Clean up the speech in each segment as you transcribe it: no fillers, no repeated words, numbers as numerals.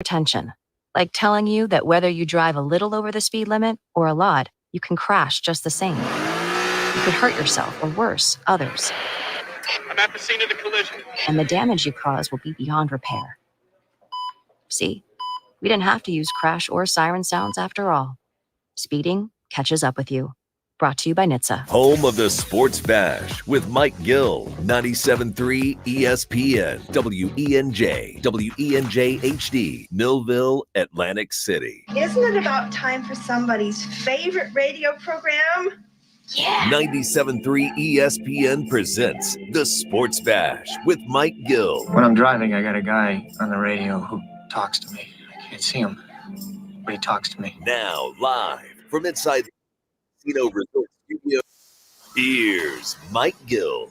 attention, like telling you that whether you drive a little over the speed limit or a lot, you can crash just the same. You could hurt yourself or worse, others. I'm at the scene of the collision. And the damage you cause will be beyond repair. See, we didn't have to use crash or siren sounds after all. Speeding catches up with you. Brought to you by NHTSA. Home of the Sports Bash with Mike Gill, 97.3 ESPN, WENJ, WENJ HD, Millville, Atlantic City. Isn't it about time for somebody's favorite radio program? Yeah. 97.3 ESPN presents the Sports Bash with Mike Gill. When I'm driving, I got a guy on the radio who talks to me. I can't see him, but he talks to me. Now, live from inside the Casino Resort Studio, here's Mike Gill.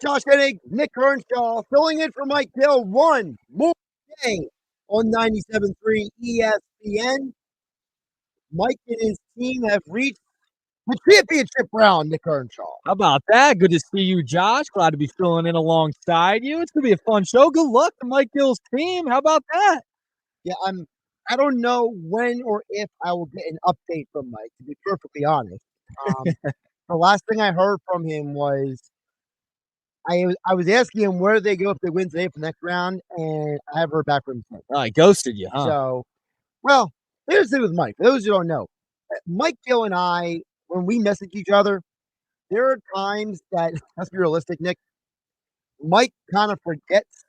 Josh Hennig, Nick Earnshaw, filling in for Mike Gill one more day on 97.3 ESPN. Mike and his team have reached the championship round, Nick Earnshaw. How about that? Good to see you, Josh. Glad to be filling in alongside you. It's going to be a fun show. Good luck to Mike Gill's team. How about that? Yeah, I don't know when or if I will get an update from Mike, to be perfectly honest. The last thing I heard from him was I was asking him where they go if they win today for the next round, and I haven't heard back from him since. Oh, he ghosted you, huh? So, well, here's the thing with Mike. For those who don't know, Mike Gill and I, when we message each other, there are times that, let's be realistic, Nick, Mike kind of forgets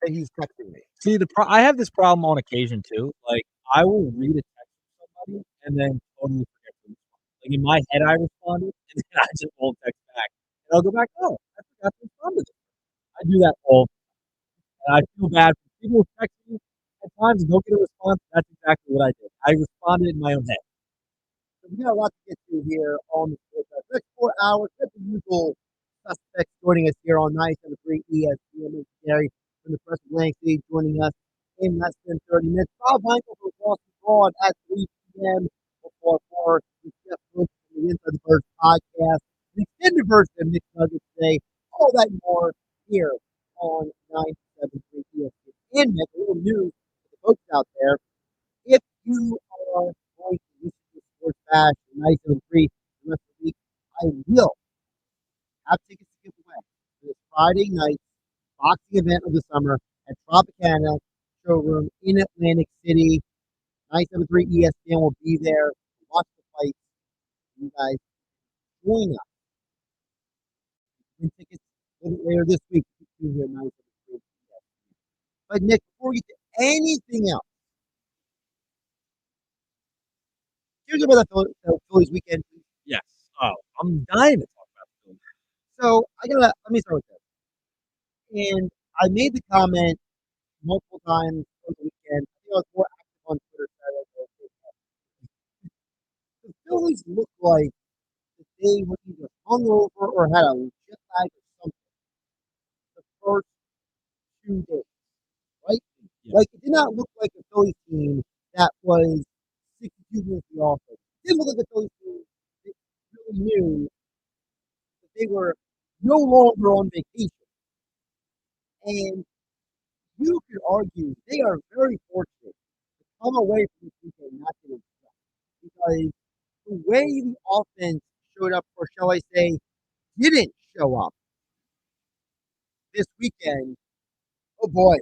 that he's texting me. See, I have this problem on occasion, too. Like, I will read a text from somebody and then totally forget to respond. Like, in my head, I responded, and then I just won't text back. And I'll go back, oh, I forgot to respond to this. I do that all the time. And I feel bad for people who text me at times and don't get a response. That's exactly what I did. I responded in my own head. So we got a lot to get to here on the Sports Bash. Next 4 hours, got the usual suspects joining us here on 97.3 ESPN. Gary from the Press Atlantic City joining us in less than 30 minutes. Bob Michael from Boston Broad at 3 p.m. before 4. Jeff Brooks from the Inside the Birds podcast. The extended version of Nick Nuggets today. All that and more here on 97.3 ESPN. And Nick, a little news for the folks out there. If you are going to listen to Sports Bash 97.3 the rest of the week, I will have tickets to give away for this Friday night boxing event of the summer at Tropicana Showroom in Atlantic City. 97.3 ESPN will be there to watch the fight. You guys join us. Win tickets a little later this week. Here 97.3 ESPN. But Nick, before we get to anything else, here's about the Phillies weekend. Yes. Oh, I'm dying to talk about the Phillies. So let me start with this. And I made the comment multiple times over the weekend. I think I was more active on Twitter Saturday. The Phillies look like that they were either hungover or had a jet lag or something the first 2 days, right? Yeah. Like, it did not look like a Phillies team that was 62 minutes the offense. It didn't look like a Phillies team that really knew that they were no longer on vacation. And you could argue they are very fortunate to come away from this weekend not getting stuck. Because the way the offense showed up, or shall I say, didn't show up this weekend, oh boy,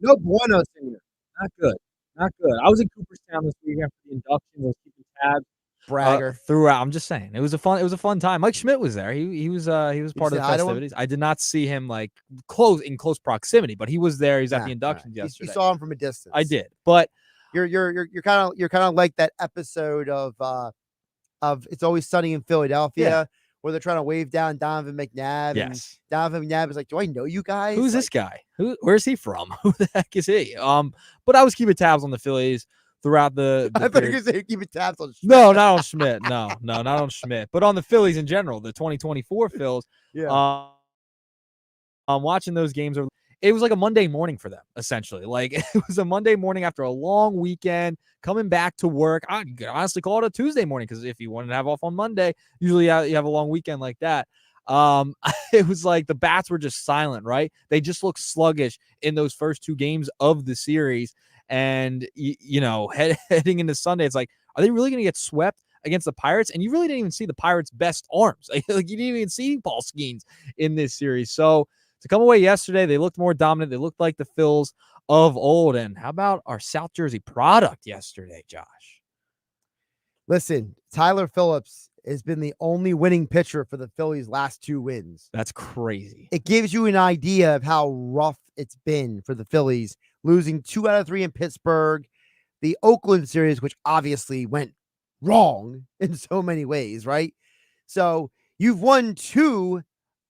no bueno, senor. Not good. Not good. I was in Cooperstown this weekend for the induction. I was keeping tabs. Bragger. Throughout. I'm just saying. It was a fun time. Mike Schmidt was there. He was part of the festivities. I did not see him like in close proximity, but he was there. He was at the inductions yesterday. You saw him from a distance. I did. But you're kind of like that episode of It's Always Sunny in Philadelphia where they're trying to wave down Donovan McNabb. Yes. And Donovan McNabb is like, do I know you guys? Who's this guy? Where's he from? Who the heck is he? But I was keeping tabs on the Phillies throughout the I thought you were going to say keeping tabs on Schmidt. No, not on Schmidt. No, not on Schmidt. But on the Phillies in general, the 2024 Phils. Yeah. I'm watching those games. it was like a Monday morning for them, essentially. Like it was a Monday morning after a long weekend, coming back to work. You could honestly call it a Tuesday morning because if you wanted to have off on Monday, usually you have a long weekend like that. It was like the bats were just silent, right? They just looked sluggish in those first 2 games of the series. And, heading into Sunday, it's like, are they really going to get swept against the Pirates? And you really didn't even see the Pirates' best arms. Like you didn't even see Paul Skeens in this series. So to come away yesterday, they looked more dominant. They looked like the Phils of old. And how about our South Jersey product yesterday, Josh? Listen, Tyler Phillips has been the only winning pitcher for the Phillies' last 2 wins. That's crazy. It gives you an idea of how rough it's been for the Phillies, losing 2 out of 3 in Pittsburgh, the Oakland series, which obviously went wrong in so many ways, right? So you've won 2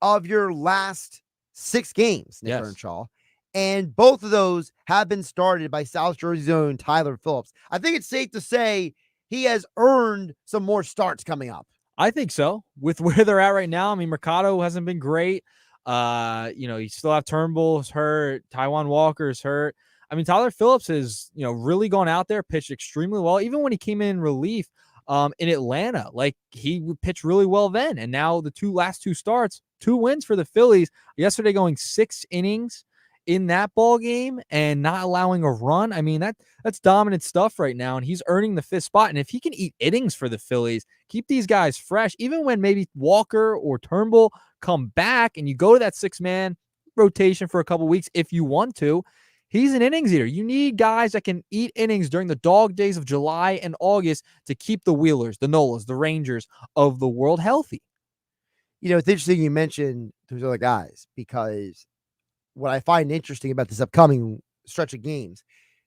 of your last 6 games, Nick Earnshaw, and both of those have been started by South Jersey's own Tyler Phillips. I think it's safe to say he has earned some more starts coming up. I think so. With where they're at right now, I mean, Mercado hasn't been great. You still have Turnbull's hurt, Taiwan Walker's hurt. I mean, Tyler Phillips has, really gone out there, pitched extremely well. Even when he came in relief in Atlanta, like he pitched really well then. And now the last 2 starts, 2 wins for the Phillies. Yesterday going 6 innings in that ball game and not allowing a run. I mean, that's dominant stuff right now, and he's earning the 5th spot. And if he can eat innings for the Phillies, keep these guys fresh, even when maybe Walker or Turnbull come back and you go to that 6-man rotation for a couple weeks if you want to, he's an innings eater. You need guys that can eat innings during the dog days of July and August to keep the Wheelers, the Nolas, the Rangers of the world healthy. It's interesting you mentioned those other guys because what I find interesting about this upcoming stretch of games,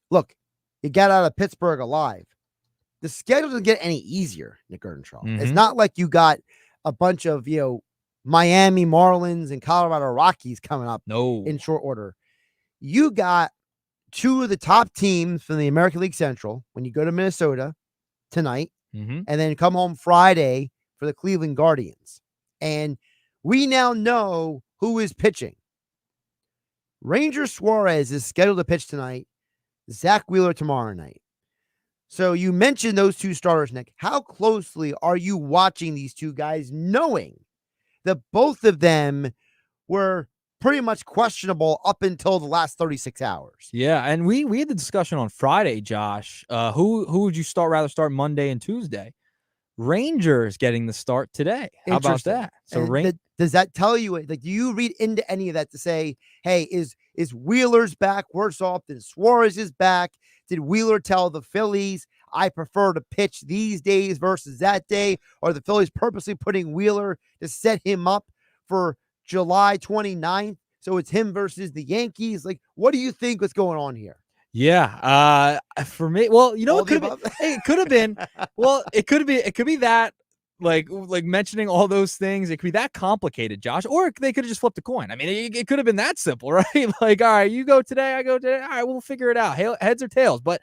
look, you got out of Pittsburgh alive. The schedule doesn't get any easier, Nick Earnshaw. It's not like you got a bunch of, Miami Marlins and Colorado Rockies coming up in short order. You got 2 of the top teams from the American League Central when you go to Minnesota tonight, and then come home Friday for the Cleveland Guardians. And we now know who is pitching. Ranger Suarez is scheduled to pitch tonight. Zach Wheeler tomorrow night. So you mentioned those 2 starters, Nick. How closely are you watching these 2 guys, knowing that both of them were pretty much questionable up until the last 36 hours? Yeah, and we had the discussion on Friday, Josh. Who would you rather start Monday and Tuesday? Rangers getting the start today. How about that? So does that tell you, like, do you read into any of that to say, hey, is Wheeler's back worse off than Suarez is back? Did Wheeler tell the Phillies, I prefer to pitch these days versus that day? Or the Phillies purposely putting Wheeler to set him up for July 29th? So it's him versus the Yankees. Like, what do you think was going on here? Yeah. For me, well, it could have been, well, it could be that, like mentioning all those things, it could be that complicated, Josh, or they could have just flipped a coin. I mean, it could have been that simple, right? Like, all right, you go today, I go today. All right, we'll figure it out. Heads or tails. But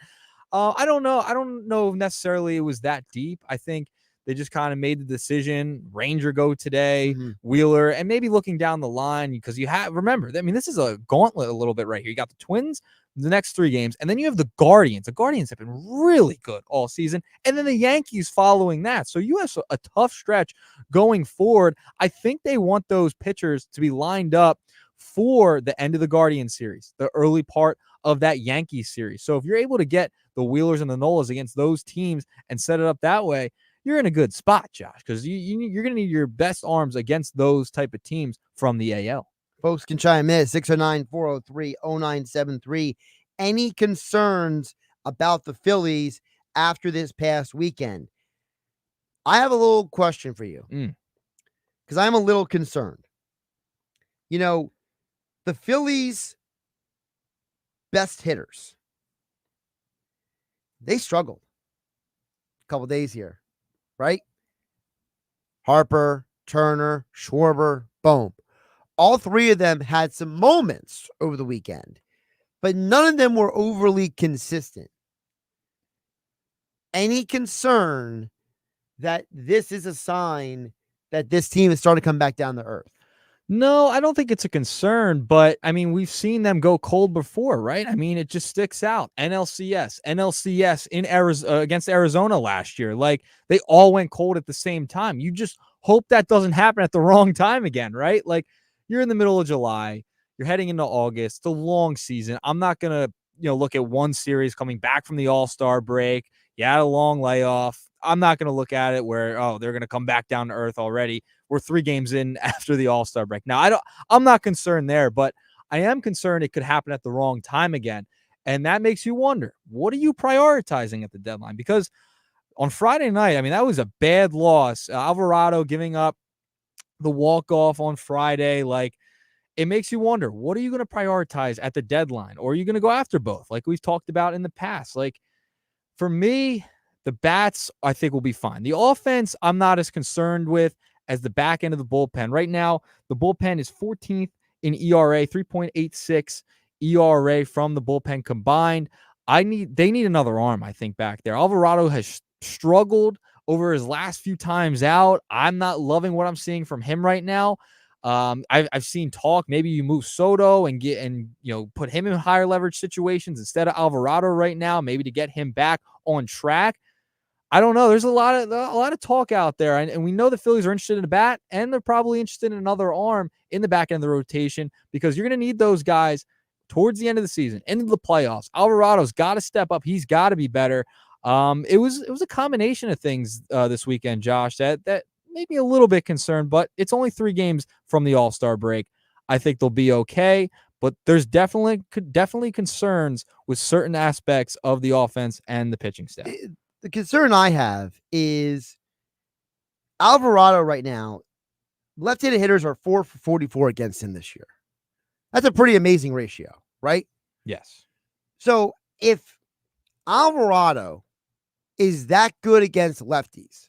I don't know. I don't know if necessarily it was that deep. I think they just kind of made the decision. Ranger go today, Wheeler, and maybe looking down the line because remember, I mean, this is a gauntlet a little bit right here. You got the Twins, the next 3 games, and then you have the Guardians. The Guardians have been really good all season, and then the Yankees following that. So you have a tough stretch going forward. I think they want those pitchers to be lined up for the end of the Guardian series, the early part of that Yankees series. So if you're able to get the Wheelers and the Nolas against those teams and set it up that way, you're in a good spot, Josh, because you're going to need your best arms against those type of teams from the AL. Folks can chime in 609-403-0973. Any concerns about the Phillies after this past weekend? I have a little question for you because I'm a little concerned. The Phillies' best hitters, they struggled a couple days here, right? Harper, Turner, Schwarber, boom. All 3 of them had some moments over the weekend, but none of them were overly consistent. Any concern that this is a sign that this team is starting to come back down to earth? No, I don't think it's a concern, but I mean, we've seen them go cold before, right? I mean, it just sticks out. NLCS in Arizona against Arizona last year. Like they all went cold at the same time. You just hope that doesn't happen at the wrong time again, right? Like you're in the middle of July, you're heading into August, the long season. I'm not going to, look at one series coming back from the All-Star break. You had a long layoff. I'm not going to look at it where, they're going to come back down to earth already. We're 3 games in after the All-Star break. Now, I'm not concerned there, but I am concerned it could happen at the wrong time again. And that makes you wonder, what are you prioritizing at the deadline? Because on Friday night, I mean, that was a bad loss. Alvarado giving up the walk-off on Friday. Like, it makes you wonder, what are you going to prioritize at the deadline? Or are you going to go after both, like we've talked about in the past? Like, for me, the bats, I think, will be fine. The offense, I'm not as concerned with as the back end of the bullpen. Right now, the bullpen is 14th in ERA, 3.86 ERA from the bullpen combined. They need another arm, I think, back there. Alvarado has struggled over his last few times out. I'm not loving what I'm seeing from him right now. I've seen talk, maybe you move Soto and put him in higher leverage situations instead of Alvarado right now, maybe to get him back on track. I don't know. There's a lot of talk out there, and we know the Phillies are interested in a bat, and they're probably interested in another arm in the back end of the rotation because you're going to need those guys towards the end of the season, into the playoffs. Alvarado's got to step up. He's got to be better. It was a combination of things this weekend, Josh, that made me a little bit concerned, but it's only 3 games from the All-Star break. I think they'll be okay, but there's definitely concerns with certain aspects of the offense and the pitching staff. The concern I have is Alvarado right now, left-handed hitters are 4 for 44 against him this year. That's a pretty amazing ratio, right? Yes. So if Alvarado is that good against lefties,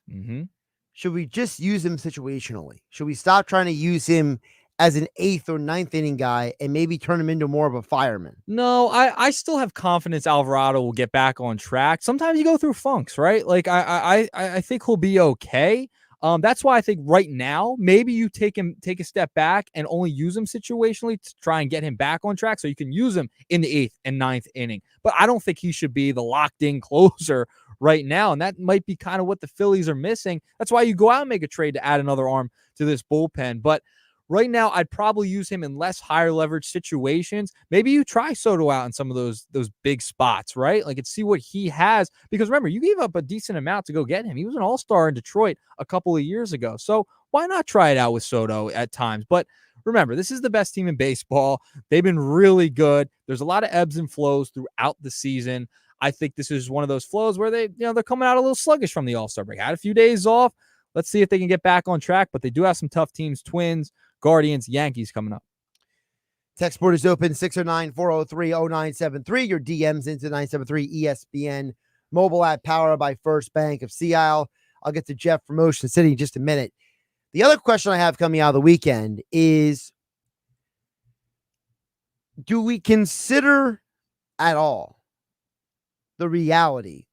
should we just use him situationally? Should we stop trying to use him as an 8th or 9th inning guy and maybe turn him into more of a fireman? No, I still have confidence Alvarado will get back on track. Sometimes you go through funks, right? Like I think he'll be okay. That's why I think right now maybe you take a step back and only use him situationally to try and get him back on track so you can use him in the 8th and 9th inning. But I don't think he should be the locked in closer right now. And that might be kind of what the Phillies are missing. That's why you go out and make a trade to add another arm to this bullpen. But right now, I'd probably use him in less higher leverage situations. Maybe you try Soto out in some of those big spots, right? Like, and see what he has. Because remember, you gave up a decent amount to go get him. He was an all-star in Detroit a couple of years ago. So why not try it out with Soto at times? But remember, this is the best team in baseball. They've been really good. There's a lot of ebbs and flows throughout the season. I think this is one of those flows where they're coming out a little sluggish from the All-Star break. Had a few days off. Let's see if they can get back on track. But they do have some tough teams, Twins, Guardians, Yankees coming up. Text board is open, 609-403-0973. Your DMs into 973 ESPN mobile app powered by First Bank of Sea Isle. I'll get to Jeff from Ocean City in just a minute. The other question I have coming out of the weekend is, do we consider at all the reality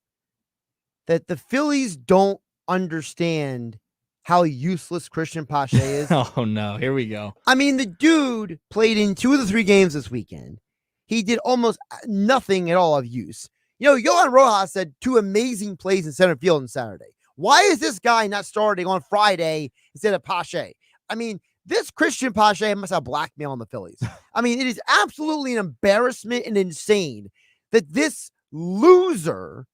that the Phillies don't understand how useless Christian Pache is? Oh, no. Here we go. I mean, the dude played in 2 of the 3 games this weekend. He did almost nothing at all of use. Yohan Rojas had 2 amazing plays in center field on Saturday. Why is this guy not starting on Friday instead of Pache? I mean, this Christian Pache must have blackmail the Phillies. I mean, it is absolutely an embarrassment and insane that this loser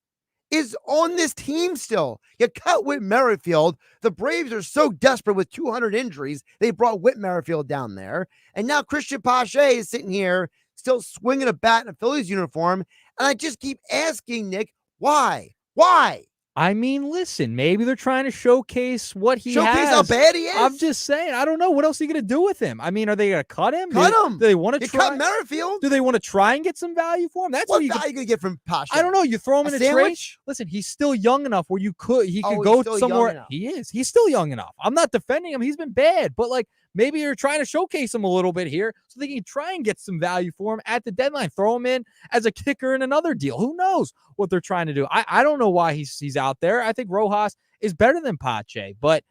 is on this team still. You cut Whit Merrifield. The Braves are so desperate with 200 injuries, they brought Whit Merrifield down there. And now Christian Pache is sitting here still swinging a bat in a Phillies uniform. And I just keep asking, Nick, why? Why? I mean, listen, maybe they're trying to showcase what he Showcase has. how bad he is? I'm just saying, I don't know. What else are you going to do with him? I mean, are they going to cut him? Cut him. Do they want to try? Cut Merrifield. Do they want to try and get some value for him? That's what what value you going to get from Pache? I don't know. You throw him in a trade. Sandwich? Listen, he's still young enough where he could go somewhere. He is. He's still young enough. I'm not defending him. He's been bad, but maybe you're trying to showcase him a little bit here so they can try and get some value for him at the deadline. Throw him in as a kicker in another deal. Who knows what they're trying to do? I don't know why he's out there. I think Rojas is better than Pache, but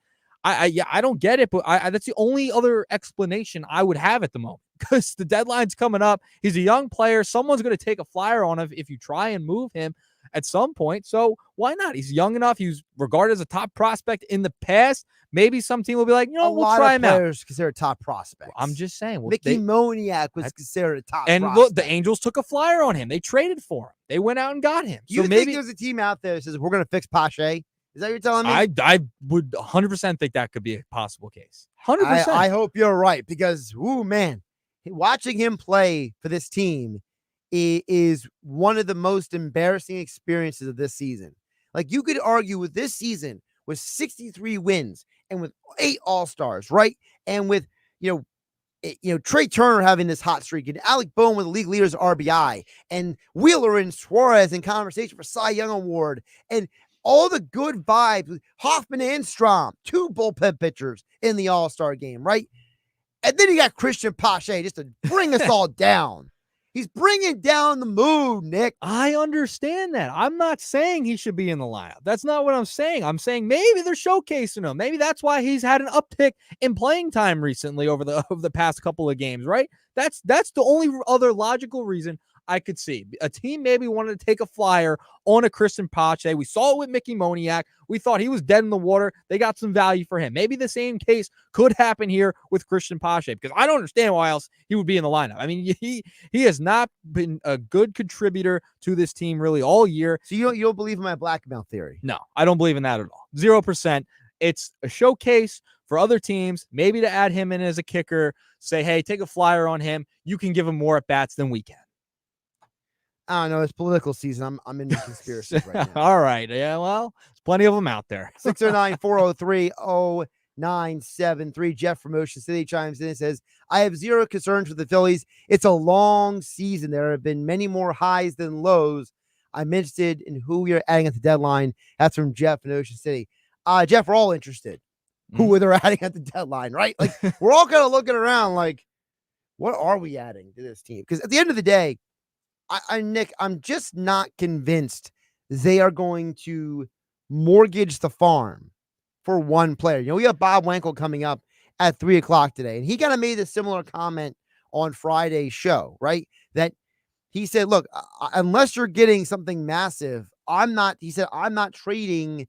I don't get it, but that's the only other explanation I would have at the moment, because the deadline's coming up. He's a young player. Someone's going to take a flyer on him if you try and move him at some point. So why not? He's young enough. He was regarded as a top prospect in the past. Maybe some team will be like, we'll try him out. A lot of players considered top prospects. I'm just saying. Mickey Moniak was considered a top and prospect. Look, the Angels took a flyer on him. They traded for him. They went out and got him. You think there's a team out there that says, we're going to fix Pache? Is that what you're telling me? I would 100% think that could be a possible case. 100%. I hope you're right, because, man, watching him play for this team is one of the most embarrassing experiences of this season. Like, you could argue with this season with 63 wins and with 8 All-Stars, right? And with, Trey Turner having this hot streak and Alec Boehm with the league leaders RBI and Wheeler and Suarez in conversation for Cy Young Award and all the good vibes with Hoffman and Strom, 2 bullpen pitchers in the All-Star game, right? And then you got Christian Pache just to bring us all down. He's bringing down the mood, Nick. I understand that. I'm not saying he should be in the lineup. That's not what I'm saying. I'm saying maybe they're showcasing him. Maybe that's why he's had an uptick in playing time recently over the past couple of games, right? That's the only other logical reason I could see. A team maybe wanted to take a flyer on a Christian Pache. We saw it with Mickey Moniak. We thought he was dead in the water. They got some value for him. Maybe the same case could happen here with Christian Pache, because I don't understand why else he would be in the lineup. I mean, he has not been a good contributor to this team really all year. So you don't believe in my blackmail theory? No, I don't believe in that at all. 0%. It's a showcase for other teams, maybe to add him in as a kicker, say, hey, take a flyer on him. You can give him more at bats than we can. I don't know. It's political season. I'm into conspiracy right now. All right. Yeah, well, there's plenty of them out there. 609-403-0973. Jeff from Ocean City chimes in and says, I have zero concerns with the Phillies. It's a long season. There have been many more highs than lows. I'm interested in who we are adding at the deadline. That's from Jeff in Ocean City. Jeff, we're all interested. Who they're adding at the deadline, right? Like, we're all kind of looking around like, what are we adding to this team? Because at the end of the day, Nick, I'm just not convinced they are going to mortgage the farm for one player. We got Bob Wankel coming up at 3:00 today, and he kind of made a similar comment on Friday's show, right? That he said, look, unless you're getting something massive, I'm not trading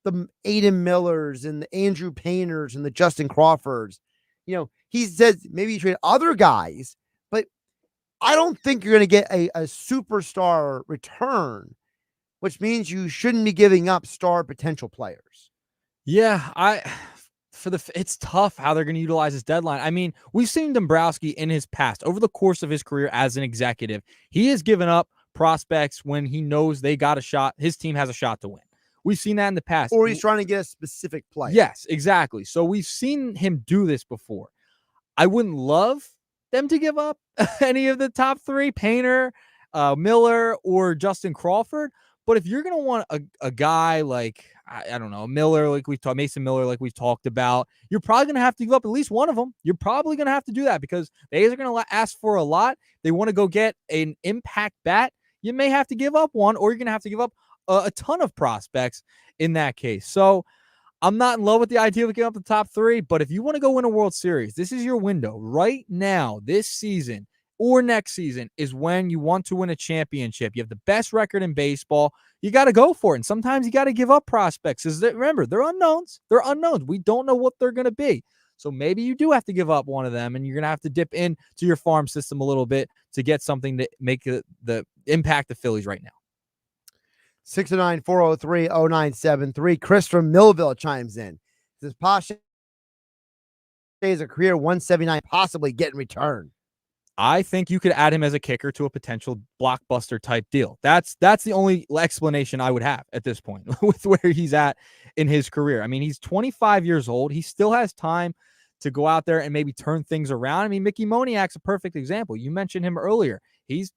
the Aiden Millers and the Andrew Painters and the Justin Crawfords. He says maybe you trade other guys, but I don't think you're going to get a superstar return, which means you shouldn't be giving up star potential players. Yeah, it's tough how they're going to utilize this deadline. I mean, we've seen Dombrowski in his past over the course of his career as an executive. He has given up prospects when he knows they got a shot. His team has a shot to win. We've seen that in the past. Or he's trying to get a specific player. Yes, exactly. So we've seen him do this before. I wouldn't love them to give up any of the top 3, Painter, Miller, or Justin Crawford. But if you're going to want a guy like, I don't know, Miller, like we've talked, Mason Miller, like we've talked about, you're probably going to have to give up at least one of them. You're probably going to have to do that because they are going to ask for a lot. They want to go get an impact bat. You may have to give up one, or you're going to have to give up a ton of prospects in that case. So I'm not in love with the idea of giving up the top 3, but if you want to go win a World Series, this is your window right now. This season or next season is when you want to win a championship. You have the best record in baseball. You got to go for it. And sometimes you got to give up prospects. Remember, they're unknowns. They're unknowns. We don't know what they're going to be. So maybe you do have to give up one of them, and you're going to have to dip into your farm system a little bit to get something to make the impact the Phillies right now. 609-403-0973. Chris from Millville chimes in. Says Pache is a career 179 possibly get in return. I think you could add him as a kicker to a potential blockbuster type deal. That's the only explanation I would have at this point with where he's at in his career. I mean, he's 25 years old. He still has time to go out there and maybe turn things around. I mean, Mickey Moniak's a perfect example. You mentioned him earlier. He's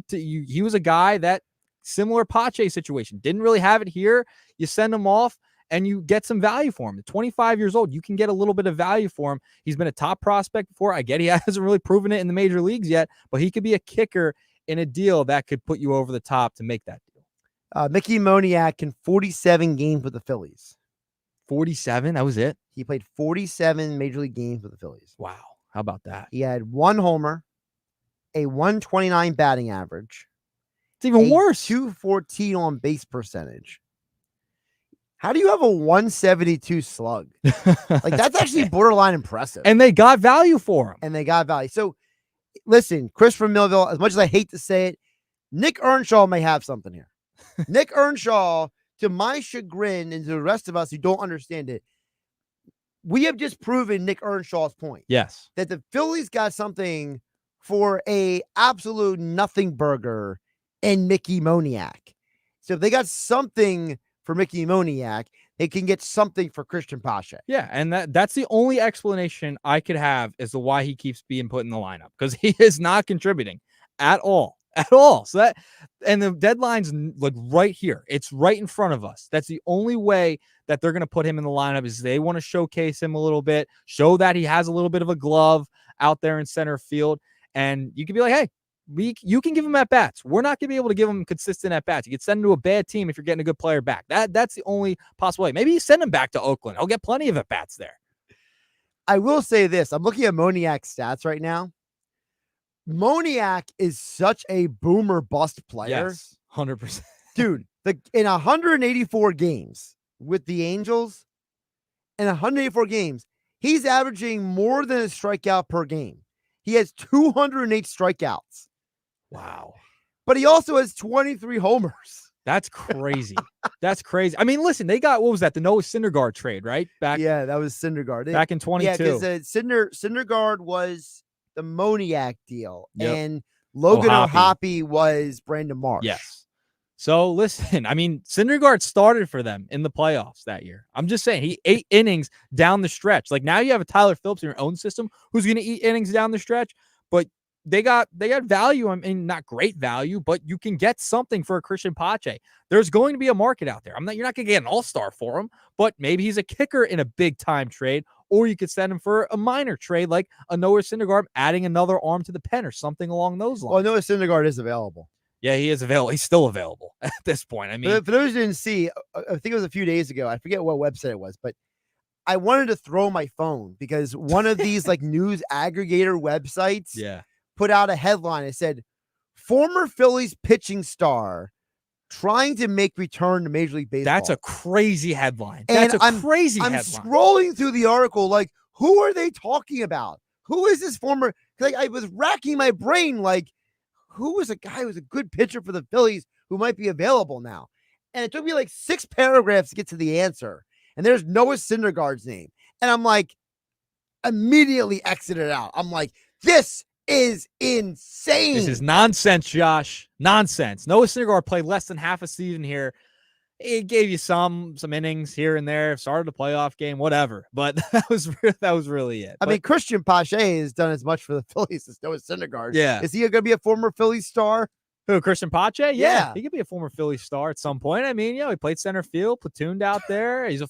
he was a guy that similar Pache situation. Didn't really have it here. You send him off and you get some value for him. At 25 years old, you can get a little bit of value for him. He's been a top prospect before. I get he hasn't really proven it in the major leagues yet, but he could be a kicker in a deal that could put you over the top to make that deal. Mickey Moniak in 47 games with the Phillies. 47. That was it. He played 47 major league games with the Phillies. Wow. How about that? He had 1 homer, a 129 batting average. It's even worse. 214 on base percentage. How do you have a 172 slug? Like, that's actually borderline impressive. And they got value for him. So, listen, Chris from Millville, as much as I hate to say it, Nick Earnshaw may have something here. Nick Earnshaw, to my chagrin and to the rest of us who don't understand it, we have just proven Nick Earnshaw's point. Yes. That the Phillies got something for a absolute nothing burger in Mickey Moniak. So if they got something for Mickey Moniak, they can get something for Christian Pache. Yeah, and that's the only explanation I could have as to why he keeps being put in the lineup, because he is not contributing at all. So that, and the deadline's like right here. It's right in front of us. That's the only way that they're going to put him in the lineup, is they want to showcase him a little bit, show that he has a little bit of a glove out there in center field. And you can be like, hey, you can give him at bats. We're not going to be able to give him consistent at bats. You can send him to a bad team if you're getting a good player back. That's the only possibility. Maybe you send him back to Oakland. He'll get plenty of at bats there. I will say this. I'm looking at Moniak's stats right now. Moniak is such a boomer bust player. Yes, 100%. Dude, in 184 games with the Angels, in 184 games, he's averaging more than a strikeout per game. He has 208 strikeouts. Wow. But he also has 23 homers. That's crazy. That's crazy. I mean, listen, they got, what was that? The Noah Syndergaard trade, right? Yeah, that was Syndergaard. Back in 22. Yeah, because Syndergaard was the Moniak deal. Yep. And Logan O'Hoppe. O'Hoppe was Brandon Marsh. Yes. So listen, I mean, Syndergaard started for them in the playoffs that year. I'm just saying, he 8 innings down the stretch. Like, now you have a Tyler Phillips in your own system who's going to eat innings down the stretch, but they got value. I mean, not great value, but you can get something for a Christian Pache. There's going to be a market out there. You're not going to get an all-star for him, but maybe he's a kicker in a big time trade, or you could send him for a minor trade like a Noah Syndergaard, adding another arm to the pen or something along those lines. Well, Noah Syndergaard is available. Yeah, he is available. He's still available at this point. I mean, for those who didn't see, I think it was a few days ago. I forget what website it was, but I wanted to throw my phone because one of these like news aggregator websites put out a headline. It said, former Phillies pitching star trying to make return to Major League Baseball. That's a crazy headline. And That's a crazy headline. I'm scrolling through the article like, who are they talking about? Who is this former? Like, I was racking my brain like, who was a guy who was a good pitcher for the Phillies who might be available now? And it took me like 6 paragraphs to get to the answer. And there's Noah Syndergaard's name. And I'm like, immediately exited out. I'm like, this is insane. This is nonsense, Josh. Nonsense. Noah Syndergaard played less than half a season here. It gave you some innings here and there, started a playoff game, whatever. But that was really it. I mean, Christian Pache has done as much for the Phillies as Noah Syndergaard. Yeah. Is he going to be a former Phillies star? Who, Christian Pache? Yeah. He could be a former Phillies star at some point. I mean, he played center field, platooned out there. He's a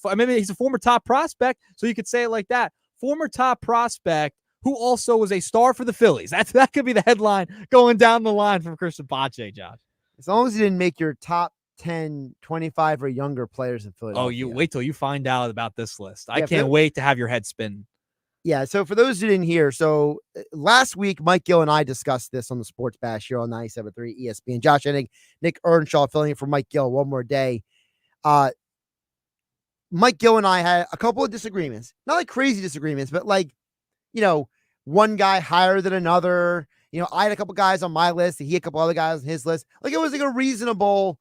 former top prospect, so you could say it like that. Former top prospect who also was a star for the Phillies. That could be the headline going down the line from Christian Pache, Josh. As long as he didn't make your top 10, 25 or younger players in Philadelphia. Oh, you wait till you find out about this list. I can't wait to have your head spin. Yeah, so for those who didn't hear, so last week, Mike Gill and I discussed this on the Sports Bash here on 97.3 ESPN. Josh Hennig, Nick Earnshaw filling in for Mike Gill one more day. Mike Gill and I had a couple of disagreements. Not like crazy disagreements, but like, one guy higher than another. I had a couple guys on my list, and he had a couple other guys on his list. Like, it was like a reasonable,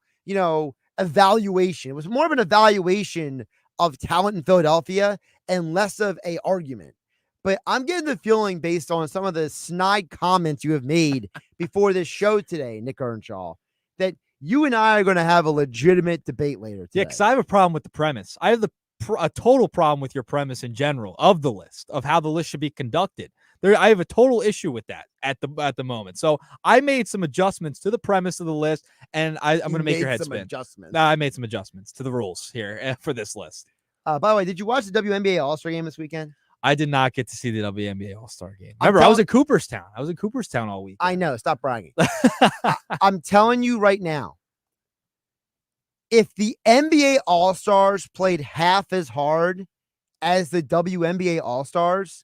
evaluation. It was more of an evaluation of talent in Philadelphia and less of a argument. But I'm getting the feeling, based on some of the snide comments you have made before this show today, Nick Earnshaw, that you and I are going to have a legitimate debate later today. Yeah, because I have a problem with the premise. I have a total problem with your premise in general of the list, of how the list should be conducted. I have a total issue with that at the moment. So I made some adjustments to the premise of the list, and I'm going to make your head spin. I made some adjustments to the rules here for this list. By the way, did you watch the WNBA All-Star game this weekend? I did not get to see the WNBA All-Star game. Remember, I was in Cooperstown. all week. I know. Stop bragging. I'm telling you right now, if the NBA All-Stars played half as hard as the WNBA All-Stars,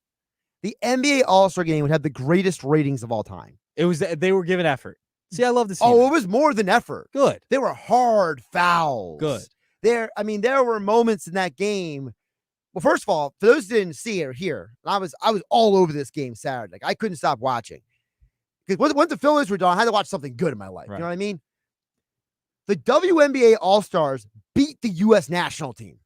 the NBA All-Star game would have the greatest ratings of all time. They were giving effort. See, I love to see Oh, that. it was more than effort. Good. They were hard fouls. Good. There were moments in that game. Well, first of all, for those who didn't see it or hear, I was all over this game Saturday. Like, I couldn't stop watching. Because once the Phillies were done, I had to watch something good in my life. Right. You know what I mean? The WNBA All-Stars beat the U.S. national team.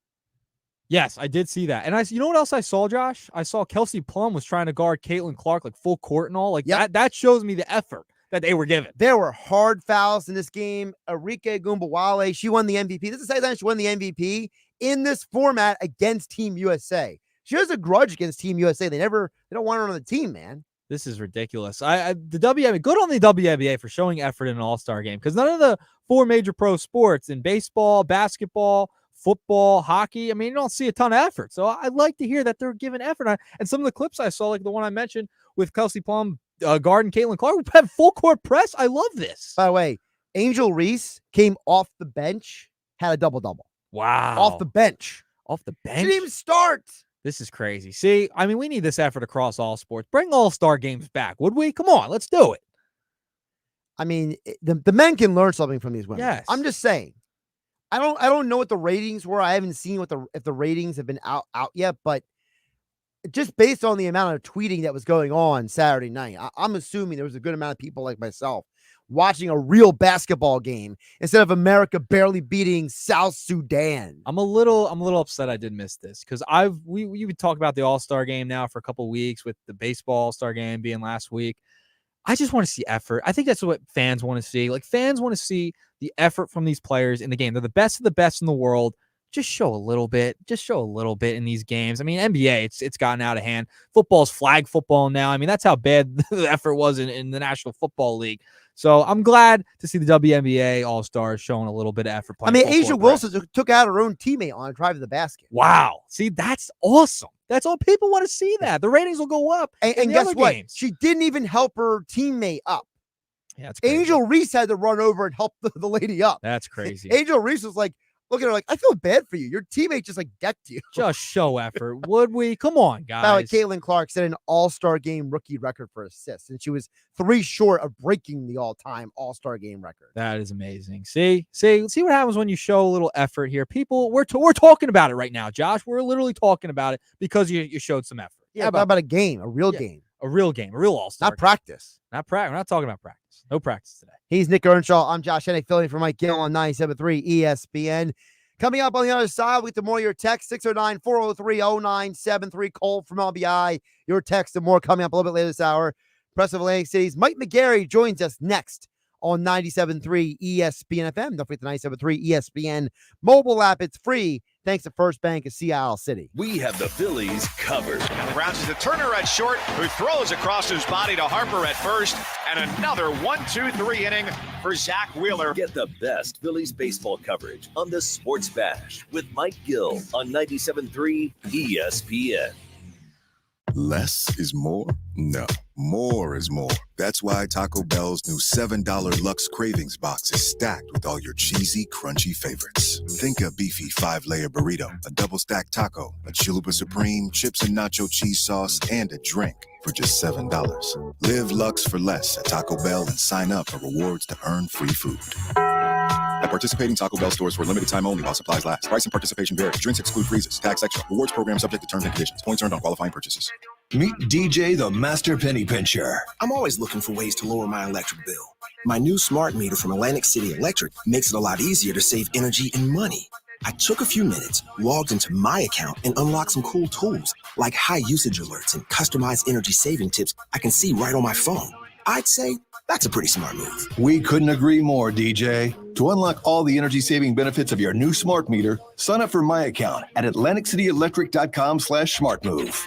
Yes, I did see that. And you know what else I saw, Josh? I saw Kelsey Plum was trying to guard Caitlin Clark like full court and all. Like that shows me the effort that they were given. There were hard fouls in this game. Arike Gumbawale, she won the MVP. This is the second time she won the MVP in this format against Team USA. She has a grudge against Team USA. They don't want her on the team, man. This is ridiculous. The WNBA, good on the WNBA for showing effort in an All-Star game, because none of the 4 major pro sports in baseball, basketball, football, hockey, I mean, you don't see a ton of effort. So I'd like to hear that they're giving effort. And some of the clips I saw, like the one I mentioned with Kelsey Plum, guarding Caitlin Clark, we have full court press. I love this. By the way, Angel Reese came off the bench, had a double-double. Wow. Off the bench. Off the bench? She didn't even start. This is crazy. See, I mean, we need this effort across all sports. Bring all-star games back, would we? Come on, let's do it. I mean, the men can learn something from these women. Yes. I'm just saying. I don't know what the ratings were. I haven't seen if the ratings have been out yet, but just based on the amount of tweeting that was going on Saturday night, I'm assuming there was a good amount of people like myself watching a real basketball game instead of America barely beating South Sudan. I'm a little upset I did miss this, because we would talk about the All-Star game now for a couple of weeks, with the baseball All-Star game being last week. I just want to see effort. I think that's what fans want to see. Like, fans want to see the effort from these players in the game. They're the best of the best in the world. Just show a little bit. Just show a little bit in these games. I mean, NBA, it's gotten out of hand. Football's flag football now. I mean, that's how bad the effort was in the National Football League. So I'm glad to see the WNBA All-Stars showing a little bit of effort. I mean, Asia Wilson took out her own teammate on a drive to the basket. Wow. See, that's awesome. That's all people want to see. That the ratings will go up. And guess what? Games. She didn't even help her teammate up. Yeah, that's crazy. Angel Reese had to run over and help the lady up. That's crazy. Angel Reese was like, look at her like, I feel bad for you. Your teammate just like decked you. Just show effort. Would we? Come on, guys. By the way, Caitlin Clark set an All-Star game rookie record for assists, and she was 3 short of breaking the all-time All-Star game record. That is amazing. See what happens when you show a little effort here. People, we're talking about it right now, Josh. We're literally talking about it because you showed some effort. Yeah, about a game, a real game. A real game, a real All-Star. Not practice. Not practice. We're not talking about practice. No practice today. He's Nick Earnshaw. I'm Josh Hennig, filling for Mike Gill on 97.3 ESPN. Coming up on the other side, we get to more of your text, 609-403-0973. Cole from LBI. Your text and more coming up a little bit later this hour. Press of Atlantic City's Mike McGarry joins us next on 97.3 ESPN FM. Don't forget the 97.3 ESPN mobile app. It's free. Thanks to First Bank of Seattle City. We have the Phillies covered. And the Browns is the Turner at short, who throws across his body to Harper at first, and another 1-2-3 inning for Zach Wheeler. Get the best Phillies baseball coverage on the Sports Bash with Mike Gill on 97.3 ESPN. Less is more? No, more is more. That's why Taco Bell's new $7 Luxe Cravings box is stacked with all your cheesy, crunchy favorites. Think a beefy 5-layer burrito, a double-stacked taco, a Chalupa Supreme, chips and nacho cheese sauce, and a drink for just $7. Live Luxe for less at Taco Bell and sign up for rewards to earn free food. At participating Taco Bell stores for a limited time only while supplies last. Price and participation vary. Drinks exclude freezes. Tax extra. Rewards program subject to terms and conditions. Points earned on qualifying purchases. Meet DJ the Master Penny Pincher. I'm always looking for ways to lower my electric bill. My new smart meter from Atlantic City Electric makes it a lot easier to save energy and money. I took a few minutes, logged into my account, and unlocked some cool tools like high usage alerts and customized energy saving tips I can see right on my phone. I'd say that's a pretty smart move. We couldn't agree more, DJ. To unlock all the energy-saving benefits of your new smart meter, sign up for my account at AtlanticCityElectric.com/smartmove.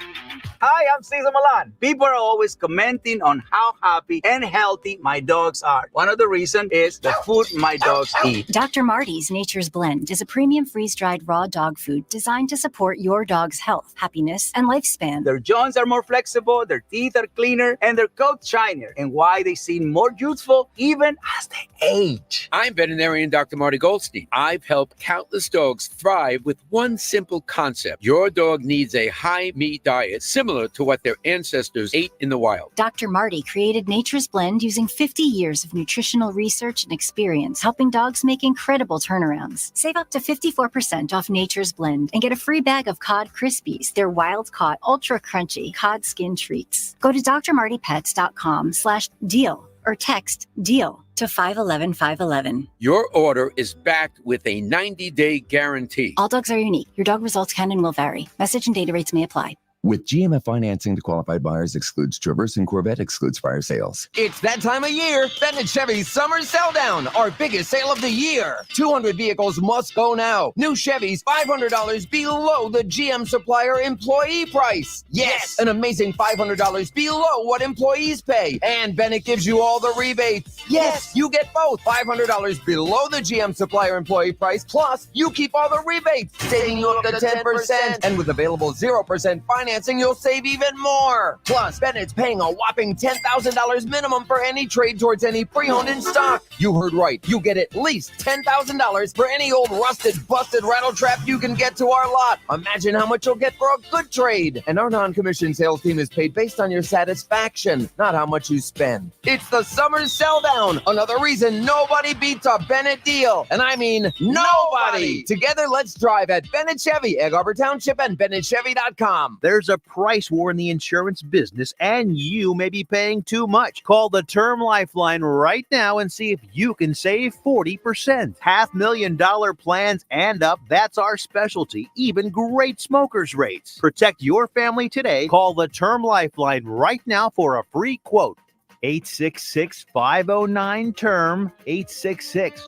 Hi, I'm Cesar Milan. People are always commenting on how happy and healthy my dogs are. One of the reasons is the food my dogs eat. Dr. Marty's Nature's Blend is a premium freeze-dried raw dog food designed to support your dog's health, happiness, and lifespan. Their jaws are more flexible, their teeth are cleaner, and their coats shinier, and why they seem more youthful even as they age. I'm veterinarian Dr. Marty Goldstein. I've helped countless dogs thrive with one simple concept. Your dog needs a high-meat diet similar to what their ancestors ate in the wild. Dr. Marty created Nature's Blend using 50 years of nutritional research and experience, helping dogs make incredible turnarounds. Save up to 54% off Nature's Blend and get a free bag of Cod Krispies, their wild-caught, ultra-crunchy cod skin treats. Go to drmartypets.com/deal or text DEAL to 511-511. Your order is backed with a 90-day guarantee. All dogs are unique. Your dog results can and will vary. Message and data rates may apply. With GMF financing to qualified buyers excludes Traverse and Corvette excludes fire sales. It's that time of year. Bennett Chevy's Summer Sell Down, our biggest sale of the year. 200 vehicles must go now. New Chevys, $500 below the GM supplier employee price. Yes, an amazing $500 below what employees pay. And Bennett gives you all the rebates. Yes, you get both. $500 below the GM supplier employee price, plus you keep all the rebates, saving you up to 10%. And with available 0% financing, you'll save even more. Plus, Bennett's paying a whopping $10,000 minimum for any trade towards any pre-owned in stock. You heard right. You get at least $10,000 for any old rusted, busted rattle trap you can get to our lot. Imagine how much you'll get for a good trade. And our non-commissioned sales team is paid based on your satisfaction, not how much you spend. It's the Summer Sell Down. Another reason nobody beats a Bennett deal. And I mean nobody. Together, let's drive at Bennett Chevy, Egg Harbor Township, and BennettChevy.com. There's a price war in the insurance business, and you may be paying too much. Call the Term Lifeline right now and see if you can save 40%. $500,000 plans and up, that's our specialty. Even great smokers rates. Protect your family today. Call the Term Lifeline right now for a free quote. 866-509-TERM, 866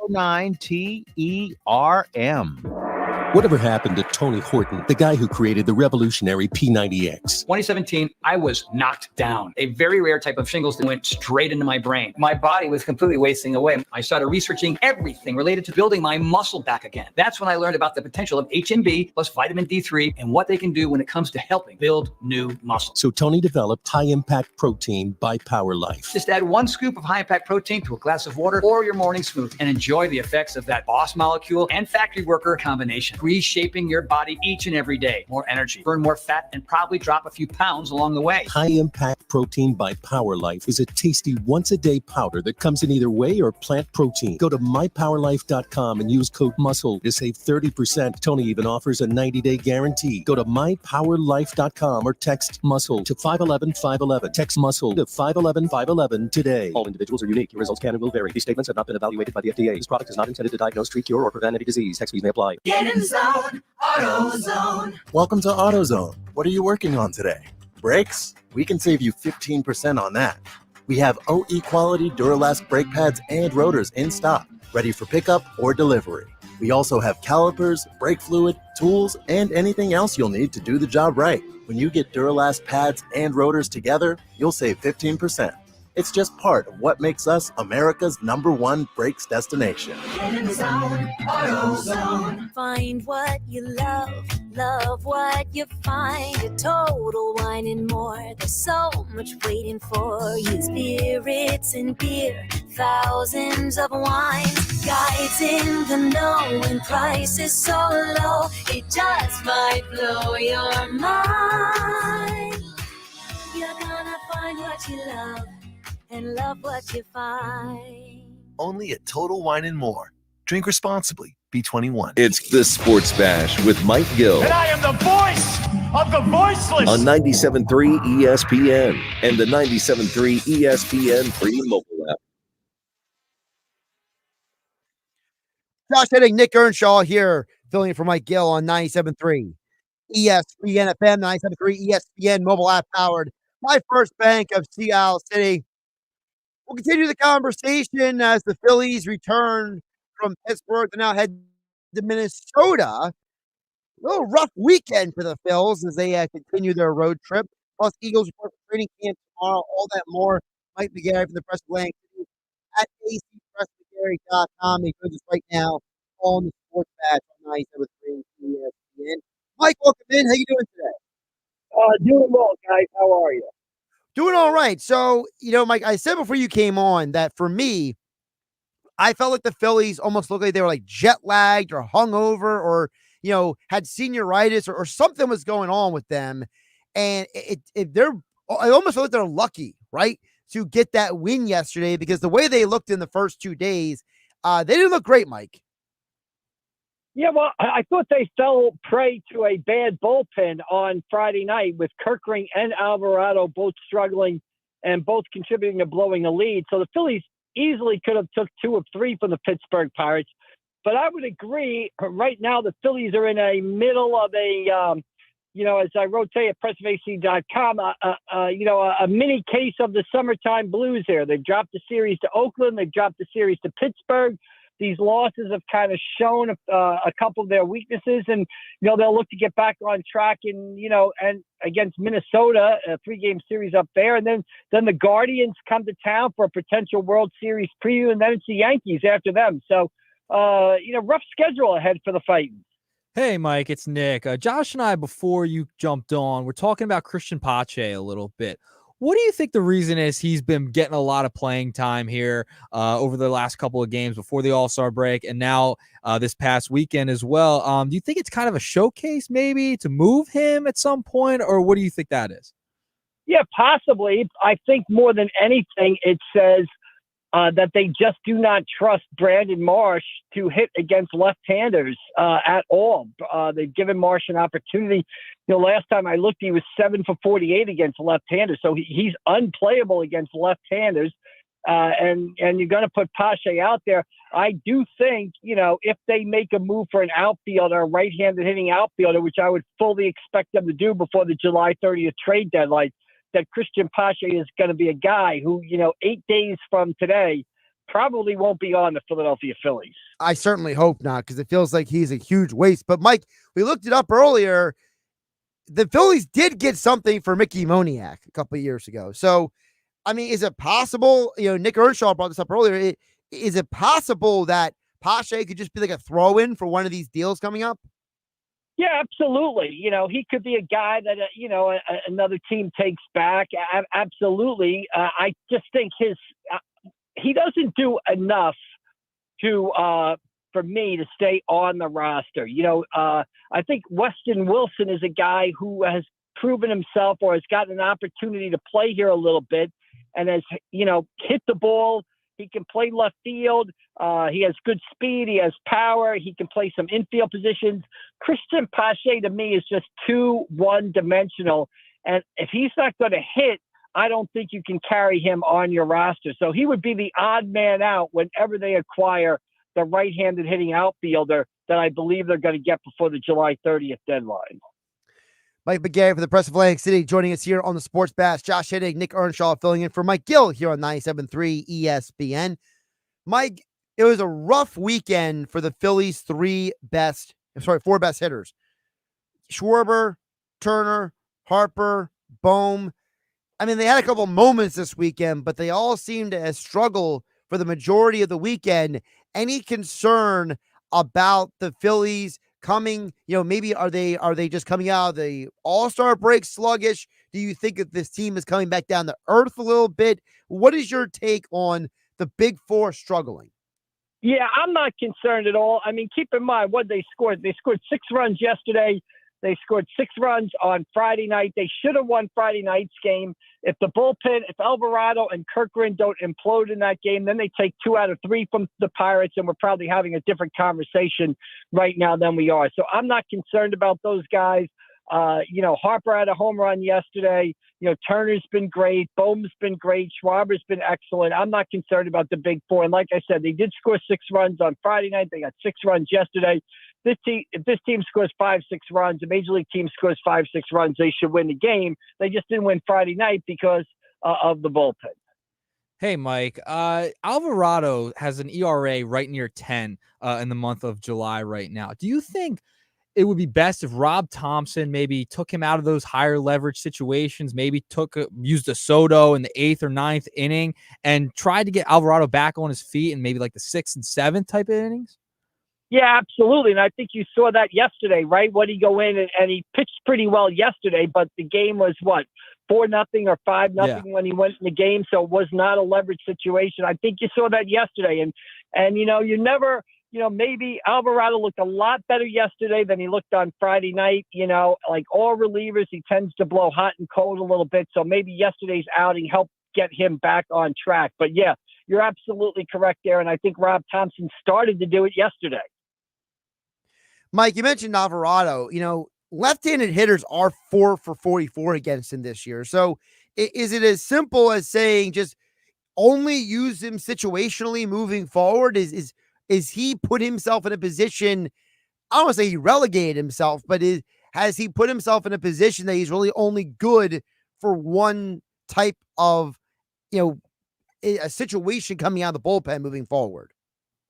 TERM. Whatever happened to Tony Horton, the guy who created the revolutionary P90X? 2017, I was knocked down. A very rare type of shingles that went straight into my brain. My body was completely wasting away. I started researching everything related to building my muscle back again. That's when I learned about the potential of HMB plus vitamin D3 and what they can do when it comes to helping build new muscle. So Tony developed high-impact protein by Power Life. Just add 1 scoop of high-impact protein to a glass of water or your morning smoothie and enjoy the effects of that boss molecule and factory worker combination. Reshaping your body each and every day. More energy, burn more fat, and probably drop a few pounds along the way. High-impact protein by Power Life is a tasty once-a-day powder that comes in either whey or plant protein. Go to mypowerlife.com and use code MUSCLE to save 30%. Tony even offers a 90-day guarantee. Go to mypowerlife.com or text MUSCLE to 511-511. Text MUSCLE to 511-511 today. All individuals are unique. Your results can and will vary. These statements have not been evaluated by the FDA. This product is not intended to diagnose, treat, cure, or prevent any disease. Tax fees may apply. Get in the zone, AutoZone. Welcome to AutoZone. What are you working on today? Brakes? We can save you 15% on that. We have OE quality Duralast brake pads and rotors in stock, ready for pickup or delivery. We also have calipers, brake fluid, tools, and anything else you'll need to do the job right. When you get Duralast pads and rotors together, you'll save 15%. It's just part of what makes us America's #1 brakes destination. Get in the zone, AutoZone. Find what you love, love what you find. A Total Wine and More. There's so much waiting for you. Spirits and beer, thousands of wines. Guides in the know and prices so low, it just might blow your mind. You're gonna find what you love and love what you find. Only at Total Wine and More. Drink responsibly. Be 21. It's the Sports Bash with Mike Gill. And I am the voice of the voiceless. On 97.3 ESPN and the 97.3 ESPN free mobile app. Josh Hennig, Nick Earnshaw here, filling in for Mike Gill on 97.3 ESPN FM, 97.3 ESPN mobile app powered by First Bank of Seattle City. We'll continue the conversation as the Phillies return from Pittsburgh to now head to Minnesota, little rough weekend for the Phils as they continue their road trip. Plus, Eagles report for training camp tomorrow. All that more. Mike McGarry from the Press of Atlantic City at acpressmcgarry.com. He joins us right now on the Sports Batch on 97.3 ESPN. Mike, welcome in. How you doing today? Doing well, guys. How are you? Doing all right. So, Mike, I said before you came on that for me, I felt like the Phillies almost looked like they were like jet lagged or hungover or, had senioritis or something was going on with them. And I almost feel like they're lucky, right, to get that win yesterday because the way they looked in the first 2 days, they didn't look great, Mike. Yeah, well, I thought they fell prey to a bad bullpen on Friday night with Kirkring and Alvarado both struggling and both contributing to blowing a lead. So the Phillies easily could have took 2 of 3 from the Pittsburgh Pirates. But I would agree, right now the Phillies are in a middle of a, as I wrote today at PressofAC.com, a mini case of the summertime blues here. They've dropped the series to Oakland. They've dropped the series to Pittsburgh. These losses have kind of shown a couple of their weaknesses, and they'll look to get back on track. And and against Minnesota, a 3-game series up there, and then the Guardians come to town for a potential World Series preview, and then it's the Yankees after them. So, rough schedule ahead for the Titans. Hey, Mike, it's Nick. Josh and I, before you jumped on, we're talking about Christian Pache a little bit. What do you think the reason is he's been getting a lot of playing time here over the last couple of games before the All-Star break and now this past weekend as well? Do you think it's kind of a showcase maybe to move him at some point, or what do you think that is? Yeah, possibly. I think more than anything, it says that they just do not trust Brandon Marsh to hit against left-handers at all. They've given Marsh an opportunity. Last time I looked, he was 7 for 48 against left-handers, so he's unplayable against left-handers. And you're going to put Pache out there. I do think, if they make a move for an outfielder, a right-handed hitting outfielder, which I would fully expect them to do before the July 30th trade deadline, that Christian Pache is going to be a guy who, 8 days from today probably won't be on the Philadelphia Phillies. I certainly hope not, because it feels like he's a huge waste. But, Mike, we looked it up earlier. The Phillies did get something for Mickey Moniak a couple of years ago. So, I mean, is it possible, Nick Earnshaw brought this up earlier, is it possible that Pache could just be like a throw-in for one of these deals coming up? Yeah, absolutely. He could be a guy that, another team takes back. Absolutely. I just think he doesn't do enough for me to stay on the roster. I think Weston Wilson is a guy who has proven himself or has gotten an opportunity to play here a little bit and has, hit the ball. He can play left field. He has good speed. He has power. He can play some infield positions. Christian Pache, to me, is just too one-dimensional. And if he's not going to hit, I don't think you can carry him on your roster. So he would be the odd man out whenever they acquire the right-handed hitting outfielder that I believe they're going to get before the July 30th deadline. Mike McGarry from the Press of Atlantic City joining us here on the Sports Bash. Josh Hennig, Nick Earnshaw filling in for Mike Gill here on 97.3 ESPN. Mike, it was a rough weekend for the Phillies' 4 best hitters. Schwarber, Turner, Harper, Bohm. I mean, they had a couple moments this weekend, but they all seemed to struggle for the majority of the weekend. Any concern about the Phillies coming, maybe are they just coming out of the All-Star break sluggish? Do you think that this team is coming back down to earth a little bit? What is your take on the Big Four struggling? Yeah, I'm not concerned at all. I mean, keep in mind what they scored. They scored 6 runs yesterday. They scored 6 runs on Friday night. They should have won Friday night's game. If Alvarado and Kirkland don't implode in that game, then they take 2 out of 3 from the Pirates, and we're probably having a different conversation right now than we are. So I'm not concerned about those guys. Harper had a home run yesterday. Turner's been great. Bohm's been great. Schwarber's been excellent. I'm not concerned about the Big Four. And like I said, they did score 6 runs on Friday night. They got 6 runs yesterday. If this team scores 5-6 runs, a major league team scores 5-6 runs, they should win the game. They just didn't win Friday night because of the bullpen. Hey, Mike, Alvarado has an ERA right near 10 in the month of July right now. Do you think it would be best if Rob Thompson maybe took him out of those higher leverage situations, maybe used a Soto in the 8th or 9th inning and tried to get Alvarado back on his feet in maybe like the 6th and 7th type of innings? Yeah, absolutely. And I think you saw that yesterday, right? What he go in and he pitched pretty well yesterday, but the game was what, 4-0 or 5-0 when he went in the game. So it was not a leverage situation. I think you saw that yesterday. And you never, maybe Alvarado looked a lot better yesterday than he looked on Friday night. Like all relievers, he tends to blow hot and cold a little bit. So maybe yesterday's outing helped get him back on track. But yeah, you're absolutely correct there. And I think Rob Thompson started to do it yesterday. Mike, you mentioned Alvarado. Left-handed hitters are 4 for 44 against him this year. So is it as simple as saying just only use him situationally moving forward? Is he put himself in a position, I don't want to say he relegated himself, but has he put himself in a position that he's really only good for one type of, a situation coming out of the bullpen moving forward?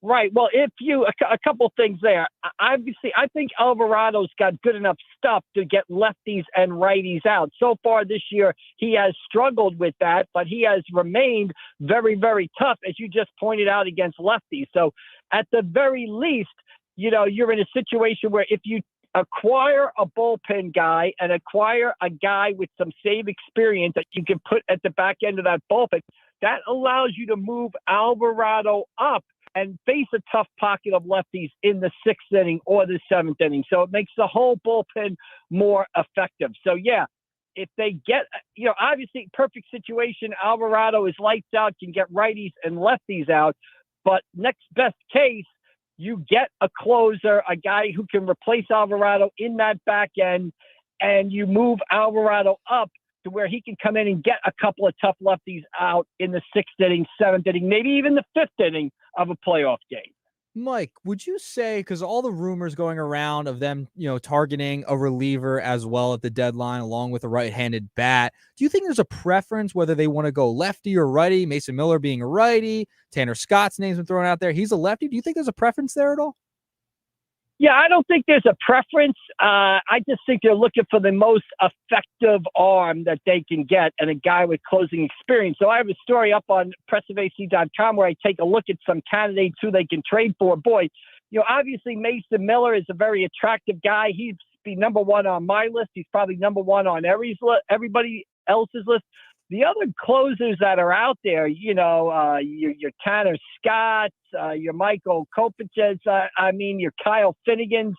Right. Well, a couple things there. Obviously, I think Alvarado's got good enough stuff to get lefties and righties out. So far this year, he has struggled with that, but he has remained very, very tough, as you just pointed out, against lefties. So at the very least, you're in a situation where if you acquire a bullpen guy and acquire a guy with some save experience that you can put at the back end of that bullpen, that allows you to move Alvarado up and face a tough pocket of lefties in the 6th inning or the 7th inning. So it makes the whole bullpen more effective. So, yeah, if they get, obviously perfect situation, Alvarado is lights out, can get righties and lefties out. But next best case, you get a closer, a guy who can replace Alvarado in that back end, and you move Alvarado up to where he can come in and get a couple of tough lefties out in the 6th inning, 7th inning, maybe even the 5th inning of a playoff game. Mike, would you say, because all the rumors going around of them, targeting a reliever as well at the deadline, along with a right-handed bat, do you think there's a preference whether they want to go lefty or righty? Mason Miller being a righty, Tanner Scott's name's been thrown out there. He's a lefty. Do you think there's a preference there at all? Yeah, I don't think there's a preference. I just think they're looking for the most effective arm that they can get and a guy with closing experience. So I have a story up on PressOfAC.com where I take a look at some candidates who they can trade for. Boy, obviously Mason Miller is a very attractive guy. He'd be number one on my list. He's probably number one on everybody else's list. The other closers that are out there, your Tanner Scott, your Michael Kopech's, your Kyle Finnegans.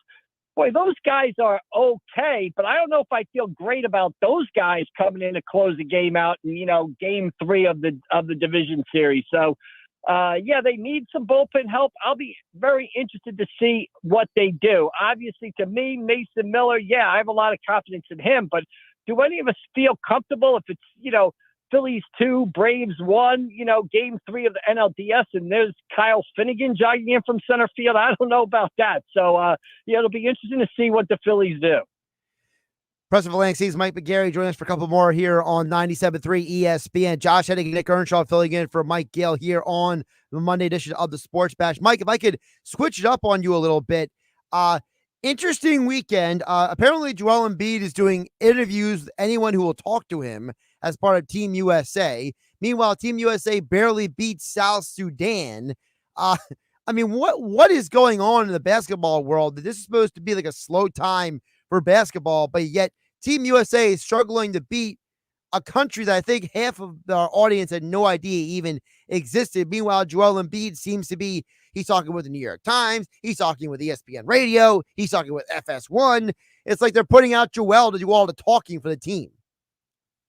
Boy, those guys are okay, but I don't know if I feel great about those guys coming in to close the game out in, game 3 of the division series. So, they need some bullpen help. I'll be very interested to see what they do. Obviously, to me, Mason Miller, I have a lot of confidence in him, but do any of us feel comfortable if it's, Phillies 2, Braves 1, game 3 of the NLDS, and there's Kyle Finnegan jogging in from center field? I don't know about that. So, it'll be interesting to see what the Phillies do. President of Atlantic City's Mike McGarry joining us for a couple more here on 97.3 ESPN. Josh Hennig and Nick Earnshaw filling in for Mike Gill here on the Monday edition of the Sports Bash. Mike, if I could switch it up on you a little bit. Interesting weekend. Apparently, Joel Embiid is doing interviews with anyone who will talk to him as part of Team USA. Meanwhile, Team USA barely beat South Sudan. What is going on in the basketball world? This is supposed to be like a slow time for basketball, but yet Team USA is struggling to beat a country that I think half of our audience had no idea even existed. Meanwhile, Joel Embiid seems to be, he's talking with the New York Times, he's talking with ESPN Radio, he's talking with FS1. It's like they're putting out Joel to do all the talking for the team.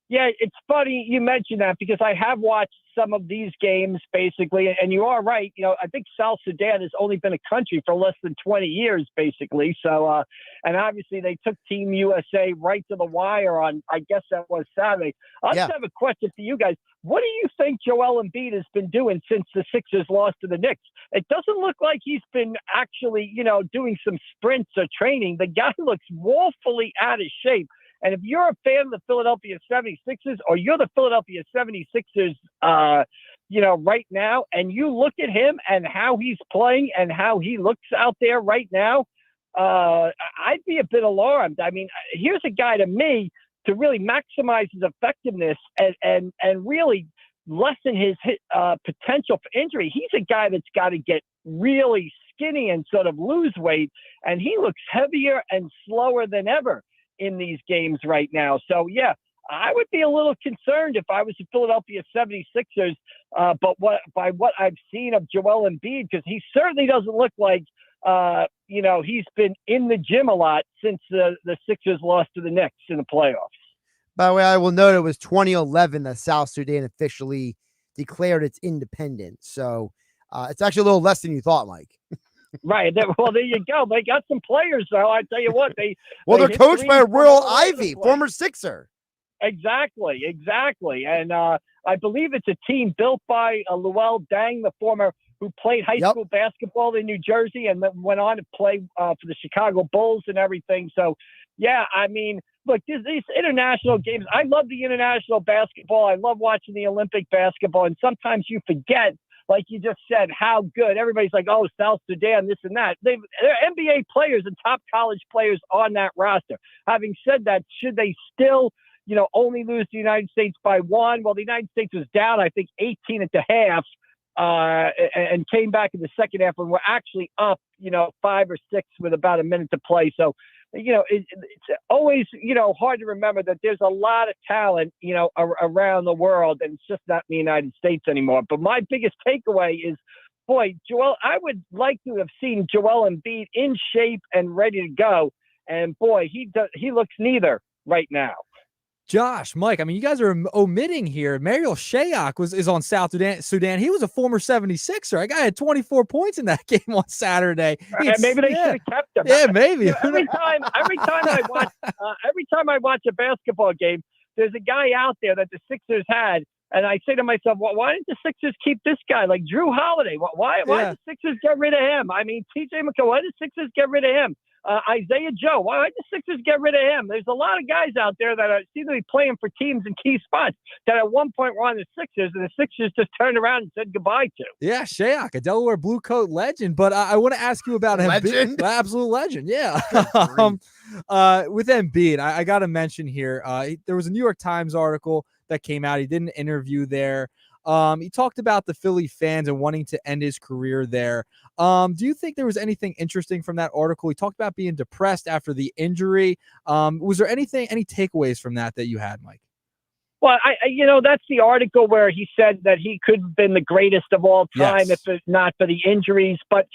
Yeah, it's funny you mentioned that because I have watched some of these games basically, and you are right. I think South Sudan has only been a country for less than 20 years basically. So, and obviously they took Team USA right to the wire on, I guess that was Saturday. I just have a question for you guys. What do you think Joel Embiid has been doing since the Sixers lost to the Knicks? It doesn't look like he's been actually, doing some sprints or training. The guy looks woefully out of shape. And if you're a fan of the Philadelphia 76ers or you're the Philadelphia 76ers, right now, and you look at him and how he's playing and how he looks out there right now, I'd be a bit alarmed. I mean, here's a guy to me to really maximize his effectiveness and really lessen his potential for injury. He's a guy that's got to get really skinny and sort of lose weight, and he looks heavier and slower than ever in these games right now. So, yeah, I would be a little concerned if I was the Philadelphia 76ers, but by what I've seen of Joel Embiid, because he certainly doesn't look like, he's been in the gym a lot since the Sixers lost to the Knicks in the playoffs. By the way, I will note it was 2011 that South Sudan officially declared its independence. So it's actually a little less than you thought, Mike. Right. Well, there you go. They got some players, though. I tell you what, they're coached by Royal Ivey, former Sixer. Exactly. And I believe it's a team built by Luol Deng, the former who played high school basketball in New Jersey and then went on to play for the Chicago Bulls and everything. So, yeah, I mean, look, these international games, I love the international basketball. I love watching the Olympic basketball. And sometimes you forget, like you just said, how good. Everybody's like, oh, South Sudan, this and that. They're NBA players and top college players on that roster. Having said that, should they still, only lose the United States by 1? Well, the United States was down, I think, 18 at the half. And came back in the second half and we're actually up, 5 or 6 with about a minute to play. So, it's always, hard to remember that there's a lot of talent, around the world, and it's just not in the United States anymore. But my biggest takeaway is, boy, I would like to have seen Joel Embiid in shape and ready to go. And boy, he looks neither right now. Josh, Mike, I mean, you guys are omitting here. Mariel Shayok is on South Sudan. He was a former 76er. That guy had 24 points in that game on Saturday. Maybe they should have kept him. Yeah, maybe. Every time I watch a basketball game, there's a guy out there that the Sixers had, and I say to myself, well, why didn't the Sixers keep this guy like Drew Holiday? Why did the Sixers get rid of him? I mean, TJ McConnell, why did the Sixers get rid of him? Isaiah Joe, why did the Sixers get rid of him? There's a lot of guys out there that seem to be playing for teams in key spots that at one point were on the Sixers, and the Sixers just turned around and said goodbye to. Yeah, Shayok, a Delaware Blue Coat legend. But I want to ask you about him. Legend? Absolute legend, yeah. With Embiid, I got to mention here, there was a New York Times article that came out. He did an interview there. He talked about the Philly fans and wanting to end his career there. Do you think there was anything interesting from that article? He talked about being depressed after the injury. Was there any takeaways from that you had, Mike? Well, that's the article where he said that he could have been the greatest of all time if it's not for the injuries. But,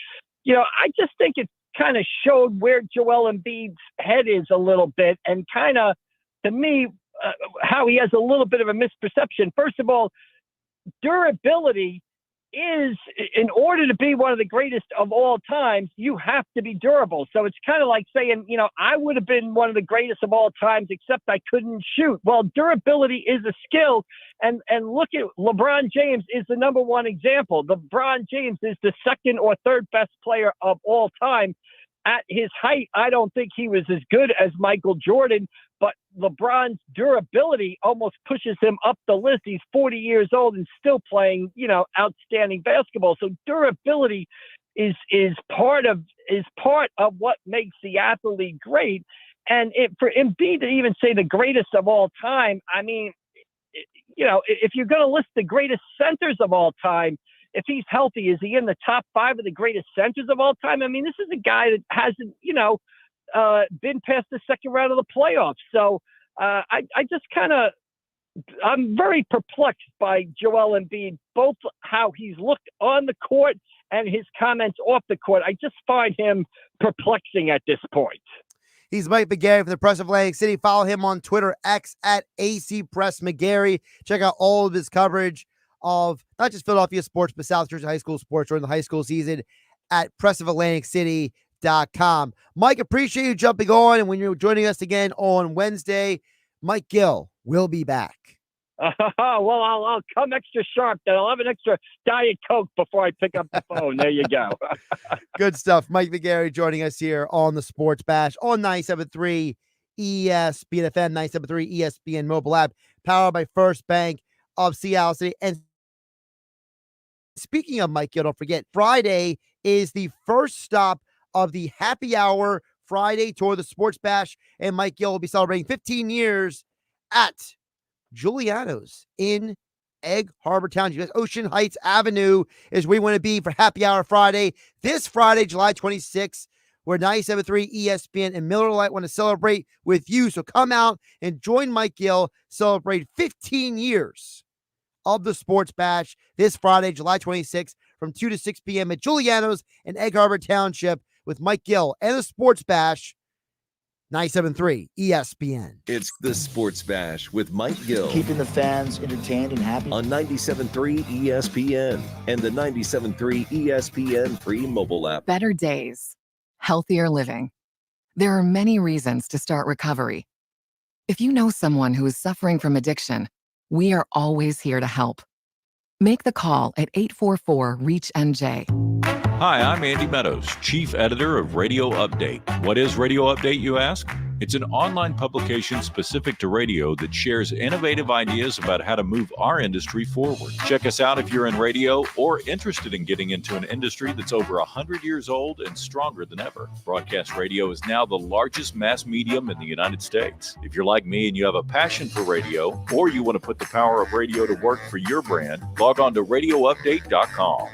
I just think it kind of showed where Joel Embiid's head is a little bit, and kind of, to me, how he has a little bit of a misperception. First of all, durability is, in order to be one of the greatest of all times, you have to be durable. So it's kind of like saying, I would have been one of the greatest of all times, except I couldn't shoot. Well, durability is a skill. And look at LeBron James is the number one example. LeBron James is the second or third best player of all time. At his height, I don't think he was as good as Michael Jordan, but LeBron's durability almost pushes him up the list. He's 40 years old and still playing, outstanding basketball. So durability is part of what makes the athlete great. And for Embiid to even say the greatest of all time, I mean, if you're going to list the greatest centers of all time, if he's healthy, is he in the top 5 of the greatest centers of all time? I mean, this is a guy that hasn't, been past the second round of the playoffs. So I just I'm very perplexed by Joel Embiid, both how he's looked on the court and his comments off the court. I just find him perplexing at this point. He's Mike McGarry from the Press of Atlantic City. Follow him on Twitter, X at AC Press McGarry. Check out all of his coverage of not just Philadelphia sports, but South Jersey high school sports during the high school season at pressofatlanticcity.com. Mike, appreciate you jumping on, and when you're joining us again on Wednesday, Mike Gill will be back. Well, I'll come extra sharp then. I'll have an extra Diet Coke before I pick up the phone. There you go. Good stuff. Mike McGarry joining us here on the Sports Bash on 97.3 ESPN FM, 97.3 ESPN mobile app, powered by First Bank of Seattle City. And speaking of Mike Gill, don't forget, Friday is the first stop of the Happy Hour Friday tour of the Sports Bash, and Mike Gill will be celebrating 15 years at Giuliano's in Egg Harbor Township. Ocean Heights Avenue is where we want to be for Happy Hour Friday. This Friday, July 26th, where 97.3 ESPN and Miller Lite want to celebrate with you. So come out and join Mike Gill, celebrate 15 years of the Sports Bash this Friday, July 26th, from 2 to 6 p.m. at Giuliano's in Egg Harbor Township with Mike Gill and the Sports Bash, 97.3 ESPN. It's the Sports Bash with Mike Gill. Keeping the fans entertained and happy. On 97.3 ESPN and the 97.3 ESPN free mobile app. Better days. Healthier living. There are many reasons to start recovery. If you know someone who is suffering from addiction, we are always here to help. Make the call at 844-REACH-NJ. Hi, I'm Andy Meadows, Chief Editor of Radio Update. What is Radio Update, you ask? It's an online publication specific to radio that shares innovative ideas about how to move our industry forward. Check us out if you're in radio or interested in getting into an industry that's over 100 years old and stronger than ever. Broadcast radio is now the largest mass medium in the United States. If you're like me and you have a passion for radio, or you want to put the power of radio to work for your brand, log on to radioupdate.com.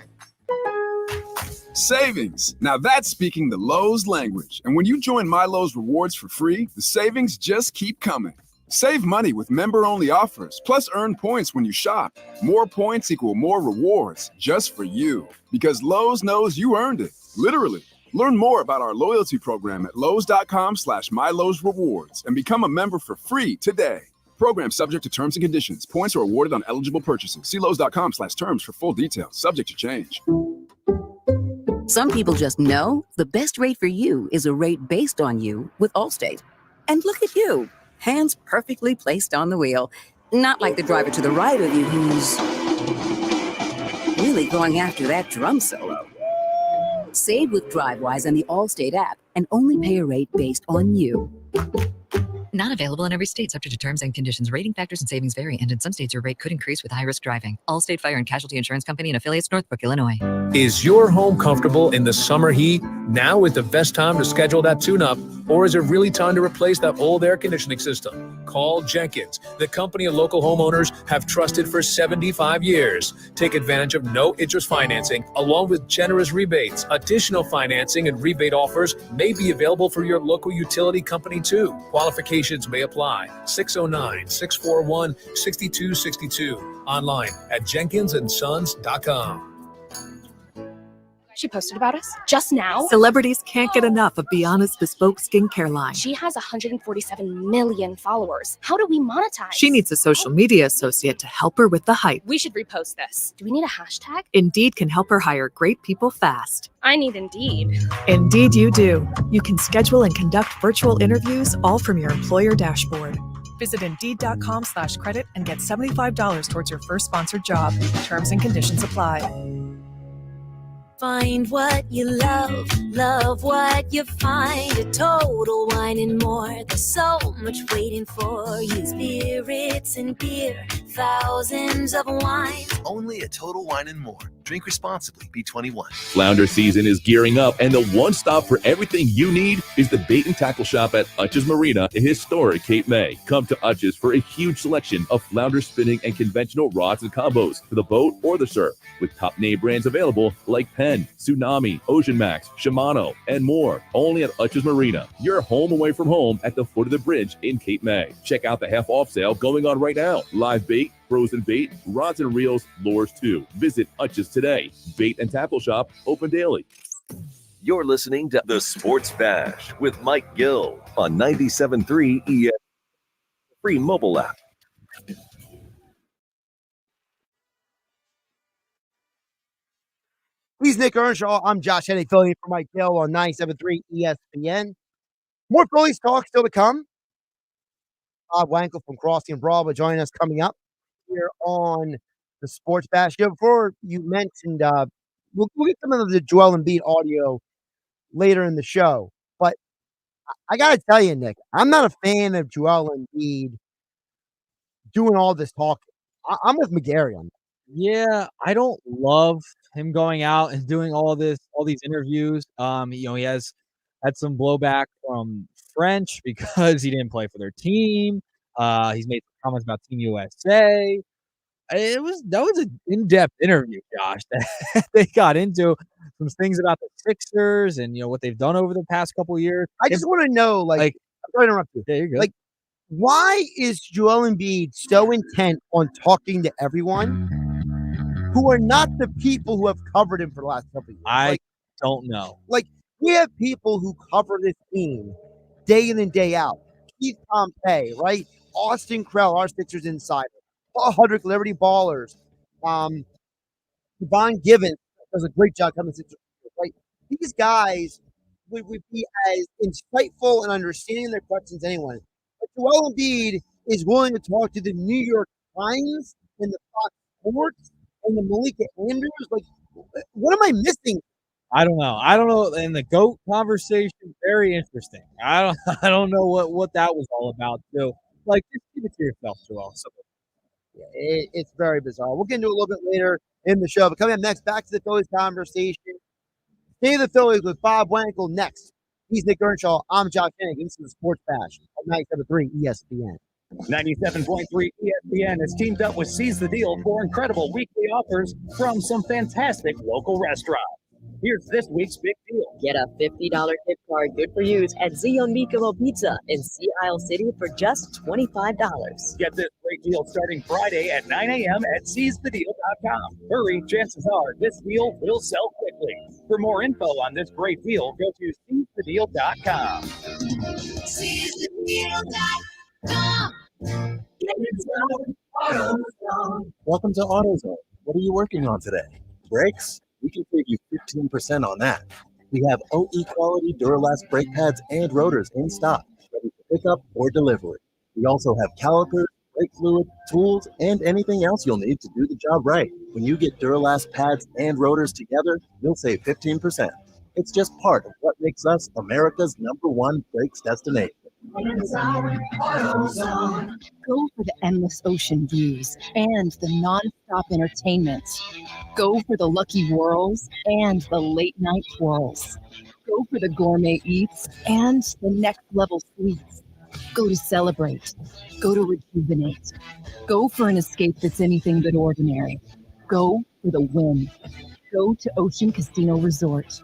Savings. Now that's speaking the Lowe's language. And when you join My Lowe's Rewards for free, the savings just keep coming. Save money with member-only offers, plus earn points when you shop. More points equal more rewards, just for you. Because Lowe's knows you earned it, literally. Learn more about our loyalty program at lowes.com/MyLowe'sRewards and become a member for free today. Program subject to terms and conditions. Points are awarded on eligible purchases. See lowes.com/terms for full details. Subject to change. Some people just know the best rate for you is a rate based on you with Allstate. And look at you, hands perfectly placed on the wheel. Not like the driver to the right of you who's really going after that drum solo. Save with DriveWise and the Allstate app and only pay a rate based on you. Not available in every state, subject to terms and conditions. Rating factors and savings vary, and in some states your rate could increase with high-risk driving. Allstate Fire and Casualty Insurance Company and affiliates, Northbrook, Illinois. Is your home comfortable in the summer heat? Now is the best time to schedule that tune-up, or is it really time to replace that old air conditioning system? Call Jenkins, the company of local homeowners have trusted for 75 years. Take advantage of no-interest financing, along with generous rebates. Additional financing and rebate offers may be available for your local utility company, too. Qualifications may apply. 609-641-6262. Online at jenkinsandsons.com. She posted about us just now. Celebrities can't get enough of Biana's bespoke skincare line. She has 147 million followers. How do we monetize? She needs a social media associate to help her with the hype. We should repost this. Do we need a hashtag? Indeed can help her hire great people fast. I need Indeed. Indeed you do. You can schedule and conduct virtual interviews all from your employer dashboard. Visit Indeed.com/credit and get $75 towards your first sponsored job. Terms and conditions apply. Find what you love, love what you find. A Total Wine and More. There's so much waiting for you. Spirits and beer, thousands of wines. Only at Total Wine and More. Drink responsibly. Be 21. Flounder season is gearing up, and the one stop for everything you need is the Bait and Tackle Shop at Utch's Marina in historic Cape May. Come to Utch's for a huge selection of flounder spinning and conventional rods and combos for the boat or the surf, with top name brands available like Penn, Tsunami, Ocean Max, Shimano, and more. Only at Utch's Marina. You're home away from home at the foot of the bridge in Cape May. Check out the half-off sale going on right now. Live bait, frozen bait, rods and reels, lures too. Visit Utch's today. Bait and Tackle Shop, open daily. You're listening to The Sports Bash with Mike Gill on 97.3 ESPN free mobile app. He's Nick Earnshaw. I'm Josh Hennig, filling in for Mike Gill on 97.3 ESPN. More Phillies talk still to come. Bob Wankel from Crossing and Broad will join us coming up here on the Sports Bash. Before you mentioned, we'll get some of the Joel Embiid audio later in the show. But I got to tell you, Nick, I'm not a fan of Joel Embiid doing all this talking. I'm with McGarry on that. Yeah, I don't love him going out and doing all these interviews. He has had some blowback from French because he didn't play for their team. He's made some comments about Team USA. That was an in-depth interview, Josh, that they got into some things about the Sixers and what they've done over the past couple of years. I just want to know, I'm sorry to interrupt you. Yeah, you're good. Why is Joel Embiid so intent on talking to everyone who are not the people who have covered him for the last couple of years? I don't know. We have people who cover this team day in and day out. Keith Pompey, right? Austin Krell, our Sixers insider. Paul Hudrick, Liberty Ballers. Devon Givens does a great job coming to Sixers, right? These guys would be as insightful and understanding their questions as anyone. But Joel Embiid is willing to talk to the New York Times and the Fox Sports and the Malika Andrews. What am I missing? I don't know. And the GOAT conversation, very interesting. I don't know what that was all about too. Just keep it to yourself, Joel. So, it's very bizarre. We'll get into it a little bit later in the show. But coming up next, back to the Phillies conversation. Stay the Phillies with Bob Wankel next. He's Nick Earnshaw. I'm Josh Hennig. This is the Sports Bash on 97.3 ESPN. 97.3 ESPN has teamed up with Seize the Deal for incredible weekly offers from some fantastic local restaurants. Here's this week's big deal. Get a $50 gift card good for use at Zio Micolo Pizza in Sea Isle City for just $25. Get this great deal starting Friday at 9 a.m. at seizethedeal.com. Hurry, chances are this deal will sell quickly. For more info on this great deal, go to seizethedeal.com. Seizethedeal.com. Welcome to AutoZone. What are you working on today? Brakes? We can save you 15% on that. We have OE quality Duralast brake pads and rotors in stock, ready for pickup or delivery. We also have calipers, brake fluid, tools, and anything else you'll need to do the job right. When you get Duralast pads and rotors together, you'll save 15%. It's just part of what makes us America's #1 brakes destination. Go for the endless ocean views and the non-stop entertainment. Go for the lucky whirls and the late night twirls. Go for the gourmet eats and the next level sweets. Go to celebrate. Go to rejuvenate. Go for an escape that's anything but ordinary. Go for the win. Go to Ocean Casino Resort.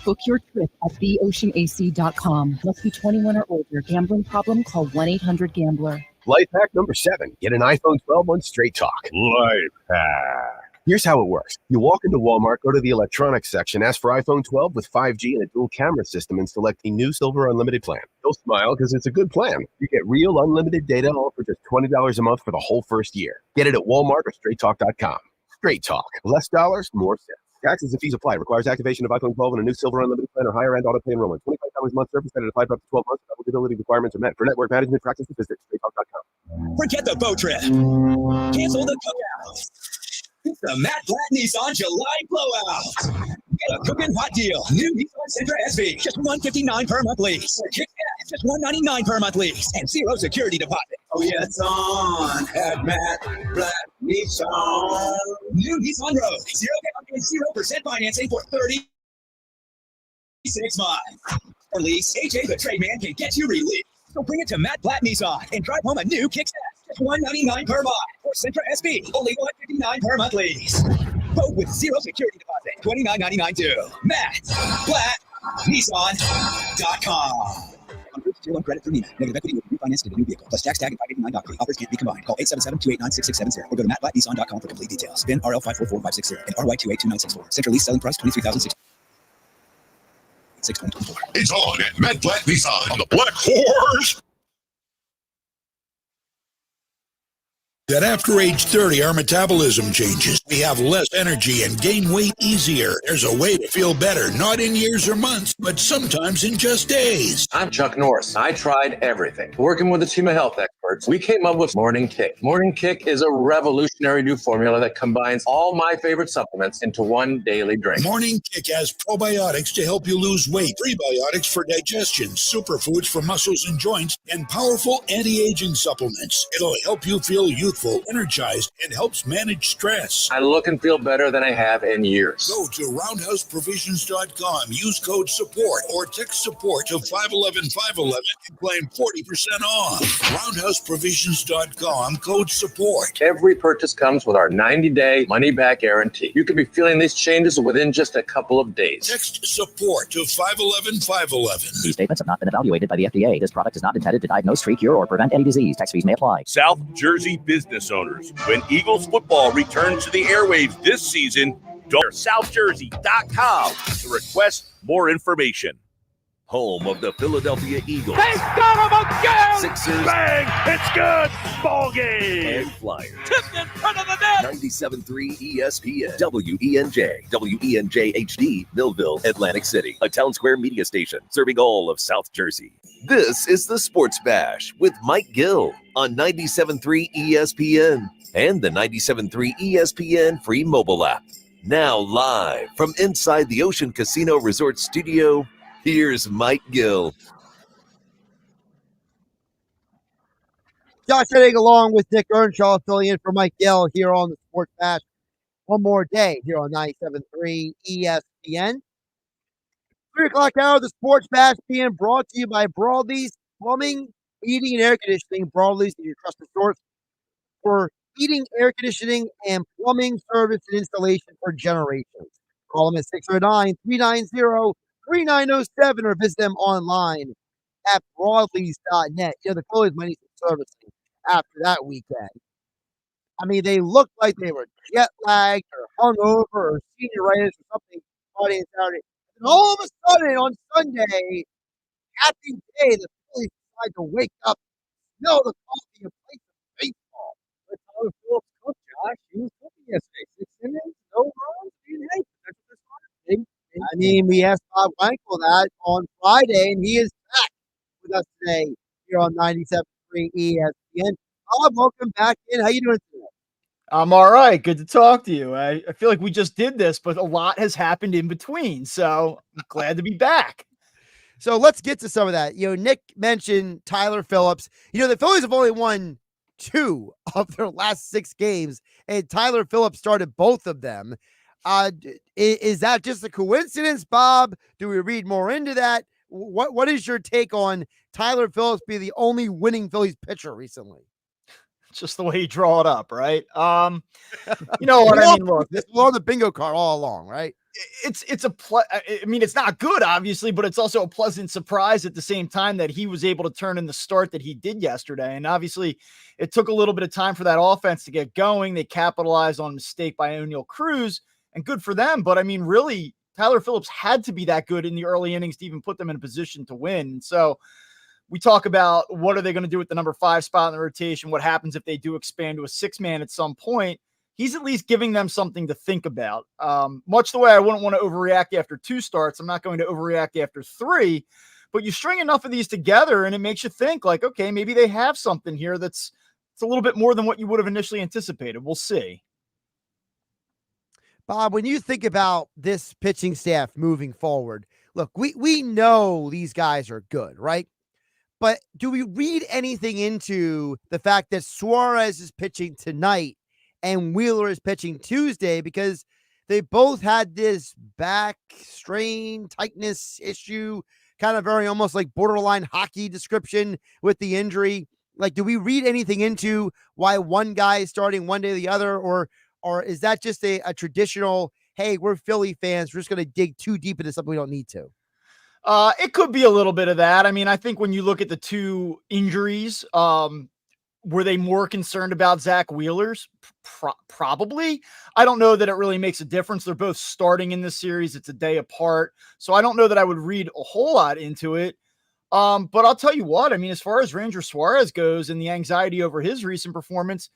Book your trip at theoceanac.com. Must be 21 or older. Gambling problem? Call 1-800-GAMBLER. Life hack number 7. Get an iPhone 12 on Straight Talk. Life hack. Here's how it works. You walk into Walmart, go to the electronics section, ask for iPhone 12 with 5G and a dual camera system, and select the new Silver Unlimited plan. You'll smile because it's a good plan. You get real unlimited data all for just $20 a month for the whole first year. Get it at Walmart or StraightTalk.com. Straight Talk. Less dollars, more sense. Taxes and fees apply. Requires activation of iPhone 12 and a new Silver Unlimited plan or higher end auto pay enrollment. $25 a month service credit applied for up to 12 months. Eligibility requirements are met. For network management practices, visit StraightTalk.com. Forget the boat trip. Cancel the cookout. It's the Matt Blatt Nissan July blowout. Get a cooking hot deal. New Nissan Sentra SV, just $159 per month lease. Kick ass, just $199 per month lease, and 0 security deposit. Oh yeah, it's on at Matt Blatt Nissan. New Nissan Rogue, 0 down and 0% financing for 36 months. Or lease, AJ the Trade Man can get you released. So bring it to Matt Blatt Nissan and drive home a new Kicks S. Just $199 per month. Or Sentra SB, only $159 per month lease. Vote with 0 security deposit. $29.99 too. Matt Blatt Nissan.com. Tier 1 credit through MENA. Negative equity will be refinanced into the new vehicle. Plus tax tag and 589.3. Offers can't be combined. Call 877-289-6670 or go to mattblattnissan.com for complete details. VIN RL544560 and RY282964. Central lease selling price $23,600. It's on at Matt Blatt Nissan on the Black Horse. That after age 30, our metabolism changes. We have less energy and gain weight easier. There's a way to feel better, not in years or months, but sometimes in just days. I'm Chuck Norris. I tried everything. Working with a team of health experts, words, we came up with Morning Kick. Morning Kick is a revolutionary new formula that combines all my favorite supplements into one daily drink. Morning Kick has probiotics to help you lose weight, prebiotics for digestion, superfoods for muscles and joints, and powerful anti-aging supplements. It'll help you feel youthful, energized, and helps manage stress. I look and feel better than I have in years. Go to roundhouseprovisions.com, use code SUPPORT, or text SUPPORT to 511-511 and claim 40% off. Roundhouseprovisions.com, code SUPPORT. Every purchase comes with our 90-day money-back guarantee. You could be feeling these changes within just a couple of days. Text SUPPORT to 511-511. These statements have not been evaluated by the FDA. This product is not intended to diagnose, treat, cure, or prevent any disease. Tax fees may apply. South Jersey business owners, when Eagles football returns to the airwaves this season, go to southjersey.com to request more information. Home of the Philadelphia Eagles. They got him again! Sixers. Bang! It's good! Ball game! And Flyers. Tipped in front of the net! 97.3 ESPN. WENJ. WENJ HD. Millville, Atlantic City. A Town Square media station serving all of South Jersey. This is the Sports Bash with Mike Gill on 97.3 ESPN and the 97.3 ESPN free mobile app. Now live from inside the Ocean Casino Resort studio, here's Mike Gill. Josh Hennig along with Nick Earnshaw filling in for Mike Gill here on the Sports Bash. One more day here on 97.3 ESPN. 3 o'clock hour of the Sports Bash being brought to you by Broadleys Plumbing, Heating, and Air Conditioning. Broadleys is your trusted source for heating, air conditioning, and plumbing service and installation for generations. Call them at 609-390-3907 or visit them online at broadleys.net. You know, the Phillies might need some servicing after that weekend. I mean, they looked like they were jet lagged or hungover or senioritis or something Friday and Saturday. And all of a sudden on Sunday, happy day, the Phillies decide to wake up, smell the coffee, and play some baseball. That's how the Phillips cooked, Josh. He was cooking yesterday. 6 innings, no runs. Hey, that's what they're starting. I mean, we asked Bob Wankel that on Friday, and he is back with us today here on 97.3 ESPN. Bob, welcome back in. How you doing today? I'm all right. Good to talk to you. I feel like we just did this, but a lot has happened in between, so I'm glad to be back. So let's get to some of that. You know, Nick mentioned Tyler Phillips. You know, the Phillies have only won 2 of their last 6 games, and Tyler Phillips started both of them. Is that just a coincidence, Bob? Do we read more into that? What is your take on Tyler Phillips being the only winning Phillies pitcher recently? Just the way you draw it up, right? You know what I mean? Look, this was on the bingo card all along, right? I mean, it's not good, obviously, but it's also a pleasant surprise at the same time that he was able to turn in the start that he did yesterday. And obviously, it took a little bit of time for that offense to get going. They capitalized on a mistake by O'Neal Cruz, and good for them. But I mean, really, Tyler Phillips had to be that good in the early innings to even put them in a position to win. And so we talk about what are they going to do with the number 5 spot in the rotation? What happens if they do expand to a 6-man at some point? He's at least giving them something to think about. Much the way I wouldn't want to overreact after 2 starts. I'm not going to overreact after 3, but you string enough of these together and it makes you think like, okay, maybe they have something here it's a little bit more than what you would have initially anticipated. We'll see. Bob, when you think about this pitching staff moving forward, look, we know these guys are good, right? But do we read anything into the fact that Suarez is pitching tonight and Wheeler is pitching Tuesday because they both had this back strain, tightness issue, kind of very almost like borderline hockey description with the injury? Like, do we read anything into why one guy is starting one day or the other, or is that just a traditional, hey, we're Philly fans, we're just going to dig too deep into something we don't need to? It could be a little bit of that. I mean, I think when you look at the 2 injuries, were they more concerned about Zach Wheeler's? Probably. I don't know that it really makes a difference. They're both starting in this series. It's a day apart. So I don't know that I would read a whole lot into it. But I'll tell you what, I mean, as far as Ranger Suarez goes and the anxiety over his recent performance,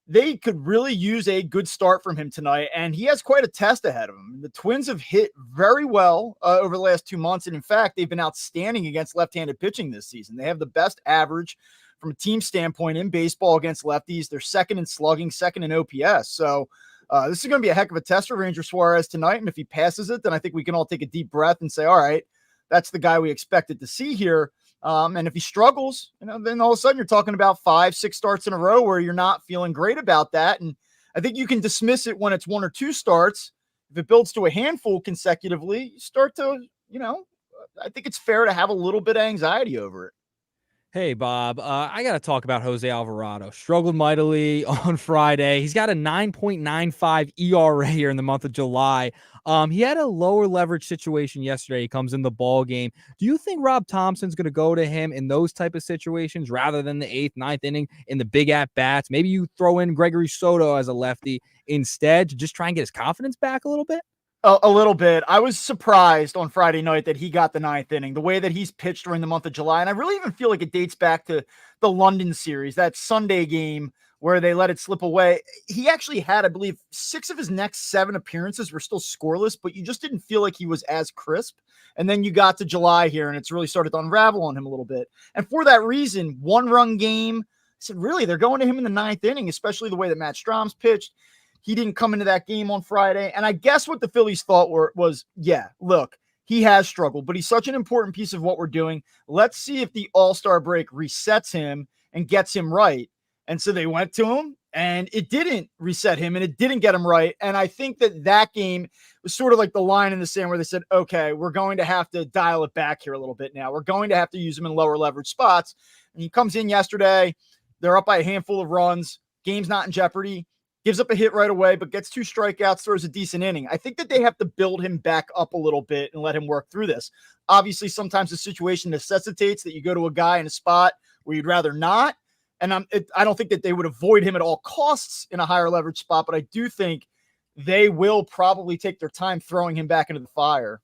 they could really use a good start from him tonight, and he has quite a test ahead of him. The Twins have hit very well over the last 2 months, and in fact, they've been outstanding against left-handed pitching this season. They have the best average from a team standpoint in baseball against lefties. They're second in slugging, second in OPS. So this is going to be a heck of a test for Ranger Suarez tonight. And if he passes it, then I think we can all take a deep breath and say, all right, that's the guy we expected to see here. And if he struggles, then all of a sudden you're talking about 5-6 starts in a row where you're not feeling great about that. And I think you can dismiss it when it's 1 or 2 starts. If it builds to a handful consecutively, you start to, I think it's fair to have a little bit of anxiety over it. Hey, Bob, I got to talk about Jose Alvarado. Struggled mightily on Friday. He's got a 9.95 ERA here in the month of July. He had a lower leverage situation yesterday. He comes in the ball game. Do you think Rob Thompson's going to go to him in those type of situations rather than the 8th, 9th inning in the big at-bats? Maybe you throw in Gregory Soto as a lefty instead to just try and get his confidence back a little bit? A little bit. I was surprised on Friday night that he got the 9th inning, the way that he's pitched during the month of July. And I really even feel like it dates back to the London series, that Sunday game where they let it slip away. He actually had, I believe, 6 of his next 7 appearances were still scoreless, but you just didn't feel like he was as crisp. And then you got to July here and it's really started to unravel on him a little bit. And for that reason, 1-run game, I said, really, they're going to him in the 9th inning, especially the way that Matt Strom's pitched. He didn't come into that game on Friday. And I guess what the Phillies thought was, yeah, look, he has struggled, but he's such an important piece of what we're doing. Let's see if the All-Star break resets him and gets him right. And so they went to him and it didn't reset him and it didn't get him right. And I think that game was sort of like the line in the sand where they said, okay, we're going to have to dial it back here a little bit now. We're going to have to use him in lower leverage spots. And he comes in yesterday. They're up by a handful of runs. Game's not in jeopardy. Gives up a hit right away, but gets 2 strikeouts, throws a decent inning. I think that they have to build him back up a little bit and let him work through this. Obviously, sometimes the situation necessitates that you go to a guy in a spot where you'd rather not. And I don't think that they would avoid him at all costs in a higher leverage spot, but I do think they will probably take their time throwing him back into the fire.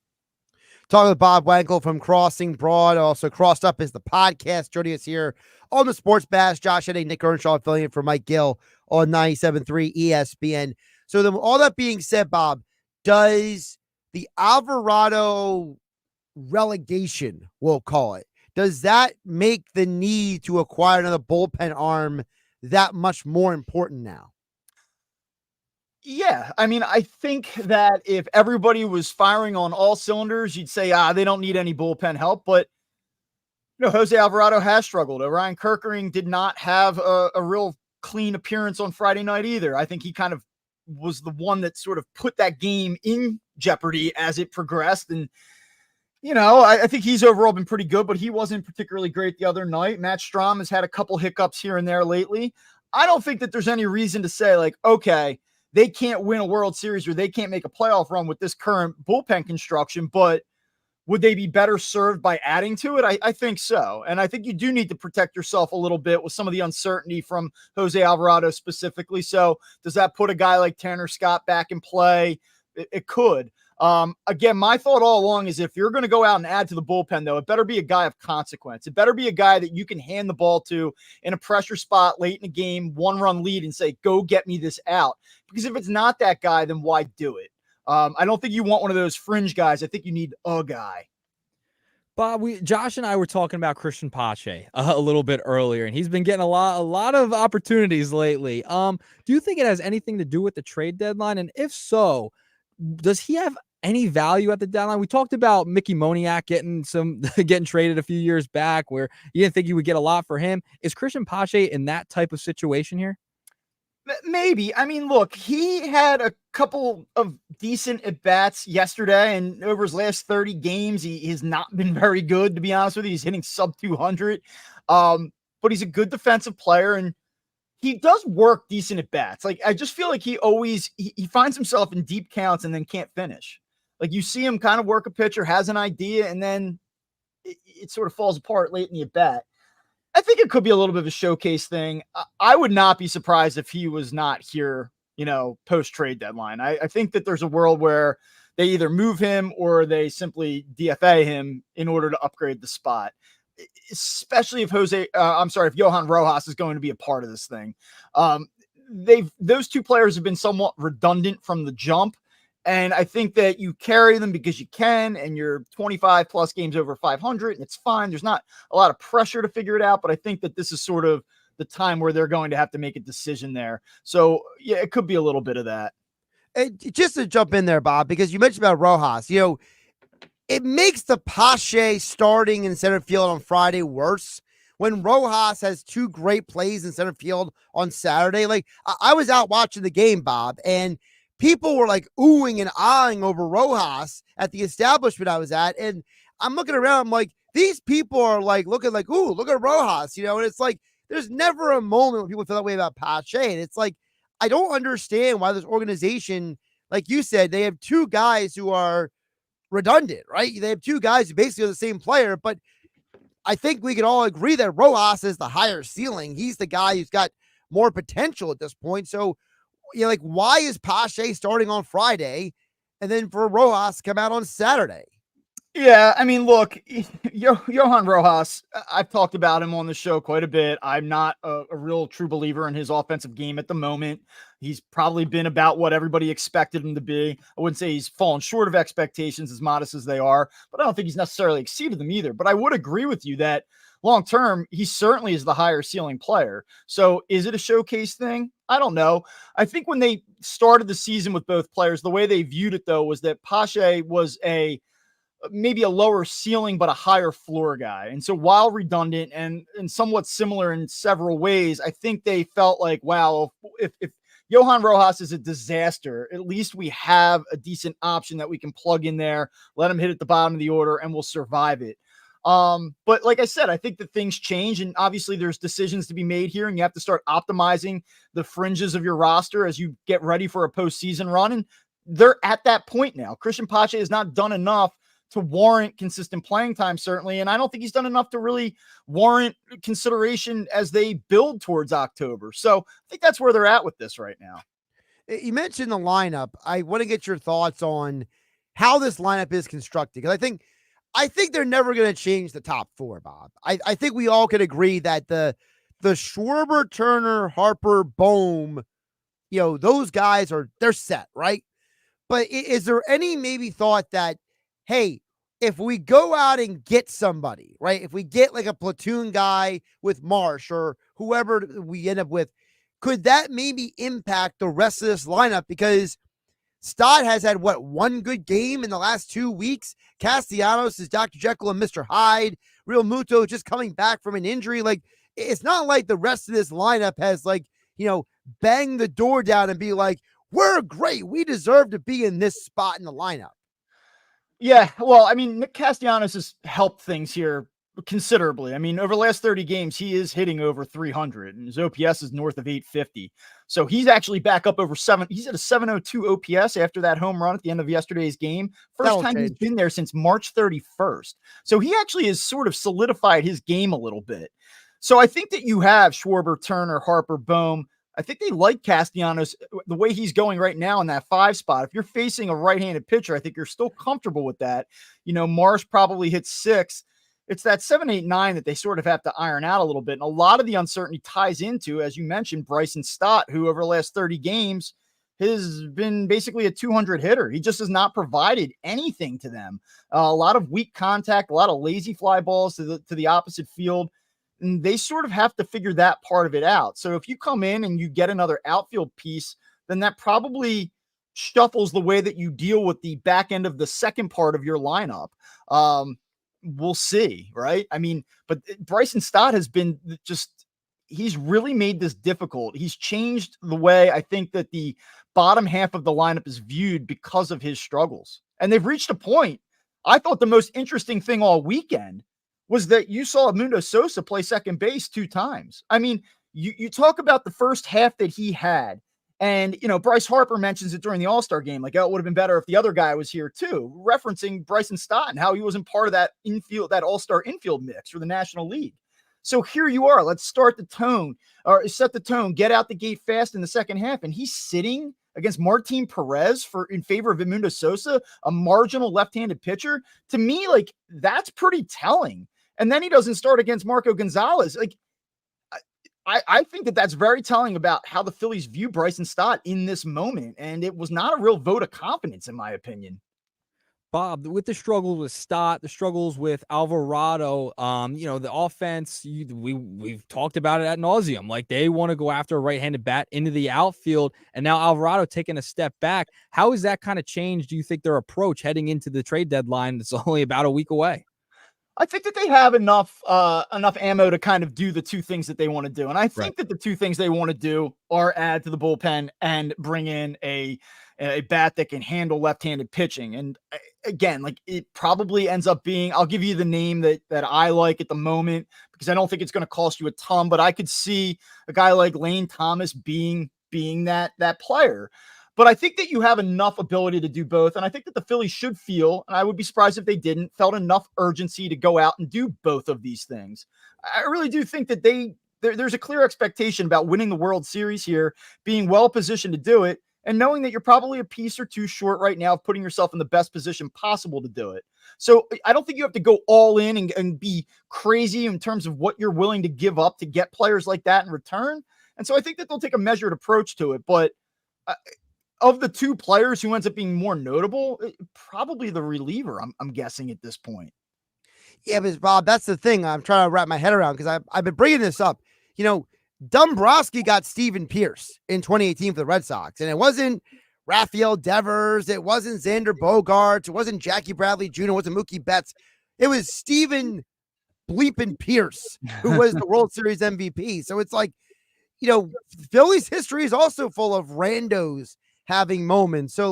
Talking with Bob Wankel from Crossing Broad. Also, Crossed Up is the podcast. Joining us here on the Sports Bash, Josh Hennig, Nick Earnshaw, filling in for Mike Gill on 97.3 ESPN. So then, all that being said, Bob, does the Alvarado relegation, we'll call it, does that make the need to acquire another bullpen arm that much more important now? Yeah, I mean, I think that if everybody was firing on all cylinders, you'd say, they don't need any bullpen help. But, Jose Alvarado has struggled. Ryan Kerkering did not have a real clean appearance on Friday night either. I think he kind of was the one that sort of put that game in jeopardy as it progressed. And, I think he's overall been pretty good, but he wasn't particularly great the other night. Matt Strom has had a couple hiccups here and there lately. I don't think that there's any reason to say, like, okay, they can't win a World Series or they can't make a playoff run with this current bullpen construction, but would they be better served by adding to it? I think so. And I think you do need to protect yourself a little bit with some of the uncertainty from Jose Alvarado specifically. So does that put a guy like Tanner Scott back in play? It could. Again, my thought all along is if you're going to go out and add to the bullpen, though, it better be a guy of consequence. It better be a guy that you can hand the ball to in a pressure spot late in the game, 1-run lead, and say, go get me this out. Because if it's not that guy, then why do it? I don't think you want one of those fringe guys. I think you need a guy. Bob, Josh and I were talking about Christian Pache a little bit earlier, and he's been getting a lot of opportunities lately. Do you think it has anything to do with the trade deadline? And if so, does he have any value at the deadline? We talked about Mickey Moniak getting traded a few years back where you didn't think you would get a lot for him. Is Christian Pache in that type of situation here? Maybe. I mean, look, he had a couple of decent at-bats yesterday, and over his last 30 games, he has not been very good, to be honest with you. He's hitting sub 200, but he's a good defensive player, and he does work decent at-bats. Like, I just feel like he finds himself in deep counts and then can't finish. Like, you see him kind of work a pitcher, has an idea, and then it sort of falls apart late in the at-bat. I think it could be a little bit of a showcase thing. I would not be surprised if he was not here, post-trade deadline. I think that there's a world where they either move him or they simply DFA him in order to upgrade the spot, especially if if Johan Rojas is going to be a part of this thing. Those two players have been somewhat redundant from the jump. And I think that you carry them because you can, and you're 25 plus games over 500, and it's fine. There's not a lot of pressure to figure it out, but I think that this is sort of the time where they're going to have to make a decision there. So yeah, it could be a little bit of that. And just to jump in there, Bob, because you mentioned about Rojas, it makes the Pache starting in center field on Friday worse when Rojas has two great plays in center field on Saturday. Like, I was out watching the game, Bob, and people were like oohing and ahhing over Rojas at the establishment I was at. And I'm looking around, I'm like, these people are like looking like, ooh, look at Rojas, and it's like, there's never a moment when people feel that way about Pache. And it's like, I don't understand why this organization, like you said, they have two guys who are redundant, right? They have two guys who basically are the same player, but I think we can all agree that Rojas is the higher ceiling. He's the guy who's got more potential at this point. So, like, why is Pache starting on Friday and then for Rojas to come out on Saturday? Yeah, I mean, look, Johan Rojas, I've talked about him on the show quite a bit. I'm not a real true believer in his offensive game at the moment. He's probably been about what everybody expected him to be. I wouldn't say he's fallen short of expectations, as modest as they are, but I don't think he's necessarily exceeded them either. But I would agree with you that long term, he certainly is the higher ceiling player. So is it a showcase thing? I don't know. I think when they started the season with both players, the way they viewed it, though, was that Pache was maybe a lower ceiling, but a higher floor guy. And so while redundant and somewhat similar in several ways, I think they felt like, wow, if Johan Rojas is a disaster, at least we have a decent option that we can plug in there, let him hit at the bottom of the order, and we'll survive it. But like I said, I think that things change, and obviously there's decisions to be made here, and you have to start optimizing the fringes of your roster as you get ready for a postseason run. And they're at that point now. Christian Pache has not done enough to warrant consistent playing time, certainly. And I don't think he's done enough to really warrant consideration as they build towards October. So I think that's where they're at with this right now. You mentioned the lineup. I want to get your thoughts on how this lineup is constructed. Because I think they're never going to change the top four, Bob. I think we all could agree that the Schwarber, Turner, Harper, Bohm, those guys they're set, right? But is there any maybe thought that, hey, if we go out and get somebody, right? If we get like a platoon guy with Marsh or whoever we end up with, could that maybe impact the rest of this lineup? Because Stott has had, one good game in the last 2 weeks? Castellanos is Dr. Jekyll and Mr. Hyde. Real Muto just coming back from an injury. Like, it's not like the rest of this lineup has, banged the door down and be like, we're great. We deserve to be in this spot in the lineup. Yeah, well, I mean, Nick Castellanos has helped things here considerably. I mean, over the last 30 games, he is hitting over 300, and his OPS is north of 850. So he's actually back up over 7. He's at a 702 OPS after that home run at the end of yesterday's game. First time he's been there since March 31st. So he actually has sort of solidified his game a little bit. So I think that you have Schwarber, Turner, Harper, Bohm. I think they like Castellanos the way he's going right now in that 5 spot. If you're facing a right-handed pitcher, I think you're still comfortable with that. Marsh probably hits 6. It's that 7, 8, 9 that they sort of have to iron out a little bit. And a lot of the uncertainty ties into, as you mentioned, Bryson Stott, who over the last 30 games has been basically a 200 hitter. He just has not provided anything to them. A lot of weak contact, a lot of lazy fly balls to the opposite field. And they sort of have to figure that part of it out. So if you come in and you get another outfield piece, then that probably shuffles the way that you deal with the back end of the second part of your lineup. We'll see, right? I mean, but Bryson Stott has been he's really made this difficult. He's changed the way I think that the bottom half of the lineup is viewed because of his struggles. And they've reached a point. I thought the most interesting thing all weekend was that you saw Mundo Sosa play second base 2 times. I mean, you talk about the first half that he had, and, Bryce Harper mentions it during the All-Star game, like, it would have been better if the other guy was here too, referencing Bryson Stott and how he wasn't part of that All-Star infield mix for the National League. So here you are. Let's start the tone or set the tone, get out the gate fast in the second half. And he's sitting against Martin Perez in favor of Mundo Sosa, a marginal left-handed pitcher. To me, that's pretty telling. And then he doesn't start against Marco Gonzalez. I think that that's very telling about how the Phillies view Bryson Stott in this moment. And it was not a real vote of confidence, in my opinion. Bob, with the struggles with Stott, the struggles with Alvarado, the offense, we've talked about it ad nauseum. Like, they want to go after a right-handed bat into the outfield, and now Alvarado taking a step back. How has that kind of changed, do you think, their approach heading into the trade deadline that's only about a week away? I think that they have enough ammo to kind of do the two things that they want to do. And I think that the two things they want to do are add to the bullpen and bring in a bat that can handle left-handed pitching. And again, like, it probably ends up being, I'll give you the name that I like at the moment, because I don't think it's going to cost you a ton, but I could see a guy like Lane Thomas being that player. But I think that you have enough ability to do both. And I think that the Phillies should feel, and I would be surprised if they didn't, felt enough urgency to go out and do both of these things. I really do think that there's a clear expectation about winning the World Series here, being well positioned to do it, and knowing that you're probably a piece or two short right now of putting yourself in the best position possible to do it. So I don't think you have to go all in and be crazy in terms of what you're willing to give up to get players like that in return. And so I think that they'll take a measured approach to it. But of the two players who ends up being more notable, probably the reliever, I'm guessing at this point. Yeah, but Bob, that's the thing I'm trying to wrap my head around, because I've been bringing this up. Dombrowski got Steven Pierce in 2018 for the Red Sox, and it wasn't Rafael Devers, it wasn't Xander Bogaerts, it wasn't Jackie Bradley Jr., it wasn't Mookie Betts. It was Steven bleeping Pierce, who was the World Series MVP. So it's like, Phillies history is also full of randos having moments. So,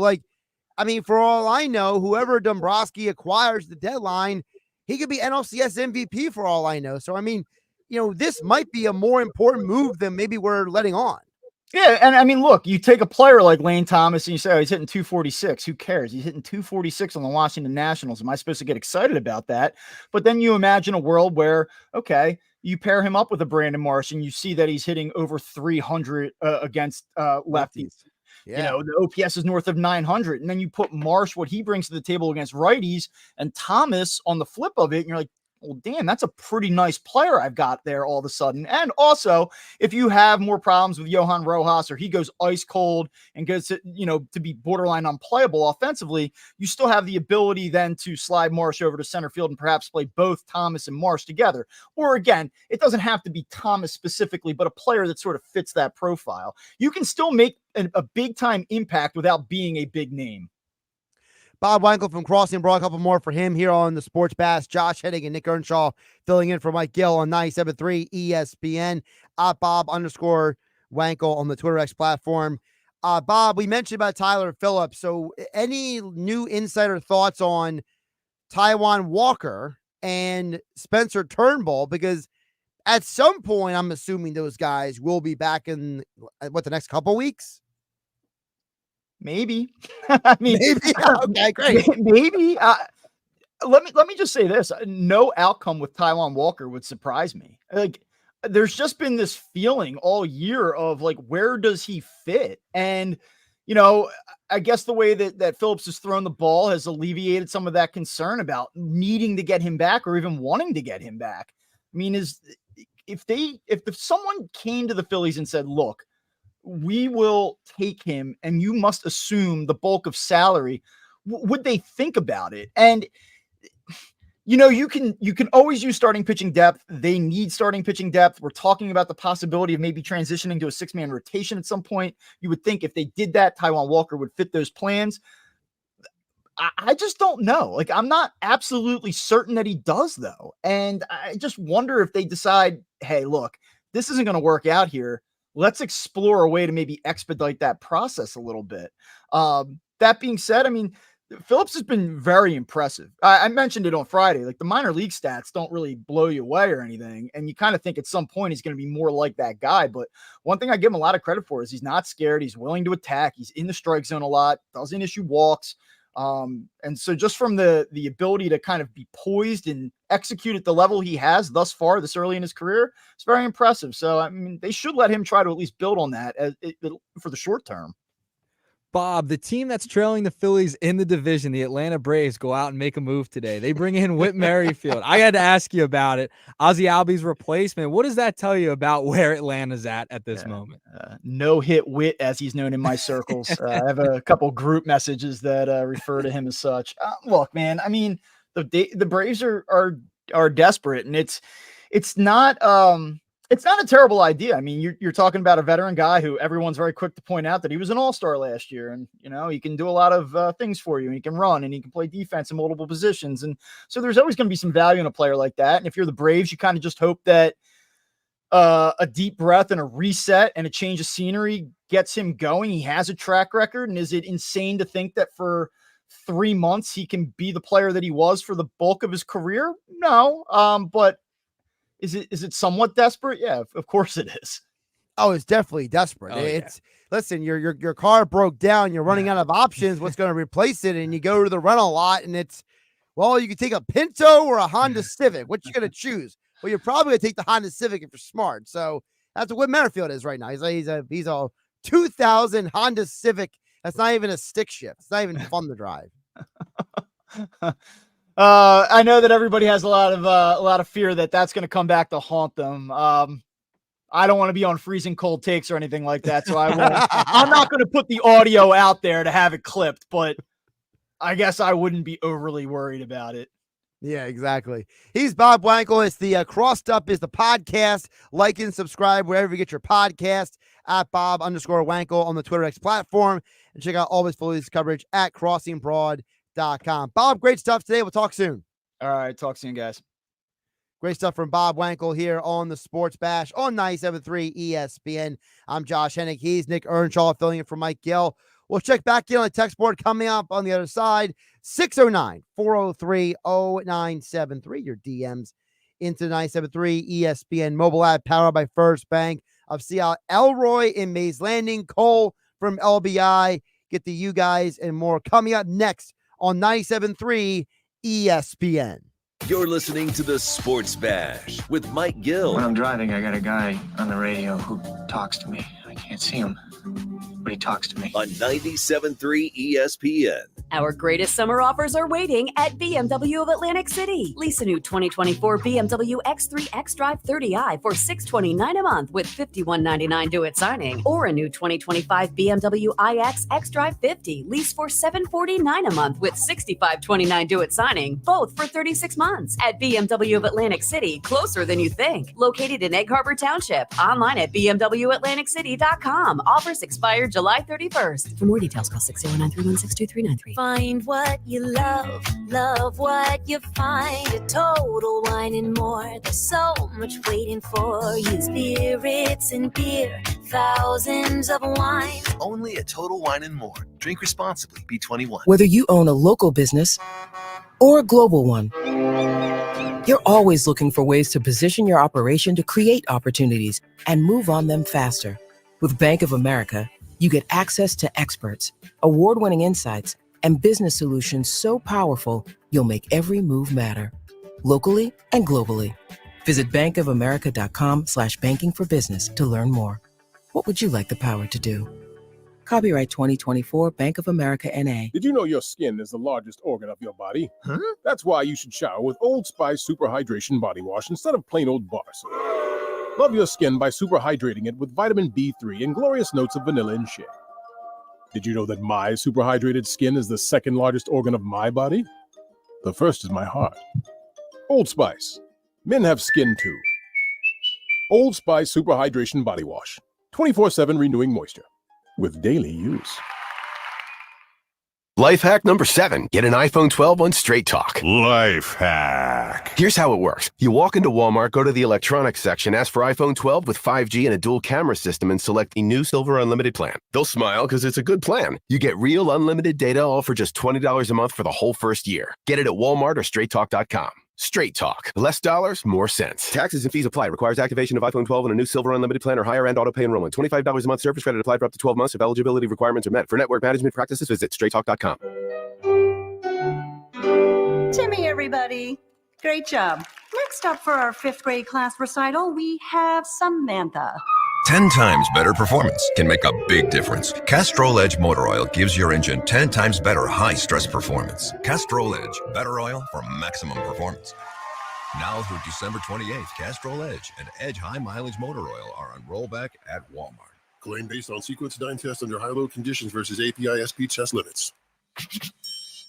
for all I know, whoever Dombrowski acquires the deadline, he could be NLCS MVP for all I know. So, this might be a more important move than maybe we're letting on. Yeah, and look, you take a player like Lane Thomas and you say, oh, he's hitting 246. Who cares? He's hitting 246 on the Washington Nationals. Am I supposed to get excited about that? But then you imagine a world where, okay, you pair him up with a Brandon Marsh and you see that he's hitting over 300 against lefties. Yeah. The OPS is north of 900. And then you put Marsh, what he brings to the table against righties, and Thomas on the flip of it. And you're like, well, damn, that's a pretty nice player I've got there all of a sudden. And also, if you have more problems with Johan Rojas, or he goes ice cold and goes to, to be borderline unplayable offensively, you still have the ability then to slide Marsh over to center field and perhaps play both Thomas and Marsh together. Or again, it doesn't have to be Thomas specifically, but a player that sort of fits that profile. You can still make a big time impact without being a big name. Bob Wankel from Crossing brought a couple more for him here on the Sports Bash. Josh Hennig and Nick Earnshaw filling in for Mike Gill on 97.3 ESPN. Bob_Wankel on the Twitter X platform. Bob, we mentioned about Tyler Phillips. So any new insider thoughts on Taijuan Walker and Spencer Turnbull? Because at some point, I'm assuming those guys will be back in the next couple weeks? Maybe. Maybe. Okay, great. Maybe. Let me just say this. No outcome with Taijuan Walker would surprise me. There's just been this feeling all year of where does he fit? And, I guess the way that Phillips has thrown the ball has alleviated some of that concern about needing to get him back or even wanting to get him back. If someone came to the Phillies and said, look, we will take him and you must assume the bulk of salary, would they think about it? And, you can always use starting pitching depth. They need starting pitching depth. We're talking about the possibility of maybe transitioning to a 6-man rotation at some point. You would think if they did that, Taijuan Walker would fit those plans. I just don't know. I'm not absolutely certain that he does, though. And I just wonder if they decide, hey, look, this isn't going to work out here. Let's explore a way to maybe expedite that process a little bit. That being said, Phillips has been very impressive. I mentioned it on Friday. The minor league stats don't really blow you away or anything. And you kind of think at some point he's going to be more like that guy. But one thing I give him a lot of credit for is he's not scared. He's willing to attack. He's in the strike zone a lot, doesn't issue walks. And so just from the ability to kind of be poised and execute at the level he has thus far this early in his career, it's very impressive. So, they should let him try to at least build on that for the short term. Bob, the team that's trailing the Phillies in the division, the Atlanta Braves, go out and make a move today. They bring in Whit Merrifield. I had to ask you about it. Ozzie Albies replacement. What does that tell you about where Atlanta's at this moment? No hit Whit, as he's known in my circles. I have a couple group messages that refer to him as such. Look, man, I mean, the Braves are desperate, and it's not a terrible idea. I mean, you're talking about a veteran guy who everyone's very quick to point out that he was an all-star last year, and he can do a lot of things for you, and he can run, and he can play defense in multiple positions, and so there's always going to be some value in a player like that. And if you're the Braves, you kind of just hope that a deep breath and a reset and a change of scenery gets him going. He has a track record, and is it insane to think that for 3 months he can be the player that he was for the bulk of his career? No, but is it somewhat desperate? Yeah, of course it is. Oh, it's definitely desperate. Listen, your car broke down, you're running out of options. What's going to replace it? And you go to the rental lot, and you can take a Pinto or a Honda Civic. What you going to choose? Well, you're probably going to take the Honda Civic if you're smart. So that's what Merrifield is right now. He's a 2000 Honda Civic. That's not even a stick shift. It's not even fun to drive. I know that everybody has a lot of fear that that's going to come back to haunt them. I don't want to be on freezing cold takes or anything like that, so I won't. I'm not going to put the audio out there to have it clipped, but I guess I wouldn't be overly worried about it. Yeah, exactly. He's Bob Wankel. It's the Crossed Up is the podcast. Like and subscribe wherever you get your podcast at Bob_Wankel on the Twitter X platform, and check out all his Phillies coverage at crossingbroad.com. Bob, great stuff today. We'll talk soon. All right. Talk soon, guys. Great stuff from Bob Wankel here on the Sports Bash on 97.3 ESPN. I'm Josh Hennig. He's Nick Earnshaw, filling in for Mike Gill. We'll check back in on the text board coming up on the other side. 609-403-0973. Your DMs into 97.3 ESPN mobile app powered by First Bank of Seattle. Elroy in Mays Landing. Cole from LBI. Get to you guys and more coming up next on 97.3 ESPN. You're listening to the Sports Bash with Mike Gill. When I'm driving, I got a guy on the radio who talks to me. I can't see him, but he talks to me. On 97.3 ESPN. Our greatest summer offers are waiting at BMW of Atlantic City. Lease a new 2024 BMW X3 xDrive 30i for $629 a month with $51.99 due at signing, or a new 2025 BMW iX xDrive 50 lease for $749 a month with $65.29 due at signing, both for 36 months at BMW of Atlantic City, closer than you think. Located in Egg Harbor Township. Online at BMWAtlanticCity.com. Offers expire July 31st. For more details, call 609-316-2393. Find what you love what you find. A Total Wine and More. There's so much waiting for you. Spirits and beer, thousands of wines. Only at Total Wine and More. Drink responsibly. Be 21. Whether you own a local business or a global one, you're always looking for ways to position your operation to create opportunities and move on them faster. With Bank of America, you get access to experts, award-winning insights, and business solutions so powerful, you'll make every move matter. Locally and globally. Visit bankofamerica.com/banking for business to learn more. What would you like the power to do? Copyright 2024 Bank of America NA. Did you know your skin is the largest organ of your body? Huh? That's why you should shower with Old Spice Super Hydration Body Wash instead of plain old bar soap. Love your skin by super hydrating it with vitamin B3 and glorious notes of vanilla and shea. Did you know that my super hydrated skin is the second largest organ of my body? The first is my heart. Old Spice. Men have skin too. Old Spice Super Hydration Body Wash. 24/7 renewing moisture. With daily use. Life hack number 7. Get an iPhone 12 on Straight Talk. Life hack. Here's how it works. You walk into Walmart, go to the electronics section, ask for iPhone 12 with 5G and a dual camera system, and select the new Silver Unlimited plan. They'll smile because it's a good plan. You get real unlimited data, all for just $20 a month for the whole first year. Get it at Walmart or straighttalk.com. Straight Talk. Less dollars, more sense. Taxes and fees apply. Requires activation of iPhone 12 on a new Silver Unlimited plan or higher end auto pay enrollment. $25 a month service credit applied for up to 12 months if eligibility requirements are met. For network management practices, visit straighttalk.com. Timmy, everybody. Great job. Next up for our 5th grade class recital, we have Samantha. 10 times better performance can make a big difference. Castrol Edge Motor Oil gives your engine 10 times better high-stress performance. Castrol Edge, better oil for maximum performance. Now through December 28th, Castrol Edge and Edge High Mileage Motor Oil are on rollback at Walmart. Claim based on sequence 9 test under high-load conditions versus API SP test limits.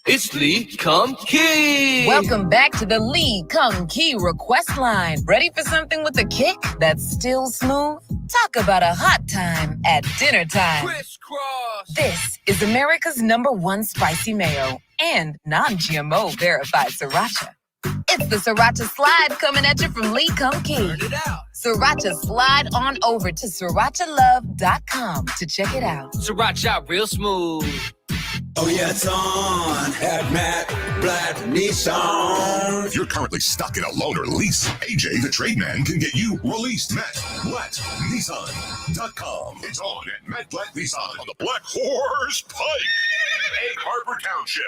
It's Lee Come Key. Welcome back to the Lee Come Key request line. Ready for something with a kick that's still smooth? Talk about a hot time at dinner time. Crisscross. This is America's #1 spicy mayo and non-GMO verified sriracha. It's the Sriracha Slide coming at you from Lee Come Key. Turn it out. Sriracha Slide on over to srirachalove.com to check it out. Sriracha real smooth. Oh yeah, it's on at Matt Blatt Nissan. If you're currently stuck in a loan or lease, AJ the Trade Man can get you released. MattBlattNissan.com. It's on at Matt Blatt Nissan on the Black Horse Pike, Egg Harbor Township.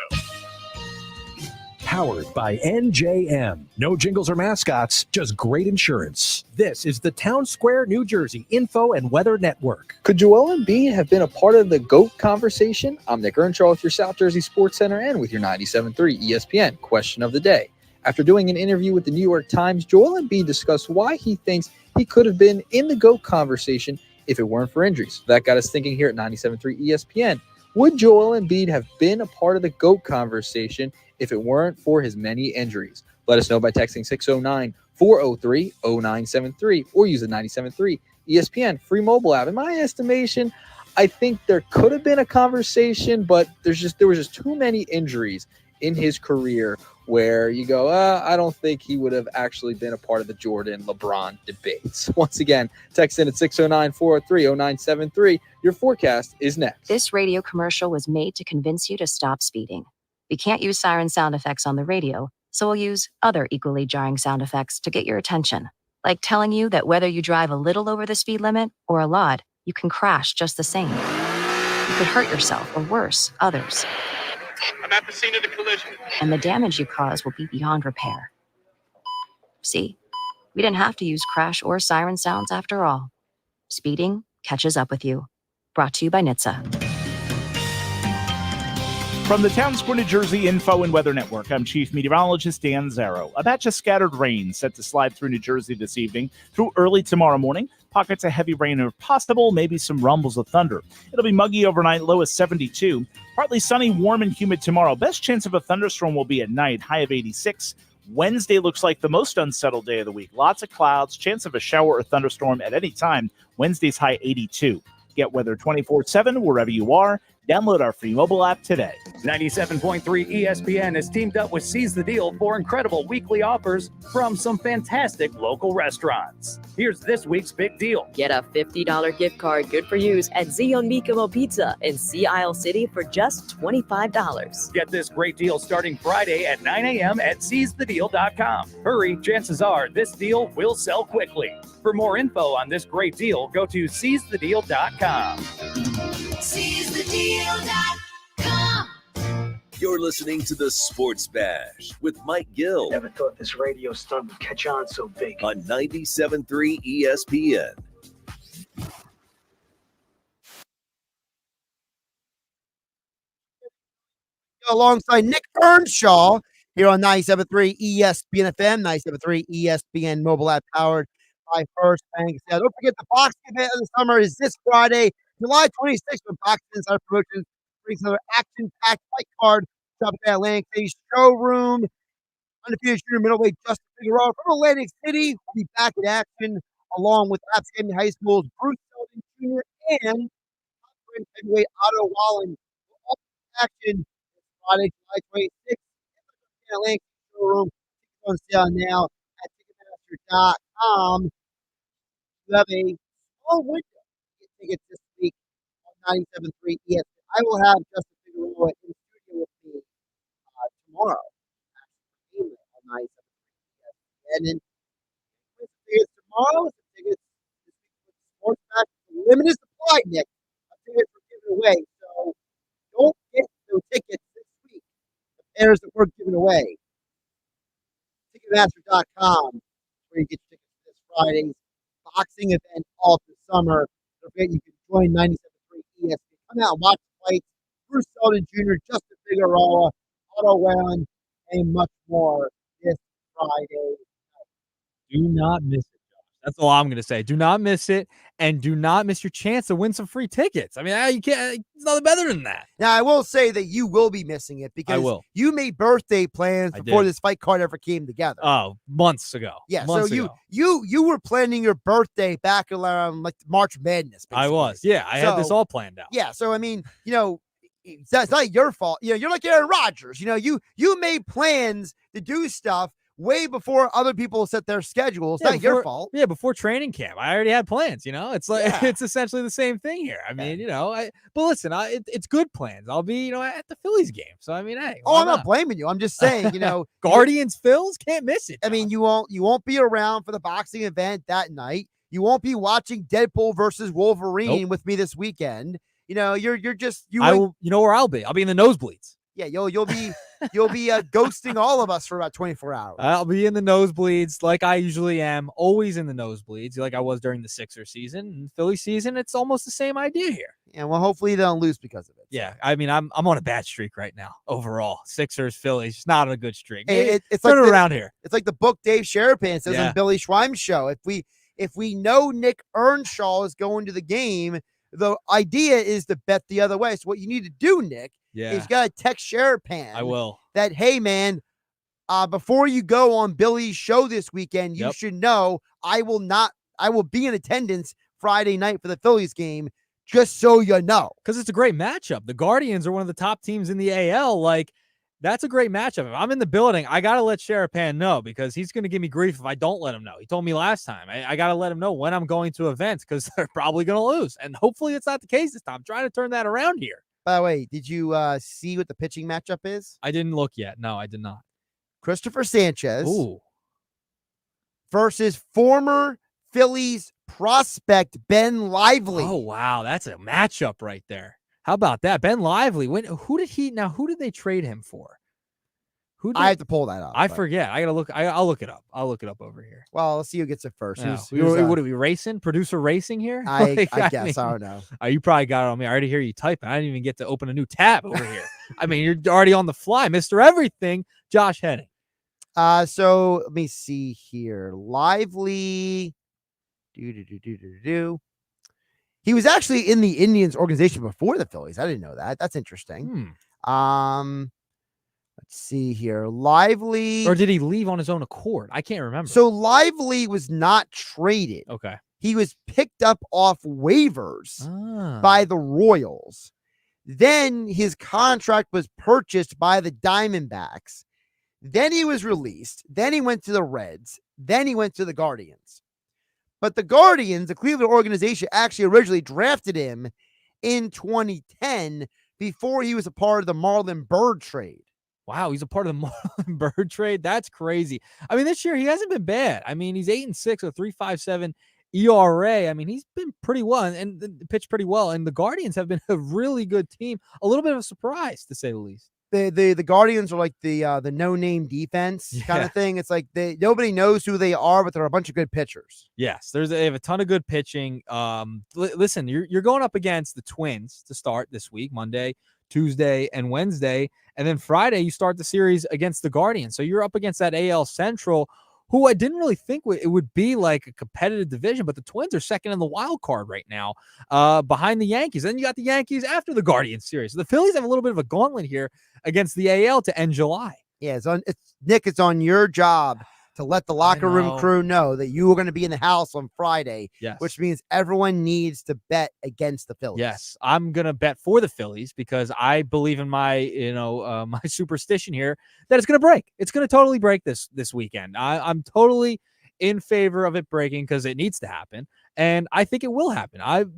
Powered by NJM. No jingles or mascots, just great insurance. This is the Town Square, New Jersey Info and Weather Network. Could Joel Embiid have been a part of the GOAT conversation? I'm Nick Earnshaw with your South Jersey Sports Center and with your 97.3 ESPN question of the day. After doing an interview with the New York Times, Joel Embiid discussed why he thinks he could have been in the GOAT conversation if it weren't for injuries. That got us thinking here at 97.3 ESPN. Would Joel Embiid have been a part of the GOAT conversation if it weren't for his many injuries? Let us know by texting 609-403-0973 or use the 97.3 ESPN free mobile app. In my estimation, I think there could have been a conversation, but there was just too many injuries in his career where you go, I don't think he would have actually been a part of the Jordan-LeBron debates. Once again, text in at 609-403-0973. Your forecast is next. This radio commercial was made to convince you to stop speeding. We can't use siren sound effects on the radio, so we'll use other equally jarring sound effects to get your attention, like telling you that whether you drive a little over the speed limit or a lot, you can crash just the same. You could hurt yourself or worse, others. I'm at the scene of the collision. And the damage you cause will be beyond repair. See, we didn't have to use crash or siren sounds after all. Speeding catches up with you. Brought to you by NHTSA. From the Town Square, New Jersey Info and Weather Network, I'm Chief Meteorologist Dan Zarrow. A batch of scattered rain set to slide through New Jersey this evening through early tomorrow morning. Pockets of heavy rain are possible, maybe some rumbles of thunder. It'll be muggy overnight, low of 72. Partly sunny, warm and humid tomorrow. Best chance of a thunderstorm will be at night, high of 86. Wednesday looks like the most unsettled day of the week. Lots of clouds, chance of a shower or thunderstorm at any time. Wednesday's high 82. Get weather 24/7 wherever you are. Download our free mobile app today. 97.3 ESPN has teamed up with Seize the Deal for incredible weekly offers from some fantastic local restaurants. Here's this week's big deal. Get a $50 gift card good for use at Zio Nicomo Pizza in Sea Isle City for just $25. Get this great deal starting Friday at 9 a.m. at seizethedeal.com. Hurry, chances are this deal will sell quickly. For more info on this great deal, go to seizethedeal.com. SeizeTheDeal.com. You're listening to the Sports Bash with Mike Gill. Never thought this radio stunt would catch on so big. On 97.3 ESPN. Alongside Nick Earnshaw here on 97.3 ESPN FM, 97.3 ESPN mobile app powered by First Bank. Don't forget the boxing event of the summer is this Friday, July 26th, when Boxing Insider Promotions brings another action-packed fight card to the Atlantic City showroom. Undefeated junior middleweight Justin Figueroa from Atlantic City will be back in action, along with App State High School's Bruce Sullivan Jr. and heavyweight Otto Wallen. All action Friday, July 26th, in the Atlantic City showroom. Tickets on sale now at Ticketmaster.com. You have a small window to get tickets this week on 97.3 ESPN. I will have Justin Figueroa in the studio with me tomorrow on 97.3 ESPN. And then tickets tomorrow, tickets this week for the Sports Bash. Limited supply, Nick. Tickets were given away, so don't get those tickets this week. The pairs that we're giving away. Ticketmaster.com, where you get tickets for this Friday's boxing event of the summer. Don't forget you can join 97.3 ESPN. Come out and watch the fights. Bruce Seldon Jr., Justin Figueroa, Otto Whalen, and much more this Friday. Do not miss it, Josh. That's all I'm going to say. Do not miss it, and do not miss your chance to win some free tickets. I mean, you can't. It's nothing better than that. Now, I will say that you will be missing it because you made birthday plans before this fight card ever came together. Oh, months ago. Yeah, months so ago. you were planning your birthday back around like March Madness. Basically. I was. Yeah, I had this all planned out. Yeah, so I mean, it's not your fault. You're like Aaron Rodgers. You made plans to do stuff way before other people set their schedules. It's not your fault. Yeah, before training camp, I already had plans. It's like it's essentially the same thing here. I mean, but listen, it's good plans. I'll be, at the Phillies game. So I mean, hey. I'm not blaming you. I'm just saying, Guardians, Phils, can't miss it. I mean, you won't be around for the boxing event that night. You won't be watching Deadpool versus Wolverine with me this weekend. You're just I will. You know where I'll be? I'll be in the nosebleeds. Yeah, you'll be ghosting all of us for about 24 hours. I'll be in the nosebleeds like I usually am, always in the nosebleeds, like I was during the Sixers season and Philly season. It's almost the same idea here. Yeah, well, hopefully they don't lose because of it. Yeah, I mean, I'm on a bad streak right now overall. Sixers, Phillies, just not on a good streak. It's turn like it around here. It's like the book Dave Sherapan says on Billy Schweim's show. If we know Nick Earnshaw is going to the game, the idea is to bet the other way. So what you need to do, Nick, is you got to text Sherapan. I will. That, hey, man, before you go on Billy's show this weekend, you should know I will be in attendance Friday night for the Phillies game, just so you know. Because it's a great matchup. The Guardians are one of the top teams in the AL. Like, that's a great matchup. If I'm in the building, I got to let Sherapan know because he's going to give me grief if I don't let him know. He told me last time. I got to let him know when I'm going to events because they're probably going to lose. And hopefully it's not the case this time. I'm trying to turn that around here. By the way, did you see what the pitching matchup is? I didn't look yet. No, I did not. Christopher Sanchez versus former Phillies prospect Ben Lively. Oh, wow. That's a matchup right there. How about that? Ben Lively. Who did they trade him for? I have to pull that up. I forget. I got to look. I'll look it up. I'll look it up over here. Well, let's see who gets it first. No. What are we racing? Producer racing here? I guess. I don't know. You probably got it on me. I already hear you typing. I didn't even get to open a new tab over here. I mean, you're already on the fly. Mr. Everything, Josh Hennig. So let me see here. Lively. He was actually in the Indians organization before the Phillies. I didn't know that. That's interesting. Let's see here. Lively. Or did he leave on his own accord? I can't remember. So Lively was not traded. Okay. He was picked up off waivers by the Royals. Then his contract was purchased by the Diamondbacks. Then he was released. Then he went to the Reds. Then he went to the Guardians. But the Guardians, the Cleveland organization, actually originally drafted him in 2010 before he was a part of the Marlon Byrd trade. Wow, he's a part of the Marlon Byrd trade? That's crazy. I mean, this year he hasn't been bad. I mean, he's 8-6 with 3.57 ERA. I mean, he's been pretty well and pitched pretty well. And the Guardians have been a really good team. A little bit of a surprise, to say the least. The Guardians are like the no-name defense kind of thing. It's like nobody knows who they are, but they're a bunch of good pitchers. Yes, they have a ton of good pitching. Listen, you're going up against the Twins to start this week, Monday, Tuesday, and Wednesday. And then Friday, you start the series against the Guardians. So you're up against that AL Central, who I didn't really think it would be like a competitive division, but the Twins are second in the wild card right now behind the Yankees. Then you got the Yankees after the Guardians series. So the Phillies have a little bit of a gauntlet here against the AL to end July. Yeah, Nick, it's on your job to let the locker room crew know that you are going to be in the house on Friday, which means everyone needs to bet against the Phillies. Yes, I'm going to bet for the Phillies because I believe in my, my superstition here that it's going to break. It's going to totally break this weekend. I'm totally in favor of it breaking because it needs to happen. And I think it will happen. I'm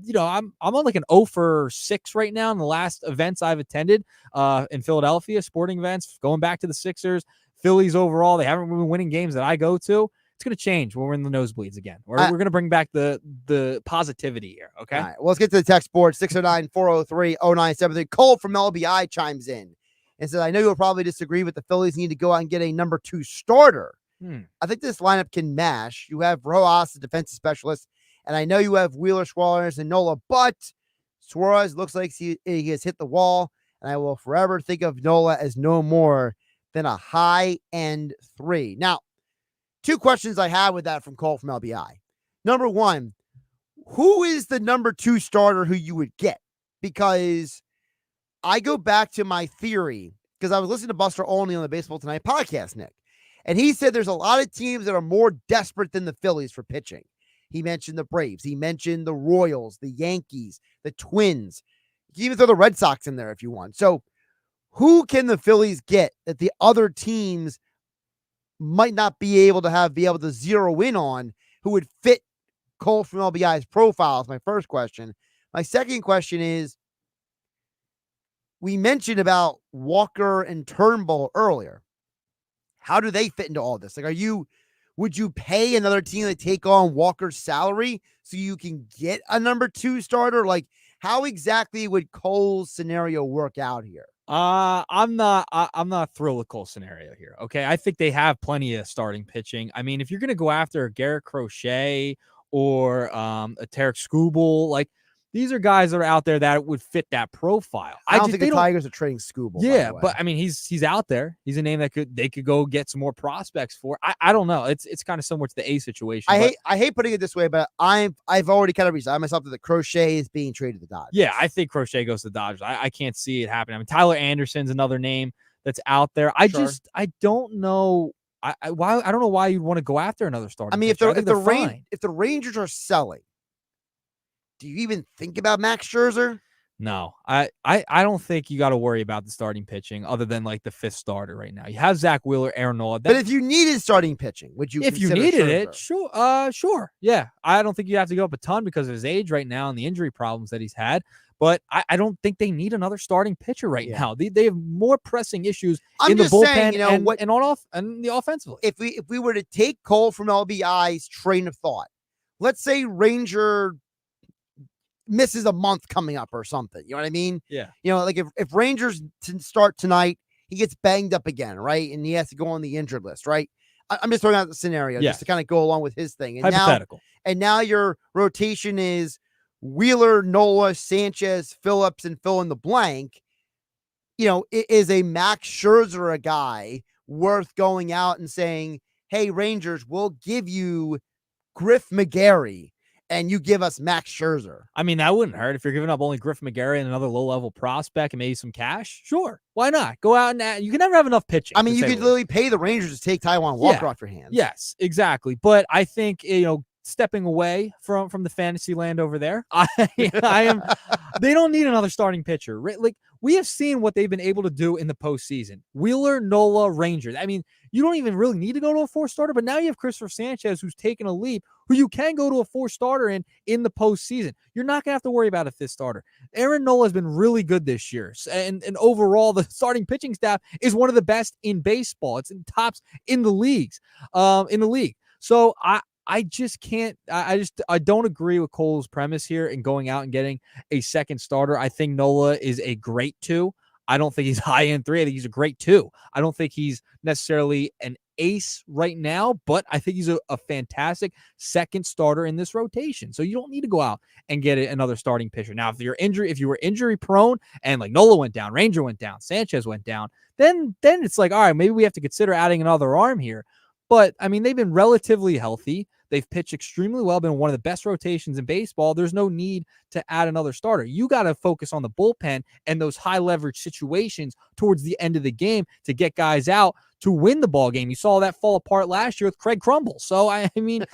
on like an 0-for-6 right now in the last events I've attended in Philadelphia, sporting events, going back to the Sixers. Phillies overall, they haven't been winning games that I go to. It's going to change when we're in the nosebleeds again. We're going to bring back the positivity here, okay? All right, well, let's get to the text board, 609-403-0973. Cole from LBI chimes in and says, I know you'll probably disagree, but the Phillies need to go out and get a number 2 starter. I think this lineup can mash. You have Rojas, the defensive specialist, And I know you have Wheeler, Suarez, and Nola, but Suarez looks like he has hit the wall, and I will forever think of Nola as no more than a high-end 3. Now, 2 questions I have with that from Cole from LBI. Number 1, who is the number 2 starter who you would get? Because I go back to my theory, because I was listening to Buster Olney on the Baseball Tonight podcast, Nick, and he said there's a lot of teams that are more desperate than the Phillies for pitching. He mentioned the Braves. He mentioned the Royals, the Yankees, the Twins. You can even throw the Red Sox in there if you want. So who can the Phillies get that the other teams might not be able to zero in on, who would fit Cole from LBI's profile? Is my first question. My second question is, we mentioned about Walker and Turnbull earlier. How do they fit into all this? Like, would you pay another team to take on Walker's salary so you can get a number 2 starter? Like, how exactly would Cole's scenario work out here? I'm not thrilled with Cole's scenario here. Okay. I think they have plenty of starting pitching. I mean, if you're going to go after Garrett Crochet or a Tarek Skubal, like, these are guys that are out there that would fit that profile. I don't think the Tigers are trading Skubal. Yeah, but I mean, he's out there. He's a name that they could go get some more prospects for. I don't know. It's kind of similar to the A situation. I hate putting it this way, but I've already kind of resigned myself to the Crochet is being traded to the Dodgers. Yeah, I think Crochet goes to the Dodgers. I can't see it happening. I mean, Tyler Anderson's another name that's out there. I don't know. I don't know why you'd want to go after another starter. I mean, if the Rangers are selling, do you even think about Max Scherzer? No, I don't think you got to worry about the starting pitching other than like the 5th starter right now. You have Zach Wheeler, Aaron Nola. But if you needed starting pitching, would you? If you needed it, sure. Yeah, I don't think you have to go up a ton because of his age right now and the injury problems that he's had. But I don't think they need another starting pitcher right now. They have more pressing issues in the bullpen and the offensively. If we were to take Cole from LBI's train of thought, let's say Ranger misses a month coming up or something. You know what I mean? Yeah. You know, like if Rangers start tonight, he gets banged up again, right? And he has to go on the injured list, right? I'm just throwing out the scenario just to kind of go along with his thing. And hypothetical. Now your rotation is Wheeler, Nola, Sanchez, Phillips, and fill in the blank. You know, is a Max Scherzer a guy worth going out and saying, hey, Rangers, we'll give you Griff McGarry and you give us Max Scherzer? I mean, that wouldn't hurt if you're giving up only Griff McGarry and another low-level prospect and maybe some cash. Sure, why not? Go out and you can never have enough pitching. I mean, you could literally pay the Rangers to take Taijuan Walker off your hands. Yes, exactly. But I think, stepping away from the fantasy land over there, I am. They don't need another starting pitcher. Like, we have seen what they've been able to do in the postseason. Wheeler, Nola, Rangers. I mean, you don't even really need to go to a 4-starter, but now you have Christopher Sanchez, who's taken a leap, who you can go to a 4-starter in the postseason. You're not going to have to worry about a 5th starter. Aaron Nola has been really good this year. And overall, the starting pitching staff is one of the best in baseball. It's in tops in the league. So I just can't. I don't agree with Cole's premise here in going out and getting a 2nd starter. I think Nola is a great 2. I don't think he's high-end 3. I think he's a great 2. I don't think he's necessarily an ace right now, but I think he's a fantastic 2nd starter in this rotation. So you don't need to go out and get another starting pitcher. Now, if you were injury prone and like Nola went down, Ranger went down, Sanchez went down, then it's like, all right, maybe we have to consider adding another arm here. But I mean, they've been relatively healthy. They've pitched extremely well, been one of the best rotations in baseball. There's no need to add another starter. You got to focus on the bullpen and those high leverage situations towards the end of the game to get guys out to win the ball game. You saw that fall apart last year with Craig Crumble. So I mean,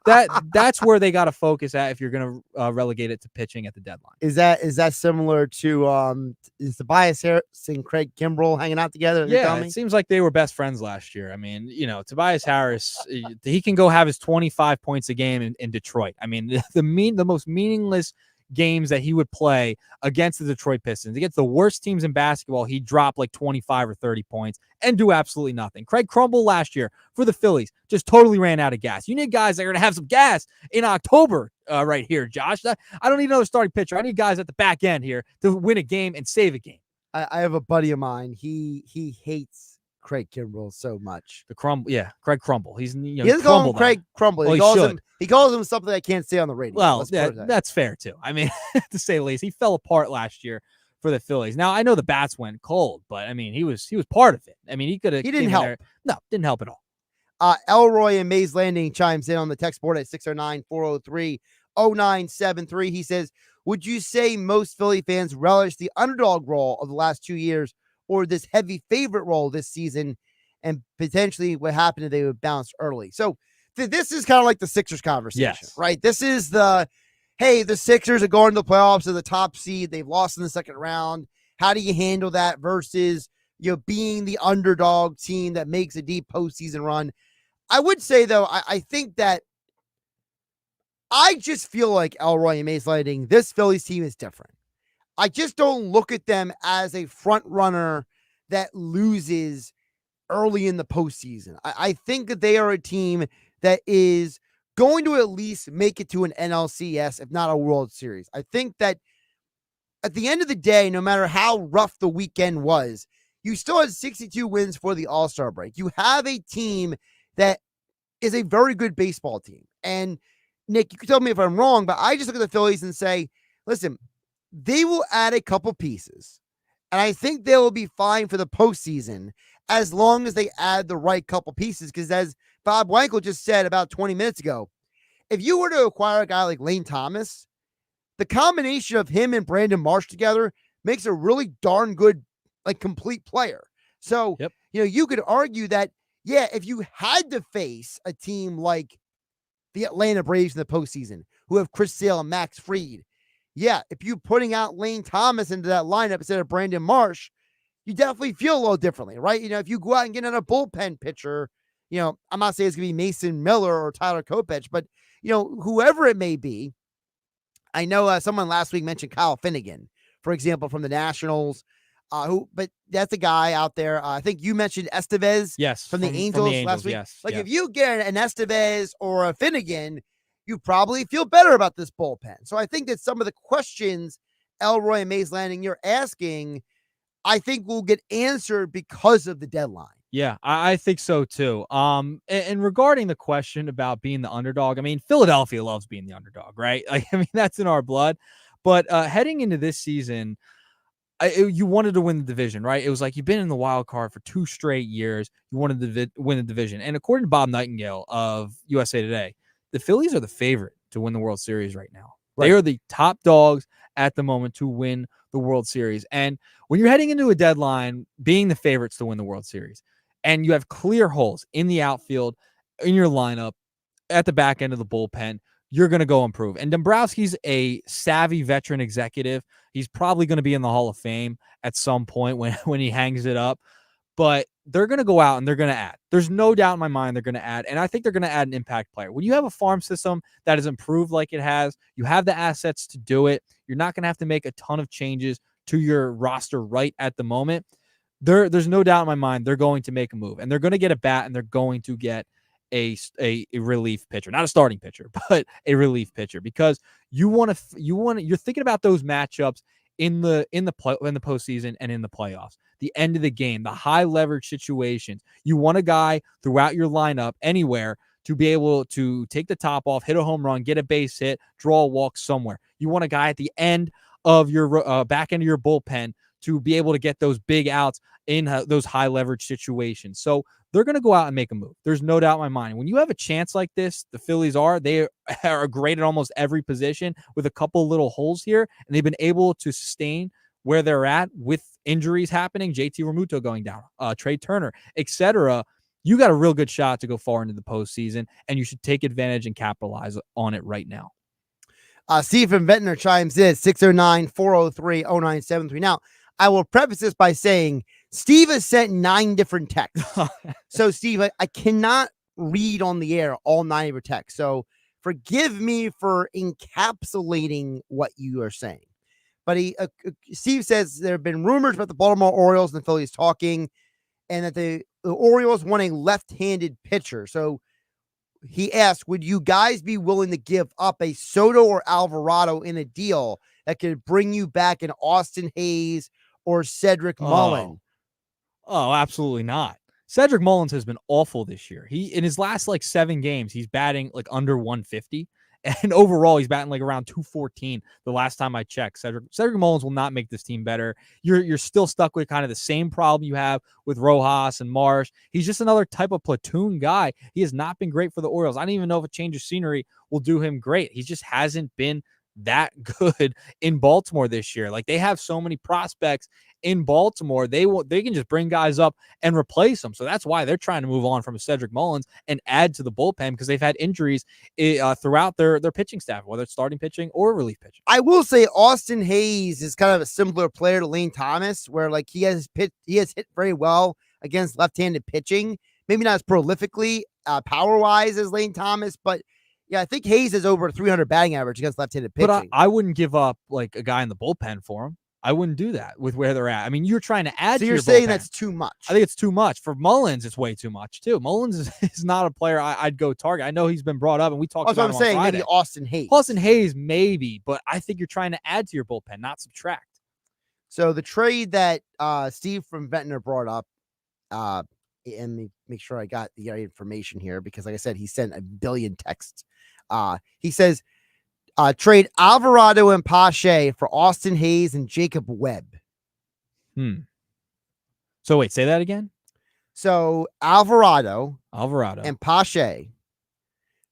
that's where they got to focus at if you're going to relegate it to pitching at the deadline. Is that similar to is Tobias Harris and Craig Kimbrell hanging out together? Yeah, it seems like they were best friends last year. I mean, Tobias Harris, he can go have his 25 points a game in Detroit. I mean, the most meaningless games that he would play against the Detroit Pistons, against the worst teams in basketball, he'd drop like 25 or 30 points and do absolutely nothing. Craig Crumble last year for the Phillies just totally ran out of gas. You need guys that are going to have some gas in October right here, Josh. I don't need another starting pitcher. I need guys at the back end here to win a game and save a game. I have a buddy of mine. He hates Craig Kimbrell so much. Craig Crumble. He's He doesn't call him Craig Crumble. Well, he calls him something I can't say on the radio. Well, that's fair too. I mean, to say the least, he fell apart last year for the Phillies. Now I know the bats went cold, but I mean, he was part of it. I mean, he didn't help. No, didn't help at all. Elroy in Mays Landing chimes in on the text board at 609-403-0973. He says, would you say most Philly fans relish the underdog role of the last 2 years or this heavy favorite role this season, and potentially what happened if they would bounce early? So this is kind of like the Sixers conversation, right? This is the Sixers are going to the playoffs as the top seed. They've lost in the second round. How do you handle that versus, being the underdog team that makes a deep postseason run? I would say, though, I think that I just feel like Elroy and Mays Landing, this Phillies team is different. I just don't look at them as a front runner that loses early in the postseason. I think that they are a team that is going to at least make it to an NLCS, if not a World Series. I think that at the end of the day, no matter how rough the weekend was, you still had 62 wins for the All-Star break. You have a team that is a very good baseball team. And Nick, you can tell me if I'm wrong, but I just look at the Phillies and say, listen, they will add a couple pieces. And I think they will be fine for the postseason as long as they add the right couple pieces. Because as Bob Wankel just said about 20 minutes ago, if you were to acquire a guy like Lane Thomas, the combination of him and Brandon Marsh together makes a really darn good, complete player. So, you could argue that, if you had to face a team like the Atlanta Braves in the postseason, who have Chris Sale and Max Fried, if you're putting out Lane Thomas into that lineup instead of Brandon Marsh, you definitely feel a little differently, right? If you go out and get in a bullpen pitcher, I'm not saying it's going to be Mason Miller or Tyler Kopech, but, whoever it may be. I know someone last week mentioned Kyle Finnegan, for example, from the Nationals, but that's a guy out there. I think you mentioned Estevez from the Angels last week. If you get an Estevez or a Finnegan, you probably feel better about this bullpen. So I think that some of the questions, Elroy and Mays Landing, you're asking, I think will get answered because of the deadline. Yeah, I think so too. And regarding the question about being the underdog, I mean, Philadelphia loves being the underdog, right? That's in our blood. But heading into this season, you wanted to win the division, right? It was like you've been in the wild card for 2 straight years. You wanted to win the division. And according to Bob Nightingale of USA Today, the Phillies are the favorite to win the World Series right now. Right. They are the top dogs at the moment to win the World Series. And when you're heading into a deadline, being the favorites to win the World Series, and you have clear holes in the outfield, in your lineup, at the back end of the bullpen, you're going to go improve. And Dombrowski's a savvy veteran executive. He's probably going to be in the Hall of Fame at some point when he hangs it up. But they're going to go out and they're going to add. There's no doubt in my mind they're going to add. And I think they're going to add an impact player. When you have a farm system that is improved like it has, you have the assets to do it. You're not going to have to make a ton of changes to your roster right at the moment. There's no doubt in my mind they're going to make a move. And they're going to get a bat and they're going to get a relief pitcher, not a starting pitcher, but a relief pitcher, because you're thinking about those matchups in the postseason and in the playoffs, the end of the game, the high leverage situations. You want a guy throughout your lineup anywhere to be able to take the top off, hit a home run, get a base hit, draw a walk somewhere. You want a guy at the end of your back end of your bullpen to be able to get those big outs in those high leverage situations. So they're going to go out and make a move. There's no doubt in my mind. When you have a chance like this, the Phillies they are great at almost every position with a couple little holes here, and they've been able to sustain where they're at with injuries happening, JT Realmuto going down, Trey Turner, etc. You got a real good shot to go far into the postseason, and you should take advantage and capitalize on it right now. Steve from Ventnor chimes in 609-403-0973. Now, I will preface this by saying Steve has sent 9 different texts. So, Steve, I cannot read on the air all 9 of your texts. So forgive me for encapsulating what you are saying. But Steve says there have been rumors about the Baltimore Orioles and the Phillies talking, and that the Orioles want a left-handed pitcher. So he asked, would you guys be willing to give up a Soto or Alvarado in a deal that could bring you back an Austin Hayes or Cedric Mullen? Oh, absolutely not. Cedric Mullins has been awful this year. He in his last like 7 games, he's batting like under 150. And overall, he's batting like around 214 the last time I checked. Cedric Mullins will not make this team better. You're still stuck with kind of the same problem you have with Rojas and Marsh. He's just another type of platoon guy. He has not been great for the Orioles. I don't even know if a change of scenery will do him great. He just hasn't been that good in Baltimore this year. Like, they have so many prospects in Baltimore, they can just bring guys up and replace them. So that's why they're trying to move on from Cedric Mullins and add to the bullpen, because they've had injuries throughout their pitching staff, whether it's starting pitching or relief pitching. I will say Austin Hayes is kind of a similar player to Lane Thomas, where like he has hit very well against left-handed pitching. Maybe not as prolifically power-wise as Lane Thomas, but yeah, I think Hayes is over 300 batting average against left-handed pitching. But I wouldn't give up like a guy in the bullpen for him. I wouldn't do that with where they're at. I mean, you're trying to add. So to you're your saying bullpen. that's too much. I think it's too much for Mullins. It's way too much too. Mullins is not a player I'd go target. I know he's been brought up, and we talked about him on Friday. Maybe Austin Hayes. Austin Hayes, maybe, but I think you're trying to add to your bullpen, not subtract. So the trade that Steve from Ventnor brought up, and make sure I got the right information here, because like I said, he sent a billion texts. He says, trade Alvarado and Pache for Austin Hayes and Jacob Webb. So wait, say that again. So Alvarado and Pache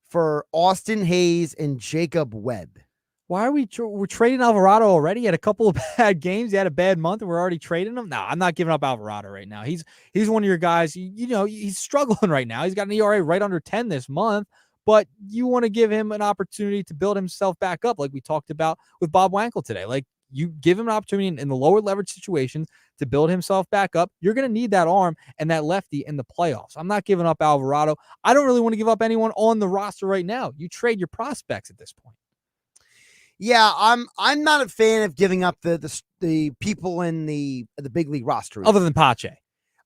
for Austin Hayes and Jacob Webb. Why are we're trading Alvarado already? He had a couple of bad games. He had a bad month, and we're already trading him. No, I'm not giving up Alvarado right now. He's one of your guys. You know, he's struggling right now. He's got an ERA right under 10 this month, but you want to give him an opportunity to build himself back up, like we talked about with Bob Wankel today. Like, you give him an opportunity in the lower leverage situations to build himself back up. You're going to need that arm and that lefty in the playoffs. I'm not giving up Alvarado. I don't really want to give up anyone on the roster right now. You trade your prospects at this point. Yeah, I'm not a fan of giving up the people in the big league roster. Other than Pache.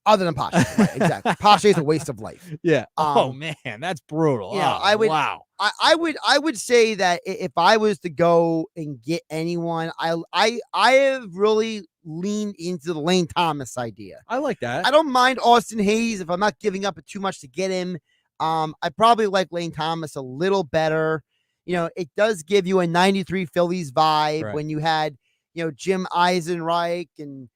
Right, exactly. Pache is a waste of life. Yeah. Oh man, that's brutal. Yeah, oh, wow. I would say that if I was to go and get anyone, I have really leaned into the Lane Thomas idea. I like that. I don't mind Austin Hayes if I'm not giving up too much to get him. I probably like Lane Thomas a little better. You know, it does give you a 93 Phillies vibe, right, when you had, you know, Jim Eisenreich and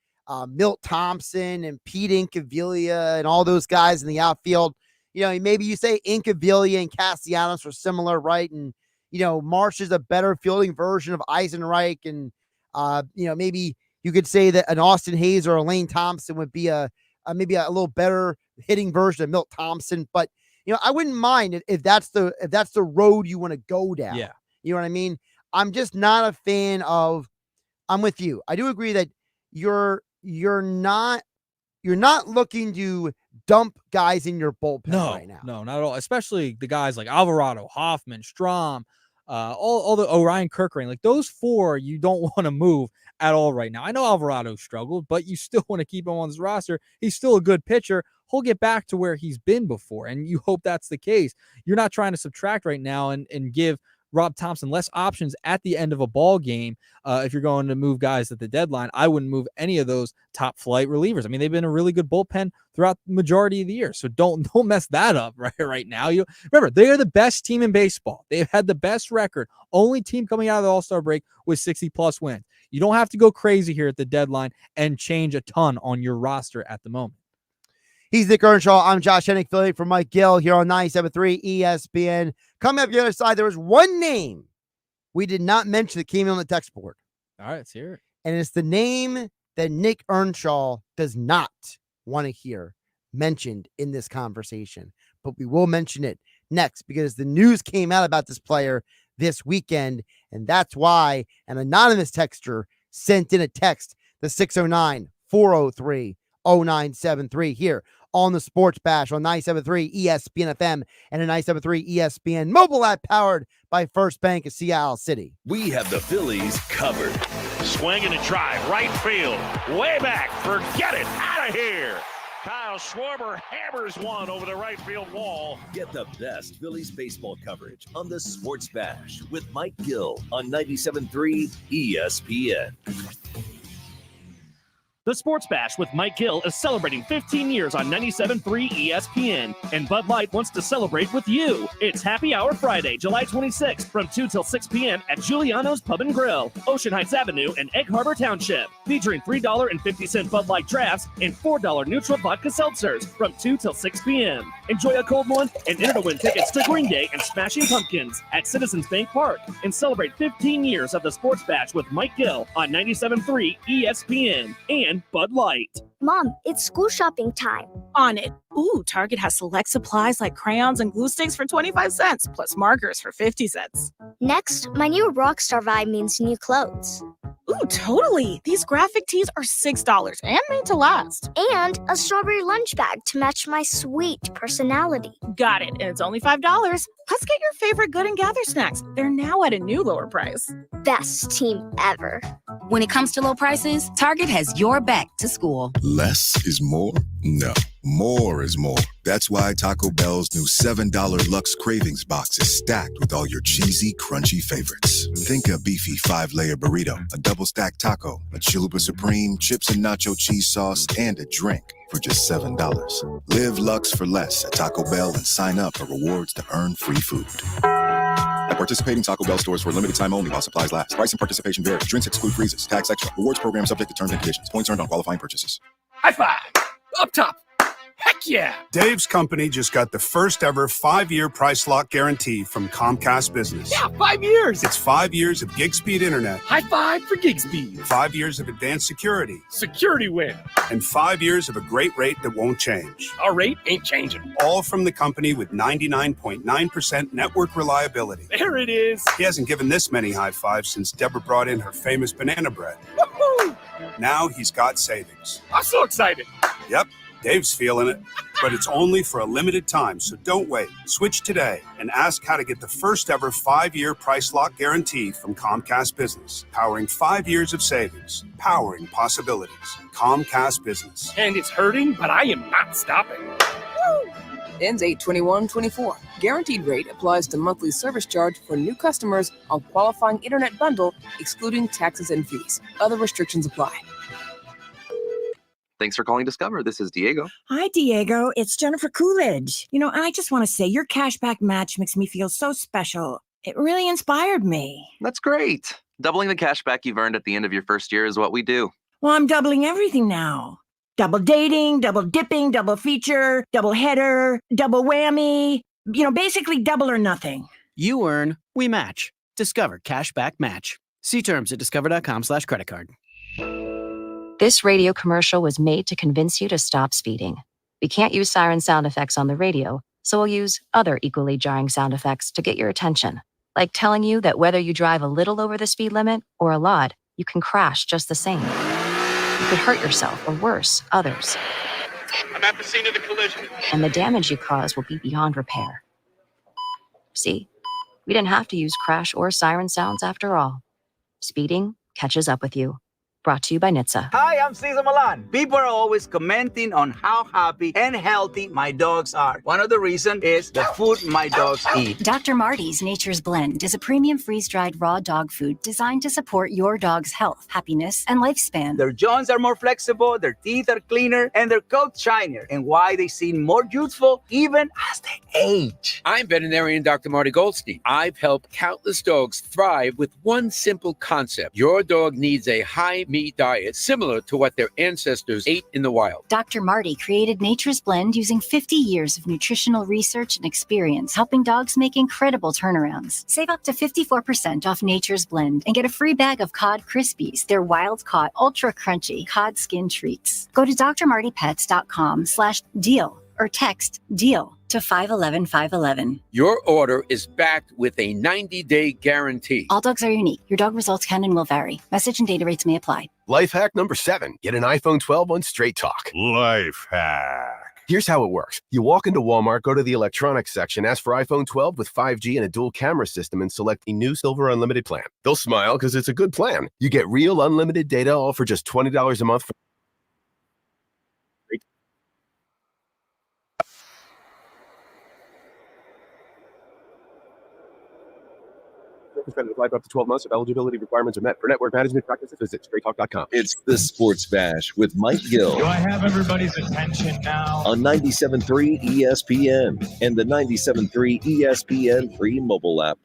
Milt Thompson and Pete Incaviglia and all those guys in the outfield. You know, maybe you say Incaviglia and Castellanos are similar, right? And, you know, Marsh is a better fielding version of Eisenreich. And, you know, maybe you could say that an Austin Hayes or a Lane Thompson would be maybe a little better hitting version of Milt Thompson. But, you know, I wouldn't mind if that's the road you want to go down. Yeah. You know what I mean? I'm just not a fan of, I'm with you. I do agree that you're not looking to dump guys in your bullpen right now. No, not at all. Especially the guys like Alvarado, Hoffman, Strahm, all the Orion Kirkering. Like, those four you don't want to move at all right now. I know Alvarado struggled, but you still want to keep him on this roster. He's still a good pitcher. He'll get back to where he's been before, and you hope that's the case. You're not trying to subtract right now and give Rob Thompson less options at the end of a ball game. If you're going to move guys at the deadline, I wouldn't move any of those top flight relievers. I mean, they've been a really good bullpen throughout the majority of the year. So don't mess that up right now. You remember, they are the best team in baseball. They've had the best record. Only team coming out of the All-Star break with 60+ wins. You don't have to go crazy here at the deadline and change a ton on your roster at the moment. He's Nick Earnshaw. I'm Josh Hennig, filling for Mike Gill here on 97.3 ESPN. Coming up the other side, there was one name we did not mention that came in on the text board. All right, let's hear it. And it's the name that Nick Earnshaw does not want to hear mentioned in this conversation. But we will mention it next, because the news came out about this player this weekend. And that's why an anonymous texter sent in a text, the 609-403-0973 here on the Sports Bash on 97.3 ESPN FM and a 97.3 ESPN mobile app powered by First Bank of Seattle City. We have the Phillies covered. Swing and a drive, right field, way back, forget it, out of here. Kyle Schwarber hammers one over the right field wall. Get the best Phillies baseball coverage on the Sports Bash with Mike Gill on 97.3 ESPN. The Sports Bash with Mike Gill is celebrating 15 years on 97.3 ESPN, and Bud Light wants to celebrate with you. It's Happy Hour Friday, July 26th from 2 till 6 p.m. at Giuliano's Pub and Grill, Ocean Heights Avenue in Egg Harbor Township, featuring $3.50 Bud Light drafts and $4 neutral vodka seltzers from 2 till 6 p.m. Enjoy a cold one and enter to win tickets to Green Day and Smashing Pumpkins at Citizens Bank Park, and celebrate 15 years of the Sports Bash with Mike Gill on 97.3 ESPN and Bud Light. Mom, it's school shopping time. On it. Ooh, Target has select supplies like crayons and glue sticks for 25 cents, plus markers for 50 cents. Next, my new Rockstar vibe means new clothes. Ooh, totally. These graphic tees are $6 and made to last. And a strawberry lunch bag to match my sweet personality. Got it. And it's only $5. Plus, get your favorite Good and Gather snacks. They're now at a new lower price. Best team ever. When it comes to low prices, Target has your back to school. Less is more? No, more is more. That's why Taco Bell's new $7 Luxe Cravings box is stacked with all your cheesy, crunchy favorites. Think a beefy 5-layer burrito, a double-stacked taco, a Chalupa Supreme, chips and nacho cheese sauce, and a drink for just $7. Live Luxe for less at Taco Bell and sign up for rewards to earn free food. At participating Taco Bell stores for a limited time only while supplies last. Price and participation vary. Drinks exclude freezes. Tax extra. Rewards program subject to terms and conditions. Points earned on qualifying purchases. High five! Up top! Heck yeah! Dave's company just got the first ever 5-year price lock guarantee from Comcast Business. Yeah, 5 years! It's 5 years of gig speed internet. High five for gig speed. 5 years of advanced security. Security win. And 5 years of a great rate that won't change. Our rate ain't changing. All from the company with 99.9% network reliability. There it is. He hasn't given this many high fives since Deborah brought in her famous banana bread. Woohoo! Now he's got savings. I'm so excited. Yep. Dave's feeling it, but it's only for a limited time, so don't wait. Switch today and ask how to get the first ever 5-year price lock guarantee from Comcast Business. Powering 5 years of savings, powering possibilities. Comcast Business. And it's hurting, but I am not stopping. Woo! Ends 8/21/24. Guaranteed rate applies to monthly service charge for new customers on qualifying internet bundle, excluding taxes and fees. Other restrictions apply. Thanks for calling Discover. This is Diego. Hi, Diego. It's Jennifer Coolidge. I just want to say your cashback match makes me feel so special. It really inspired me. That's great. Doubling the cashback you've earned at the end of your first year is what we do. Well, I'm doubling everything now. Double dating, double dipping, double feature, double header, double whammy. Basically double or nothing. You earn, we match. Discover Cashback Match. See terms at discover.com/creditcard. This radio commercial was made to convince you to stop speeding. We can't use siren sound effects on the radio, so we'll use other equally jarring sound effects to get your attention, like telling you that whether you drive a little over the speed limit or a lot, you can crash just the same. You could hurt yourself or worse, others. I'm at the scene of the collision. And the damage you cause will be beyond repair. See, we didn't have to use crash or siren sounds after all. Speeding catches up with you. Brought to you by NHTSA. Hi, I'm Cesar Milan. People are always commenting on how happy and healthy my dogs are. One of the reasons is the food my dogs eat. Dr. Marty's Nature's Blend is a premium freeze-dried raw dog food designed to support your dog's health, happiness, and lifespan. Their joints are more flexible, their teeth are cleaner, and their coats shinier, and why they seem more youthful even as they age. I'm veterinarian Dr. Marty Goldstein. I've helped countless dogs thrive with one simple concept. Your dog needs a high meat diet similar to what their ancestors ate in the wild. Dr. Marty created Nature's Blend using 50 years of nutritional research and experience, helping dogs make incredible turnarounds. Save up to 54% off Nature's Blend and get a free bag of Cod Krispies, their wild-caught, ultra-crunchy cod skin treats. Go to drmartypets.com/deal or text DEAL to 511-511. Your order is backed with a 90-day guarantee. All dogs are unique. Your dog results can and will vary. Message and data rates may apply. Life hack number 7. Get an iPhone 12 on Straight Talk. Life hack. Here's how it works. You walk into Walmart, go to the electronics section, ask for iPhone 12 with 5G and a dual camera system, and select the new Silver Unlimited plan. They'll smile because it's a good plan. You get real unlimited data all for just $20 a month. This credit applied for up to 12 months if eligibility requirements are met. For network management practices, visit straighttalk.com. It's the Sports Bash with Mike Gill. Do I have everybody's attention now? On 97.3 ESPN and the 97.3 ESPN free mobile app.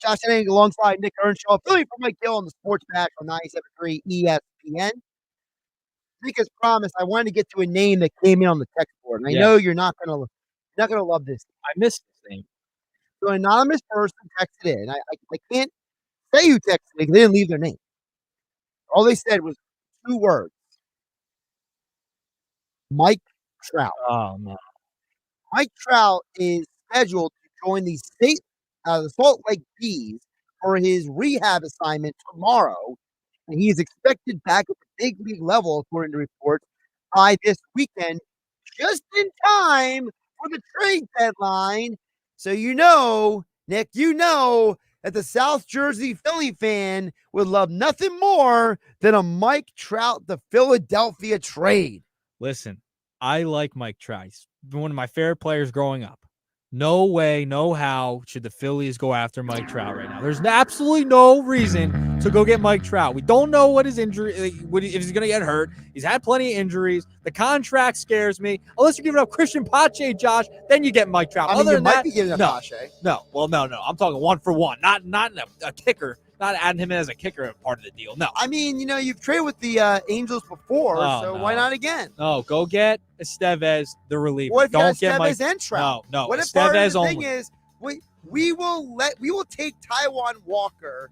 Josh Hennig alongside Nick Earnshaw, filling for Mike Gill on the Sports Bash on 97.3 ESPN. Nick, as promised, I wanted to get to a name that came in on the text board, and I know you're not gonna love this. I missed this name. So an anonymous person texted in. I can't say who texted me because they didn't leave their name. All they said was 2 words. Mike Trout. Oh, no. Mike Trout is scheduled to join the Salt Lake Bees for his rehab assignment tomorrow. And he is expected back at the big league level, according to reports, by this weekend, just in time for the trade deadline. So Nick, that the South Jersey Philly fan would love nothing more than a Mike Trout to Philadelphia trade. Listen, I like Mike Trout. He's one of my favorite players growing up. No way, no how should the Phillies go after Mike Trout right now. There's absolutely no reason to go get Mike Trout. We don't know what his injury, if he's going to get hurt. He's had plenty of injuries. The contract scares me. Unless you're giving up Christian Pache, Josh, then you get Mike Trout. I mean, you might be giving up Pache. No. I'm talking 1 for 1, not a kicker. Not adding him in as a kicker part of the deal. No. I mean, you've traded with the Angels before, why not again? No, go get Estevez, the reliever. What if Don't you get Estevez and Trout? No. What if Estevez part of the only. thing is we will take Taijuan Walker,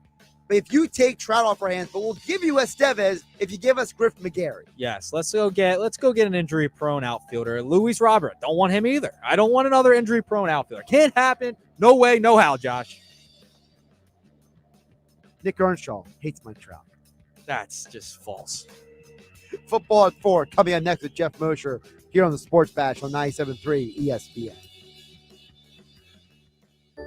but if you take Trout off our hands, but we'll give you Estevez if you give us Griff McGarry. Yes, let's go get an injury-prone outfielder. Luis Robert, don't want him either. I don't want another injury-prone outfielder. Can't happen. No way, no how, Josh. Nick Earnshaw hates Mike Trout. That's just false. Football at 4 coming on next with Jeff Mosher here on the Sports Bash on 97.3 ESPN.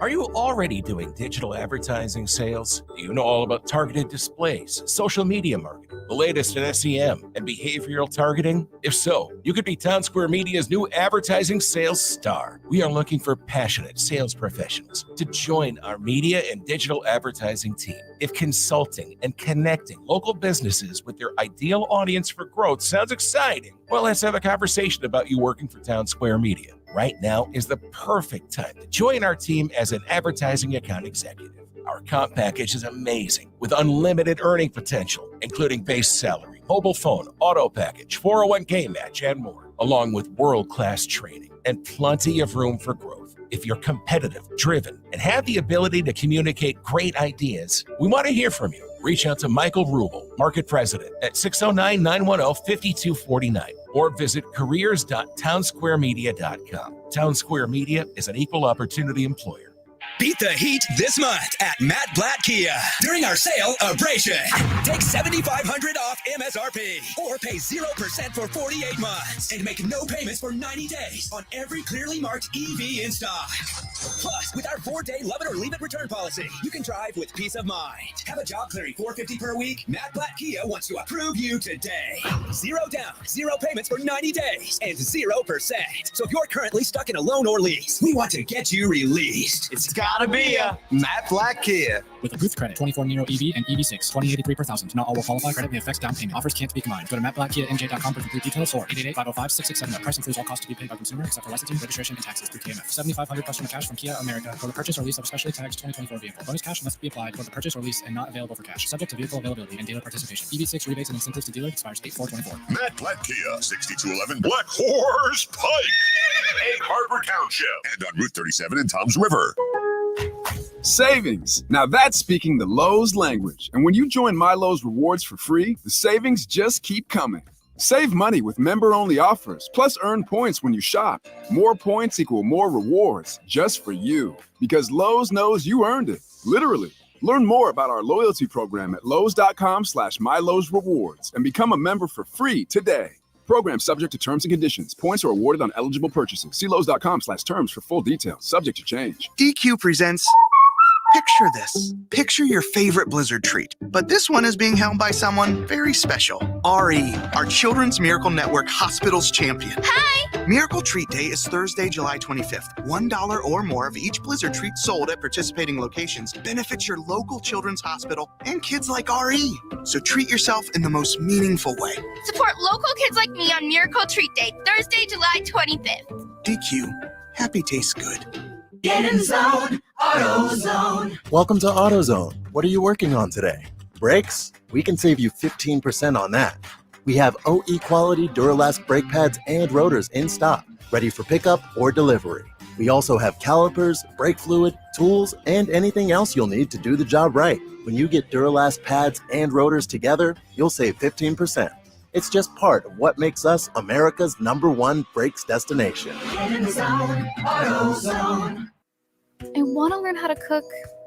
Are you already doing digital advertising sales? Do you know all about targeted displays, social media marketing, the latest in SEM, and behavioral targeting? If so, you could be Town Square Media's new advertising sales star. We are looking for passionate sales professionals to join our media and digital advertising team. If consulting and connecting local businesses with their ideal audience for growth sounds exciting, well, let's have a conversation about you working for Town Square Media. Right now is the perfect time to join our team as an advertising account executive. Our comp package is amazing with unlimited earning potential, including base salary, mobile phone, auto package, 401k match, and more, along with world-class training and plenty of room for growth. If you're competitive, driven, and have the ability to communicate great ideas, we want to hear from you. Reach out to Michael Rubel, Market President, at 609-910-5249 or visit careers.townsquaremedia.com. Town Square Media is an equal opportunity employer. Beat the heat this month at Matt Blatt Kia during our sale Abrasion. Take $7,500 off MSRP or pay 0% for 48 months and make no payments for 90 days on every clearly marked EV in stock. Plus, with our 4-day love it or leave it return policy, you can drive with peace of mind. Have a job clearing $450 per week? Matt Blatt Kia wants to approve you today. 0 down, 0 payments for 90 days, and 0%. So if you're currently stuck in a loan or lease, we want to get you released. It's gotta be a Matt Blatt Kia. With a booth credit, 24 Nero EV and EV6, 2083 per thousand. Not all will qualify. Credit may affect down payment. Offers can't be combined. Go to mattblackkianj.com for complete details or 888-505-6679. Price includes all costs to be paid by consumer except for licensing, registration, and taxes through KMF. $7,500 customer cash from Kia America for the purchase or lease of a specially tagged 2024 vehicle. Bonus cash must be applied for the purchase or lease and not available for cash. Subject to vehicle availability and dealer participation. EV6 rebates and incentives to dealer expires 8/4/24. Matt Blatt Kia, 6211 Black Horse Pike, Egg Harbor Township, and on Route 37 in Toms River. Savings. Now that's speaking the Lowe's language. And when you join My Lowe's Rewards for free, the savings just keep coming. Save money with member-only offers, plus earn points when you shop. More points equal more rewards, just for you. Because Lowe's knows you earned it, literally. Learn more about our loyalty program at lowes.com/MyLowe'sRewards and become a member for free today. Program subject to terms and conditions. Points are awarded on eligible purchases. See Lowe's.com/terms for full details. Subject to change. DQ presents Picture this. Picture your favorite Blizzard treat, but this one is being held by someone very special. RE, our Children's Miracle Network Hospital's champion. Hi! Miracle Treat Day is Thursday, July 25th. $1 or more of each Blizzard treat sold at participating locations benefits your local children's hospital and kids like RE. So treat yourself in the most meaningful way. Support local kids like me on Miracle Treat Day, Thursday, July 25th. DQ, happy tastes good. Get in zone, AutoZone. Welcome to AutoZone. What are you working on today? Brakes? We can save you 15% on that. We have OE quality Duralast brake pads and rotors in stock, ready for pickup or delivery. We also have calipers, brake fluid, tools, and anything else you'll need to do the job right. When you get Duralast pads and rotors together, you'll save 15%. It's just part of what makes us America's #1 brakes destination. Get in zone, AutoZone. I want to learn how to cook,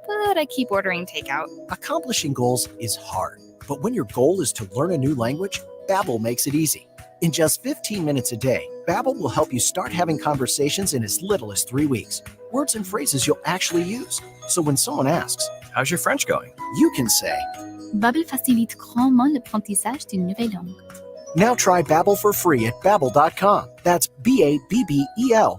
but I keep ordering takeout. Accomplishing goals is hard, but when your goal is to learn a new language, Babbel makes it easy. In just 15 minutes a day, Babbel will help you start having conversations in as little as 3 weeks. Words and phrases you'll actually use. So when someone asks, "How's your French going?" you can say, Babbel facilite grandement l'apprentissage d'une nouvelle langue. Now try Babbel for free at Babbel.com. That's BABBEL.com.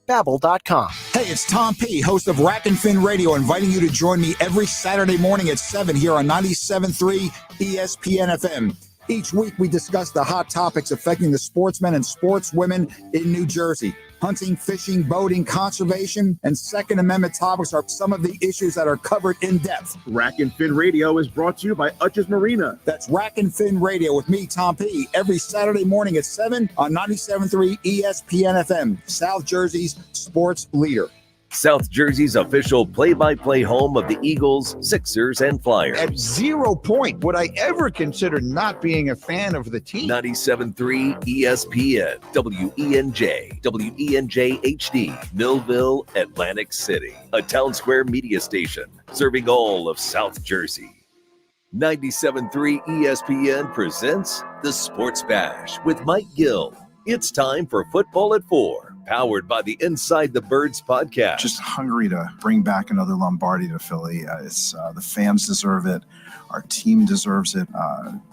Babbel.com. Hey, it's Tom P., host of Rack and Fin Radio, inviting you to join me every Saturday morning at 7 here on 97.3 ESPN FM. Each week, we discuss the hot topics affecting the sportsmen and sportswomen in New Jersey. Hunting, fishing, boating, conservation, and Second Amendment topics are some of the issues that are covered in depth. Rack and Fin Radio is brought to you by Utch's Marina. That's Rack and Fin Radio with me, Tom P., every Saturday morning at 7 on 97.3 ESPN FM, South Jersey's sports leader. South Jersey's official play-by-play home of the Eagles, Sixers, and Flyers. At 0 point would I ever consider not being a fan of the team. 97.3 ESPN, WENJ, WENJ HD, Millville, Atlantic City. A Town Square media station serving all of South Jersey. 97.3 ESPN presents The Sports Bash with Mike Gill. It's time for Football at 4. Powered by the Inside the Birds podcast. Just hungry to bring back another Lombardi to Philly. It's the fans deserve it. Our team deserves it.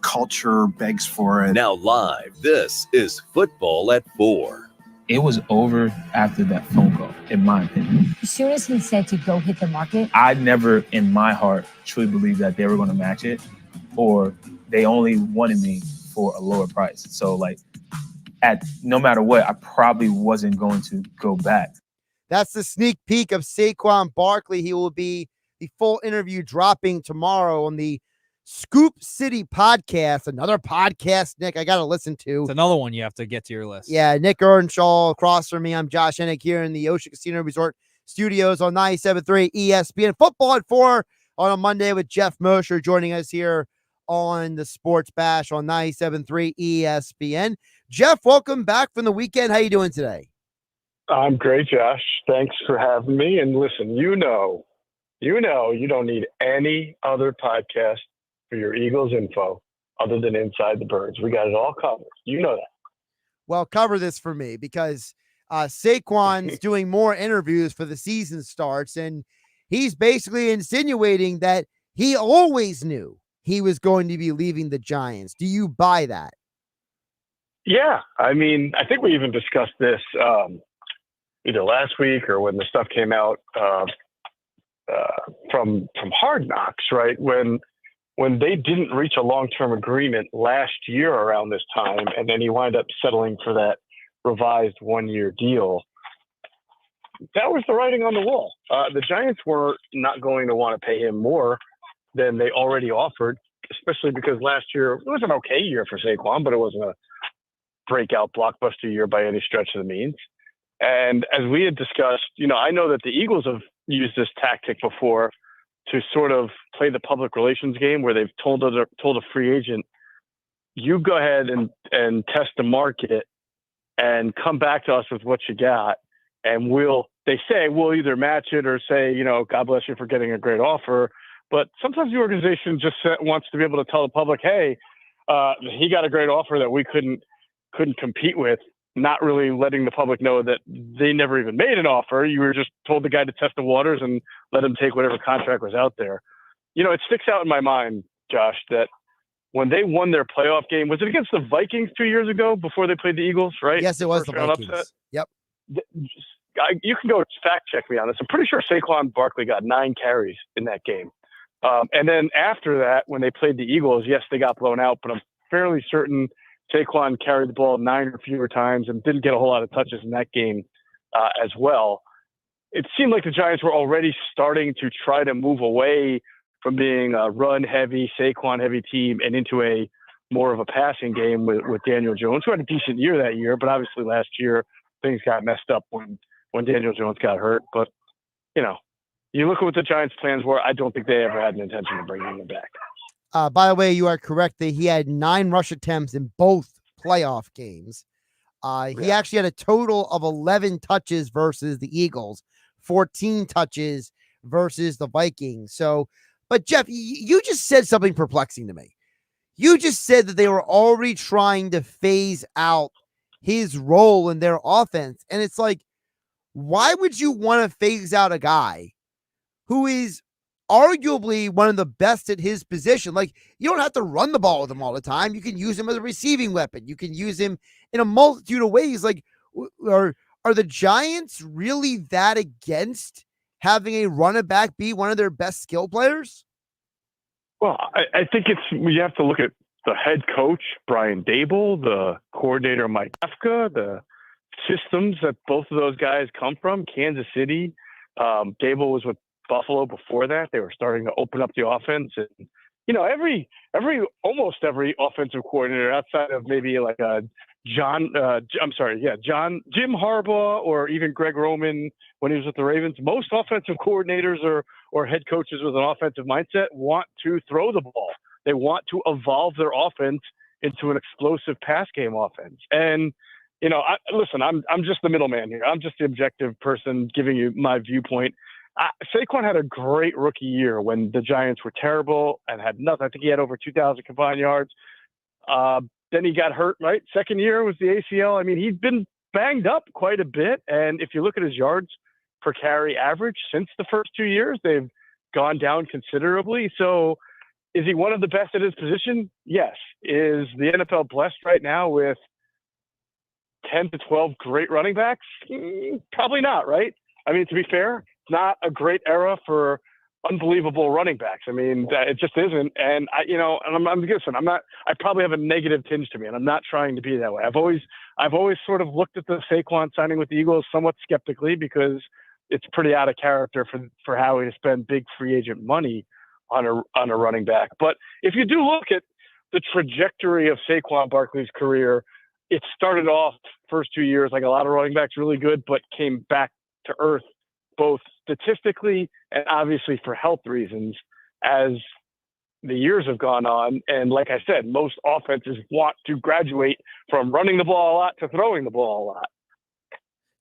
Culture begs for it. Now live, this is Football at 4. It was over after that phone call, in my opinion. As soon as he said to go hit the market, I never, in my heart, truly believed that they were going to match it, or they only wanted me for a lower price. So, no matter what, I probably wasn't going to go back. That's the sneak peek of Saquon Barkley. He will be the full interview dropping tomorrow on the Scoop City podcast, another podcast, Nick, I got to listen to. It's another one you have to get to your list. Yeah, Nick Earnshaw across from me. I'm Josh Hennig here in the Ocean Casino Resort Studios on 97.3 ESPN. Football at 4 on a Monday with Jeff Mosher joining us here on the Sports Bash on 97.3 ESPN. Jeff, welcome back from the weekend. How you doing today? I'm great, Josh. Thanks for having me. And listen, you know, you don't need any other podcast for your Eagles info other than Inside the Birds. We got it all covered. You know that. Well, cover this for me because Saquon's doing more interviews for the season starts, and he's basically insinuating that he always knew he was going to be leaving the Giants. Do you buy that? Yeah. I mean, I think we even discussed this either last week or when the stuff came out from Hard Knocks, right? When they didn't reach a long-term agreement last year around this time, and then he wound up settling for that revised one-year deal, that was the writing on the wall. The Giants were not going to want to pay him more than they already offered, especially because last year, it was an okay year for Saquon, but it wasn't a breakout blockbuster year by any stretch of the means. And as we had discussed, I know that the Eagles have used this tactic before to sort of play the public relations game where they've told a free agent, you go ahead and test the market and come back to us with what you got. And we'll either match it or say, God bless you for getting a great offer. But sometimes the organization just wants to be able to tell the public, hey, he got a great offer that we couldn't compete with. not really letting the public know that they never even made an offer. You were just told the guy to test the waters and let him take whatever contract was out there. It sticks out in my mind, Josh, that when they won their playoff game, was it against the Vikings 2 years ago before they played the Eagles, right? Yes, it was the First round Vikings. upset? Yep. You can go fact check me on this. I'm pretty sure Saquon Barkley got 9 carries in that game. And then after that, when they played the Eagles, yes, they got blown out, but I'm fairly certain Saquon carried the ball 9 or fewer times and didn't get a whole lot of touches in that game as well. It seemed like the Giants were already starting to try to move away from being a run-heavy, Saquon-heavy team and into a more of a passing game with Daniel Jones, who had a decent year that year, but obviously last year things got messed up when Daniel Jones got hurt. But, you look at what the Giants' plans were, I don't think they ever had an intention of bringing him back. By the way, you are correct that he had 9 rush attempts in both playoff games. He actually had a total of 11 touches versus the Eagles, 14 touches versus the Vikings. So, but Jeff, you just said something perplexing to me. You just said that they were already trying to phase out his role in their offense. And it's like, why would you want to phase out a guy who is arguably one of the best at his position? Like, you don't have to run the ball with him all the time. You can use him as a receiving weapon. You can use him in a multitude of ways. Like, are the Giants really that against having a running back be one of their best skill players? Well, I think you have to look at the head coach, Brian Dable, the coordinator, Mike Kafka, the systems that both of those guys come from, Kansas City. Dable was with Buffalo before that. They were starting to open up the offense. And, almost every offensive coordinator outside of maybe like Jim Harbaugh or even Greg Roman when he was with the Ravens, most offensive coordinators or head coaches with an offensive mindset want to throw the ball. They want to evolve their offense into an explosive pass game offense. And, I'm just the middleman here. I'm just the objective person giving you my viewpoint. Saquon had a great rookie year when the Giants were terrible and had nothing. I think he had over 2,000 combined yards. Then he got hurt, right? Second year was the ACL. I mean, he'd been banged up quite a bit. And if you look at his yards per carry average since the first 2 years, they've gone down considerably. So is he one of the best at his position? Yes. Is the NFL blessed right now with 10 to 12 great running backs? Probably not, right? I mean, to be fair, it's not a great era for unbelievable running backs. I mean, it just isn't. And I probably have a negative tinge to me, and I'm not trying to be that way. I've always sort of looked at the Saquon signing with the Eagles somewhat skeptically because it's pretty out of character for Howie to spend big free agent money on a running back. But if you do look at the trajectory of Saquon Barkley's career, it started off first 2 years like a lot of running backs, really good, but came back to earth, both statistically and obviously for health reasons as the years have gone on. And like I said, most offenses want to graduate from running the ball a lot to throwing the ball a lot.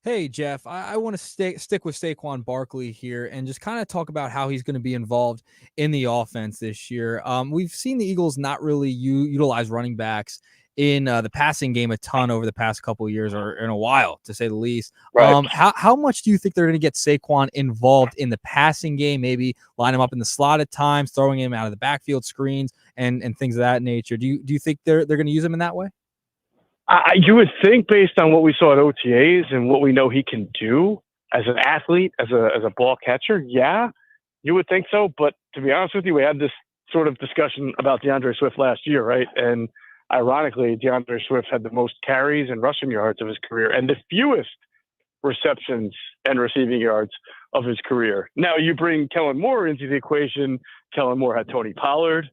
Hey, Jeff, I want to stick with Saquon Barkley here and just kind of talk about how he's going to be involved in the offense this year. We've seen the Eagles not really utilize running backs in the passing game a ton over the past couple of years, or in a while, to say the least. Right. How much do you think they're going to get Saquon involved in the passing game? Maybe line him up in the slot at times, throwing him out of the backfield screens and things of that nature. Do you think they're going to use him in that way? You would think, based on what we saw at OTAs and what we know he can do as an athlete, as a ball catcher, yeah, you would think so. But to be honest with you, we had this sort of discussion about DeAndre Swift last year, right? And ironically, DeAndre Swift had the most carries and rushing yards of his career and the fewest receptions and receiving yards of his career. Now, you bring Kellen Moore into the equation. Kellen Moore had Tony Pollard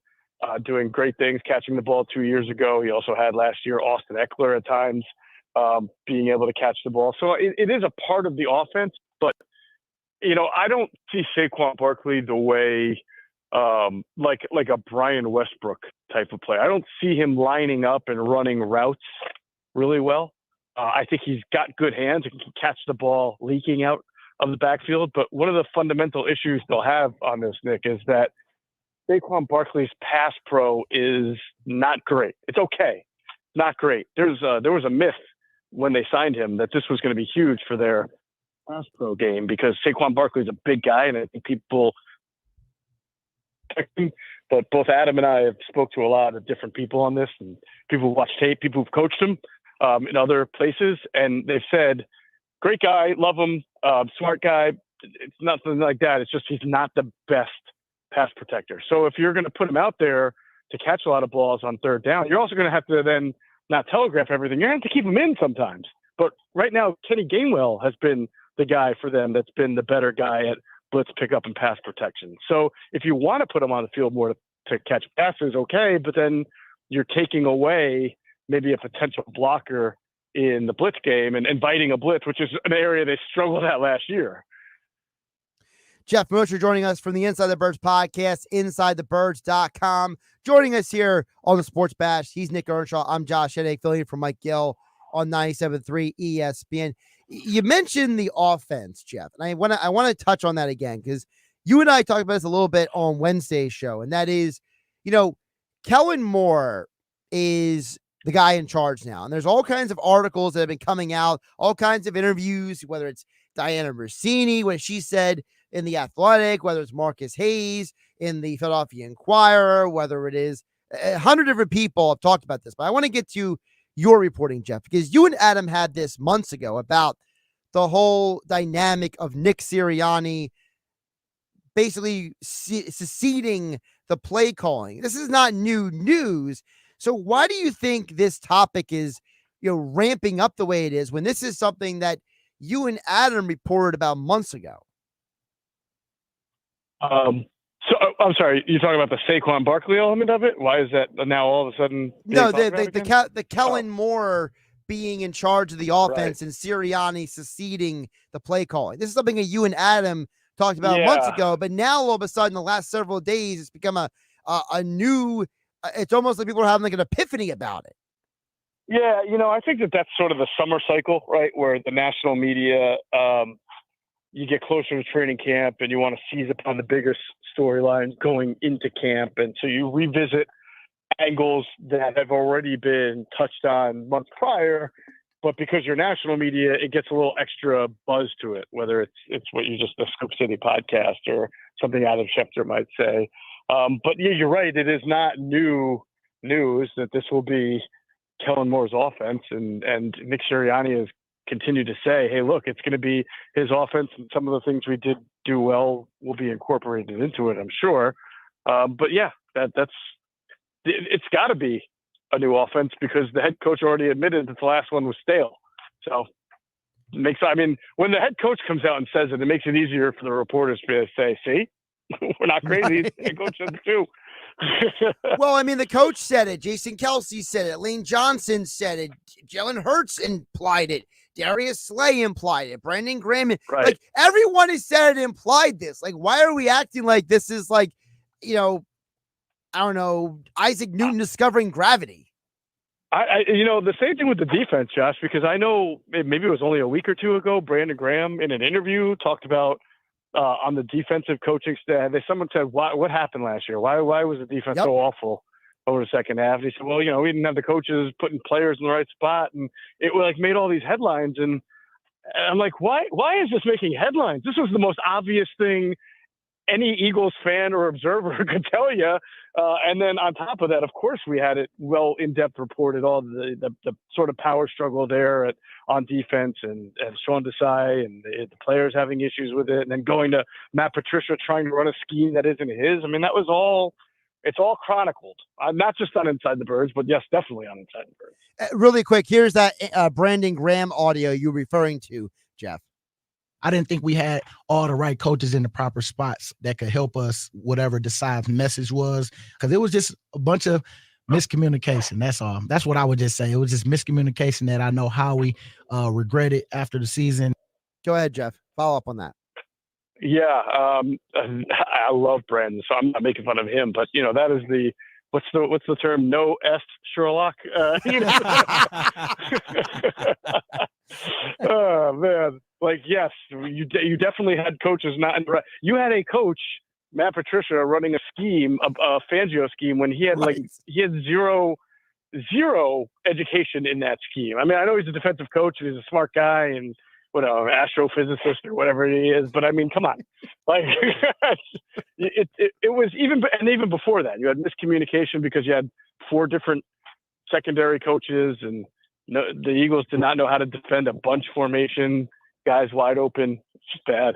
doing great things, catching the ball 2 years ago. He also had last year Austin Eckler at times being able to catch the ball. So it is a part of the offense. But, I don't see Saquon Barkley the way like a Brian Westbrook type of player. I don't see him lining up and running routes really well. I think he's got good hands and can catch the ball leaking out of the backfield. But one of the fundamental issues they'll have on this, Nick, is that Saquon Barkley's pass pro is not great. It's okay. Not great. There was a myth when they signed him that this was going to be huge for their pass pro game because Saquon Barkley is a big guy, and I think people. But both Adam and I have spoke to a lot of different people on this, and people who watch tape, people who've coached him in other places, and they've said, "Great guy, love him, smart guy." It's nothing like that. It's just he's not the best pass protector. So if you're going to put him out there to catch a lot of balls on third down, you're also going to have to then not telegraph everything. You're going to have to keep him in sometimes. But right now, Kenny Gainwell has been the guy for them that's been the better guy at blitz pickup and pass protection. So if you want to put him on the field more to catch passes, okay, but then you're taking away maybe a potential blocker in the blitz game and inviting a blitz, which is an area they struggled at last year. Jeff Mosher joining us from the Inside the Birds podcast, InsideTheBirds.com. Joining us here on the Sports Bash, he's Nick Earnshaw. I'm Josh Hennig, filling in for Mike Gill on 97.3 ESPN. You mentioned the offense, Jeff, and I want to touch on that again because you and I talked about this a little bit on Wednesday's show, and that is, Kellen Moore is the guy in charge now, and there's all kinds of articles that have been coming out, all kinds of interviews, whether it's Diana Rossini, what she said in The Athletic, whether it's Marcus Hayes in the Philadelphia Inquirer, whether it is 100 different people have talked about this, but I want to get to your reporting, Jeff, because you and Adam had this months ago about the whole dynamic of Nick Sirianni basically seceding the play calling. This is not new news. So why do you think this topic is, ramping up the way it is when this is something that you and Adam reported about months ago? So I'm sorry, you're talking about the Saquon Barkley element of it? Why is that now all of a sudden? No, the Kellen Moore being in charge of the offense and Sirianni seceding the play calling. This is something that you and Adam talked about months ago, but now all of a sudden, the last several days, it's become a new. It's almost like people are having like an epiphany about it. Yeah, I think that's sort of the summer cycle, right? Where the national media, you get closer to training camp and you want to seize upon the bigger storylines going into camp. And so you revisit angles that have already been touched on months prior, but because you're national media, it gets a little extra buzz to it, whether it's what you just, the Scoop City podcast or something Adam Schefter might say. But yeah, you're right. It is not new news that this will be Kellen Moore's offense. And Nick Sirianni has continued to say, hey, look, it's going to be his offense, and some of the things we did do well will be incorporated into it, I'm sure. But yeah, it's got to be a new offense because the head coach already admitted that the last one was stale. So when the head coach comes out and says it makes it easier for the reporters to say, see, we're not crazy. The head coach said it too. Well, the coach said it. Jason Kelsey said it. Lane Johnson said it. Jalen Hurts implied it. Darius Slay implied it. Brandon Graham. Right. Like, everyone has said it implied this. Like, why are we acting like this is like, I don't know, Isaac Newton discovering gravity? The same thing with the defense, Josh, because I know maybe it was only a week or two ago, Brandon Graham in an interview talked about on the defensive coaching staff. Someone said, what happened last year? Why was the defense so awful over the second half? And he said, well, we didn't have the coaches putting players in the right spot, and it made all these headlines. And I'm like, why is this making headlines? This was the most obvious thing any Eagles fan or observer could tell you. And then on top of that, of course, we had it well in-depth reported, all the sort of power struggle there on defense and Sean Desai and the players having issues with it. And then going to Matt Patricia trying to run a scheme that isn't his. That was all, it's all chronicled, not just on Inside the Birds, but yes, definitely on Inside the Birds. Really quick, here's that Brandon Graham audio you're referring to, Jeff. I didn't think we had all the right coaches in the proper spots that could help us, whatever Desai's message was, because it was just a bunch of miscommunication. That's all. That's what I would just say. It was just miscommunication that I know Howie regretted after the season. Go ahead, Jeff. Follow up on that. Yeah, I love Brandon, so I'm not making fun of him, but that is the what's the term? No est Sherlock. Oh man. Like, yes, you definitely had coaches not. You had a coach, Matt Patricia, running a scheme, a Fangio scheme, when he had he had zero zero education in that scheme. I mean, I know he's a defensive coach and he's a smart guy and whatever, astrophysicist or whatever he is, but I mean, come on. Like, it was even before that, you had miscommunication because you had 4 different secondary coaches, and the Eagles did not know how to defend a bunch formation, guys wide open. It's just bad.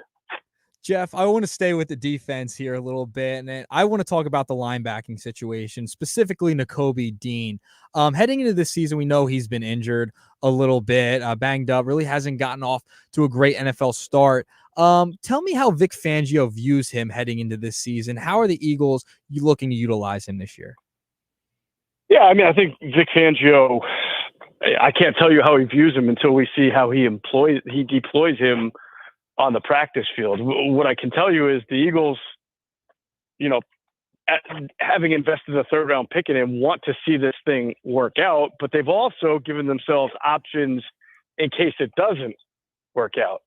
Jeff, I want to stay with the defense here a little bit, and then I want to talk about the linebacking situation, specifically Nakobe Dean. Heading into this season, we know he's been injured a little bit, banged up, really hasn't gotten off to a great NFL start. Tell me how Vic Fangio views him heading into this season. How are the Eagles looking to utilize him this year? Yeah, I mean, I think Vic Fangio, I can't tell you how he views him until we see how he deploys him on the practice field. What I can tell you is the Eagles, having invested a 3rd round pick in him, want to see this thing work out, but they've also given themselves options in case it doesn't work out.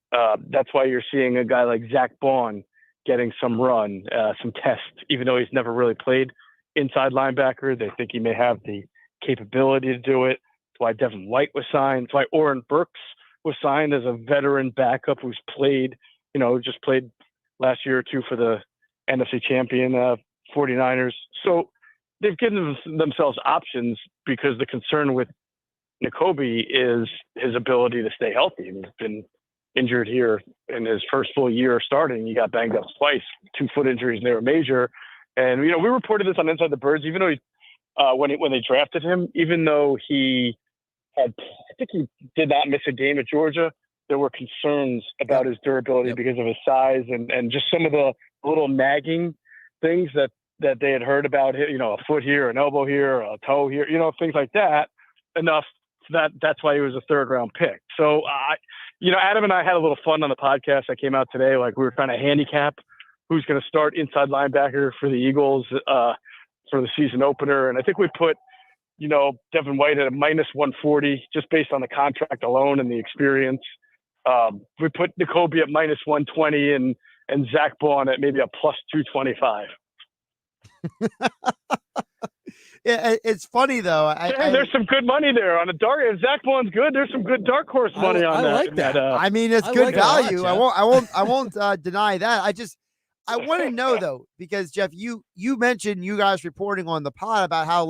That's why you're seeing a guy like Zach Bond getting some run, some tests, even though he's never really played inside linebacker. They think he may have the capability to do it. That's why Devin White was signed. That's why Oren Burks was signed as a veteran backup who's played, just played last year or 2 for the NFC champion 49ers. So they've given themselves options because the concern with Nakobe is his ability to stay healthy. He's been injured here in his first full year starting. He got banged up twice, 2 foot injuries, and they were major. And, we reported this on Inside the Birds, even though when they drafted him, even though I think he did not miss a game at Georgia, there were concerns about his durability because of his size and just some of the little nagging things that they had heard about him, a foot here, an elbow here, a toe here, things like that, enough that's why he was a 3rd round pick. So, Adam and I had a little fun on the podcast that came out today. Like, we were trying to handicap who's going to start inside linebacker for the Eagles for the season opener. And I think we put, Devin White at a -140 just based on the contract alone and the experience. We put Nakobe at -120 and Zach Bond at maybe a +225. Yeah, it's funny though. There's some good money there on a dark. If Zach Bond's good, there's some good dark horse money on that. I like that. I mean, it's good value. I won't deny that. I want to know though, because Jeff, you mentioned you guys reporting on the pod about how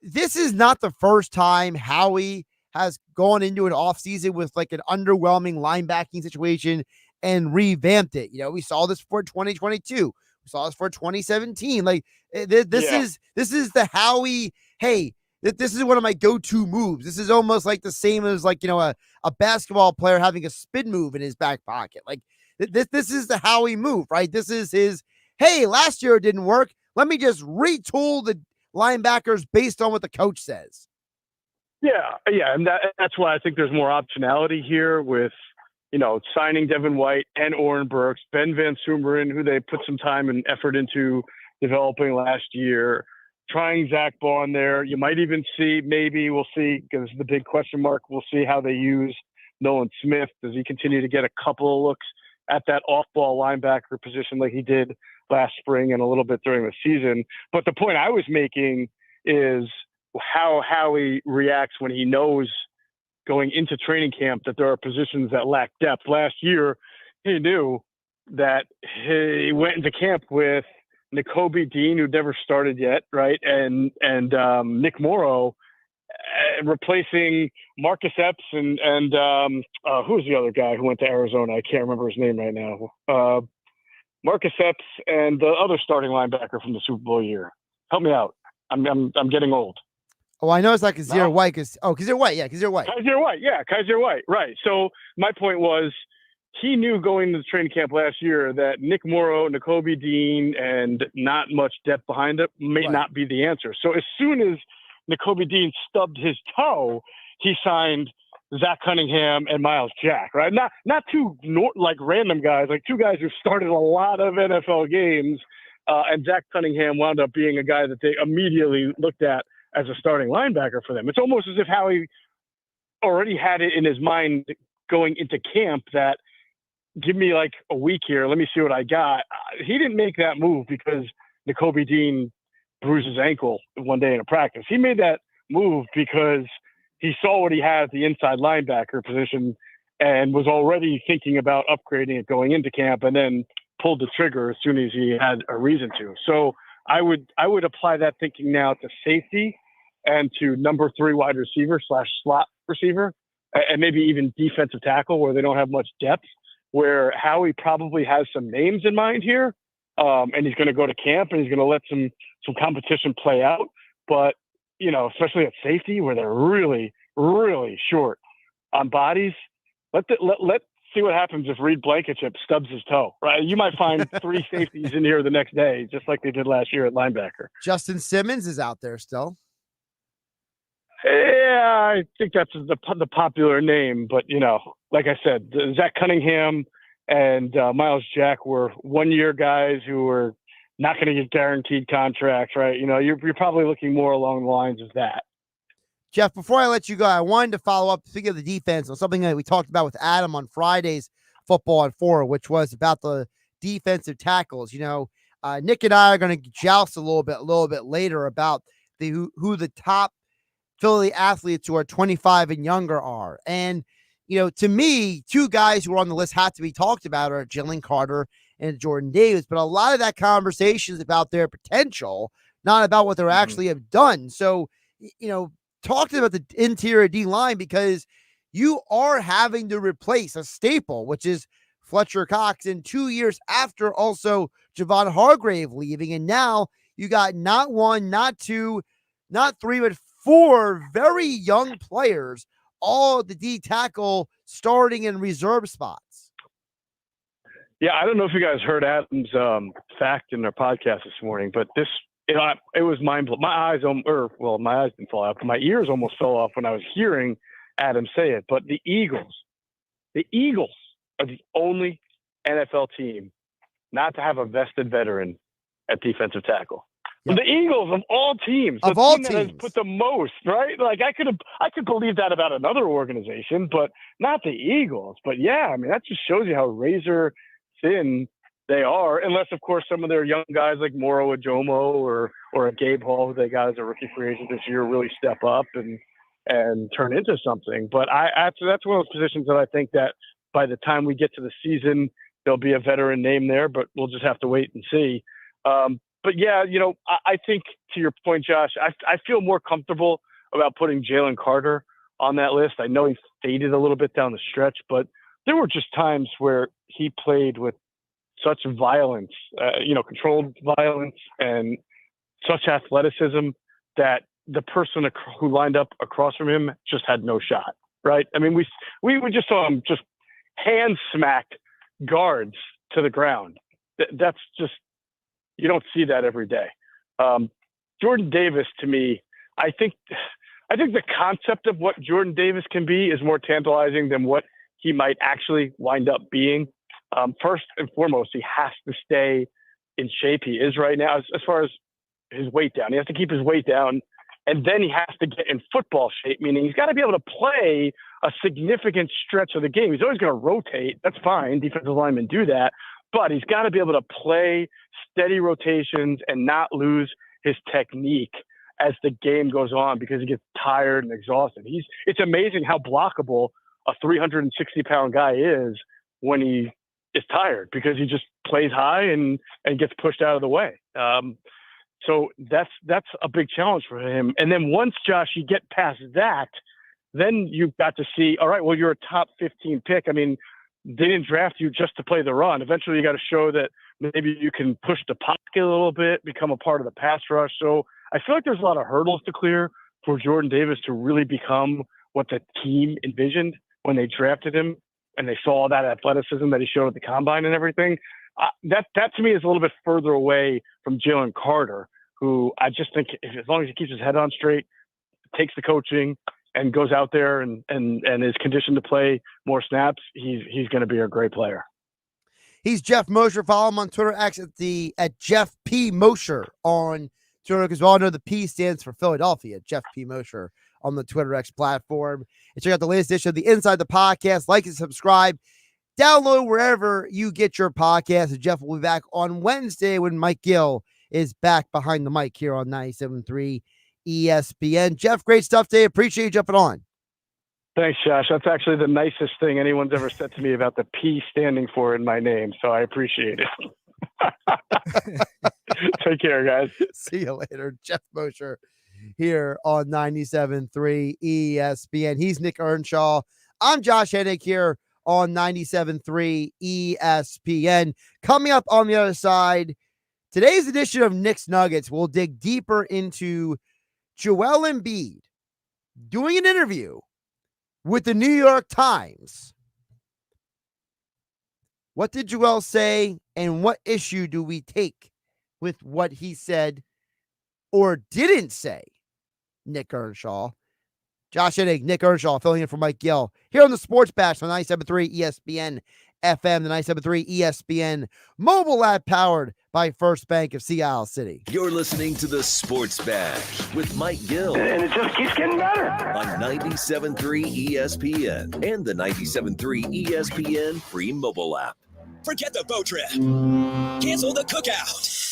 this is not the first time Howie has gone into an offseason with like an underwhelming linebacking situation and revamped it. We saw this for 2022. We saw this for 2017. Like this is the Howie. Hey, this is one of my go-to moves. This is almost like the same as a basketball player having a spin move in his back pocket. Like this is the Howie move, right? This is his, hey, last year it didn't work. Let me just retool the linebackers based on what the coach says. Yeah. And that's why I think there's more optionality here with, signing Devin White and Oren Burks, Ben Van Sumeren, who they put some time and effort into developing last year, trying Zach Bond there. You might even see, we'll see, because the big question mark, we'll see how they use Nolan Smith. Does he continue to get a couple of looks at that off-ball linebacker position like he did last spring and a little bit during the season? But the point I was making is how Howie reacts when he knows going into training camp that there are positions that lack depth. Last year, he knew that he went into camp with Nakobe Dean, who never started yet, right? And Nick Morrow replacing Marcus Epps and who's the other guy who went to Arizona? I can't remember his name right now. Marcus Epps and the other starting linebacker from the Super Bowl year. Help me out. I'm getting old. Oh, I know it's like Kazir White. Kazir White. Yeah, Kazir White. Kazir White. Right. So my point was, he knew going into the training camp last year that Nick Morrow, Nakobe Dean, and not much depth behind it may not be the answer. So as soon as Nakobe Dean stubbed his toe, he signed Zach Cunningham and Miles Jack, right? Not two random guys, like two guys who started a lot of NFL games. And Zach Cunningham wound up being a guy that they immediately looked at as a starting linebacker for them. It's almost as if Howie already had it in his mind going into camp that, give me like a week here, let me see what I got. He didn't make that move because Nakobe Dean bruise his ankle one day in a practice. He made that move because he saw what he had at the inside linebacker position and was already thinking about upgrading it going into camp, and then pulled the trigger as soon as he had a reason to. So I would apply that thinking now to safety and to number 3 wide receiver / slot receiver, and maybe even defensive tackle where they don't have much depth, where Howie probably has some names in mind here. And he's going to go to camp and he's going to let some competition play out. But, especially at safety where they're really, really short on bodies, let's see what happens if Reed Blankenship stubs his toe, right? You might find 3 safeties in here the next day, just like they did last year at linebacker. Justin Simmons is out there still. Yeah, I think that's the popular name. But, like I said, Zach Cunningham and Miles Jack were one-year guys who were not going to get guaranteed contracts, right? You're probably looking more along the lines of that. Jeff, before I let you go, I wanted to follow up, speaking of the defense, on something that we talked about with Adam on Friday's Football on 4, which was about the defensive tackles. Nick and I are going to joust a little bit later about who the top Philly athletes who are 25 and younger are. And, to me, 2 guys who are on the list have to be talked about are Jalen Carter and Jordan Davis. But a lot of that conversation is about their potential, not about what they actually have done. So, talking about the interior D line, because you are having to replace a staple, which is Fletcher Cox, in 2 years after also Javon Hargrave leaving. And now you got not 1, not 2, not 3, but 4 very young players, all at the D tackle starting in reserve spots. Yeah, I don't know if you guys heard Adam's fact in their podcast this morning, but this, it was mind-blowing. My eyes didn't fall out, but my ears almost fell off when I was hearing Adam say it. But the Eagles are the only NFL team not to have a vested veteran at defensive tackle. Yep. The Eagles of all teams, that has put the most, right? Like I could believe that about another organization, but not the Eagles. But yeah, I mean, that just shows you how razor thin they are, unless of course some of their young guys like Moro Ajomo or a Gabe Hall, who they got as a rookie free agent this year, really step up and turn into something. But that's one of those positions that I think that by the time we get to the season, there'll be a veteran name there, but we'll just have to wait and see. But yeah, I think to your point, Josh, I feel more comfortable about putting Jalen Carter on that list. I know he faded a little bit down the stretch, but there were just times where he played with such violence, controlled violence and such athleticism that the person who lined up across from him just had no shot, right? I mean, we just saw him just hand smack guards to the ground. That's just, you don't see that every day. Jordan Davis, to me, I think the concept of what Jordan Davis can be is more tantalizing than what he might actually wind up being. First and foremost, he has to stay in shape. He is right now, as far as his weight down. He has to keep his weight down, and then he has to get in football shape, meaning he's got to be able to play a significant stretch of the game. He's always going to rotate. That's fine. Defensive linemen do that. But he's got to be able to play steady rotations and not lose his technique as the game goes on, because he gets tired and exhausted. It's amazing how blockable a 360-pound guy is when he is tired, because he just plays high and gets pushed out of the way. So that's a big challenge for him. And then once, Josh, you get past that, then you've got to see, all right, well, you're a top 15 pick. I mean, they didn't draft you just to play the run. Eventually you got to show that maybe you can push the pocket a little bit, become a part of the pass rush. So I feel like there's a lot of hurdles to clear for Jordan Davis to really become what the team envisioned when they drafted him, and they saw that athleticism that he showed at the combine and everything. That to me is a little bit further away from Jalen Carter, who I just think as long as he keeps his head on straight, takes the coaching, and goes out there and is conditioned to play more snaps, he's going to be a great player. He's Jeff Mosher. Follow him on Twitter at Jeff P. Mosher on Twitter, because we all know the P stands for Philadelphia. Jeff P. Mosher on the Twitter X platform. And check out the latest edition of the Inside the Podcast. Like and subscribe. Download wherever you get your podcast. And Jeff will be back on Wednesday when Mike Gill is back behind the mic here on 97.3 ESPN. Jeff, great stuff today. Appreciate you jumping on. Thanks, Josh. That's actually the nicest thing anyone's ever said to me about the P standing for in my name, so I appreciate it. Take care, guys. See you later. Jeff Mosher here on 97.3 ESPN. He's Nick Earnshaw. I'm Josh Hennig here on 97.3 ESPN. Coming up on the other side, today's edition of Nick's Nuggets will dig deeper into Joel Embiid doing an interview with the New York Times. What did Joel say, and what issue do we take with what he said or didn't say? Nick Earnshaw. Josh Hennig, Nick Earnshaw, filling in for Mike Gill here on the Sports Bash on 97.3 ESPN FM, the 97.3 ESPN mobile app powered by First Bank of Sea Isle City. You're listening to the Sports Bash with Mike Gill. And it just keeps getting better. On 97.3 ESPN and the 97.3 ESPN free mobile app. Forget the boat trip. Cancel the cookout.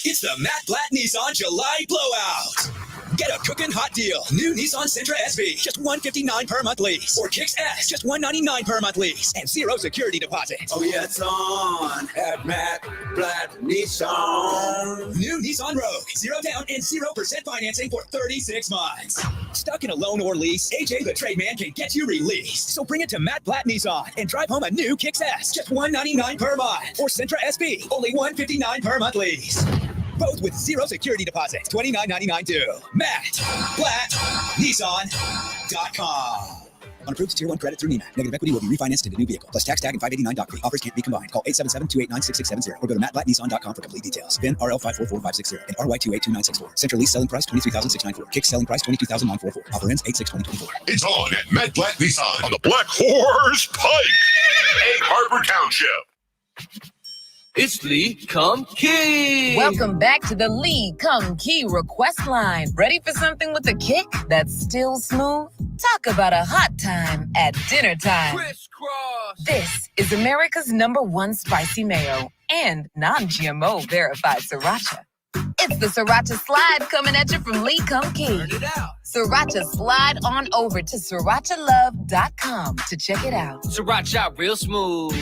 It's the Matt Blatt Nissan July Blowout. Get a cooking hot deal. New Nissan Sentra SB, just $159 per month lease. Or Kicks S, just $199 per month lease. And 0 security deposit. Oh yeah, it's on at Matt Blatt Nissan. New Nissan Rogue, 0 down and 0% financing for 36 months. Stuck in a loan or lease? AJ the Trade Man can get you released. So bring it to Matt Blatt Nissan and drive home a new Kicks S, just $199 per month. Or Sentra SB, only $159 per month lease. Both with 0 security deposits, $29.99 due. Matt Blatt Nissan.com. On approved Tier 1 credit through NEMAC. Negative equity will be refinanced into new vehicle. Plus tax tag and 589.3. Offers can't be combined. Call 877-289-6670 or go to mattblattnissan.com for complete details. VIN RL544560 and RY282964. Central lease selling price $23,694. Kick selling price $22,944. Offer ends 8/6/2024. It's on at Matt Blatt Nissan on the Black Horse Pike, Egg Harbor Township. It's Lee Come Key. Welcome back to the Lee Come Key request line. Ready for something with a kick that's still smooth? Talk about a hot time at dinner time. Crisscross. This is America's #1 spicy mayo and non-GMO verified sriracha. It's the Sriracha Slide coming at you from Lee Come Key. Turn it out. Sriracha Slide on over to srirachalove.com to check it out. Sriracha real smooth.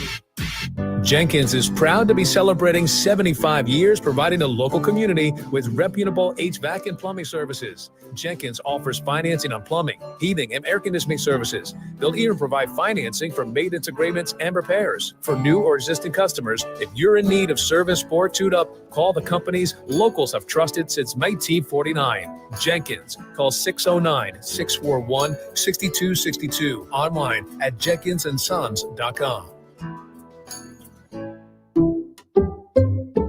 Jenkins is proud to be celebrating 75 years providing the local community with reputable HVAC and plumbing services. Jenkins offers financing on plumbing, heating, and air conditioning services. They'll even provide financing for maintenance agreements and repairs. For new or existing customers, if you're in need of service or tune-up, call the companies locals have trusted since 1949. Jenkins. Call 609-641-6262. Online at jenkinsandsons.com.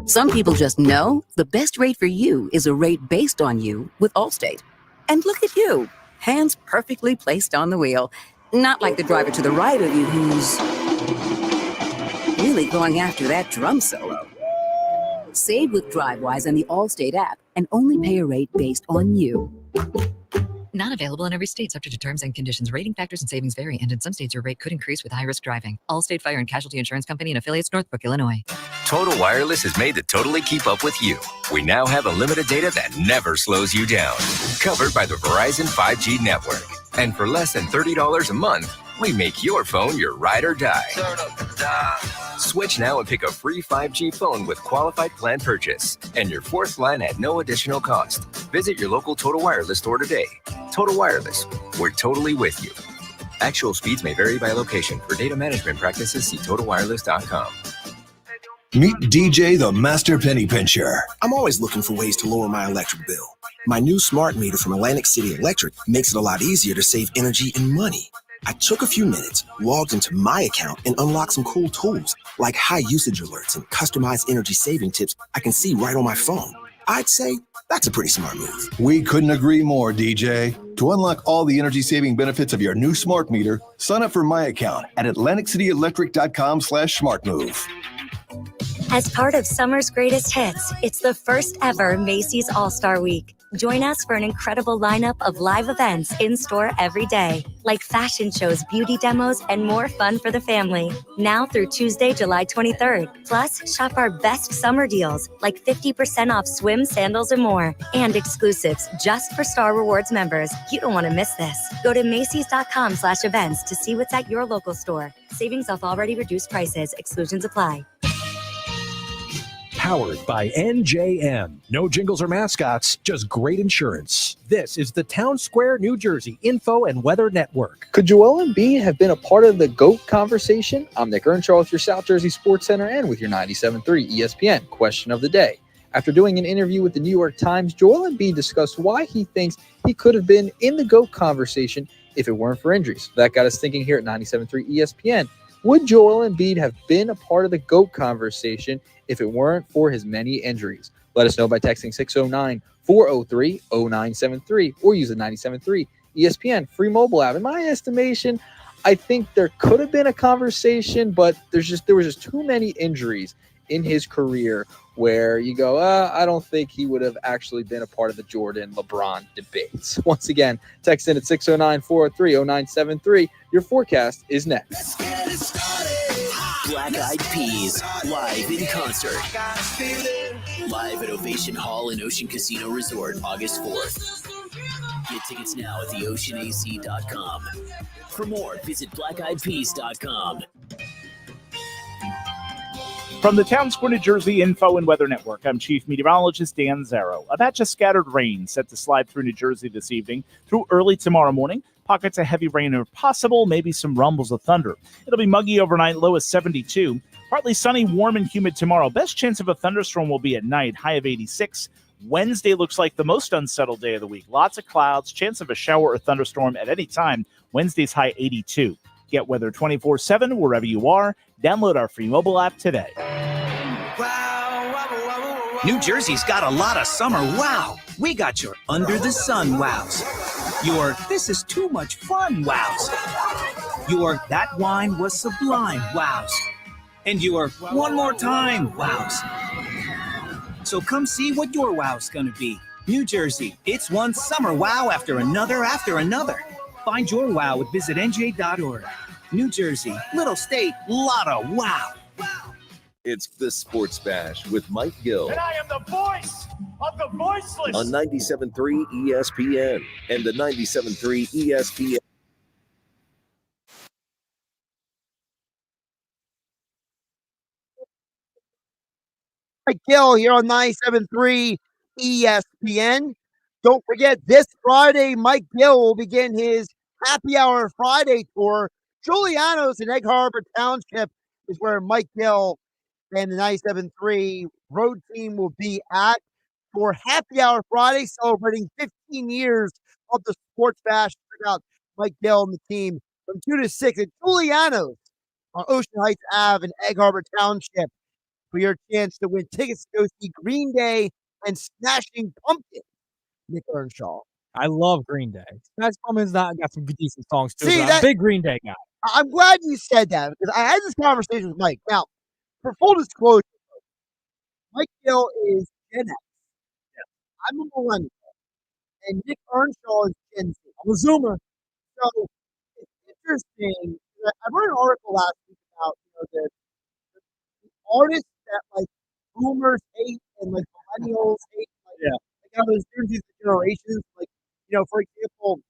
Some people just know the best rate for you is a rate based on you with Allstate. And look at you, hands perfectly placed on the wheel. Not like the driver to the right of you who's really going after that drum solo. Save with DriveWise and the Allstate app and only pay a rate based on you. Not available in every state, subject to terms and conditions. Rating factors and savings vary, and in some states your rate could increase with high-risk driving. Allstate Fire and Casualty Insurance Company and affiliates, Northbrook, Illinois. Total Wireless is made to totally keep up with you. We now have unlimited data that never slows you down. Covered by the Verizon 5G network. And for less than $30 a month, we make your phone your ride or die. Switch now and pick a free 5G phone with qualified plan purchase. And your fourth line at no additional cost. Visit your local Total Wireless store today. Total Wireless, we're totally with you. Actual speeds may vary by location. For data management practices, see TotalWireless.com. Meet DJ, the Master Penny Pincher. I'm always looking for ways to lower my electric bill. My new smart meter from Atlantic City Electric makes it a lot easier to save energy and money. I took a few minutes, logged into my account, and unlocked some cool tools like high usage alerts and customized energy saving tips I can see right on my phone. I'd say that's a pretty smart move. We couldn't agree more, DJ. To unlock all the energy-saving benefits of your new smart meter, sign up for my account at AtlanticCityElectric.com/smartmove. As part of summer's greatest hits, it's the first ever Macy's All-Star Week. Join us for an incredible lineup of live events in-store every day, like fashion shows, beauty demos, and more fun for the family. Now through Tuesday, July 23rd. Plus, shop our best summer deals, like 50% off swim, sandals, and more. And exclusives just for Star Rewards members. You don't want to miss this. Go to Macy's.com/events to see what's at your local store. Savings off already reduced prices. Exclusions apply. Powered by NJM. No jingles or mascots, just great insurance. This is the Town Square, New Jersey Info and Weather Network. Could Joel Embiid have been a part of the GOAT conversation? I'm Nick Earnshaw with your South Jersey Sports Center and with your 97.3 ESPN question of the day. After doing an interview with the New York Times, Joel Embiid discussed why he thinks he could have been in the GOAT conversation if it weren't for injuries. That got us thinking here at 97.3 ESPN. Would Joel Embiid have been a part of the GOAT conversation if it weren't for his many injuries? Let us know by texting 609-403-0973 or use the 97.3 ESPN free mobile app. In my estimation, I think there could have been a conversation, but there was just too many injuries in his career where you go, I don't think he would have actually been a part of the Jordan-LeBron debates. Once again, text in at 609-403-0973. Your forecast is next. Black Eyed Peas, live in concert. Live at Ovation Hall and Ocean Casino Resort, August 4th. Get tickets now at theoceanac.com. For more, visit blackeyedpeas.com. From the Town Square, New Jersey Info and Weather Network, I'm Chief Meteorologist Dan Zarrow. A batch of scattered rain set to slide through New Jersey this evening through early tomorrow morning. Pockets of heavy rain are possible, maybe some rumbles of thunder. It'll be muggy overnight, low of 72. Partly sunny, warm, and humid tomorrow. Best chance of a thunderstorm will be at night, high of 86. Wednesday looks like the most unsettled day of the week. Lots of clouds, chance of a shower or thunderstorm at any time. Wednesday's high 82. Get weather 24/7 wherever you are. Download our free mobile app today. New Jersey's got a lot of summer wow. We got your under the sun wows. Your this is too much fun wows. Your that wine was sublime wows. And your one more time wows. So come see what your wow's gonna be. New Jersey, it's one summer wow after another after another. Find your wow at visitnj.org. New Jersey, little state, lot of wow. It's the Sports Bash with Mike Gill. And I am the voice of the voiceless. On 97.3 ESPN and the 97.3 ESPN. Mike Gill here on 97.3 ESPN. Don't forget, this Friday, Mike Gill will begin his Happy Hour Friday tour. Juliano's in Egg Harbor Township is where Mike Gill and the 97.3 road team will be at for Happy Hour Friday, celebrating 15 years of the Sports Bash. Check out Mike Gill and the team from 2 to 6 at Juliano's on Ocean Heights Ave in Egg Harbor Township for your chance to win tickets to go see Green Day and Smashing Pumpkins. Nick Earnshaw. I love Green Day. Smashing Pumpkins got some decent songs too. See, I'm a big Green Day guy. I'm glad you said that because I had this conversation with Mike. Now, for full disclosure, Mike Gill is Gen X. I'm a millennial. And Nick Earnshaw is Gen Z. I'm a Zoomer. So it's interesting. I wrote an article last week about the artists that like boomers hate and like millennials hate. Like, how there's these generations. Like, for example,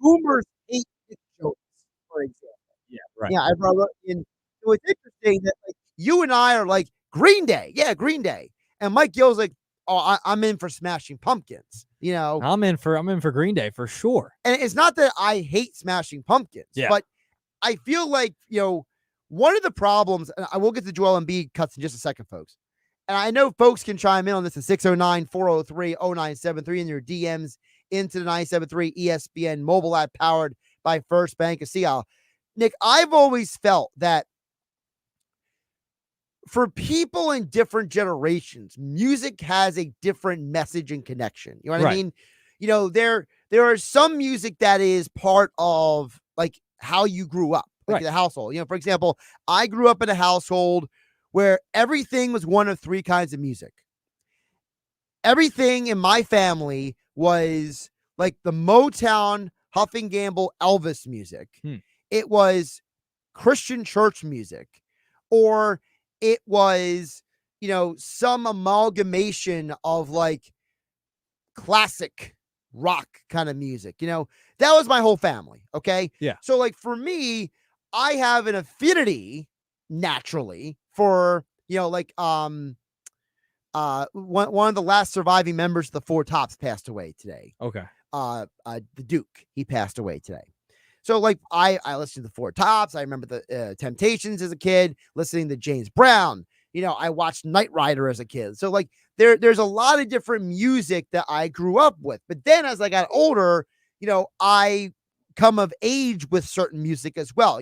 boomers hate Nick Jonas, for example. Yeah, right. Yeah, I wrote in. So it's interesting that like you and I are like Green Day. Yeah, Green Day. And Mike Gill's like, oh, I'm in for Smashing Pumpkins. I'm in for Green Day for sure. And it's not that I hate Smashing Pumpkins, but I feel like, one of the problems, and I will get to Joel Embiid cuts in just a second, folks. And I know folks can chime in on this at 609-403-0973 in your DMs into the 97.3 ESPN mobile app powered by First Bank of Seattle. Nick, I've always felt that for people in different generations, music has a different message and connection. You know what I mean? There are some music that is part of like how you grew up, like the household. For example, I grew up in a household where everything was one of three kinds of music. everything in my family was like the Motown, Huff and Gamble, Elvis music. It was Christian church music, or it was, some amalgamation of like classic rock kind of music. That was my whole family. Okay. Yeah. So like for me, I have an affinity naturally for, one of the last surviving members of the Four Tops passed away today. Okay. The Duke, he passed away today. So like I listened to the Four Tops. I remember the Temptations as a kid, listening to James Brown. I watched Knight Rider as a kid. So like there's a lot of different music that I grew up with. But then as I got older, I come of age with certain music as well.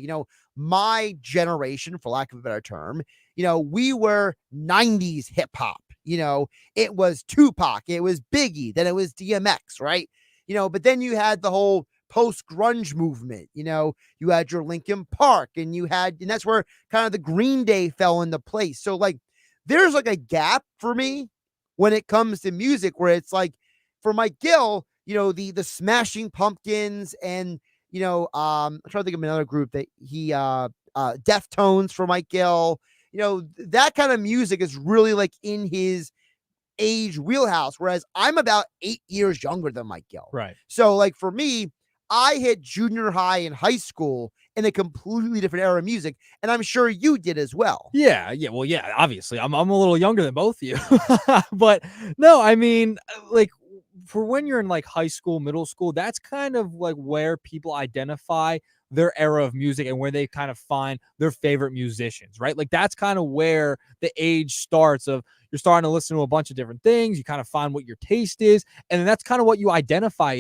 My generation, for lack of a better term, we were 90s hip hop. It was Tupac, it was Biggie, then it was DMX, right? But then you had the whole post-grunge movement. You had your Linkin Park, and that's where kind of the Green Day fell into place. So like there's like a gap for me when it comes to music, where it's like for Mike Gill, the Smashing Pumpkins, and I'm trying to think of another group that he Deftones for Mike Gill. That kind of music is really like in his age wheelhouse, whereas I'm about 8 years younger than Mike Gill. Right. So like for me, I hit junior high and high school in a completely different era of music, and I'm sure you did as well. Yeah. Well, yeah, obviously I'm a little younger than both of you, but no, I mean, like for when you're in like high school, middle school, that's kind of like where people identify their era of music and where they kind of find their favorite musicians, right? Like that's kind of where the age starts of you're starting to listen to a bunch of different things. You kind of find what your taste is. And then that's kind of what you identify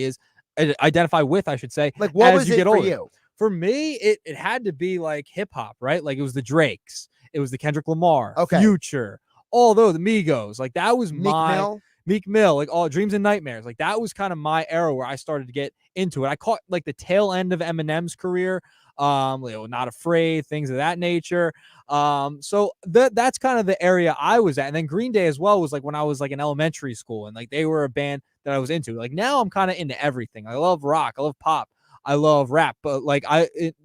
with, I should say. Like what as was you it get for older. you? For me, it had to be like hip hop, right? Like it was the Drakes. It was the Kendrick Lamar, Future, all those, the Migos. Like that was Meek Mill, like all Dreams and Nightmares. Like that was kind of my era where I started to get into it. I caught like the tail end of Eminem's career, Not Afraid, things of that nature. So that's kind of the area I was at. And then Green Day as well was like when I was like in elementary school, and like they were a band that I was into. Like now I'm kind of into everything. I love rock, I love pop, I love rap, but like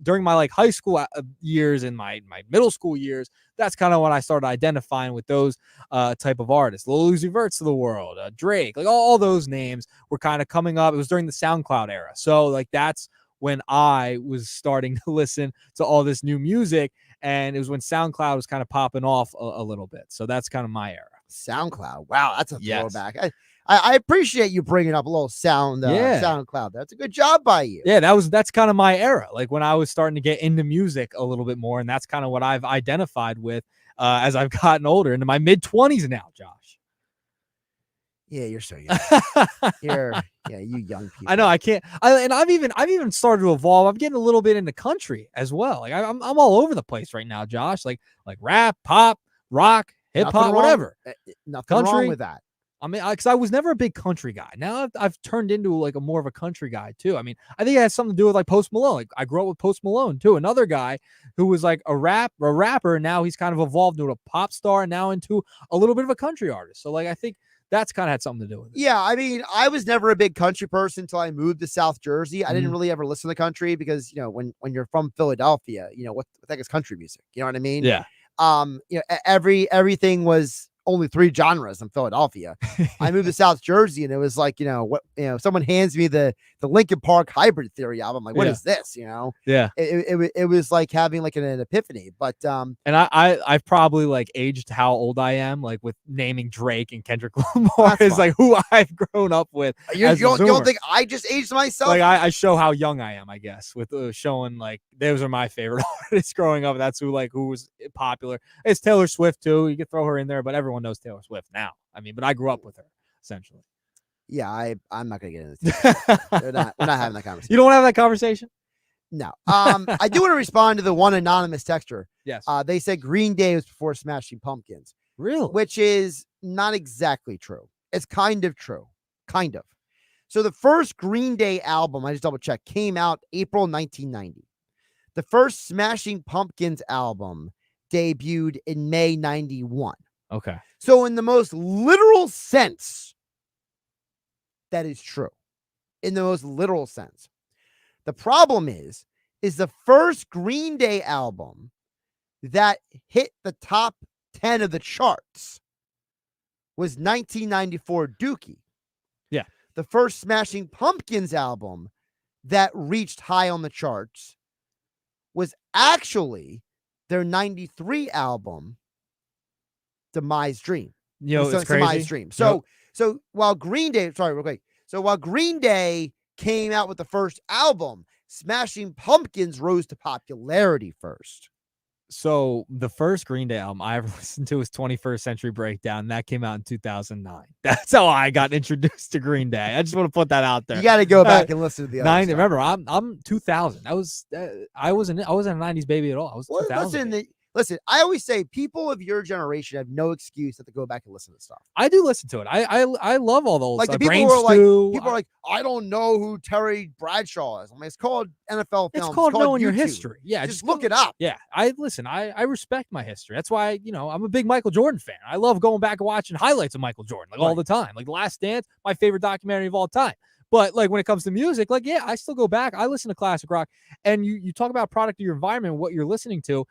during my like high school years and my middle school years, that's kind of when I started identifying with those type of artists. Lil Uzi Vert's of the world, Drake, like all those names were kind of coming up. It was during the SoundCloud era. So like that's when I was starting to listen to all this new music, and it was when SoundCloud was kind of popping off a little bit. So that's kind of my era. SoundCloud. Wow, that's a throwback. I appreciate you bringing up a little SoundCloud. That's a good job by you. Yeah, that's kind of my era. Like when I was starting to get into music a little bit more, and that's kind of what I've identified with as I've gotten older, into my mid-20s now, Josh. Yeah, you're so young. You young people. I know I can't. I've even started to evolve. I'm getting a little bit into country as well. Like I'm all over the place right now, Josh. Like rap, pop, rock, hip hop, whatever. Nothing wrong with that. I mean, because I was never a big country guy. Now I've turned into like a more of a country guy too. I mean, I think it has something to do with like Post Malone. Like I grew up with Post Malone too. Another guy who was like a rapper. Now he's kind of evolved into a pop star and now into a little bit of a country artist. So like I think that's kind of had something to do with it. Yeah, I mean, I was never a big country person until I moved to South Jersey. I didn't really ever listen to country because when you're from Philadelphia, what the heck is country music? You know what I mean? Yeah. Everything was only 3 genres in Philadelphia. I moved to South Jersey, and it was like, someone hands me the Linkin Park Hybrid Theory album. I'm like, what is this? Yeah. It was like having like an epiphany. But and I've probably like aged how old I am, like with naming Drake and Kendrick Lamar is like who I've grown up with. You don't think I just aged myself? Like I show how young I am, I guess, with showing like those are my favorite artists growing up. That's who was popular. It's Taylor Swift too. You could throw her in there, but everyone knows Taylor Swift now. I mean, but I grew up with her essentially. Yeah, I'm not gonna get into this. We're not having that conversation. You don't want to have that conversation? No. I do want to respond to the one anonymous texter. Yes. They said Green Day was before Smashing Pumpkins. Really? Which is not exactly true. It's kind of true. Kind of. So the first Green Day album, I just double checked, came out April 1990. The first Smashing Pumpkins album debuted in May 91. Okay. So in the most literal sense that is true in the most literal sense. The problem is the first Green Day album that hit the top 10 of the charts was 1994 Dookie. Yeah. The first Smashing Pumpkins album that reached high on the charts was actually their 93 album, Demise Dream. It's crazy. Demise Dream. So while Green Day, sorry, real quick. So while Green Day came out with the first album, Smashing Pumpkins rose to popularity first. So the first Green Day album I ever listened to was 21st Century Breakdown. That came out in 2009. That's how I got introduced to Green Day. I just want to put that out there. You got to go back and listen to the other stuff. Remember, I'm 2000. I wasn't a 90s baby at all. I was 2000. Listen, I always say people of your generation have no excuse to go back and listen to stuff. I do listen to it. I love all those. Like the people are like, I don't know who Terry Bradshaw is. I mean, it's called NFL Films. It's called knowing your YouTube. history. Yeah, just look it up. Yeah, I respect my history. That's why, I'm a big Michael Jordan fan. I love going back and watching highlights of Michael Jordan all the time. Like The Last Dance, my favorite documentary of all time. But when it comes to music, I still go back. I listen to classic rock. And you talk about product of your environment, what you're listening to.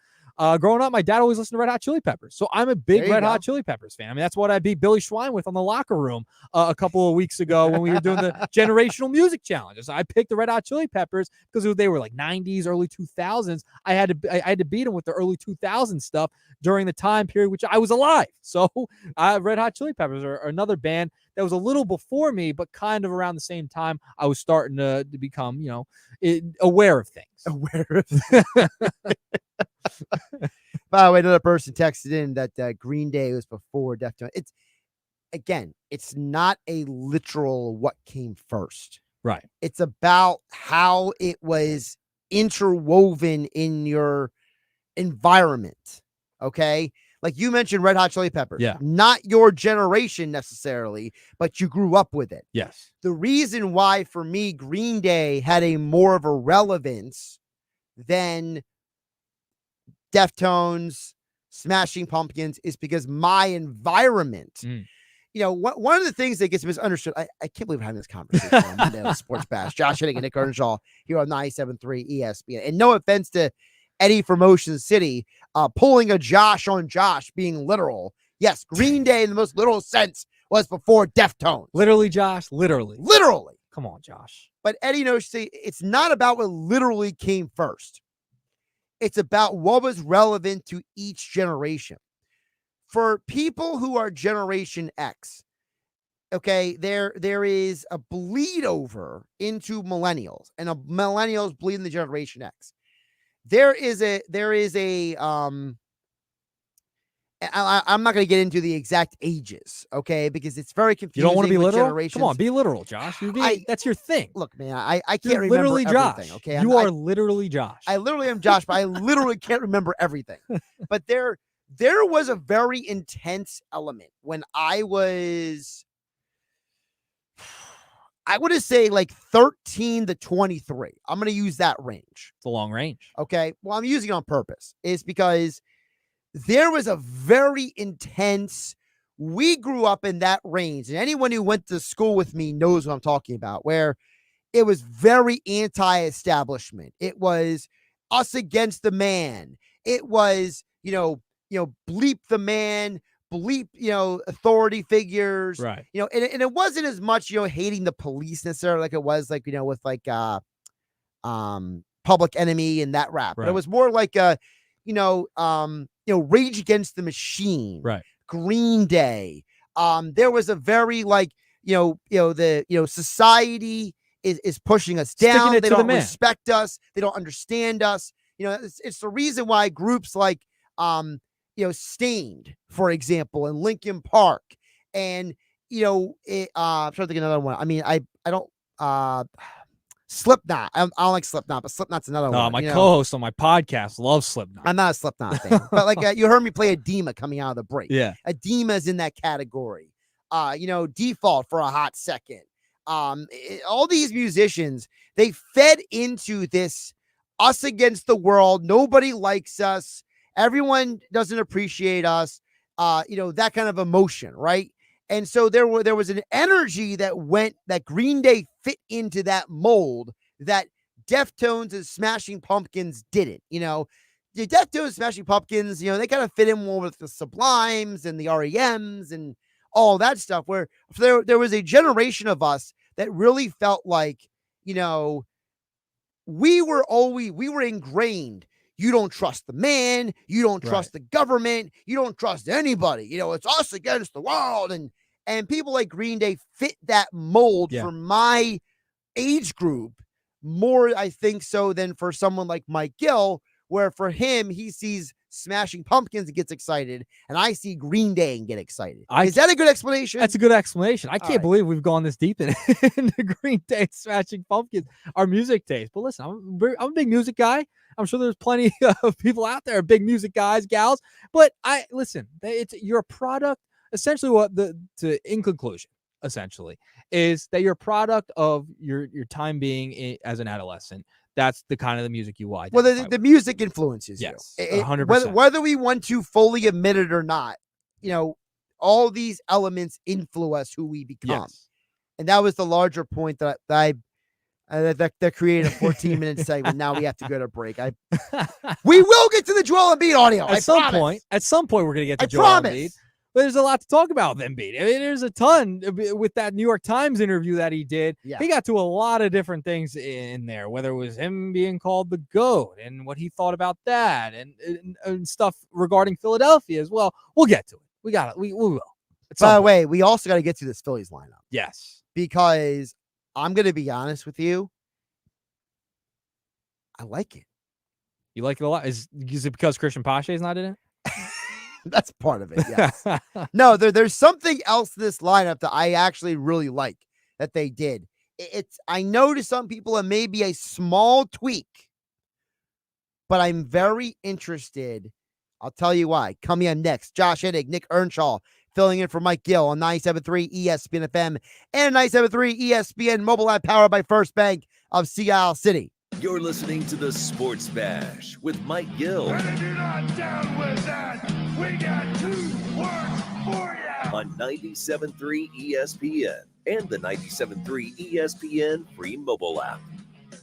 Growing up, my dad always listened to Red Hot Chili Peppers. So I'm a big Red Hot Chili Peppers fan. I mean, that's what I beat Billy Schwein with on the locker room a couple of weeks ago when we were doing the generational music challenges. I picked the Red Hot Chili Peppers because they were like 90s, early 2000s. I had to beat them with the early 2000s stuff during the time period which I was alive. So Red Hot Chili Peppers are another band that was a little before me, but kind of around the same time I was starting to become, aware of things. Aware of things. By the way, another person texted in that Green Day was before Deftones. It's not a literal what came first. Right. It's about how it was interwoven in your environment. Okay. Like you mentioned Red Hot Chili Peppers. Yeah. Not your generation necessarily, but you grew up with it. Yes. The reason why for me Green Day had a more of a relevance than Deftones, Smashing Pumpkins is because my environment, one of the things that gets misunderstood, I can't believe we're having this conversation on Monday on Sports Bash. Josh Hennig and Nick Earnshaw here on 97.3 ESPN. And no offense to Eddie from Ocean City, pulling a Josh on Josh being literal. Yes, Green Day in the most literal sense was before Deftones. Literally, Josh, literally. Literally. Come on, Josh. But Eddie knows it's not about what literally came first. It's about what was relevant to each generation. For people who are Generation X, okay, there is a bleed over into millennials, and millennials bleed into Generation X. I'm not going to get into the exact ages, okay, because it's very confusing. You don't want to be literal? Generations. Come on, be literal, Josh. That's your thing. Look, man, I can't You're remember literally everything, Josh. okay? You are literally Josh. I literally am Josh, but I literally can't remember everything. But there was a very intense element when I was, I would say like 13 to 23. I'm going to use that range. It's a long range. Okay. Well, I'm using it on purpose. It's because there was a very intense, we grew up in that range. And anyone who went to school with me knows what I'm talking about, where it was very anti-establishment. It was us against the man. It was, bleep the man, bleep, authority figures. Right. And it wasn't as much, hating the police necessarily like it was like, with like Public Enemy and that rap. Right. But it was more like Rage Against the Machine, right? Green Day. There was a very like, society is pushing us down. They don't respect us. They don't understand us. It's the reason why groups like, Stained, for example, and Linkin Park, and I'm trying to think of another one. I mean, I don't Slipknot. I don't like Slipknot, but Slipknot's another one. My co-host on my podcast loves Slipknot. I'm not a Slipknot fan, but like you heard me play Edema coming out of the break. Yeah, Edema is in that category. Default for a hot second. All these musicians, they fed into this us against the world. Nobody likes us. Everyone doesn't appreciate us. That kind of emotion, right? And so there was an energy that Green Day fit into that mold that Deftones and Smashing Pumpkins didn't. The Deftones and Smashing Pumpkins, they kind of fit in more with the Sublimes and the REMs and all that stuff, where there was a generation of us that really felt like, we were ingrained. You don't trust the man. You don't trust the government. You don't trust anybody. It's us against the world. And people like Green Day fit that mold for my age group more, I think, so than for someone like Mike Gill, where for him, he sees Smashing Pumpkins and gets excited, and I see Green Day and get excited. Is that a good explanation? That's a good explanation. I can't believe we've gone this deep into Green Day, Smashing Pumpkins, our music taste. But listen, I'm a big music guy. I'm sure there's plenty of people out there, big music guys, gals. But you're a product. Essentially, in conclusion, essentially, is that you're a product of your time being as an adolescent. That's the kind of the music you like. Well, the music influences you. Yes, 100%. Whether we want to fully admit it or not, all these elements influence who we become. Yes. And that was the larger point that that created a 14-minute segment. Now we have to go to break. We will get to the Joel Embiid audio. At some point, we're going to get to Joel Embiid. But there's a lot to talk about with Embiid. I mean, there's a ton with that New York Times interview that he did. Yeah. He got to a lot of different things in there, whether it was him being called the GOAT and what he thought about that and stuff regarding Philadelphia as well. We'll get to it. We got it. We will. By the way, we also got to get to this Phillies lineup. Yes. Because I'm going to be honest with you. I like it. You like it a lot? Is it because Christian Pache is not in it? That's part of it, yes. No, there's something else to this lineup that I actually really like that they did. I know to some people it may be a small tweak, but I'm very interested. I'll tell you why. Coming up next, Josh Hennig, Nick Earnshaw, filling in for Mike Gill on 97.3 ESPN FM and 97.3 ESPN mobile app powered by First Bank of Sea Isle City. You're listening to the Sports Bash with Mike Gill. And if you're not down with that, we got 2 words for you. On 97.3 ESPN and the 97.3 ESPN free mobile app.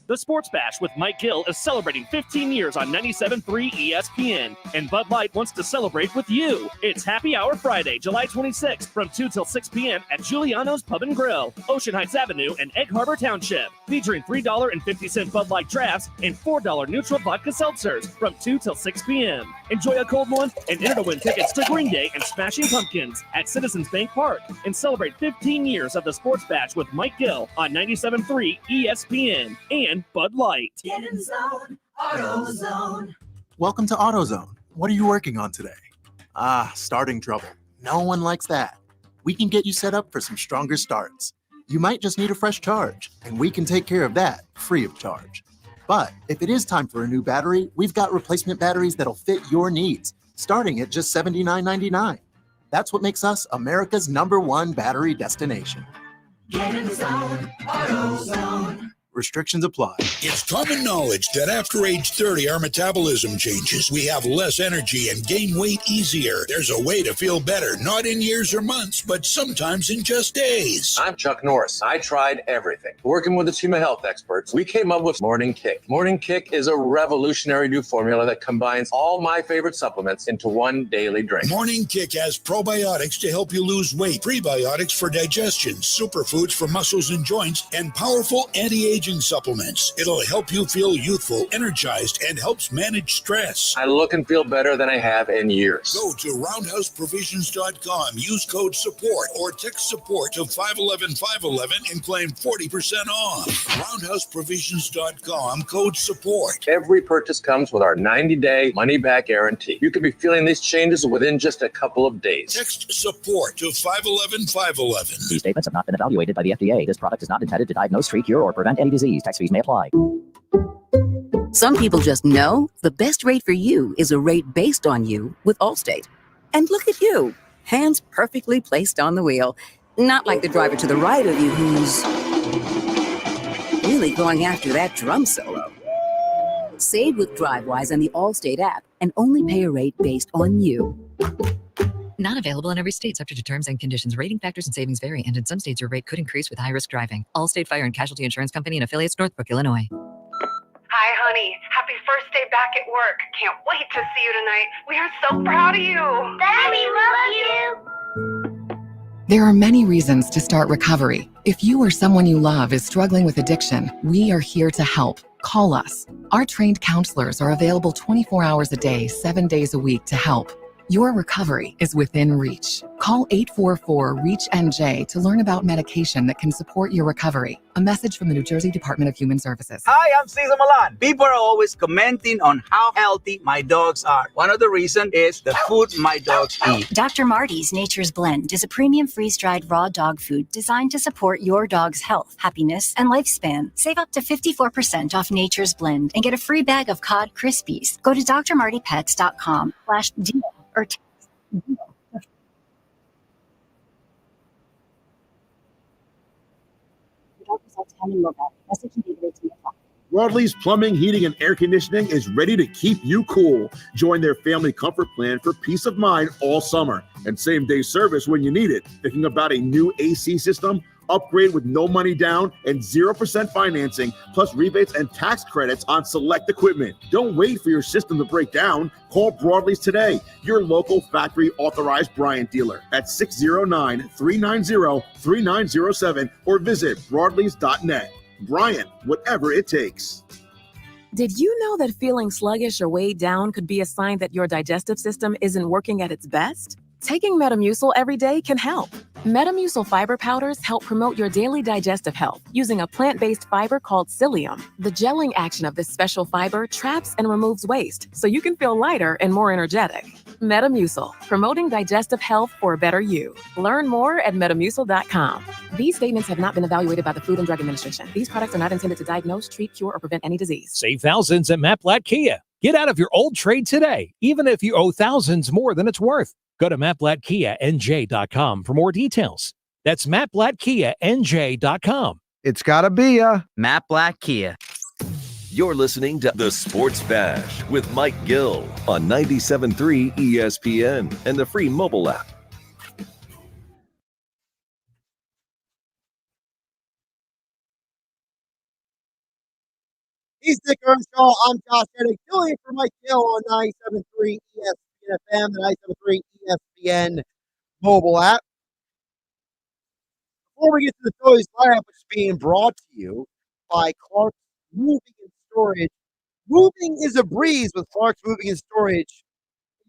The Sports Bash with Mike Gill is celebrating 15 years on 97.3 ESPN, and Bud Light wants to celebrate with you. It's Happy Hour Friday, July 26th from 2 till 6 p.m. at Giuliano's Pub and Grill, Ocean Heights Avenue in Egg Harbor Township, featuring $3.50 Bud Light drafts and $4 neutral vodka seltzers from 2 till 6 p.m. Enjoy a cold one and enter to win tickets to Green Day and Smashing Pumpkins at Citizens Bank Park and celebrate 15 years of the Sports Bash with Mike Gill on 97.3 ESPN and Bud Light. Get in zone, AutoZone. Welcome to AutoZone. What are you working on today? Starting trouble. No one likes that. We can get you set up for some stronger starts. You might just need a fresh charge, and we can take care of that free of charge. But if it is time for a new battery, we've got replacement batteries that'll fit your needs, starting at just $79.99. That's what makes us America's #1 battery destination. Get in zone, AutoZone. Restrictions apply. It's common knowledge that after age 30, our metabolism changes. We have less energy and gain weight easier. There's a way to feel better, not in years or months, but sometimes in just days. I'm Chuck Norris. I tried everything. Working with the team of health experts, we came up with Morning Kick. Morning Kick is a revolutionary new formula that combines all my favorite supplements into one daily drink. Morning Kick has probiotics to help you lose weight, prebiotics for digestion, superfoods for muscles and joints, and powerful anti-aging supplements. It'll help you feel youthful, energized, and helps manage stress. I look and feel better than I have in years. Go to roundhouseprovisions.com, use code SUPPORT, or text SUPPORT to 511-511 and claim 40% off. Roundhouseprovisions.com, code SUPPORT. Every purchase comes with our 90-day money-back guarantee. You could be feeling these changes within just a couple of days. Text SUPPORT to 511-511. These statements have not been evaluated by the FDA. This product is not intended to diagnose, treat, cure, or prevent any disease. Tax fees may apply. Some people just know the best rate for you is a rate based on you with Allstate. And look at you, hands perfectly placed on the wheel. Not like the driver to the right of you who's really going after that drum solo. Save with DriveWise and the Allstate app and only pay a rate based on you. Not available in every state, subject to terms and conditions. Rating factors and savings vary, and in some states your rate could increase with high-risk driving. Allstate Fire and Casualty Insurance Company and affiliates, Northbrook, Illinois. Hi, honey. Happy first day back at work. Can't wait to see you tonight. We are so proud of you. Daddy, love you. There are many reasons to start recovery. If you or someone you love is struggling with addiction, we are here to help. Call us. Our trained counselors are available 24 hours a day, 7 days a week to help. Your recovery is within reach. Call 844-REACH-NJ to learn about medication that can support your recovery. A message from the New Jersey Department of Human Services. Hi, I'm Cesar Milan. People are always commenting on how healthy my dogs are. One of the reasons is the food my dogs eat. Dr. Marty's Nature's Blend is a premium freeze-dried raw dog food designed to support your dog's health, happiness, and lifespan. Save up to 54% off Nature's Blend and get a free bag of cod Krispies. Go to drmartypets.com/deal or text deal. Broadlee's Plumbing, Heating, and Air Conditioning is ready to keep you cool. Join their family comfort plan for peace of mind all summer and same-day service when you need it. Thinking about a new AC system? Upgrade with no money down and 0% financing, plus rebates and tax credits on select equipment. Don't wait for your system to break down. Call Broadlee's today, your local factory authorized Bryant dealer at 609-390-3907 or visit broadlees.net. Bryant, whatever it takes. Did you know that feeling sluggish or weighed down could be a sign that your digestive system isn't working at its best? Taking Metamucil every day can help. Metamucil fiber powders help promote your daily digestive health using a plant-based fiber called psyllium. The gelling action of this special fiber traps and removes waste, so you can feel lighter and more energetic. Metamucil, promoting digestive health for a better you. Learn more at metamucil.com. These statements have not been evaluated by the Food and Drug Administration. These products are not intended to diagnose, treat, cure, or prevent any disease. Save thousands at Matt Blatt Kia. Get out of your old trade today, even if you owe thousands more than it's worth. Go to mattblattkianj.com for more details. That's mattblattkianj.com. It's gotta be a Matt Blatt Kia. You're listening to The Sports Bash with Mike Gill on 97.3 ESPN and the free mobile app. He's Nick Earnshaw. I'm Josh Hennig, filling in for Mike Gill on 97.3 ESPN FM, the 97.3 ESPN mobile app. Before we get to the Phillies lineup, which is being brought to you by Clark's Moving and Storage. Moving is a breeze with Clark's Moving and Storage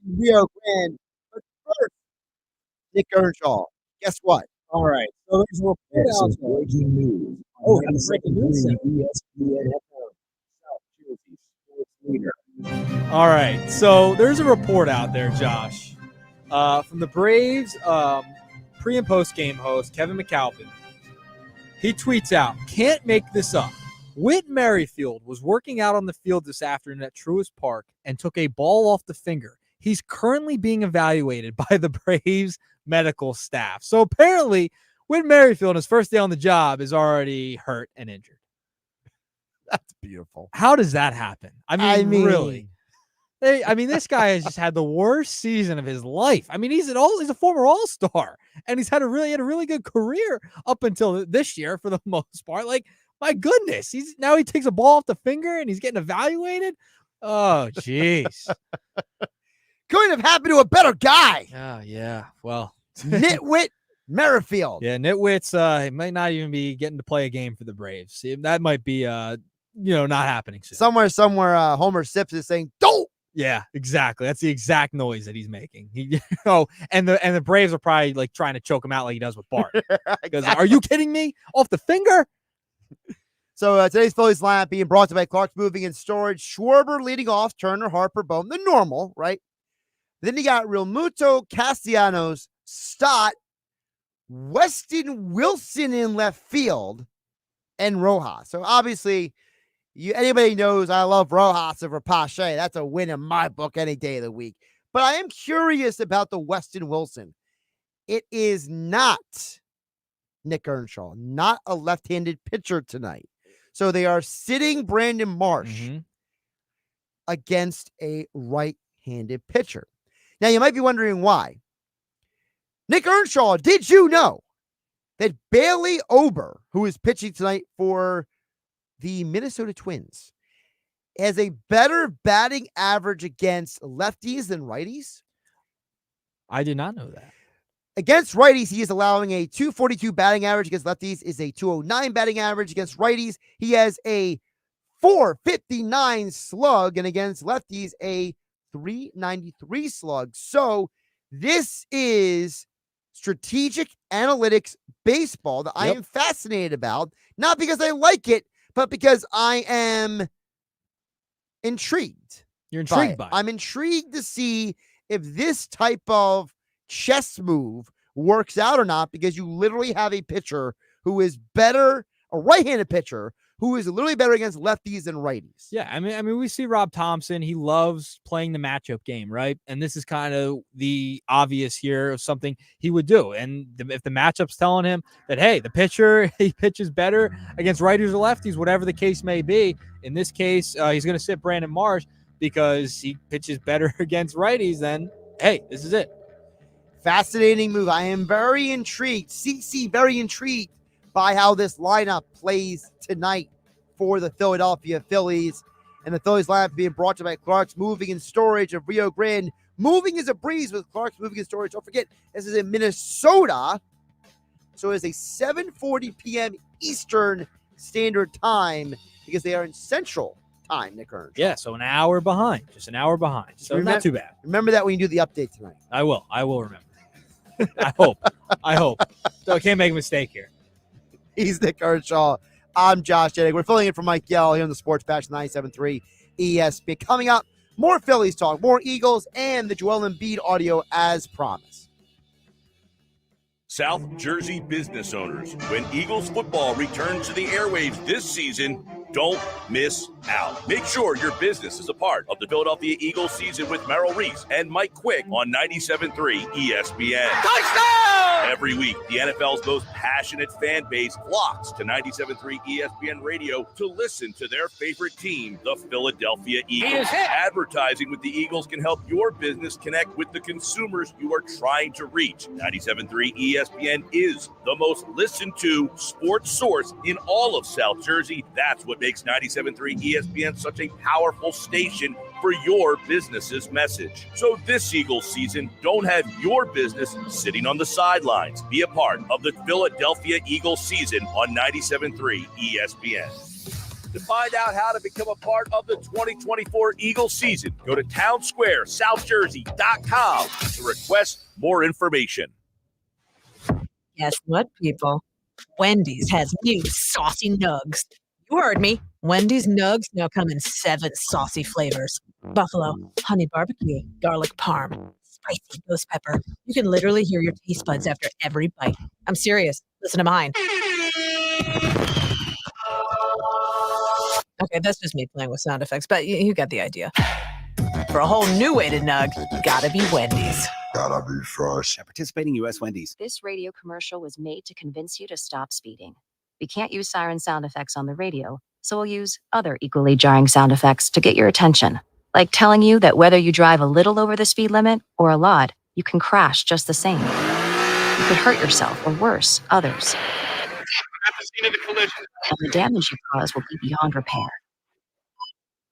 in Rio Grande. But first, Nick Earnshaw, guess what? All right, so there's a report out there. Breaking news. Oh, that's breaking news. ESPN South Jersey sports leader. All right, so there's a report out there, Josh, from the Braves pre- and post-game host, Kevin McAlpin. He tweets out, "Can't make this up. Whit Merrifield was working out on the field this afternoon at Truist Park and took a ball off the finger. He's currently being evaluated by the Braves medical staff." So apparently, Whit Merrifield, his first day on the job, is already hurt and injured. That's beautiful. How does that happen? I mean really? This guy has just had the worst season of his life. I mean, he's a former All-Star, and he's had a really good career up until this year for the most part. Like, my goodness, now he takes a ball off the finger and he's getting evaluated. Oh, jeez. Couldn't have happened to a better guy. Oh, yeah. Well, Nitwit Merrifield. Yeah, Nitwit's he might not even be getting to play a game for the Braves. See, that might be not happening soon. Somewhere Homer Sips is saying, "Don't." Yeah, exactly. That's the exact noise that he's making. And the Braves are probably like trying to choke him out like he does with Bart. Because are you kidding me? Off the finger? So today's Phillies lineup being brought to you by Clark's Moving and Storage. Schwarber leading off, Turner, Harper, Bohm, the normal, right? Then you got Realmuto, Castellanos, Stott, Weston Wilson in left field, and Rojas. So obviously, anybody knows I love Rojas over Pache. That's a win in my book any day of the week. But I am curious about the Weston Wilson. It is not Nick Earnshaw, not a left-handed pitcher tonight. So they are sitting Brandon Marsh against a right-handed pitcher. Now, you might be wondering why. Nick Earnshaw, did you know that Bailey Ober, who is pitching tonight for the Minnesota Twins, has a better batting average against lefties than righties? I did not know that. Against righties, he is allowing a 242 batting average. Against lefties is a 209 batting average. Against righties, he has a 459 slug, and against lefties, a 393 slug. So this is strategic analytics baseball that I am fascinated about, not because I like it, but because I am intrigued. You're intrigued by it. I'm intrigued to see if this type of chess move works out or not, because you literally have a pitcher who is better, a right-handed pitcher who is literally better against lefties than righties. Yeah, I mean, we see Rob Thompson. He loves playing the matchup game, right? And this is kind of the obvious here of something he would do. And if the matchup's telling him that, hey, the pitcher, he pitches better against righties or lefties, whatever the case may be, in this case, he's going to sit Brandon Marsh because he pitches better against righties, then, hey, this is it. Fascinating move. I am very intrigued. CC, very intrigued by how this lineup plays tonight for the Philadelphia Phillies. And the Phillies lineup being brought to you by Clark's Moving and Storage of Rio Grande. Moving is a breeze with Clark's Moving and Storage. Don't forget, this is in Minnesota. So it's a 7:40 p.m. Eastern Standard Time because they are in Central Time, Nick Earnshaw. Yeah, so an hour behind. Just an hour behind. So not too bad. Remember that when you do the update tonight. I will remember. I hope. So I can't make a mistake here. He's Nick Earnshaw. I'm Josh Hennig. We're filling in for Mike Gill here on the Sports Bash 97.3 ESPN. Coming up, more Phillies talk, more Eagles, and the Joel Embiid audio as promised. South Jersey business owners, when Eagles football returns to the airwaves this season, don't miss out. Make sure your business is a part of the Philadelphia Eagles season with Merrill Reese and Mike Quick on 97.3 ESPN. Touchdown! Every week, the NFL's most passionate fan base flocks to 97.3 ESPN Radio to listen to their favorite team, the Philadelphia Eagles. Advertising with the Eagles can help your business connect with the consumers you are trying to reach. 97.3 ESPN is the most listened to sports source in all of South Jersey. That's what makes 97.3 ESPN such a powerful station for your business's message. So this Eagles season, don't have your business sitting on the sidelines. Be a part of the Philadelphia Eagles season on 97.3 ESPN. To find out how to become a part of the 2024 Eagles season, go to townsquaresouthjersey.com to request more information. Guess what, people? Wendy's has new saucy nugs. You heard me. Wendy's nugs now come in 7 saucy flavors. Buffalo, honey barbecue, garlic parm, spicy ghost pepper. You can literally hear your taste buds after every bite. I'm serious. Listen to mine. Okay, that's just me playing with sound effects, but you get the idea. For a whole new way to nug, gotta be Wendy's. Gotta be fresh. At participating U.S. Wendy's. This radio commercial was made to convince you to stop speeding. We can't use siren sound effects on the radio, so we'll use other equally jarring sound effects to get your attention. Like telling you that whether you drive a little over the speed limit or a lot, you can crash just the same. You could hurt yourself or worse, others. At the scene of the collision. And the damage you cause will be beyond repair.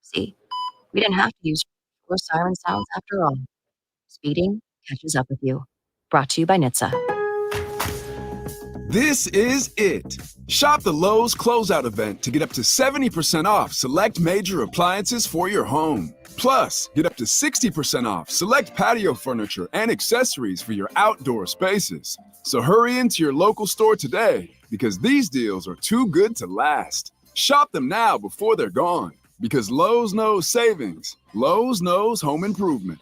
See, we didn't have to use your siren sounds after all. Speeding catches up with you. Brought to you by NHTSA. This is it. Shop the Lowe's Closeout event to get up to 70% off select major appliances for your home. Plus, get up to 60% off select patio furniture and accessories for your outdoor spaces. So hurry into your local store today because these deals are too good to last. Shop them now before they're gone because Lowe's knows savings. Lowe's knows home improvement.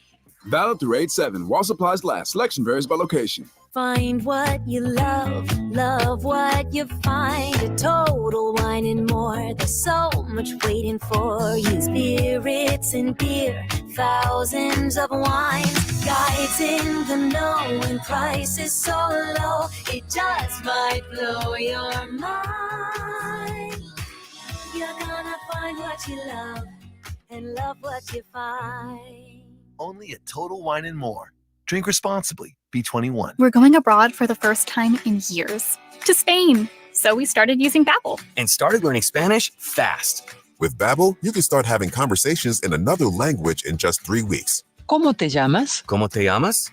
Valid through 8/7 while supplies last. Selection varies by location. Find what you love, love what you find. A Total Wine and More. There's so much waiting for you. Spirits and beer, thousands of wines. Guides in the know and prices so low. It just might blow your mind. You're gonna find what you love and love what you find. Only at Total Wine and More. Drink responsibly. be 21. We're going abroad for the first time in years. To Spain. So we started using Babbel. And started learning Spanish fast. With Babbel, you can start having conversations in another language in just 3 weeks. ¿Cómo te llamas? ¿Cómo te llamas?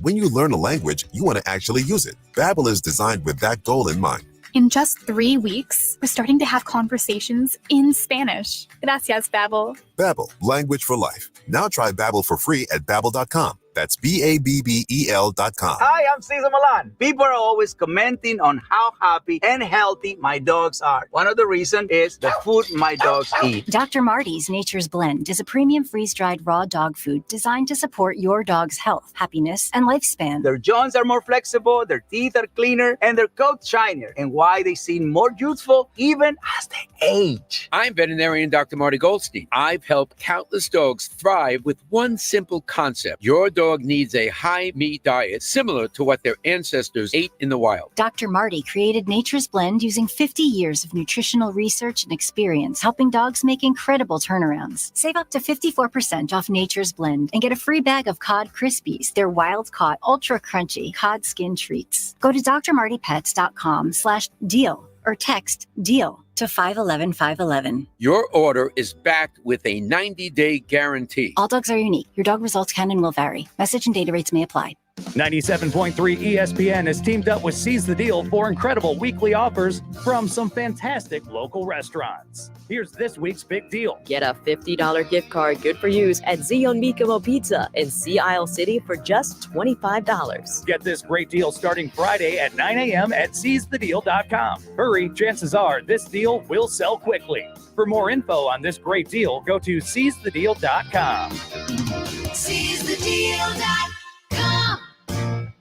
When you learn a language, you want to actually use it. Babbel is designed with that goal in mind. In just 3 weeks, we're starting to have conversations in Spanish. Gracias, Babbel. Babbel, language for life. Now try Babbel for free at Babbel.com. That's Babbel.com. Hi, I'm Cesar Milan. People are always commenting on how happy and healthy my dogs are. One of the reasons is the food my dogs eat. Dr. Marty's Nature's Blend is a premium freeze-dried raw dog food designed to support your dog's health, happiness, and lifespan. Their jaws are more flexible, their teeth are cleaner, and their coats shinier. And why they seem more youthful even as they age. I'm veterinarian Dr. Marty Goldstein. I've helped countless dogs thrive with one simple concept. Your dog needs a high meat diet similar to what their ancestors ate in the wild. Dr. Marty created Nature's Blend using 50 years of nutritional research and experience, helping dogs make incredible turnarounds. Save up to 54% off Nature's Blend and get a free bag of Cod Crispies, their wild-caught, ultra-crunchy cod skin treats. Go to drmartypets.com/deal or text DEAL to 511-511. Your order is backed with a 90-day guarantee. All dogs are unique. Your dog results can and will vary. Message and data rates may apply. 97.3 ESPN has teamed up with Seize the Deal for incredible weekly offers from some fantastic local restaurants. Here's this week's big deal. Get a $50 gift card good for use at Zion Mikamo Pizza in Sea Isle City for just $25. Get this great deal starting Friday at 9 a.m. at seizethedeal.com. Hurry, chances are this deal will sell quickly. For more info on this great deal, go to seizethedeal.com. SeizeTheDeal.com.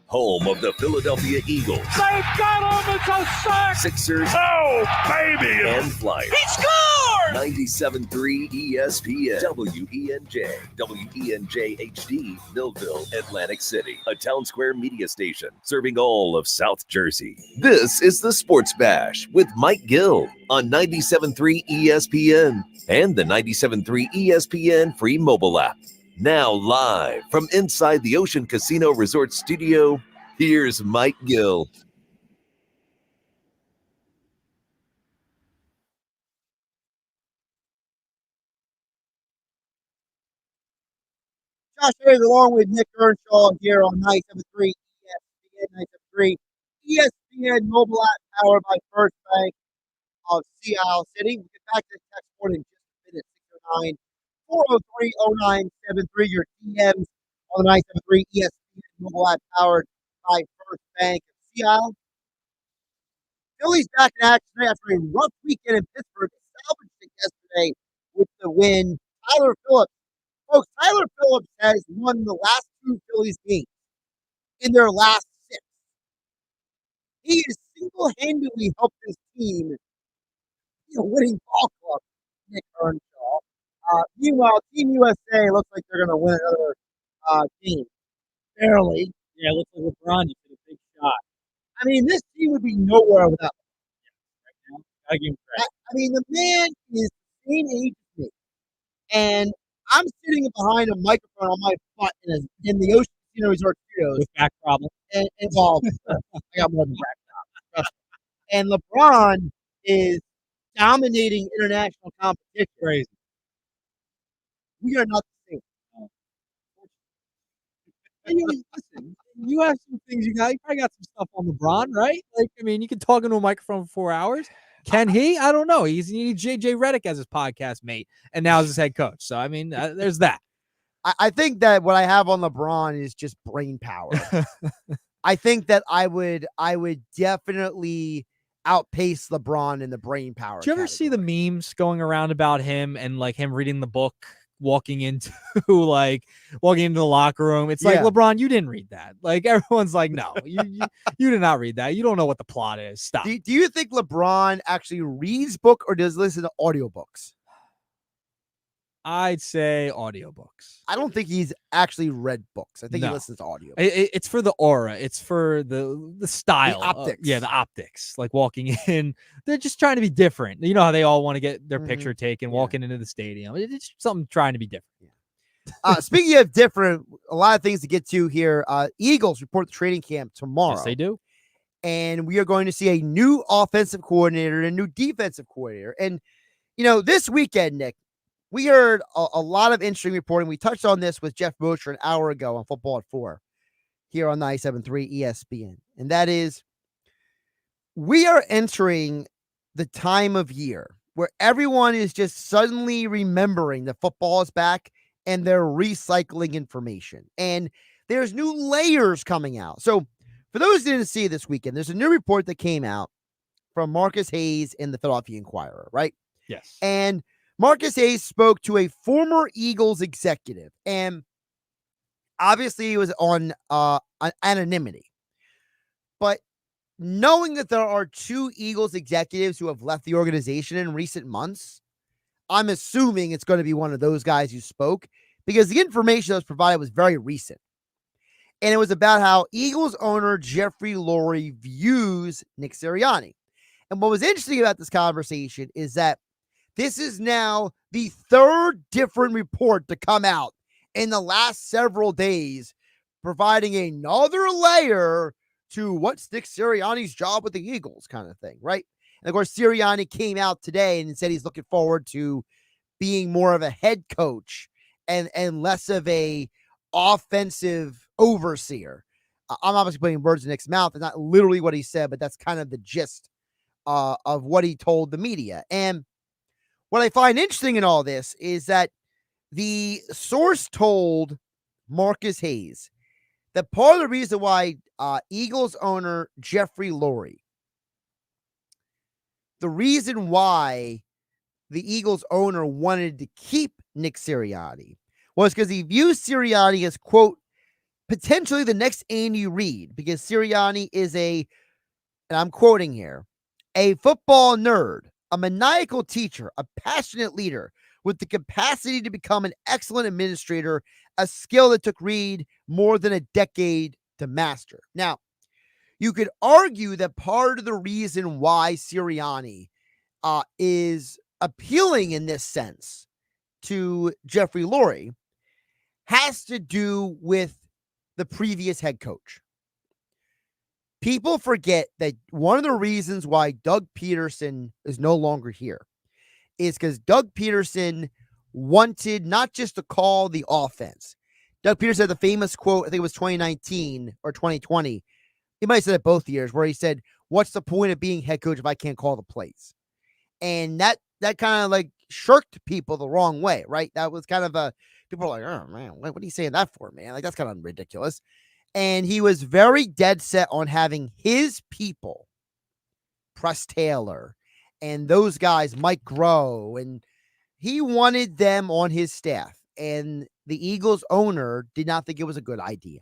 Home of the Philadelphia Eagles. They got him! It's a sack! Sixers. Oh, baby! And Flyers. He scored! 97.3 ESPN. WENJ. WENJ HD. Millville, Atlantic City. A Town Square media station serving all of South Jersey. This is the Sports Bash with Mike Gill on 97.3 ESPN and the 97.3 ESPN free mobile app. Now live from inside the Ocean Casino Resort Studio, here's Mike Gill. Josh Hayes along with Nick Earnshaw here on 97.3 ESPN, 97.3 ESPN mobile app powered by First Bank of Sea Isle City. We'll get back to the text board in just a minute, 609-403-0973. Your DMs on the 97.3 ESPN mobile app powered by First Bank of Sea Isle. Phillies back in action today after a rough weekend in Pittsburgh. Salvaged it yesterday with the win. Tyler Phillips. Folks, Tyler Phillips has won the last 2 Phillies games in their last 6. He has single-handedly helped his team be a winning ball club, Nick Earnshaw. Meanwhile, Team USA looks like they're going to win another game. Barely. Yeah, it looks like LeBron just hit a big shot. I mean, this team would be nowhere without him. I give him credit. I mean, the man is the same age as me. And I'm sitting behind a microphone on my butt in the Ocean Casino Resort Studios. With back problems. And well, I got more than back problems. And LeBron is dominating international competition. Crazy. We are not the same. Listen, you have some things you probably got some stuff on LeBron, right? Like, I mean, you can talk into a microphone for 4 hours. Can he? I don't know. He needs JJ Redick as his podcast mate, and now as his head coach. So, I mean, there's that. I think that what I have on LeBron is just brain power. I think that I would definitely outpace LeBron in the brain power. Did you ever see the memes going around about him and like him reading the book? Walking into the locker room. It's like, LeBron, you didn't read that. Like, everyone's like, no, you did not read that. You don't know what the plot is. Stop. Do you think LeBron actually reads book or does listen to audiobooks? I'd say audiobooks. I don't think he's actually read books. I think he listens to audio. It's for the aura. It's for the style. The optics. The optics. Like walking in, they're just trying to be different. You know how they all want to get their picture taken walking into the stadium. It's something trying to be different. Speaking of different, a lot of things to get to here. Eagles report the training camp tomorrow. Yes, they do. And we are going to see a new offensive coordinator and a new defensive coordinator. And, this weekend, Nick, we heard a lot of interesting reporting. We touched on this with Jeff Mosher an hour ago on Football at 4 here on 97.3 ESPN. And that is, we are entering the time of year where everyone is just suddenly remembering that football is back and they're recycling information. And there's new layers coming out. So for those who didn't see it this weekend, there's a new report that came out from Marcus Hayes in the Philadelphia Inquirer, right? Yes. And Marcus Hayes spoke to a former Eagles executive, and obviously he was on anonymity. But knowing that there are 2 Eagles executives who have left the organization in recent months, I'm assuming it's going to be one of those guys who spoke, because the information that was provided was very recent. And it was about how Eagles owner Jeffrey Lurie views Nick Sirianni. And what was interesting about this conversation is that this is now the 3rd different report to come out in the last several days, providing another layer to what's Nick Sirianni's job with the Eagles kind of thing, right? And of course, Sirianni came out today and said he's looking forward to being more of a head coach and less of a offensive overseer. I'm obviously putting words in Nick's mouth. It's not literally what he said, but that's kind of the gist of what he told the media. And what I find interesting in all this is that the source told Marcus Hayes that part of the reason why Eagles owner Jeffrey Lurie, the reason why the Eagles owner wanted to keep Nick Sirianni was because he views Sirianni as, quote, potentially the next Andy Reid, because Sirianni is and I'm quoting here, a football nerd, a maniacal teacher, a passionate leader with the capacity to become an excellent administrator, a skill that took Reid more than a decade to master. Now, you could argue that part of the reason why Sirianni is appealing in this sense to Jeffrey Lurie has to do with the previous head coach. People forget that one of the reasons why Doug Peterson is no longer here is because Doug Peterson wanted not just to call the offense. Doug Peterson had the famous quote, I think it was 2019 or 2020. He might have said it both years, where he said, what's the point of being head coach if I can't call the plays? And that kind of like shirked people the wrong way, right? That was kind of people are like, oh man, what are you saying that for, man? Like, that's kind of ridiculous. And he was very dead set on having his people, Press Taylor, and those guys, Mike Groh, and he wanted them on his staff. And the Eagles owner did not think it was a good idea.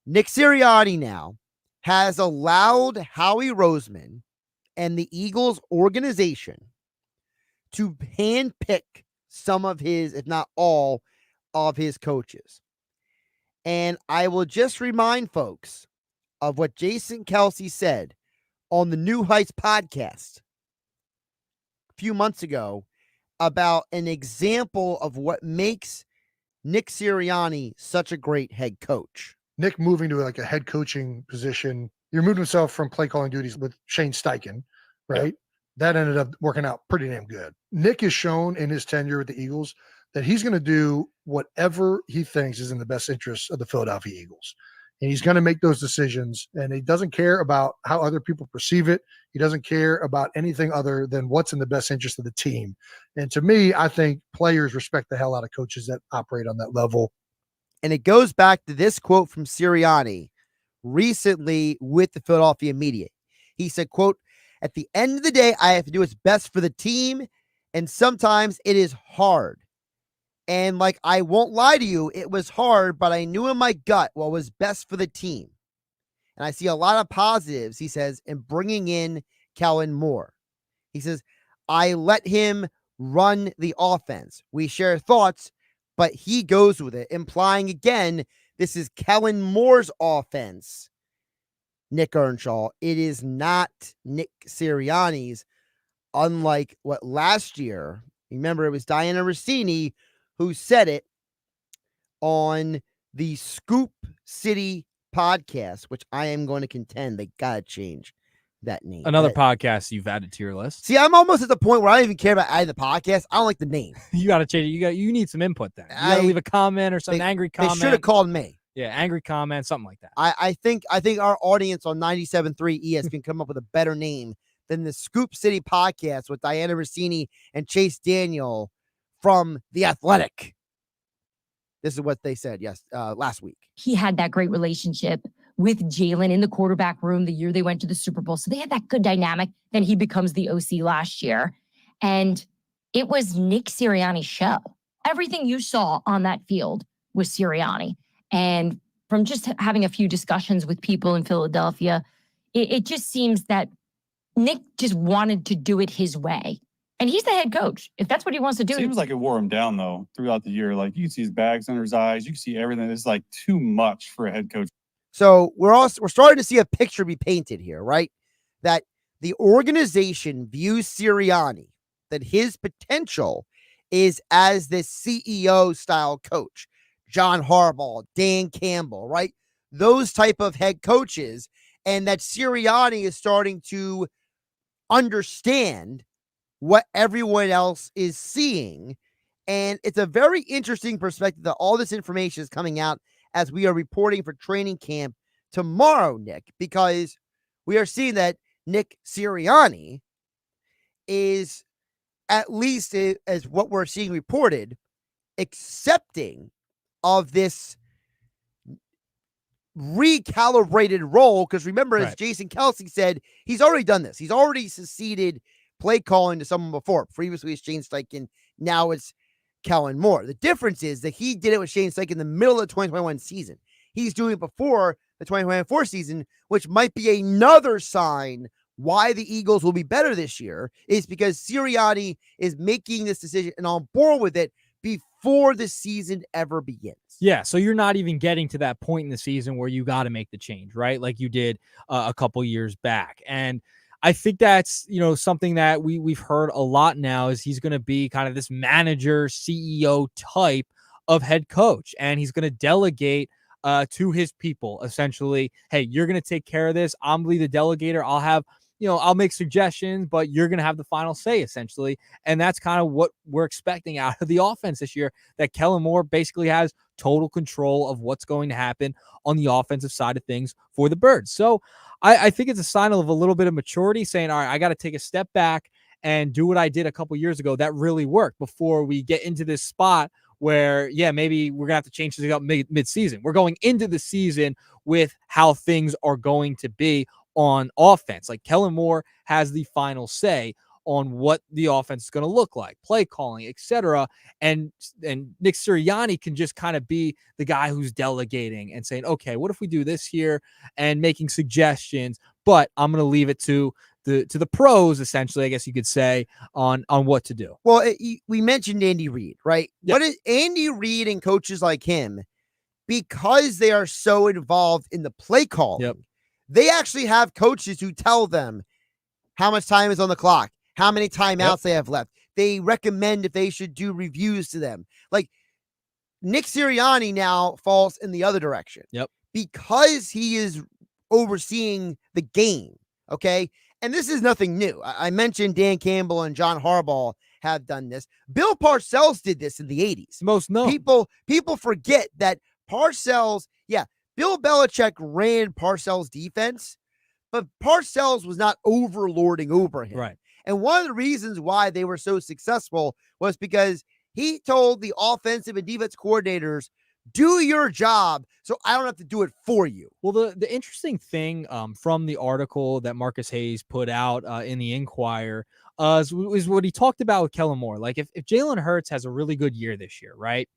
Nick Sirianni now has allowed Howie Roseman and the Eagles organization to handpick some of his, if not all, of his coaches. And I will just remind folks of what Jason Kelsey said on the New Heights podcast a few months ago about an example of what makes Nick Sirianni such a great head coach. Nick moving to like a head coaching position, he removed himself from play calling duties with Shane Steichen, right? Yeah. That ended up working out pretty damn good. Nick has shown in his tenure with the Eagles that he's going to do whatever he thinks is in the best interest of the Philadelphia Eagles. And he's going to make those decisions. And he doesn't care about how other people perceive it. He doesn't care about anything other than what's in the best interest of the team. And to me, I think players respect the hell out of coaches that operate on that level. And it goes back to this quote from Sirianni recently with the Philadelphia media. He said, quote, at the end of the day, I have to do what's best for the team. And sometimes it is hard. And like, I won't lie to you, it was hard, but I knew in my gut what was best for the team. And I see a lot of positives, he says, in bringing in Kellen Moore. He says, I let him run the offense. We share thoughts, but he goes with it, implying again, this is Kellen Moore's offense, Nick Earnshaw. It is not Nick Sirianni's, unlike what last year, remember, it was Diana Rossini who said it on the Scoop City podcast, which I am going to contend they got to change that name. Another podcast you've added to your list. See, I'm almost at the point where I don't even care about adding the podcast. I don't like the name. You got to change it. You need some input then. You got to leave a comment or something, angry comment. They should have called me. Yeah, angry comment, something like that. I think our audience on 97.3 ES can come up with a better name than the Scoop City podcast with Diana Rossini and Chase Daniel from The Athletic. This is what they said last week. He had that great relationship with Jalen in the quarterback room the year they went to the Super Bowl. So they had that good dynamic. Then he becomes the OC last year. And it was Nick Sirianni's show. Everything you saw on that field was Sirianni. And from just having a few discussions with people in Philadelphia, it just seems that Nick just wanted to do it his way. And he's the head coach. If that's what he wants to do. Seems like it wore him down, though, throughout the year. Like, you can see his bags under his eyes. You can see everything. It's like too much for a head coach. So we're starting to see a picture be painted here, right? That the organization views Sirianni, that his potential is as this CEO-style coach. John Harbaugh, Dan Campbell, right? Those type of head coaches. And that Sirianni is starting to understand what everyone else is seeing. And it's a very interesting perspective that all this information is coming out as we are reporting for training camp tomorrow, Nick, because we are seeing that Nick Sirianni is, at least as what we're seeing reported, accepting of this recalibrated role. Because remember, as Jason Kelsey said, he's already done this. He's already succeeded play calling to someone before. Previously, it's Shane Steichen. Now it's Kellen Moore. The difference is that he did it with Shane Steichen in the middle of the 2021 season. He's doing it before the 2024 season, which might be another sign why the Eagles will be better this year, is because Sirianni is making this decision and on board with it before the season ever begins. Yeah, so you're not even getting to that point in the season where you got to make the change, right? Like you did a couple years back. And I think that's, something that we've heard a lot now is he's going to be kind of this manager, CEO type of head coach, and he's going to delegate to his people, essentially. Hey, you're going to take care of this. I'm going to be the delegator. I'll have, I'll make suggestions, but you're going to have the final say, essentially. And that's kind of what we're expecting out of the offense this year, that Kellen Moore basically has total control of what's going to happen on the offensive side of things for the Birds. So I think it's a sign of a little bit of maturity, saying, all right, I got to take a step back and do what I did a couple years ago that really worked before we get into this spot where, maybe we're going to have to change things up mid-season. We're going into the season with how things are going to be on offense. Like, Kellen Moore has the final say on what the offense is going to look like, play calling, etc. And Nick Sirianni can just kind of be the guy who's delegating and saying, okay, what if we do this here, and making suggestions, but I'm going to leave it to the pros, essentially, I guess you could say, on what to do. Well, we mentioned Andy Reid, right? Yep. What is Andy Reid and coaches like him, because they are so involved in the play calling, they actually have coaches who tell them how much time is on the clock, how many timeouts they have left. They recommend if they should do reviews to them. Like, Nick Sirianni now falls in the other direction. Because he is overseeing the game, okay? And this is nothing new. I mentioned Dan Campbell and John Harbaugh have done this. Bill Parcells did this in the 80s. Most known. People forget that Parcells, Bill Belichick ran Parcells' defense, but Parcells was not overlording over him. Right. And one of the reasons why they were so successful was because he told the offensive and defense coordinators, do your job so I don't have to do it for you. Well, the interesting thing from the article that Marcus Hayes put out in the Inquirer is what he talked about with Kellen Moore. Like, if Jalen Hurts has a really good year this year, right,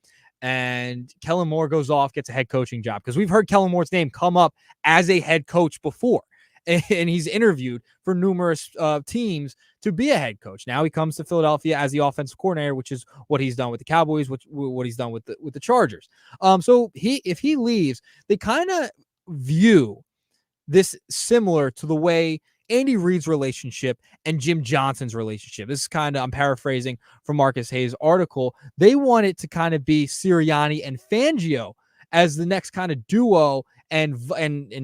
and Kellen Moore goes off, gets a head coaching job, because we've heard Kellen Moore's name come up as a head coach before, and he's interviewed for numerous teams to be a head coach. Now he comes to Philadelphia as the offensive coordinator, which is what he's done with the Cowboys, what he's done with the Chargers. So if he leaves, they kind of view this similar to the way Andy Reid's relationship and Jim Johnson's relationship. This is kind of, I'm paraphrasing from Marcus Hayes' article. They want it to kind of be Sirianni and Fangio as the next kind of duo and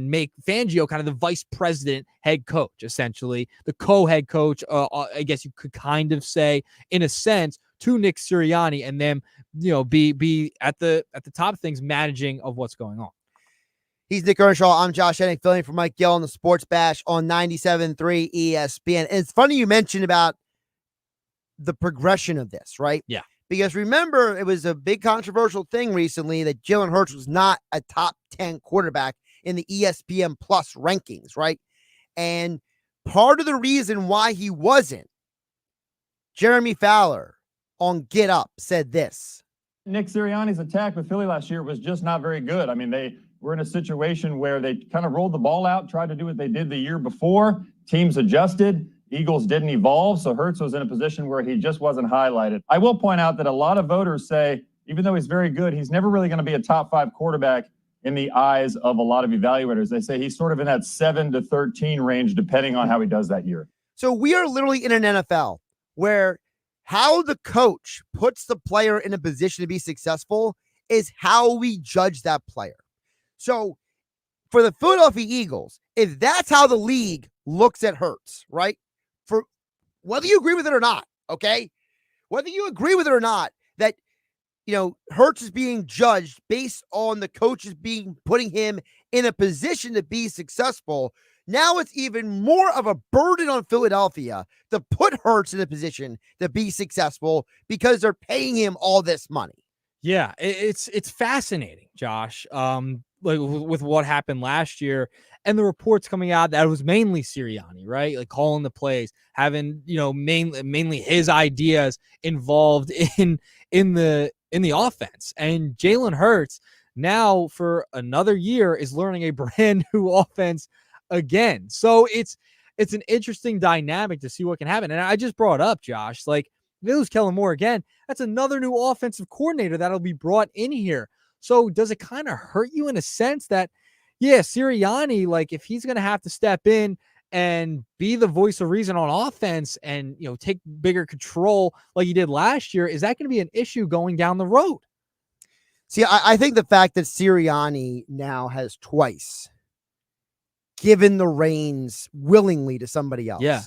make Fangio kind of the vice president head coach, essentially the co-head coach, I guess you could kind of say in a sense, to Nick Sirianni, and them, be at the top of things, managing of what's going on. He's Nick Earnshaw. I'm Josh Hennig, filling in for Mike Gill on the Sports Bash on 97.3 ESPN. And it's funny you mentioned about the progression of this, right? Yeah. Because remember, it was a big controversial thing recently that Jalen Hurts was not a top 10 quarterback in the ESPN Plus rankings, right? And part of the reason why he wasn't, Jeremy Fowler on Get Up said this. Nick Sirianni's attack with Philly last year was just not very good. I mean, they were in a situation where they kind of rolled the ball out, tried to do what they did the year before. Teams adjusted. Eagles didn't evolve, so Hurts was in a position where he just wasn't highlighted. I will point out that a lot of voters say, even though he's very good, he's never really going to be a top 5 quarterback in the eyes of a lot of evaluators. They say he's sort of in that 7 to 13 range, depending on how he does that year. So we are literally in an NFL where how the coach puts the player in a position to be successful is how we judge that player. So for the Philadelphia Eagles, if that's how the league looks at Hurts, right? For whether you agree with it or not, okay? Whether you agree with it or not, that, Hurts is being judged based on the coaches putting him in a position to be successful. Now it's even more of a burden on Philadelphia to put Hurts in a position to be successful because they're paying him all this money. Yeah, it's fascinating, Josh. Like with what happened last year and the reports coming out that it was mainly Sirianni, right? Like calling the plays, having, mainly his ideas involved in the offense. And Jalen Hurts now for another year is learning a brand new offense again. So it's an interesting dynamic to see what can happen. And I just brought up, Josh, like, if it was Kellen Moore again, that's another new offensive coordinator that'll be brought in here. So does it kind of hurt you in a sense that, yeah, Sirianni, like if he's going to have to step in and be the voice of reason on offense and, take bigger control like he did last year, is that going to be an issue going down the road? See, I think the fact that Sirianni now has twice given the reins willingly to somebody else. Yeah.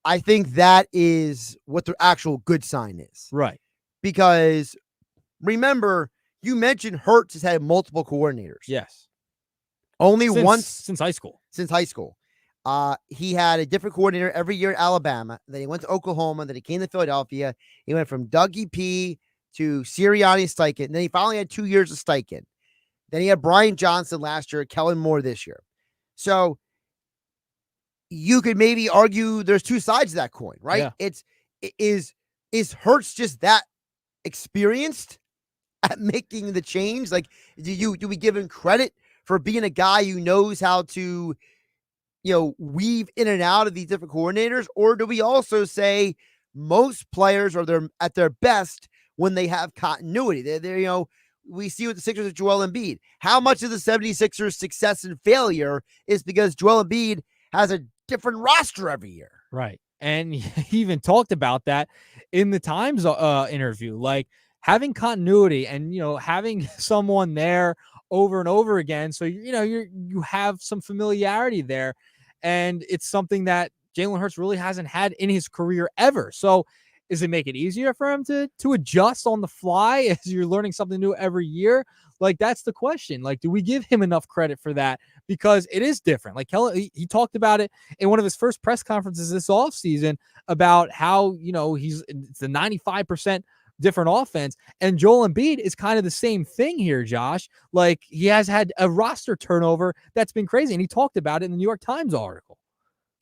I think that is what the actual good sign is. Right. Because remember, you mentioned Hurts has had multiple coordinators. Yes. Only once since high school. He had a different coordinator every year at Alabama. Then he went to Oklahoma. Then he came to Philadelphia. He went from Dougie P to Sirianni Steichen. And then he finally had 2 years of Steichen. Then he had Brian Johnson last year, Kellen Moore this year. So you could maybe argue there's two sides of that coin, right? Yeah. Is Hurts just that experienced at making the change? Like, do we give him credit for being a guy who knows how to, weave in and out of these different coordinators? Or do we also say most players are at their best when they have continuity? They're we see with the Sixers with Joel Embiid. How much of the 76ers' success and failure is because Joel Embiid has a different roster every year? Right. And he even talked about that in the Times interview, like having continuity and, having someone there over and over again. So, you have some familiarity there. And it's something that Jalen Hurts really hasn't had in his career ever. So does it make it easier for him to adjust on the fly as you're learning something new every year? Like, that's the question. Like, do we give him enough credit for that? Because it is different. Like, he talked about it in one of his first press conferences this offseason about how, it's the 95% different offense. And Joel Embiid is kind of the same thing here, Josh. Like, he has had a roster turnover that's been crazy. And he talked about it in the New York Times article.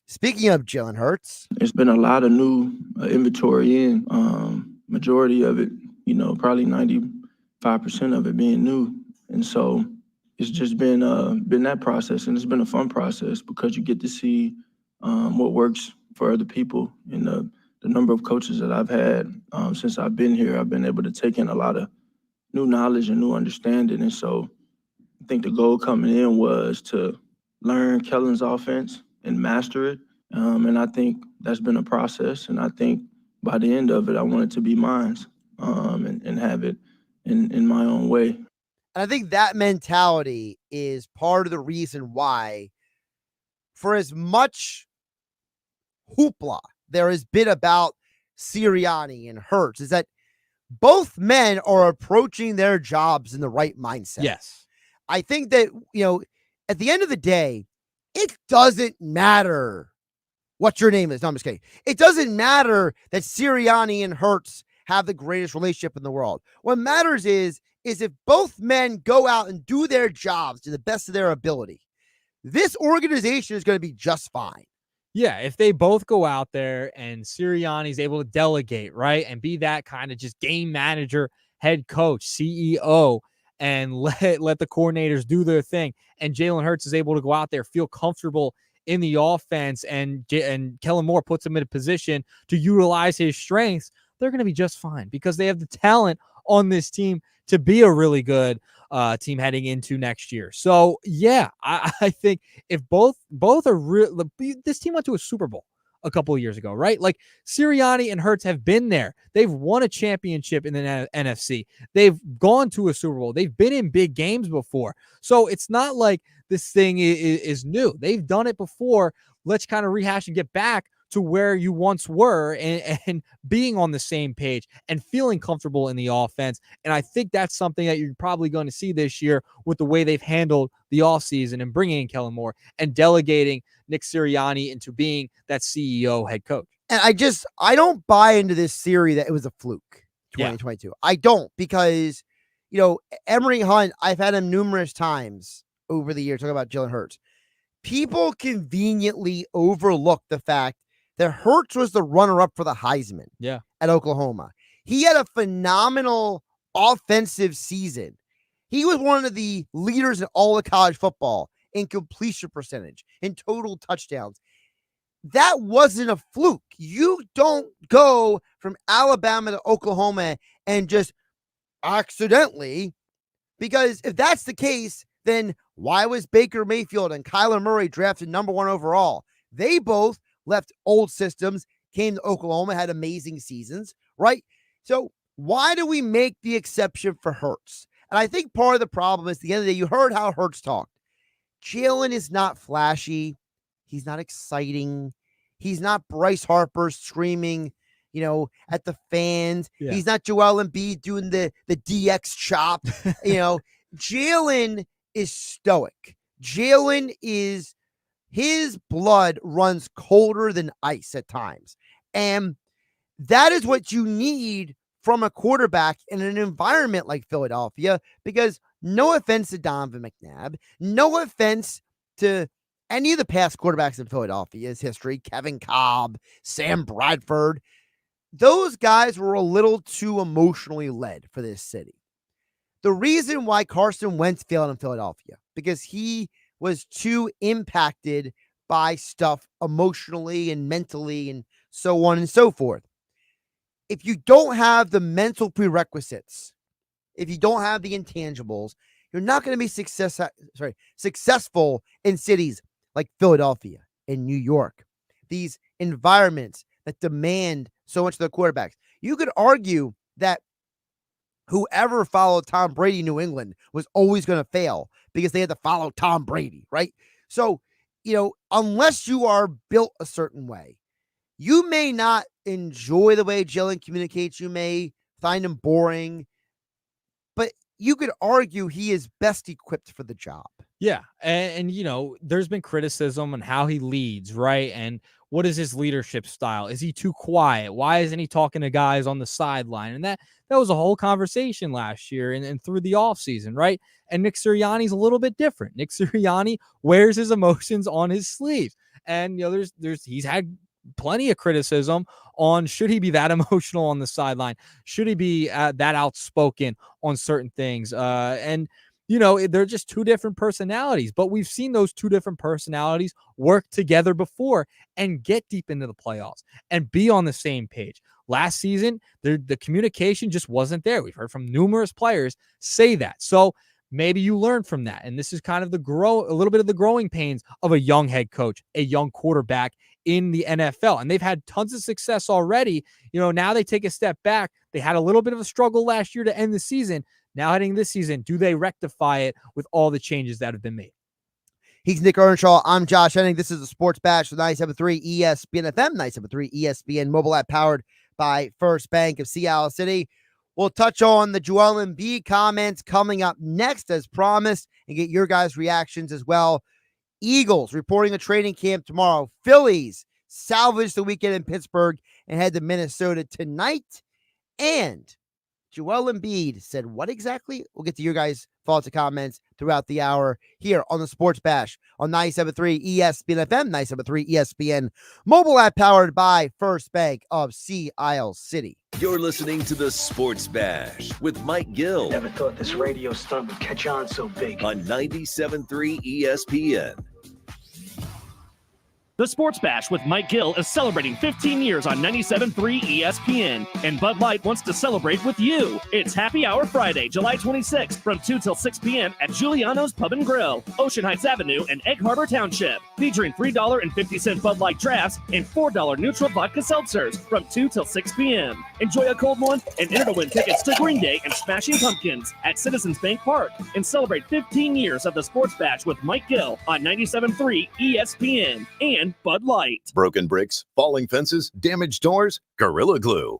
Speaking of Jalen Hurts, there's been a lot of new inventory in, majority of it, probably 95% of it being new. And so it's just been that process, and it's been a fun process because you get to see what works for other people. And the number of coaches that I've had since I've been here, I've been able to take in a lot of new knowledge and new understanding. And so I think the goal coming in was to learn Kellen's offense master it. And I think that's been a process. And I think by the end of it, I want it to be mine, and have it in my own way. And I think that mentality is part of the reason why, for as much hoopla there has been about Sirianni and Hurts, is that both men are approaching their jobs in the right mindset. Yes. I think that, at the end of the day, it doesn't matter what your name is. No, I'm just kidding. It doesn't matter that Sirianni and Hurts have the greatest relationship in the world. What matters is if both men go out and do their jobs to the best of their ability, this organization is going to be just fine. Yeah, if they both go out there and Sirianni's able to delegate, right, and be that kind of just game manager, head coach, CEO, and let the coordinators do their thing, and Jalen Hurts is able to go out there, feel comfortable in the offense, and Kellen Moore puts him in a position to utilize his strengths, they're going to be just fine because they have the talent on this team to be a really good team heading into next year. So yeah, I think if both are real, this team went to a Super Bowl a couple of years ago, right? Like Sirianni and Hurts have been there. They've won a championship in the NFC. They've gone to a Super Bowl. They've been in big games before. So it's not like this thing is new. They've done it before. Let's kind of rehash and get back to where you once were and being on the same page and feeling comfortable in the offense. And I think that's something that you're probably going to see this year with the way they've handled the offseason and bringing in Kellen Moore and delegating Nick Sirianni into being that CEO head coach. And I don't buy into this theory that it was a fluke 2022. Yeah. I don't, because, Emory Hunt, I've had him numerous times over the years talking about Jalen Hurts. People conveniently overlook the fact that Hurts was the runner-up for the Heisman at Oklahoma. He had a phenomenal offensive season. He was one of the leaders in all of college football in completion percentage, in total touchdowns. That wasn't a fluke. You don't go from Alabama to Oklahoma and just accidentally, because if that's the case, then why was Baker Mayfield and Kyler Murray drafted number 1 overall? They both left old systems, came to Oklahoma, had amazing seasons, right? So why do we make the exception for Hurts? And I think part of the problem is, at the end of the day, you heard how Hurts talked. Jalen is not flashy. He's not exciting. He's not Bryce Harper screaming, at the fans. Yeah. He's not Joel Embiid doing the DX chop. Jalen is stoic. Jalen is, his blood runs colder than ice at times. And that is what you need from a quarterback in an environment like Philadelphia, because no offense to Donovan McNabb, no offense to any of the past quarterbacks in Philadelphia's history, Kevin Cobb, Sam Bradford, those guys were a little too emotionally led for this city. The reason why Carson Wentz failed in Philadelphia, because he was too impacted by stuff emotionally and mentally and so on and so forth. If you don't have the mental prerequisites, if you don't have the intangibles, you're not going to be successful in cities like Philadelphia and New York, these environments that demand so much of their quarterbacks. You could argue that whoever followed Tom Brady in New England was always going to fail because they had to follow Tom Brady, right? So, unless you are built a certain way, you may not enjoy the way Jalen communicates. You may find him boring, but you could argue he is best equipped for the job. Yeah. And there's been criticism on how he leads, right? And what is his leadership style? Is he too quiet? Why isn't he talking to guys on the sideline? And that was a whole conversation last year and through the offseason, right? And Nick Sirianni's a little bit different. Nick Sirianni wears his emotions on his sleeves. And, he's had plenty of criticism on, should he be that emotional on the sideline? Should he be that outspoken on certain things? They're just two different personalities, but we've seen those two different personalities work together before and get deep into the playoffs and be on the same page. Last season, the communication just wasn't there. We've heard from numerous players say that. So Maybe you learn from that. And this is kind of a little bit of the growing pains of a young head coach, a young quarterback in the NFL. And they've had tons of success already. Now they take a step back. They had a little bit of a struggle last year to end the season. Now heading this season, do they rectify it with all the changes that have been made? He's Nick Earnshaw. I'm Josh Hennig. This is the Sports Bash with 97.3 ESPN FM, 97.3 ESPN mobile app powered by First Bank of Sea Isle City. We'll touch on the Joel Embiid comments coming up next as promised and get your guys' reactions as well. Eagles reporting a training camp tomorrow. Phillies salvage the weekend in Pittsburgh and head to Minnesota tonight. And Joel Embiid said what exactly? We'll get to your guys' thoughts and comments throughout the hour here on the Sports Bash on 97.3 ESPN FM, 97.3 ESPN mobile app powered by First Bank of Sea Isle City. You're listening to the Sports Bash with Mike Gill. Never thought this radio stunt would catch on so big. On 97.3 ESPN. The Sports Bash with Mike Gill is celebrating 15 years on 97.3 ESPN, and Bud Light wants to celebrate with you. It's Happy Hour Friday, July 26th from 2 till 6 p.m. at Giuliano's Pub and Grill, Ocean Heights Avenue in Egg Harbor Township, featuring $3.50 Bud Light drafts and $4 neutral vodka seltzers from 2 till 6 p.m. Enjoy a cold one and enter to win tickets to Green Day and Smashing Pumpkins at Citizens Bank Park, and celebrate 15 years of the Sports Bash with Mike Gill on 97.3 ESPN and Bud Light. Broken bricks, falling fences, damaged doors, Gorilla Glue.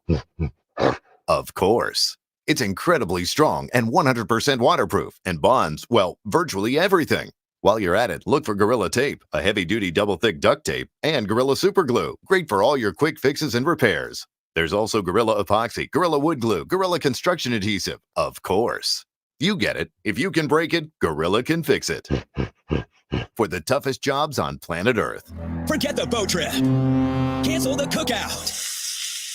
Of course. It's incredibly strong and 100% waterproof and bonds, well, virtually everything. While you're at it, look for Gorilla Tape, a heavy-duty double-thick duct tape, and Gorilla Super Glue, great for all your quick fixes and repairs. There's also Gorilla Epoxy, Gorilla Wood Glue, Gorilla Construction Adhesive. Of course. You get it. If you can break it, Gorilla can fix it. For the toughest jobs on planet Earth. Forget the boat trip. Cancel the cookout.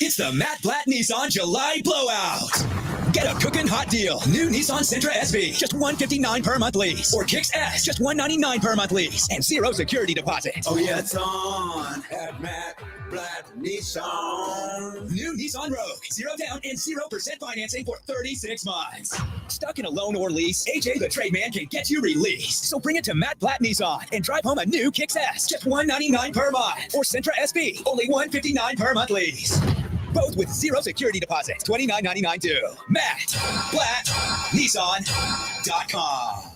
It's the Matt Blatt Nissan July Blowout. Get a cooking hot deal. New Nissan Sentra SV, just $159 per month lease. Or Kicks S, just $199 per month lease. And zero security deposit. Oh yeah, it's on at Matt Blatt Nissan. New Nissan Rogue, 0 down and 0% financing for 36 months. Stuck in a loan or lease? AJ the Trade Man can get you released. So bring it to Matt Blatt Nissan and drive home a new Kicks S, just $199 per month. Or Sentra SB, only $159 per month lease. Both with zero security deposits, $29.99 too. Matt Blatt Nissan.com.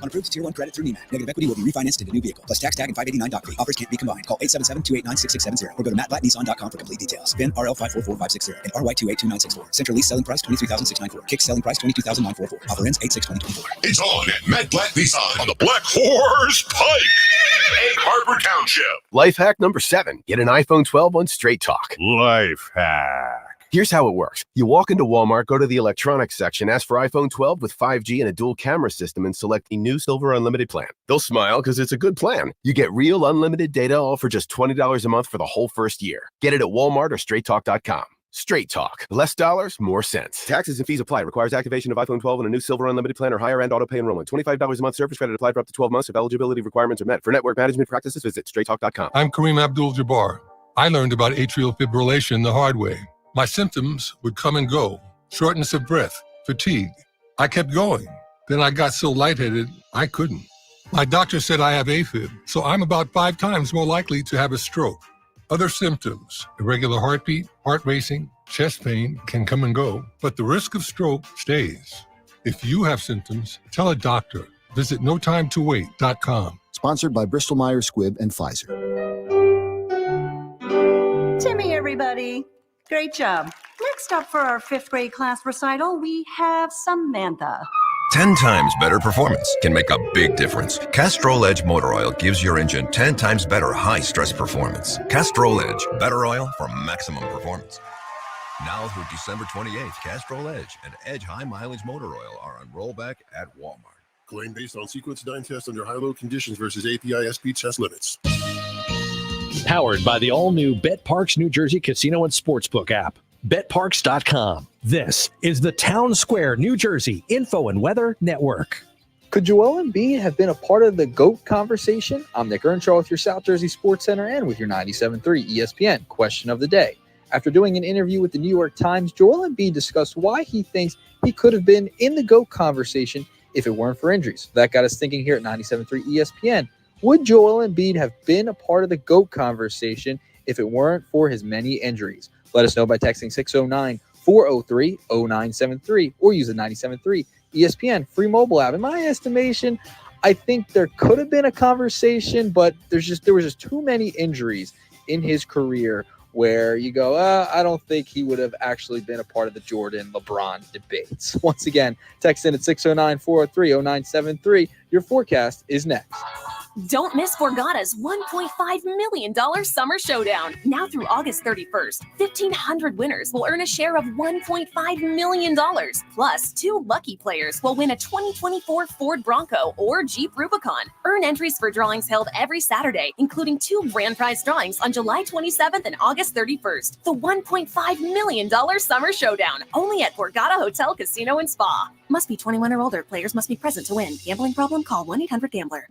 On approved Tier 1 credit through NEMAC. Negative equity will be refinanced into new vehicle. Plus tax tag and 589 doc fee. Offers can't be combined. Call 877-289-6670 or go to mattblattnissan.com for complete details. VIN RL544560 and RY282964. Central lease selling price $23,694. Kick selling price $22,944. Offer ends 8/6/2024. It's on at Matt Blatt Nissan on the Black Horse Pike. Egg Harbor Township. Life hack number 7. Get an iPhone 12 on Straight Talk. Life hack. Here's how it works. You walk into Walmart, go to the electronics section, ask for iPhone 12 with 5G and a dual camera system, and select the new Silver Unlimited plan. They'll smile because it's a good plan. You get real unlimited data, all for just $20 a month for the whole first year. Get it at Walmart or StraightTalk.com. Straight Talk. Less dollars, more sense. Taxes and fees apply. Requires activation of iPhone 12 and a new Silver Unlimited plan or higher-end auto-pay enrollment. $25 a month service credit applied for up to 12 months if eligibility requirements are met. For network management practices, visit StraightTalk.com. I'm Kareem Abdul-Jabbar. I learned about atrial fibrillation the hard way. My symptoms would come and go. Shortness of breath, fatigue. I kept going. Then I got so lightheaded, I couldn't. My doctor said I have AFib, so I'm about 5 times more likely to have a stroke. Other symptoms, irregular heartbeat, heart racing, chest pain can come and go, but the risk of stroke stays. If you have symptoms, tell a doctor. Visit notimetowait.com. Sponsored by Bristol Myers Squibb and Pfizer. Timmy, everybody. Great job. Next up for our 5th grade class recital, we have Samantha. 10 times better performance can make a big difference. Castrol Edge Motor Oil gives your engine 10 times better high-stress performance. Castrol Edge, better oil for maximum performance. Now through December 28th, Castrol Edge and Edge High Mileage Motor Oil are on rollback at Walmart. Claim based on sequence 9 test under high-load conditions versus API-SP test limits. Powered by the all-new BetParks New Jersey Casino and Sportsbook app. BetParks.com. This is the Town Square, New Jersey Info and Weather Network. Could Joel Embiid have been a part of the GOAT conversation? I'm Nick Earnshaw with your South Jersey Sports Center and with your 97.3 ESPN question of the day. After doing an interview with the New York Times, Joel Embiid discussed why he thinks he could have been in the GOAT conversation if it weren't for injuries. That got us thinking here at 97.3 ESPN. Would Joel Embiid have been a part of the GOAT conversation if it weren't for his many injuries? Let us know by texting 609-403-0973 or use the 97.3 ESPN free mobile app. In my estimation, I think there could have been a conversation, but there was just too many injuries in his career where you go, I don't think he would have actually been a part of the Jordan LeBron debates. Once again, text in at 609-403-0973. Your forecast is next. Don't miss Borgata's $1.5 million summer showdown. Now through August 31st, 1,500 winners will earn a share of $1.5 million. Plus, 2 lucky players will win a 2024 Ford Bronco or Jeep Rubicon. Earn entries for drawings held every Saturday, including 2 grand prize drawings on July 27th and August 31st. The $1.5 million summer showdown, only at Borgata Hotel, Casino, and Spa. Must be 21 or older. Players must be present to win. Gambling problem? Call 1-800-GAMBLER.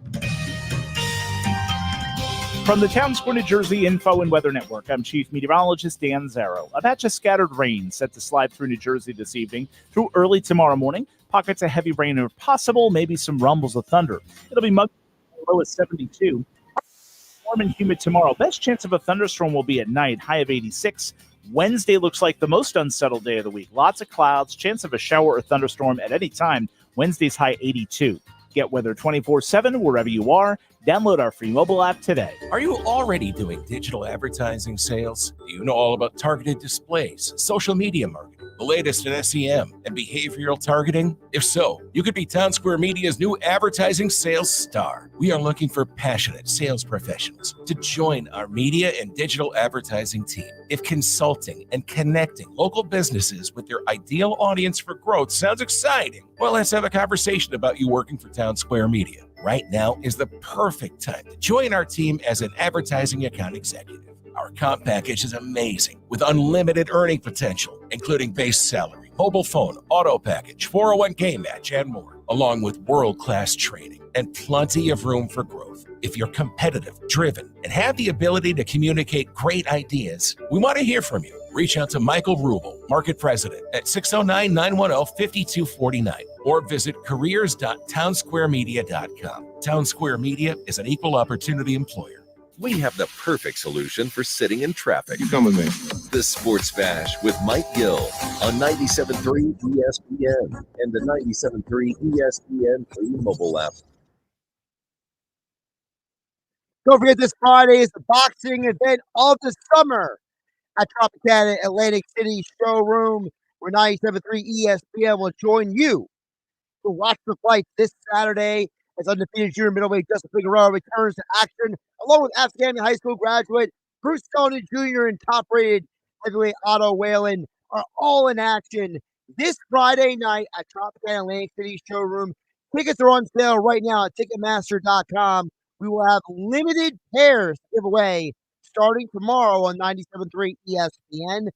From the Town Square, New Jersey Info and Weather Network, I'm Chief Meteorologist Dan Zarrow. A batch of scattered rain set to slide through New Jersey this evening through early tomorrow morning. Pockets of heavy rain are possible, maybe some rumbles of thunder. It'll be muggy, low at 72. Warm and humid tomorrow. Best chance of a thunderstorm will be at night, high of 86. Wednesday looks like the most unsettled day of the week. Lots of clouds, chance of a shower or thunderstorm at any time. Wednesday's high 82. Get weather 24/7 wherever you are. Download our free mobile app today. Are you already doing digital advertising sales? Do you know all about targeted displays, social media marketing, the latest in SEM, and behavioral targeting? If so, you could be Town Square Media's new advertising sales star. We are looking for passionate sales professionals to join our media and digital advertising team. If consulting and connecting local businesses with their ideal audience for growth sounds exciting, well, let's have a conversation about you working for Town Square Media. Right now is the perfect time to join our team as an advertising account executive. Our comp package is amazing with unlimited earning potential, including base salary, mobile phone, auto package, 401k match, and more, along with world-class training and plenty of room for growth. If you're competitive, driven, and have the ability to communicate great ideas, we want to hear from you. Reach out to Michael Rubel, Market President, at 609-910-5249 or visit careers.townsquaremedia.com. Town Square Media is an equal opportunity employer. We have the perfect solution for sitting in traffic. You come with me. The Sports Bash with Mike Gill on 97.3 ESPN and the 97.3 ESPN free mobile app. Don't forget, this Friday is the boxing event of the summer at Tropicana Atlantic City Showroom, where 97.3 ESPN will join you to watch the fight this Saturday as undefeated junior middleweight Justin Figueroa returns to action, along with Afghani High School graduate Bruce Cullen Jr. and top-rated heavyweight Otto Whalen are all in action this Friday night at Tropicana Atlantic City Showroom. Tickets are on sale right now at Ticketmaster.com. We will have limited pairs to give away starting tomorrow on 97.3 ESPN.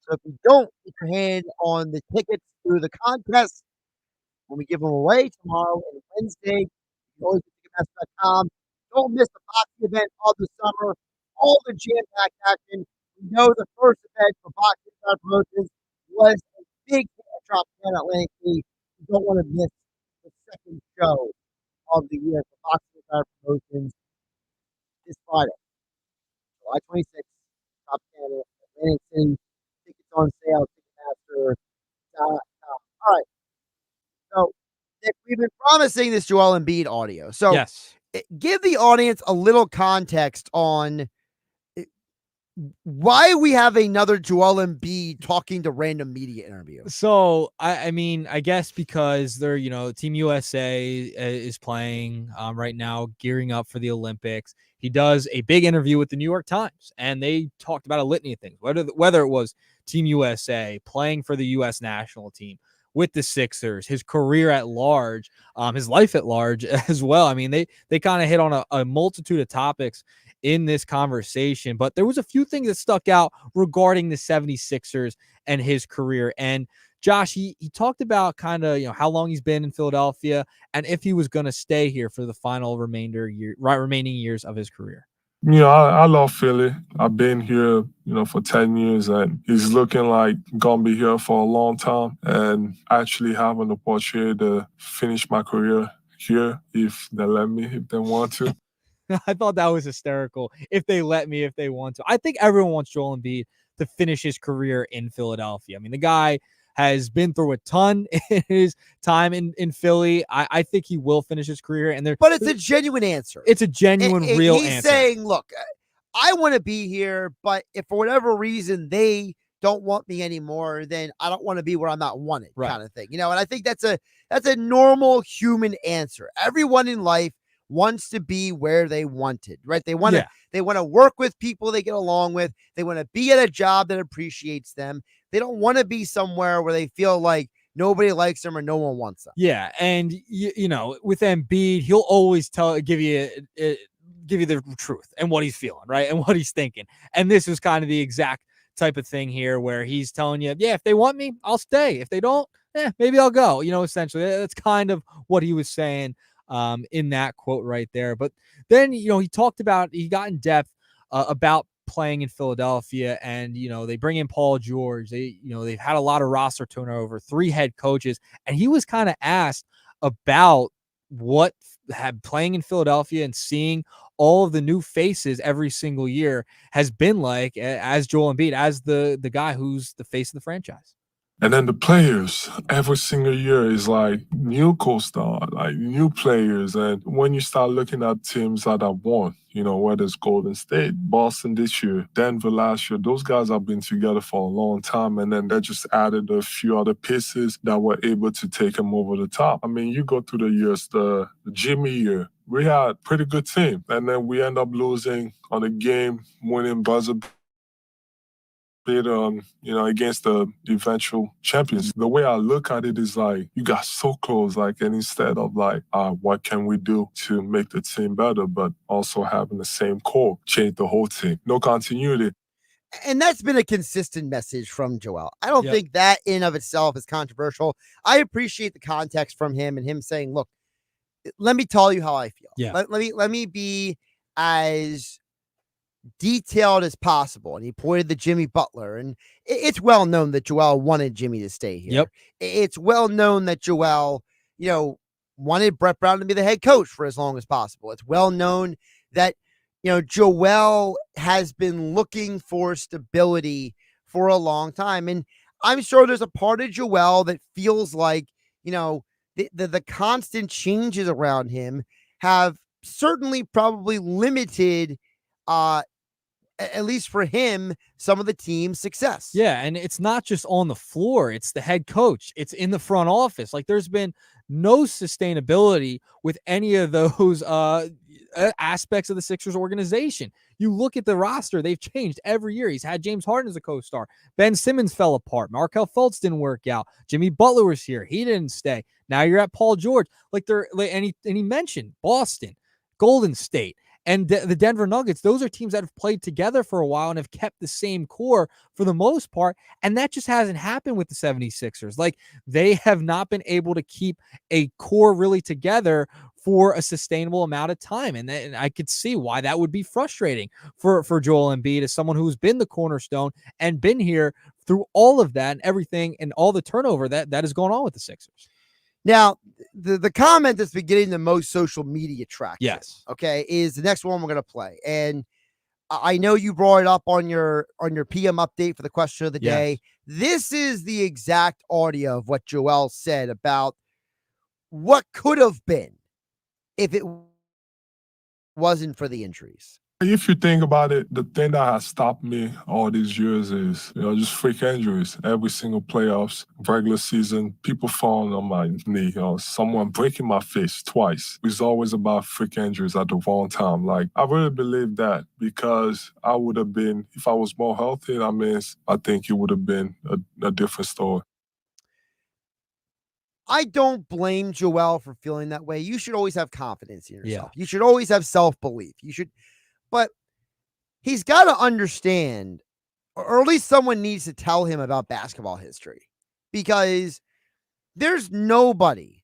So if you don't get your hand on the tickets through the contest, when we give them away tomorrow and Wednesday, you can always go to Ticketmaster.com. Don't miss the boxing event of the summer. All the jam-packed action. We know the first event for Boxing Star Promotions was a big hit at Tropicana Atlantic City. You don't want to miss the second show of the year for Boxing Star Promotions this Friday, July 26th, Tropicana Atlantic City. Tickets on sale, Ticketmaster.com. All right. So, Nick, we've been promising this Joel Embiid audio. So, yes, give the audience a little context on why we have another Joel Embiid talking to random media interview. So, I mean, I guess because they're, Team USA is playing right now, gearing up for the Olympics. He does a big interview with the New York Times, and they talked about a litany of things, whether it was Team USA, playing for the U.S. national team, with the Sixers, his career at large, his life at large as well. I mean, they kind of hit on a multitude of topics in this conversation, but there was a few things that stuck out regarding the 76ers and his career. And Josh, he talked about kind of, how long he's been in Philadelphia and if he was going to stay here for the final remaining years of his career. I love Philly. I've been here, for 10 years, and it's looking like I'm going to be here for a long time and actually have an opportunity to finish my career here if they let me, if they want to. I thought that was hysterical. If they let me, if they want to. I think everyone wants Joel Embiid to finish his career in Philadelphia. I mean, the guy has been through a ton in his time in Philly. I think he will finish his career. But it's a genuine answer. It's a genuine, real he's answer. saying, look, I want to be here, but if for whatever reason they don't want me anymore, then I don't want to be where I'm not wanted, kind of thing. And I think that's a normal human answer. Everyone in life wants to be where they wanted, right? They want to work with people they get along with. They want to be at a job that appreciates them. They don't want to be somewhere where they feel like nobody likes them or no one wants them. Yeah, and with Embiid, he'll always give you the truth and what he's feeling, right, and what he's thinking. And this is kind of the exact type of thing here, where he's telling you, yeah, if they want me, I'll stay. If they don't, maybe I'll go. Essentially, that's kind of what he was saying in that quote right there. But then he talked about, he got in depth about playing in Philadelphia, and they bring in Paul George. They've had a lot of roster turnover, 3 head coaches, and he was kind of asked about what had playing in Philadelphia and seeing all of the new faces every single year has been like, as Joel Embiid, as the guy who's the face of the franchise. And then the players, every single year is like new co-star, like new players. And when you start looking at teams that have won, whether it's Golden State, Boston this year, Denver last year, those guys have been together for a long time. And then they just added a few other pieces that were able to take them over the top. I mean, you go through the years, the Jimmy year, we had a pretty good team. And then we end up losing on a game-winning buzzer against the eventual champions. The way I look at it is like, you got so close, and instead of what can we do to make the team better, but also having the same core, change the whole team. No continuity. And that's been a consistent message from Joel. I don't think that in of itself is controversial. I appreciate the context from him and him saying, look, let me tell you how I feel. Yeah. Let me be as detailed as possible. And he pointed to Jimmy Butler, and it's well known that Joel wanted Jimmy to stay here. Yep. It's well known that Joel, wanted Brett Brown to be the head coach for as long as possible. It's well known that, Joel has been looking for stability for a long time. And I'm sure there's a part of Joel that feels like, the constant changes around him have certainly probably limited at least for him, some of the team's success. Yeah, and it's not just on the floor, it's the head coach, it's in the front office. Like, there's been no sustainability with any of those aspects of the Sixers organization. You look at the roster, they've changed every year. He's had James Harden as a co-star. Ben Simmons fell apart. Markelle Fultz didn't work out. Jimmy Butler was here. He didn't stay. Now you're at Paul George. And he mentioned Boston, Golden State, and the Denver Nuggets. Those are teams that have played together for a while and have kept the same core for the most part. And that just hasn't happened with the 76ers. Like, they have not been able to keep a core really together for a sustainable amount of time. And I could see why that would be frustrating for Joel Embiid as someone who's been the cornerstone and been here through all of that and everything and all the turnover that has gone on with the Sixers. Now, the comment that's been getting the most social media traction, yes, okay, is the next one we're going to play. And I know you brought it up on your PM update for the question of the day. This is the exact audio of what Joel said about what could have been if it wasn't for the injuries. If you think about it, the thing that has stopped me all these years is, just freak injuries. Every single playoffs, regular season, people falling on my knee, someone breaking my face twice. It's always about freak injuries at the wrong time. Like, I really believe that, because I would have been, if I was more healthy, I think it would have been a different story. I don't blame Joel for feeling that way. You should always have confidence in yourself. You should always have self-belief. But he's got to understand, or at least someone needs to tell him about basketball history, because there's nobody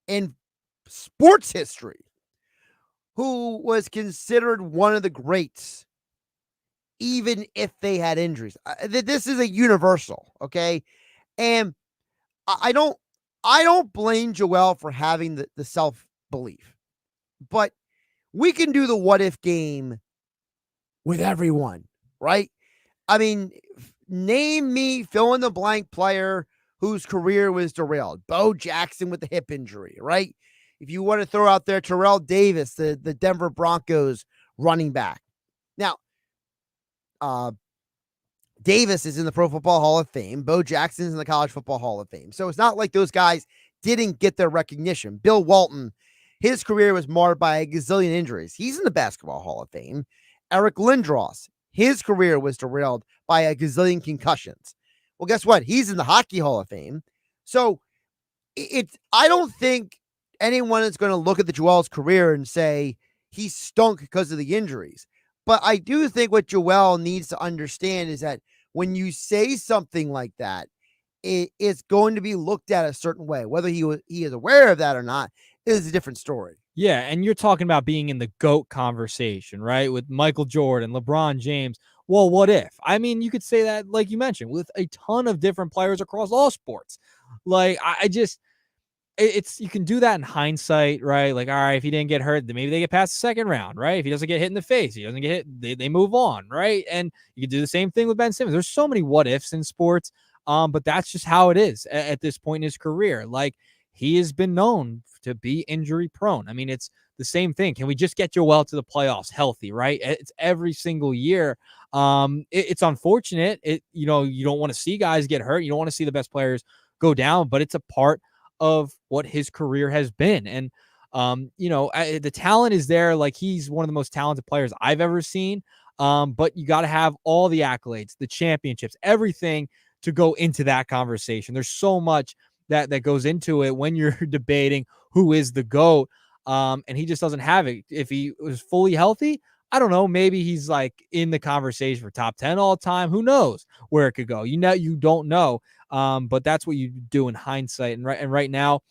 in sports history who was considered one of the greats, even if they had injuries. This is a universal, okay? And I don't blame Joel for having the self-belief, but we can do the what if game with everyone, right? I mean, name me fill in the blank player whose career was derailed. Bo Jackson with the hip injury, right? If you want to throw out there Terrell Davis, the Denver Broncos running back. Now, Davis is in the Pro Football Hall of Fame. Bo Jackson's in the College Football Hall of Fame. So it's not like those guys didn't get their recognition. Bill Walton, his career was marred by a gazillion injuries. He's in the Basketball Hall of Fame. Eric Lindros, his career was derailed by a gazillion concussions. Well, guess what? He's in the Hockey Hall of Fame. So I don't think anyone is going to look at the Joel's career and say he stunk because of the injuries. But I do think what Joel needs to understand is that when you say something like that, it's going to be looked at a certain way. Whether he is aware of that or not is a different story. Yeah, and you're talking about being in the GOAT conversation, right? With Michael Jordan, LeBron James. Well, what if? I mean, you could say that, like you mentioned, with a ton of different players across all sports. Like, you can do that in hindsight, right? Like, all right, if he didn't get hurt, then maybe they get past the second round, right? If he doesn't get hit in the face, he doesn't get hit, they move on, right? And you can do the same thing with Ben Simmons. There's so many what ifs in sports, but that's just how it is at this point in his career. Like, he has been known to be injury prone. I mean, it's the same thing. Can we just get Joel to the playoffs healthy, right? It's every single year. It's unfortunate. You don't want to see guys get hurt. You don't want to see the best players go down, but it's a part of what his career has been. And, the talent is there. Like, he's one of the most talented players I've ever seen. But you got to have all the accolades, the championships, everything to go into that conversation. There's so much that goes into it when you're debating who is the GOAT. And he just doesn't have it. If he was fully healthy, I don't know, maybe he's like in the conversation for top 10 all time. Who knows where it could go? You don't know. But that's what you do in hindsight. And right now,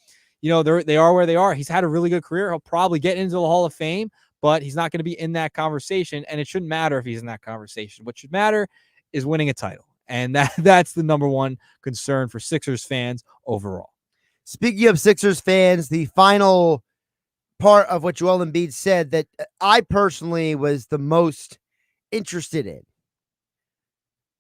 they are where they are. He's had a really good career. He'll probably get into the Hall of Fame, but he's not going to be in that conversation. And it shouldn't matter if he's in that conversation. What should matter is winning a title. And that's the number one concern for Sixers fans overall. Speaking of Sixers fans, the final part of what Joel Embiid said that I personally was the most interested in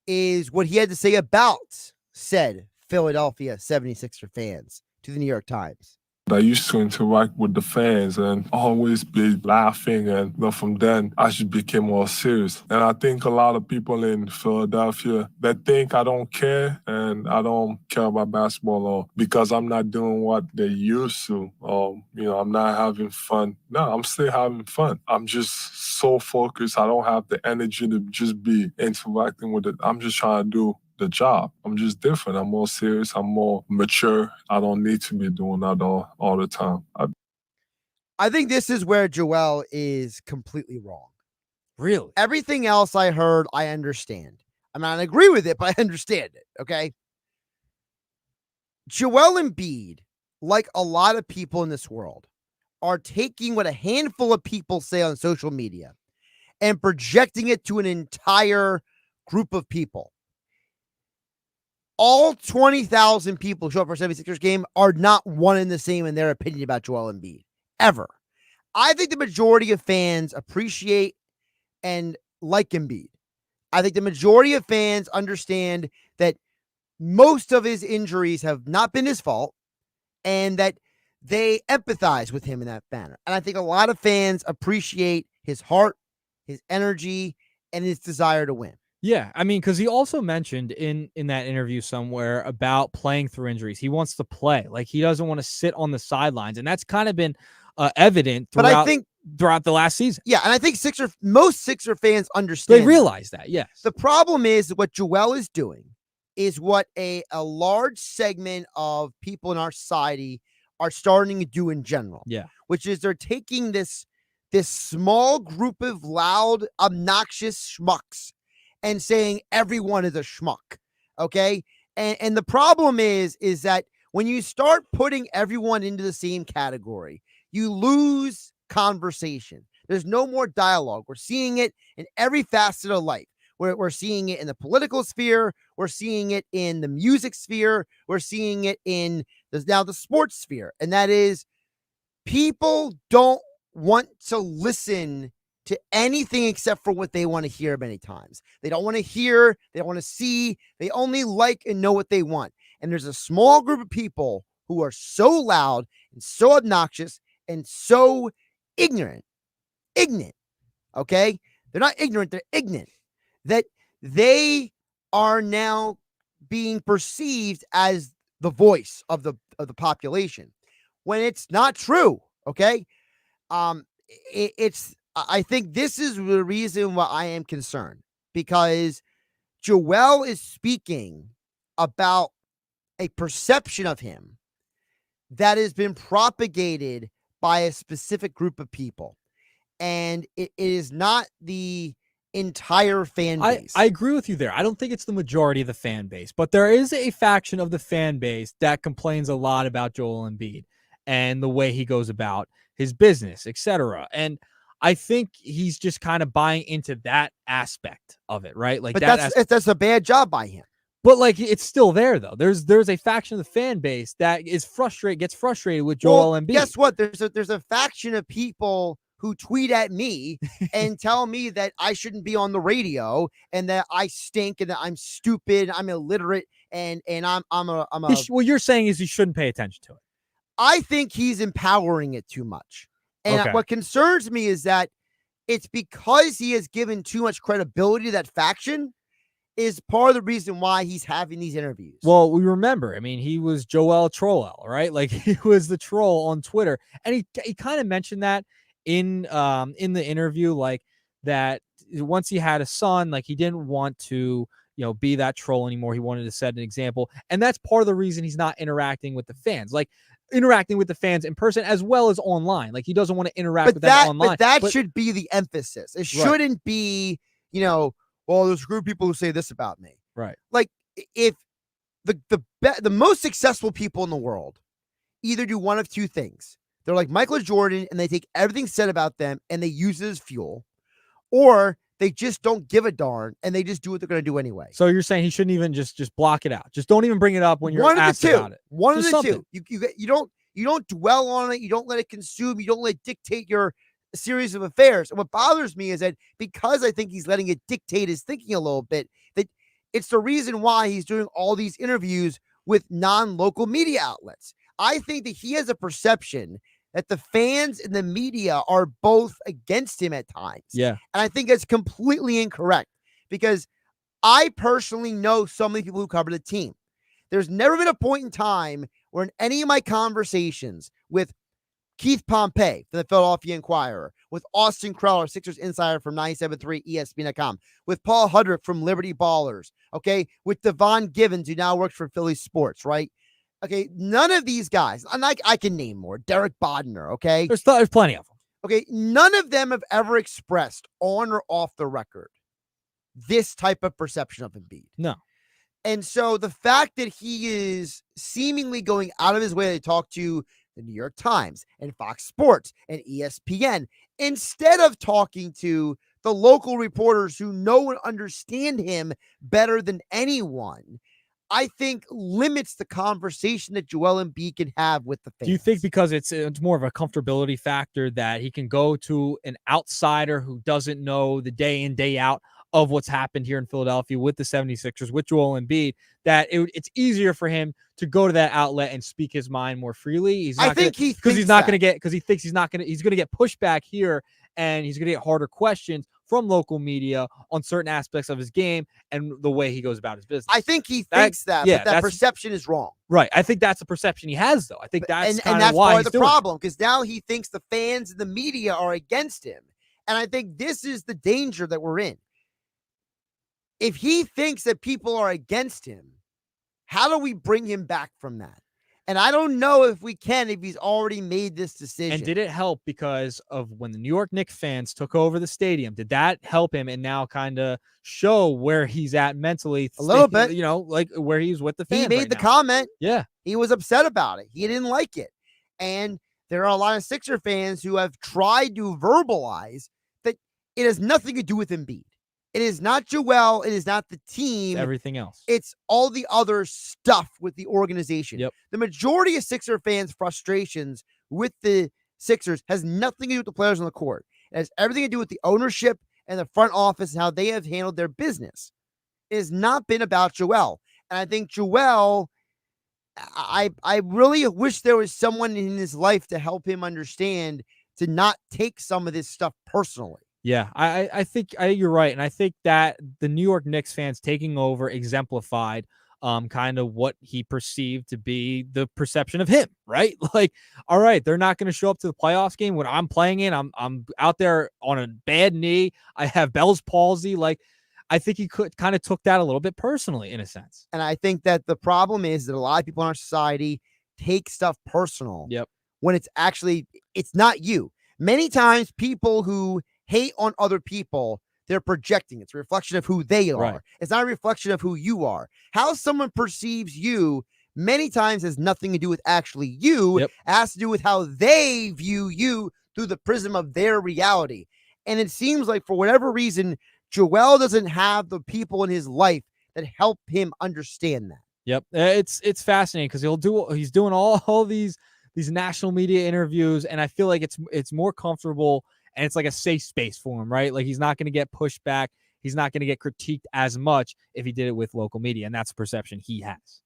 is what he had to say about said Philadelphia 76er fans to the New York Times. I used to interact with the fans and always be laughing, and from then I just became more serious. And I think a lot of people in Philadelphia that think I don't care and I don't care about basketball or because I'm not doing what they used to, or I'm not having fun. No, I'm still having fun. I'm just so focused. I don't have the energy to just be interacting with it. I'm just trying to do the job. I'm just different. I'm more serious. I'm more mature. I don't need to be doing that all the time. I think this is where Joel is completely wrong. Really? Everything else I heard, I understand. I mean, I agree with it, but I understand it, okay? Joel Embiid, like a lot of people in this world, are taking what a handful of people say on social media and projecting it to an entire group of people. All 20,000 people who show up for a 76ers game are not one and the same in their opinion about Joel Embiid, ever. I think the majority of fans appreciate and like Embiid. I think the majority of fans understand that most of his injuries have not been his fault and that they empathize with him in that manner. And I think a lot of fans appreciate his heart, his energy, and his desire to win. Yeah, I mean, because he also mentioned in that interview somewhere about playing through injuries. He wants to play. Like, he doesn't want to sit on the sidelines. And that's kind of been evident throughout the last season. Yeah, and I think most Sixer fans understand. They realize that, yes. The problem is what Joel is doing is what a large segment of people in our society are starting to do in general. Yeah. Which is they're taking this small group of loud, obnoxious schmucks and saying everyone is a schmuck, okay? And the problem is that when you start putting everyone into the same category, you lose conversation. There's no more dialogue. We're seeing it in every facet of life. We're seeing it in the political sphere. We're seeing it in the music sphere. We're seeing it in now the sports sphere. And that is, people don't want to listen to anything except for what they want to hear many times. They don't want to hear. They don't want to see. They only like and know what they want. And there's a small group of people who are so loud and so obnoxious and so ignorant, okay? They're not ignorant, they're ignorant, that they are now being perceived as the voice of the population when it's not true, okay? I think this is the reason why I am concerned, because Joel is speaking about a perception of him that has been propagated by a specific group of people. And it is not the entire fan base. I agree with you there. I don't think it's the majority of the fan base, but there is a faction of the fan base that complains a lot about Joel Embiid and the way he goes about his business, etc. And I think he's just kind of buying into that aspect of it, right? Like, but that's a bad job by him. But like, it's still there though. There's a faction of the fan base that gets frustrated with Joel Embiid. Guess what? There's a faction of people who tweet at me and tell me that I shouldn't be on the radio and that I stink and that I'm stupid, I'm illiterate, and I'm a what you're saying is you shouldn't pay attention to it. I think he's empowering it too much. And what concerns me is that it's because he has given too much credibility to that faction is part of the reason why he's having these interviews. Well, we remember, I mean, he was Joel Trollel, right? Like, he was the troll on Twitter. And he kind of mentioned that in the interview, like, that once he had a son, like, he didn't want to, be that troll anymore. He wanted to set an example. And that's part of the reason he's not interacting with the fans. Like, interacting with the fans in person as well as online. Like, he doesn't want to interact with them online. But that should be the emphasis. It shouldn't be, well, there's a group of people who say this about me. Right. Like, if the most successful people in the world either do one of two things. They're like Michael Jordan and they take everything said about them and they use it as fuel, or they just don't give a darn and they just do what they're going to do anyway. So you're saying he shouldn't even just block it out. Just don't even bring it up when you're asked about it. One of the two. You don't dwell on it. You don't let it consume. You don't let it dictate your series of affairs. And what bothers me is that because I think he's letting it dictate his thinking a little bit, that it's the reason why he's doing all these interviews with non-local media outlets. I think that he has a perception that the fans and the media are both against him at times. Yeah. And I think that's completely incorrect, because I personally know so many people who cover the team. There's never been a point in time where in any of my conversations with Keith Pompey from the Philadelphia Inquirer, with Austin Crowler, Sixers insider from 97.3 ESPN.com, with Paul Hudrick from Liberty Ballers, okay, with Devon Givens, who now works for Philly Sports, right? Okay, none of these guys, and I can name more, Derek Bodner, okay? There's plenty of them. Okay, none of them have ever expressed on or off the record this type of perception of Embiid. No. And so the fact that he is seemingly going out of his way to talk to the New York Times and Fox Sports and ESPN, instead of talking to the local reporters who know and understand him better than anyone, I think limits the conversation that Joel Embiid can have with the fans. Do you think because it's more of a comfortability factor that he can go to an outsider who doesn't know the day in, day out of what's happened here in Philadelphia with the 76ers, with Joel Embiid, that it's easier for him to go to that outlet and speak his mind more freely? I think he's going to get pushback here, and he's going to get harder questions from local media on certain aspects of his game and the way he goes about his business. I think he thinks but that perception is wrong. Right. I think that's the perception he has, though. I think that's and that's part of the problem, because now he thinks the fans and the media are against him. And I think this is the danger that we're in. If he thinks that people are against him, how do we bring him back from that? And I don't know if we can, if he's already made this decision. And did it help because of when the New York Knicks fans took over the stadium? Did that help him and now kind of show where he's at mentally? A little bit. Like where he's with the fans. He made the comment. Yeah. He was upset about it. He didn't like it. And there are a lot of Sixer fans who have tried to verbalize that it has nothing to do with Embiid. It is not Joel. It is not the team. It's everything else. It's all the other stuff with the organization. Yep. The majority of Sixer fans' frustrations with the Sixers has nothing to do with the players on the court. It has everything to do with the ownership and the front office and how they have handled their business. It has not been about Joel. And I think Joel, I really wish there was someone in his life to help him understand to not take some of this stuff personally. Yeah, I think you're right. And I think that the New York Knicks fans taking over exemplified kind of what he perceived to be the perception of him, right? Like, all right, they're not going to show up to the playoffs game when I'm playing in. I'm out there on a bad knee. I have Bell's palsy. Like, I think he kind of took that a little bit personally in a sense. And I think that the problem is that a lot of people in our society take stuff personal. Yep. When it's not you. Many times people who hate on other people, they're projecting. It's a reflection of who they are. Right. It's not a reflection of who you are. How someone perceives you many times has nothing to do with actually you. Yep. It has to do with how they view you through the prism of their reality. And it seems like for whatever reason, Joel doesn't have the people in his life that help him understand that. Yep. It's fascinating because he's doing all these national media interviews, and I feel like it's more comfortable and it's like a safe space for him, right? Like he's not going to get pushed back. He's not going to get critiqued as much if he did it with local media, and that's the perception he has.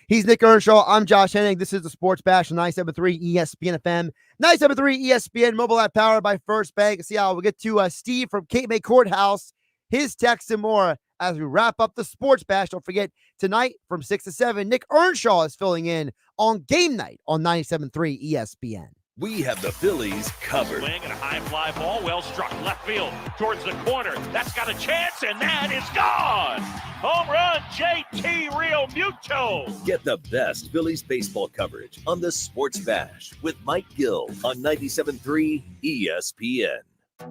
He's Nick Earnshaw. I'm Josh Hennig. This is the Sports Bash on 97.3 ESPN FM, 97.3 ESPN mobile app powered by First Bank. See how we'll get to Steve from Cape May Courthouse, his text and more as we wrap up the Sports Bash. Don't forget, tonight from 6 to 7, Nick Earnshaw is filling in on game night on 97.3 ESPN. We have the Phillies covered. Swing and a high fly ball, well struck left field towards the corner. That's got a chance, and that is gone. Home run, JT Real Muto. Get the best Phillies baseball coverage on the Sports Bash with Mike Gill on 97.3 ESPN.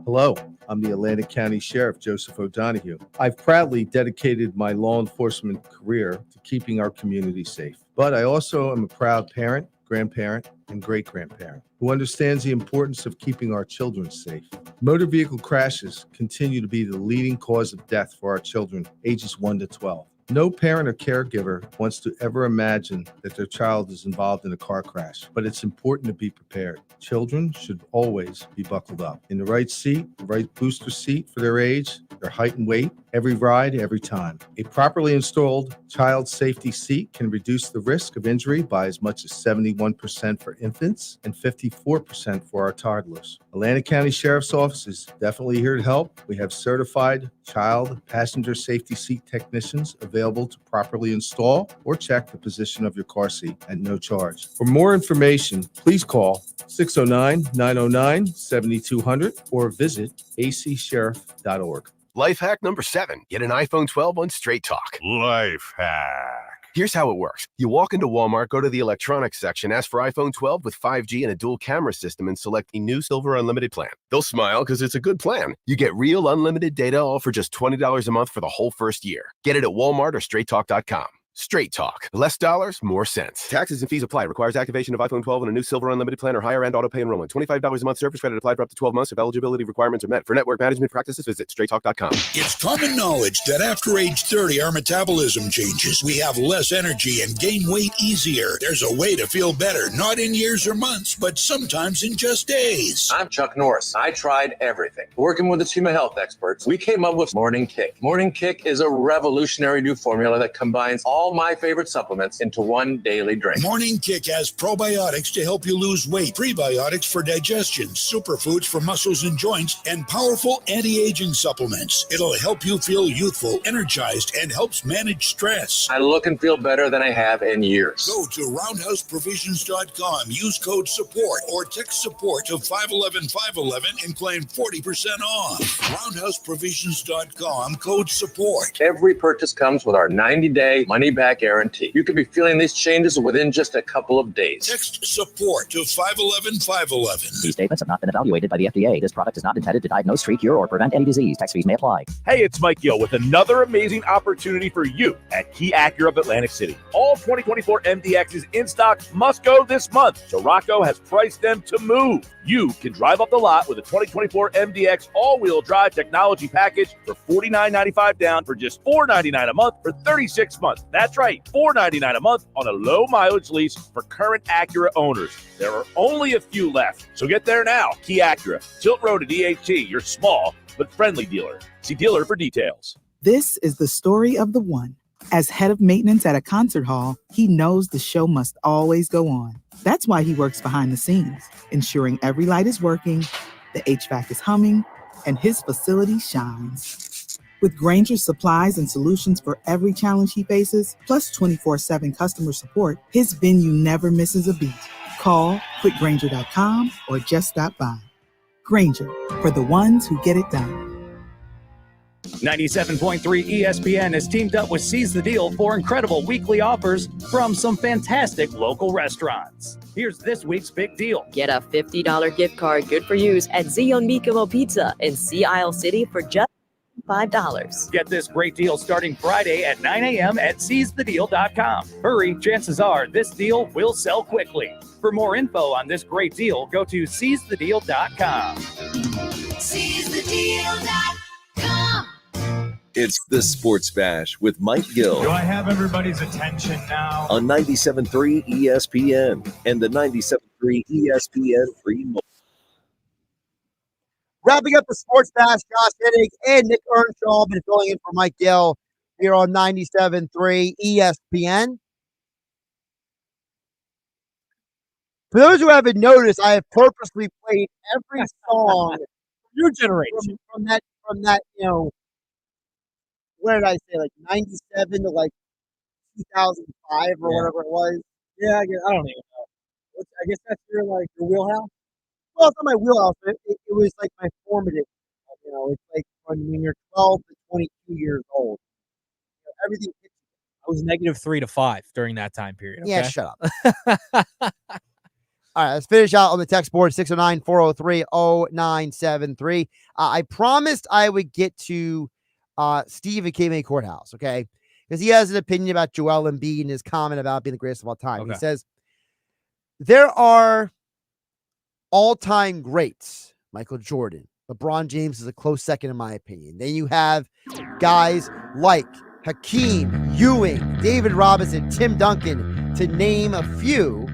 Hello, I'm the Atlantic County Sheriff, Joseph O'Donohue. I've proudly dedicated my law enforcement career to keeping our community safe. But I also am a proud parent, grandparent, and great-grandparent who understands the importance of keeping our children safe. Motor vehicle crashes continue to be the leading cause of death for our children ages 1 to 12. No parent or caregiver wants to ever imagine that their child is involved in a car crash, but it's important to be prepared. Children should always be buckled up in the right seat, the right booster seat for their age, their height and weight, every ride, every time. A properly installed child safety seat can reduce the risk of injury by as much as 71% for infants and 54% for our toddlers. Atlantic County Sheriff's Office is definitely here to help. We have certified child passenger safety seat technicians available to properly install or check the position of your car seat at no charge. For more information, please call 609-909-7200 or visit acsheriff.org. Life hack number 7. Get an iPhone 12 on Straight Talk. Life hack. Here's how it works. You walk into Walmart, go to the electronics section, ask for iPhone 12 with 5G and a dual camera system, and select the new Silver Unlimited plan. They'll smile because it's a good plan. You get real unlimited data all for just $20 a month for the whole first year. Get it at Walmart or StraightTalk.com. Straight Talk. Less dollars, more sense. Taxes and fees apply. Requires activation of iPhone 12 and a new Silver Unlimited plan or higher end auto pay enrollment. $25 a month service credit applied for up to 12 months if eligibility requirements are met. For network management practices, visit StraightTalk.com. It's common knowledge that after age 30, our metabolism changes. We have less energy and gain weight easier. There's a way to feel better, not in years or months, but sometimes in just days. I'm Chuck Norris. I tried everything. Working with a team of health experts, we came up with Morning Kick. Morning Kick is a revolutionary new formula that combines all my favorite supplements into one daily drink. Morning Kick has probiotics to help you lose weight, prebiotics for digestion, superfoods for muscles and joints, and powerful anti-aging supplements. It'll help you feel youthful, energized, and helps manage stress. I look and feel better than I have in years. Go to roundhouseprovisions.com, use code SUPPORT or text SUPPORT to 511-511 and claim 40% off. Roundhouseprovisions.com, code SUPPORT. Every purchase comes with our 90-day money money-back guarantee. You could be feeling these changes within just a couple of days. Text support to 511-511. These statements have not been evaluated by the FDA. This product is not intended to diagnose, treat, cure, or prevent any disease. Tax fees may apply. Hey, it's Mike Gill with another amazing opportunity for you at Key Acura of Atlantic City. All 2024 MDXs in stock must go this month, so Rocco has priced them to move. You can drive up the lot with a 2024 MDX all-wheel drive technology package for $49.95 down for just $4.99 a month for 36 months. That's right, $4.99 a month on a low-mileage lease for current Acura owners. There are only a few left, so get there now. Key Acura, Tilt Road at EHT, your small but friendly dealer. See dealer for details. This is the story of the one. As head of maintenance at a concert hall, he knows the show must always go on. That's why he works behind the scenes, ensuring every light is working, the HVAC is humming, and his facility shines. With Grainger's supplies and solutions for every challenge he faces, plus 24/7 customer support, his venue never misses a beat. Call quickgrainger.com or just stop by. Grainger, for the ones who get it done. 97.3 ESPN has teamed up with Seize the Deal for incredible weekly offers from some fantastic local restaurants. Here's this week's big deal. Get a $50 gift card good for use at Zion Mikamo Pizza in Sea Isle City for just $5. Get this great deal starting Friday at 9 a.m. at seizethedeal.com. Hurry, chances are this deal will sell quickly. For more info on this great deal, go to seizethedeal.com. Seizethedeal.com. It's the Sports Bash with Mike Gill. Do I have everybody's attention now? On 97.3 ESPN and the 97.3 ESPN free mobile. Wrapping up the Sports Bash, Josh Hennig and Nick Earnshaw have been filling in for Mike Gill here on 97.3 ESPN. For those who haven't noticed, I have purposely played every song your generation from that, what did I say, like 97 to like 2005 or whatever it was. Yeah, I don't even know. I guess that's your wheelhouse. Well, it's not my wheelhouse, but it was like my formative. It's like when you're 12 to 22 years old. Everything. I was -3 to 5 during that time period. Okay? Yeah, shut up. All right, let's finish out on the text board, 609-403-0973. I promised I would get to Steve at KMA Courthouse, okay? Because he has an opinion about Joel Embiid and his comment about being the greatest of all time. Okay. He says, there are all-time greats, Michael Jordan. LeBron James is a close second in my opinion. Then you have guys like Hakeem, Ewing, David Robinson, Tim Duncan, to name a few.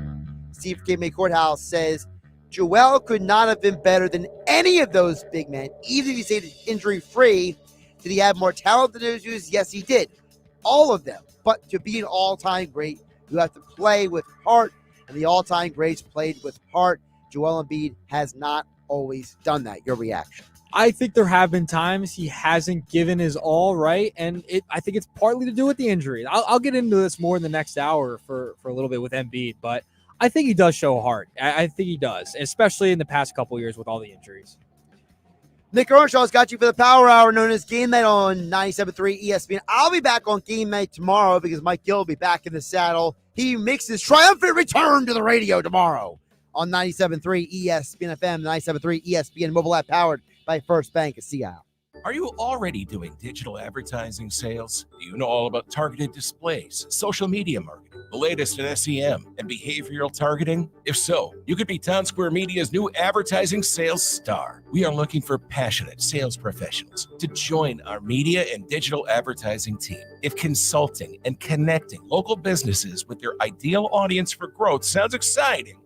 Steve KMA Courthouse says, Joel could not have been better than any of those big men, even if you say injury-free. Did he have more talent than those dudes? Yes, he did. All of them. But to be an all-time great, you have to play with heart, and the all-time greats played with heart. Joel Embiid has not always done that. Your reaction? I think there have been times he hasn't given his all, right? And I think it's partly to do with the injury. I'll get into this more in the next hour for a little bit with Embiid, but I think he does show heart. I think he does, especially in the past couple years with all the injuries. Nick Earnshaw's got you for the Power Hour, known as Game Night on 97.3 ESPN. I'll be back on Game Night tomorrow because Mike Gill will be back in the saddle. He makes his triumphant return to the radio tomorrow on 97.3 ESPN FM, 97.3 ESPN mobile app powered by First Bank of Seattle. Are you already doing digital advertising sales? Do you know all about targeted displays, social media marketing, the latest in SEM, and behavioral targeting? If so, you could be Town Square Media's new advertising sales star. We are looking for passionate sales professionals to join our media and digital advertising team. If consulting and connecting local businesses with their ideal audience for growth sounds exciting,